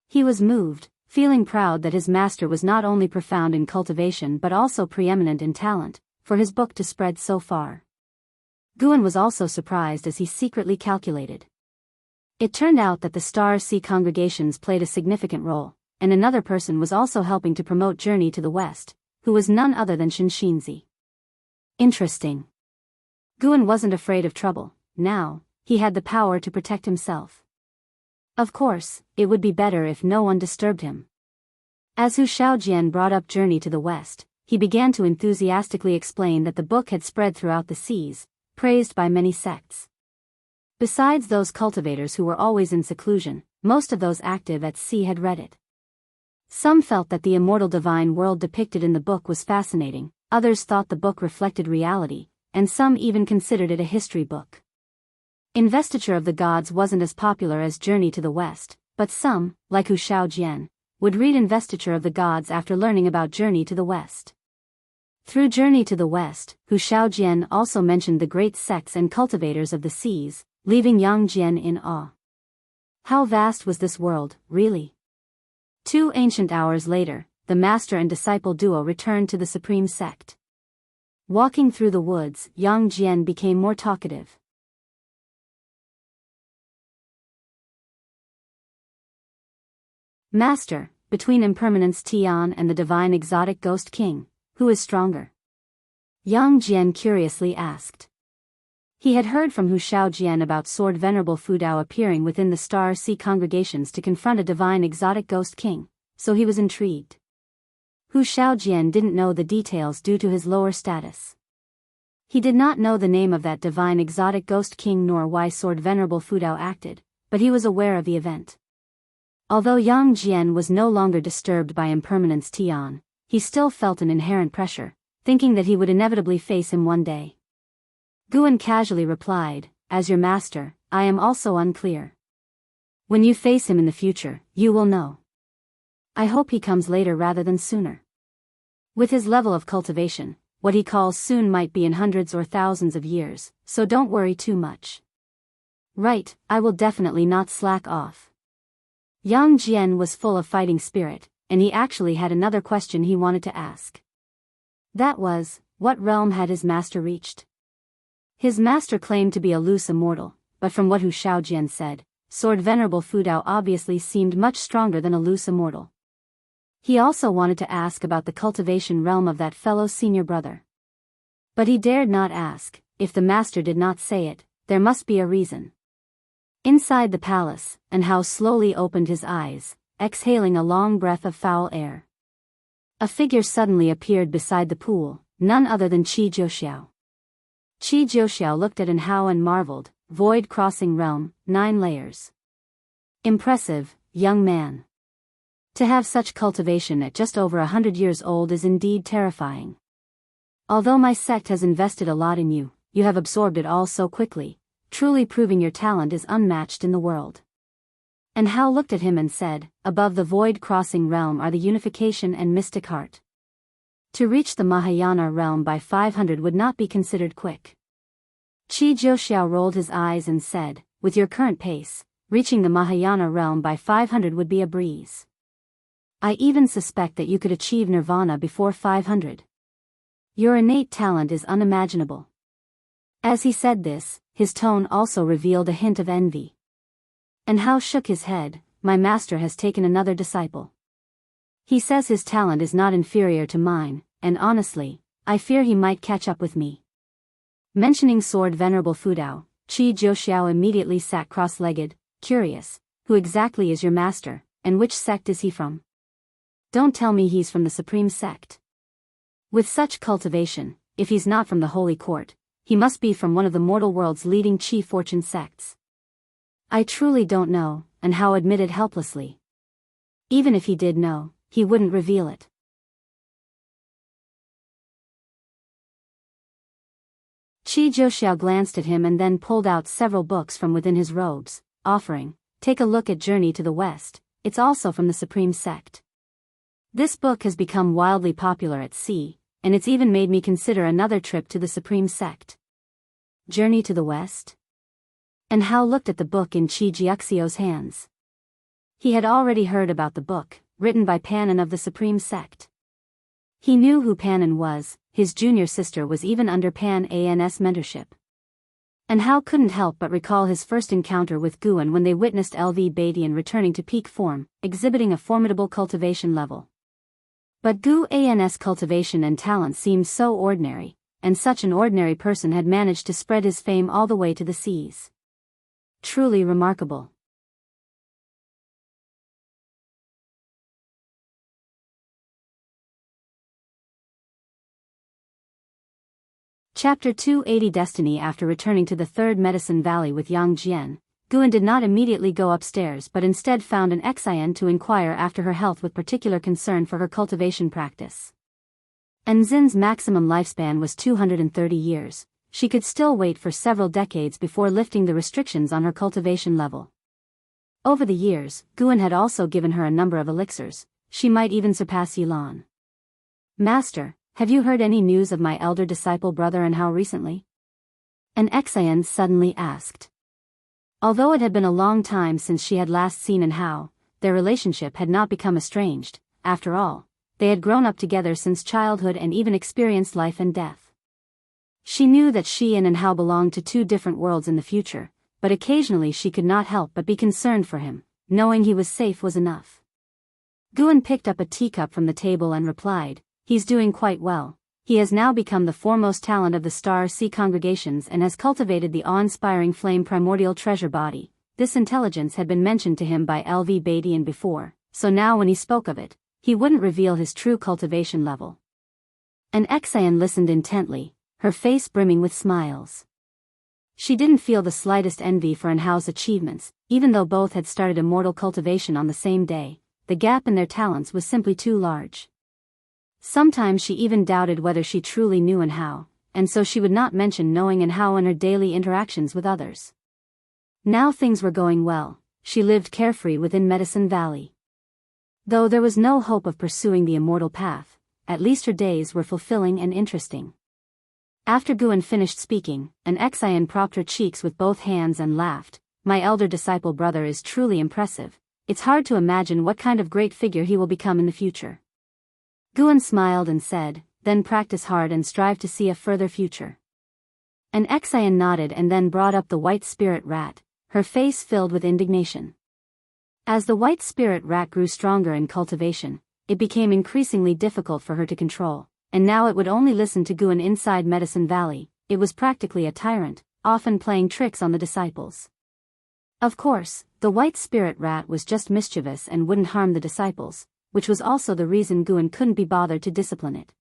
He was moved, feeling proud that his master was not only profound in cultivation but also preeminent in talent, for his book to spread so far. Guan was also surprised as he secretly calculated. It turned out that the Star Sea congregations played a significant role, and another person was also helping to promote Journey to the West, who was none other than Shinxinzi. Interesting. Guan wasn't afraid of trouble. Now, he had the power to protect himself. Of course, it would be better if no one disturbed him. As Hu Shaojian brought up Journey to the West, he began to enthusiastically explain that the book had spread throughout the seas, praised by many sects. Besides those cultivators who were always in seclusion, most of those active at sea had read it. Some felt that the immortal divine world depicted in the book was fascinating, others thought the book reflected reality, and some even considered it a history book. Investiture of the Gods wasn't as popular as Journey to the West, but some, like Hu Shaojian, would read Investiture of the Gods after learning about Journey to the West. Through Journey to the West, Hu Shaojian also mentioned the great sects and cultivators of the seas, leaving Yang Jian in awe. How vast was this world, really? 2 ancient hours later, the master and disciple duo returned to the supreme sect. Walking through the woods, Yang Jian became more talkative. Master, between Impermanence Tian and the divine exotic ghost king, who is stronger? Yang Jian curiously asked. He had heard from Hu Shaojian about Sword Venerable Fudao appearing within the Star Sea congregations to confront a divine exotic ghost king, so he was intrigued. Hu Shaojian didn't know the details due to his lower status. He did not know the name of that divine exotic ghost king nor why Sword Venerable Fudao acted, but he was aware of the event. Although Yang Jian was no longer disturbed by Impermanence Tian, he still felt an inherent pressure, thinking that he would inevitably face him one day. Guan casually replied, as your master, I am also unclear. When you face him in the future, you will know. I hope he comes later rather than sooner. With his level of cultivation, what he calls soon might be in hundreds or thousands of years, so don't worry too much. Right, I will definitely not slack off. Yang Jian was full of fighting spirit, and he actually had another question he wanted to ask. That was, what realm had his master reached? His master claimed to be a loose immortal, but from what Hu Shaojian said, Sword Venerable Fudao obviously seemed much stronger than a loose immortal. He also wanted to ask about the cultivation realm of that fellow senior brother. But he dared not ask. If the master did not say it, there must be a reason. Inside the palace, and Hao slowly opened his eyes, exhaling a long breath of foul air. A figure suddenly appeared beside the pool, none other than Qi Jiuxiao. Qi Jiuxiao looked at Hao and marveled, void crossing realm, 9 layers. Impressive, young man. To have such cultivation at just over 100 years old is indeed terrifying. Although my sect has invested a lot in you, you have absorbed it all so quickly, truly proving your talent is unmatched in the world. And Hao looked at him and said, above the void crossing realm are the unification and mystic heart. To reach the Mahayana realm by 500 would not be considered quick. Qi Jiuxiao rolled his eyes and said, with your current pace, reaching the Mahayana realm by 500 would be a breeze. I even suspect that you could achieve nirvana before 500. Your innate talent is unimaginable. As he said this, his tone also revealed a hint of envy. And Hao shook his head. My master has taken another disciple. He says his talent is not inferior to mine, and honestly, I fear he might catch up with me. Mentioning sword Venerable Fudao, Qi Jiuxiao immediately sat cross-legged, curious. Who exactly is your master, and which sect is he from? Don't tell me he's from the Supreme Sect. With such cultivation, if he's not from the Holy Court, he must be from one of the mortal world's leading Qi fortune sects. I truly don't know, and Hao admitted helplessly. Even if he did know, he wouldn't reveal it. Qi Jiuxiao glanced at him and then pulled out several books from within his robes, offering, take a look at Journey to the West, it's also from the Supreme Sect. This book has become wildly popular at sea, and it's even made me consider another trip to the Supreme Sect. Journey to the West? And Hao looked at the book in Qi Jiuxiao's hands. He had already heard about the book, written by Panan of the Supreme Sect. He knew who Panan was, his junior sister was even under Pan's mentorship. And Hao couldn't help but recall his first encounter with Guan when they witnessed LV Badian returning to peak form, exhibiting a formidable cultivation level. But Guan's cultivation and talent seemed so ordinary, and such an ordinary person had managed to spread his fame all the way to the seas. Truly remarkable. Chapter 280 Destiny. After returning to the Third Medicine Valley with Yang Jian, Guan did not immediately go upstairs but instead found an Xian to inquire after her health with particular concern for her cultivation practice. Enzin's maximum lifespan was 230 years, she could still wait for several decades before lifting the restrictions on her cultivation level. Over the years, Guan had also given her a number of elixirs, she might even surpass Yilan. Master, have you heard any news of my elder disciple brother and how recently? An Xian suddenly asked. Although it had been a long time since she had last seen and Hao, their relationship had not become estranged. After all, they had grown up together since childhood and even experienced life and death. She knew that she and Hao belonged to two different worlds in the future, but occasionally she could not help but be concerned for him. Knowing he was safe was enough. Guan picked up a teacup from the table and replied, he's doing quite well. He has now become the foremost talent of the Star Sea congregations and has cultivated the awe-inspiring flame primordial treasure body. This intelligence had been mentioned to him by LV Badian before, so now when he spoke of it, he wouldn't reveal his true cultivation level. An Xian listened intently, her face brimming with smiles. She didn't feel the slightest envy for Hao's achievements, even though both had started immortal cultivation on the same day. The gap in their talents was simply too large. Sometimes she even doubted whether she truly knew Hao, and so she would not mention knowing Hao in her daily interactions with others. Now things were going well, she lived carefree within Medicine Valley. Though there was no hope of pursuing the immortal path, at least her days were fulfilling and interesting. After Guan finished speaking, an Xian propped her cheeks with both hands and laughed. My elder disciple brother is truly impressive. It's hard to imagine what kind of great figure he will become in the future. Guan smiled and said, then practice hard and strive to see a further future. An Xian nodded and then brought up the white spirit rat, her face filled with indignation. As the white spirit rat grew stronger in cultivation, it became increasingly difficult for her to control, and now it would only listen to Guan inside Medicine Valley. It was practically a tyrant, often playing tricks on the disciples. Of course, the white spirit rat was just mischievous and wouldn't harm the disciples, which was also the reason Guan couldn't be bothered to discipline it.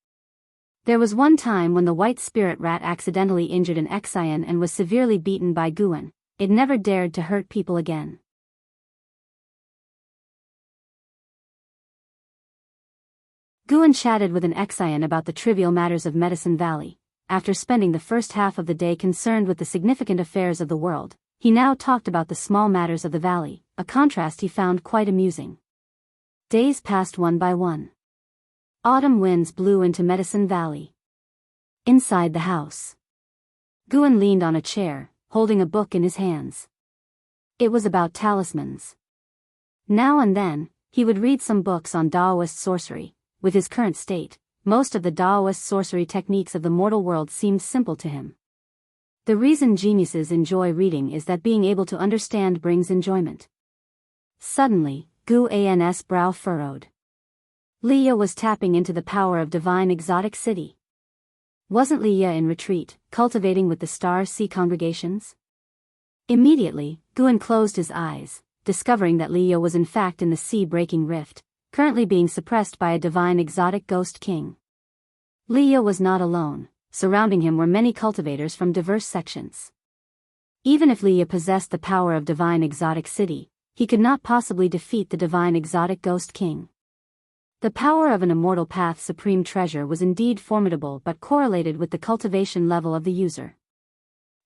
There was one time when the white spirit rat accidentally injured an Xian and was severely beaten by Guan. It never dared to hurt people again. Guan chatted with an Xian about the trivial matters of Medicine Valley. After spending the first half of the day concerned with the significant affairs of the world, he now talked about the small matters of the valley, a contrast he found quite amusing. Days passed one by one. Autumn winds blew into Medicine Valley. Inside the house, Guan leaned on a chair, holding a book in his hands. It was about talismans. Now and then, he would read some books on Daoist sorcery. With his current state, most of the Daoist sorcery techniques of the mortal world seemed simple to him. The reason geniuses enjoy reading is that being able to understand brings enjoyment. Suddenly, Gu An's brow furrowed. Leah was tapping into the power of divine exotic city. Wasn't Leah in retreat, cultivating with the star sea congregations? Immediately, Guan closed his eyes, discovering that Leah was in fact in the sea-breaking rift, currently being suppressed by a divine exotic ghost king. Leah was not alone. Surrounding him were many cultivators from diverse sections. Even if Leah possessed the power of divine exotic city, he could not possibly defeat the divine exotic ghost king. The power of an immortal path supreme treasure was indeed formidable but correlated with the cultivation level of the user.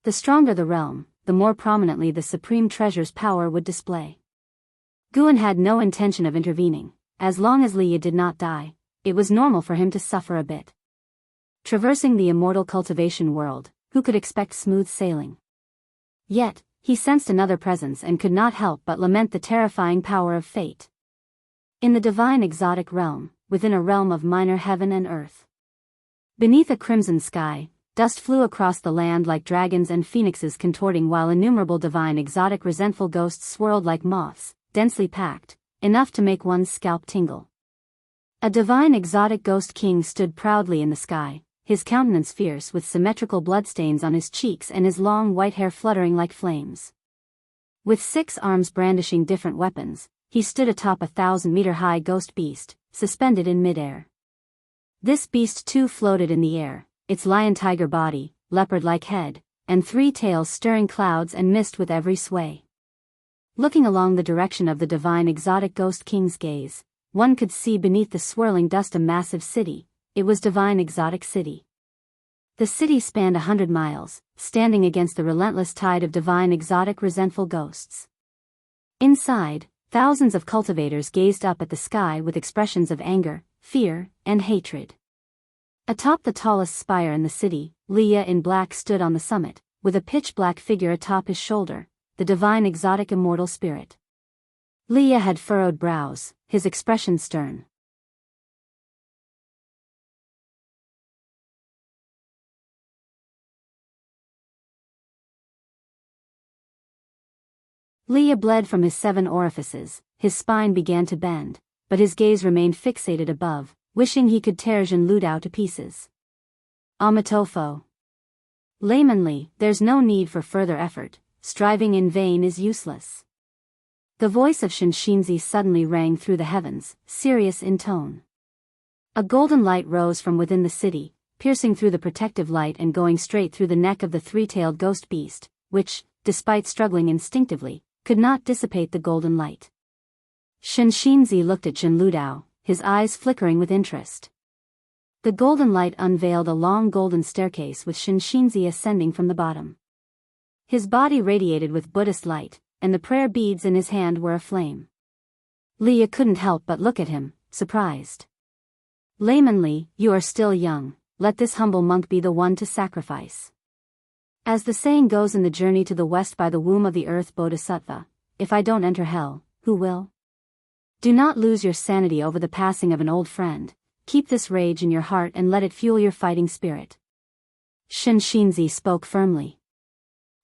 The stronger the realm, the more prominently the supreme treasure's power would display. Guan had no intention of intervening. As long as Leah did not die, it was normal for him to suffer a bit. Traversing the immortal cultivation world, who could expect smooth sailing? Yet, he sensed another presence and could not help but lament the terrifying power of fate. In the divine exotic realm, within a realm of minor heaven and earth. Beneath a crimson sky, dust flew across the land like dragons and phoenixes contorting while innumerable divine exotic resentful ghosts swirled like moths, densely packed, enough to make one's scalp tingle. A divine exotic ghost king stood proudly in the sky, his countenance fierce with symmetrical bloodstains on his cheeks and his long white hair fluttering like flames. With 6 arms brandishing different weapons, he stood atop a 1,000-meter-high ghost beast, suspended in midair. This beast too floated in the air, its lion-tiger body, leopard-like head, and 3 tails stirring clouds and mist with every sway. Looking along the direction of the divine exotic ghost king's gaze, one could see beneath the swirling dust a massive city. It was divine exotic city. The city spanned 100 miles, standing against the relentless tide of divine exotic resentful ghosts. Inside, thousands of cultivators gazed up at the sky with expressions of anger, fear, and hatred. Atop the tallest spire in the city, Leah in black stood on the summit, with a pitch-black figure atop his shoulder, the divine exotic immortal spirit. Leah had furrowed brows, his expression stern. Leah bled from his 7 orifices, his spine began to bend, but his gaze remained fixated above, wishing he could tear Zhen Ludao to pieces. Amatofo. Laymanly, there's no need for further effort, striving in vain is useless. The voice of Shenxinzi suddenly rang through the heavens, serious in tone. A golden light rose from within the city, piercing through the protective light and going straight through the neck of the 3-tailed ghost beast, which, despite struggling instinctively, could not dissipate the golden light. Shenxinzi looked at Zhen Ludao, his eyes flickering with interest. The golden light unveiled a long golden staircase with Shenxinzi ascending from the bottom. His body radiated with Buddhist light, and the prayer beads in his hand were aflame. Leah couldn't help but look at him, surprised. Laymanly, you are still young, let this humble monk be the one to sacrifice. As the saying goes in the Journey to the West by the Womb of the Earth Bodhisattva, if I don't enter hell, who will? Do not lose your sanity over the passing of an old friend, keep this rage in your heart and let it fuel your fighting spirit. Shenxinzi spoke firmly.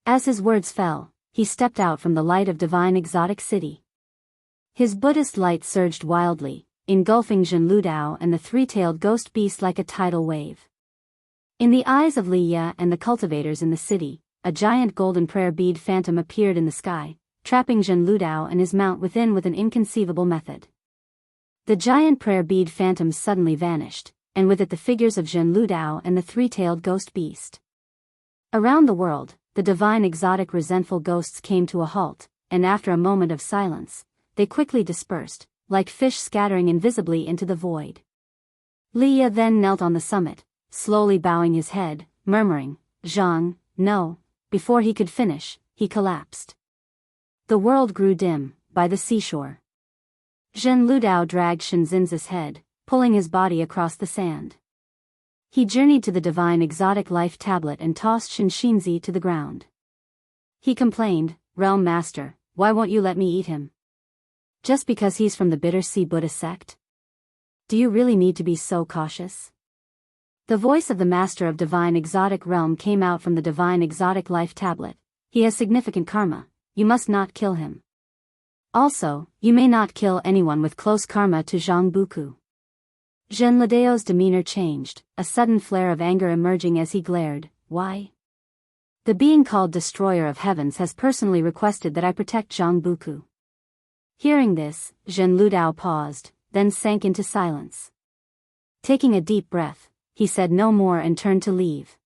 As his words fell, he stepped out from the light of divine exotic city. His Buddhist light surged wildly, engulfing Zhen Ludao and the 3-tailed ghost beast like a tidal wave. In the eyes of Leah and the cultivators in the city, a giant golden prayer bead phantom appeared in the sky, trapping Zhen Ludao and his mount within with an inconceivable method. The giant prayer bead phantom suddenly vanished, and with it the figures of Zhen Ludao and the 3-tailed ghost beast. Around the world, the divine exotic resentful ghosts came to a halt, and after a moment of silence, they quickly dispersed, like fish scattering invisibly into the void. Leah then knelt on the summit, slowly bowing his head, murmuring, "Zhang, no." Before he could finish, he collapsed. The world grew dim, by the seashore. Zhen Ludao dragged Shenxinzi's head, pulling his body across the sand. He journeyed to the divine exotic life tablet and tossed Shenxinzi to the ground. He complained, "Realm Master, why won't you let me eat him? Just because he's from the Bitter Sea Buddha sect? Do you really need to be so cautious? The voice of the Master of Divine Exotic Realm came out from the Divine Exotic Life Tablet. He has significant karma. You must not kill him. Also, you may not kill anyone with close karma to Zhang Buku. Zhen Lideo's demeanor changed, a sudden flare of anger emerging as he glared. Why? The being called Destroyer of Heavens has personally requested that I protect Zhang Buku. Hearing this, Zhen Ludao paused, then sank into silence. Taking a deep breath, he said no more and turned to leave.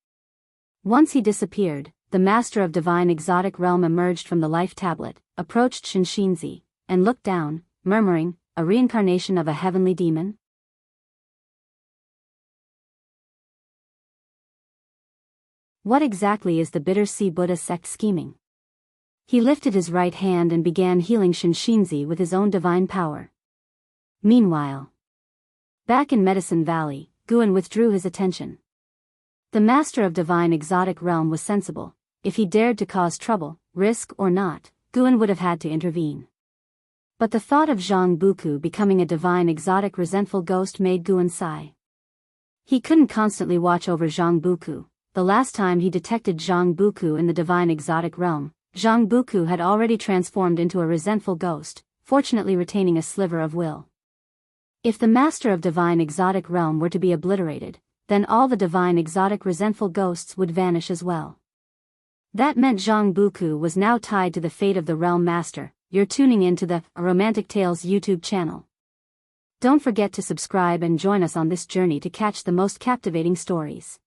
Once he disappeared, the Master of Divine Exotic Realm emerged from the Life Tablet, approached Shinshinzi, and looked down, murmuring, a reincarnation of a heavenly demon? What exactly is the Bitter Sea Buddha sect scheming? He lifted his right hand and began healing Shinshinzi with his own divine power. Meanwhile, back in Medicine Valley, Guan withdrew his attention. The Master of Divine Exotic Realm was sensible. If he dared to cause trouble, risk or not, Guan would have had to intervene. But the thought of Zhang Buku becoming a divine exotic resentful ghost made Guan sigh. He couldn't constantly watch over Zhang Buku. The last time he detected Zhang Buku in the divine exotic realm, Zhang Buku had already transformed into a resentful ghost, fortunately retaining a sliver of will. If the Master of Divine Exotic Realm were to be obliterated, then all the divine exotic resentful ghosts would vanish as well. That meant Zhang Buku was now tied to the fate of the Realm Master. You're tuning into the Romantic Tales YouTube channel. Don't forget to subscribe and join us on this journey to catch the most captivating stories.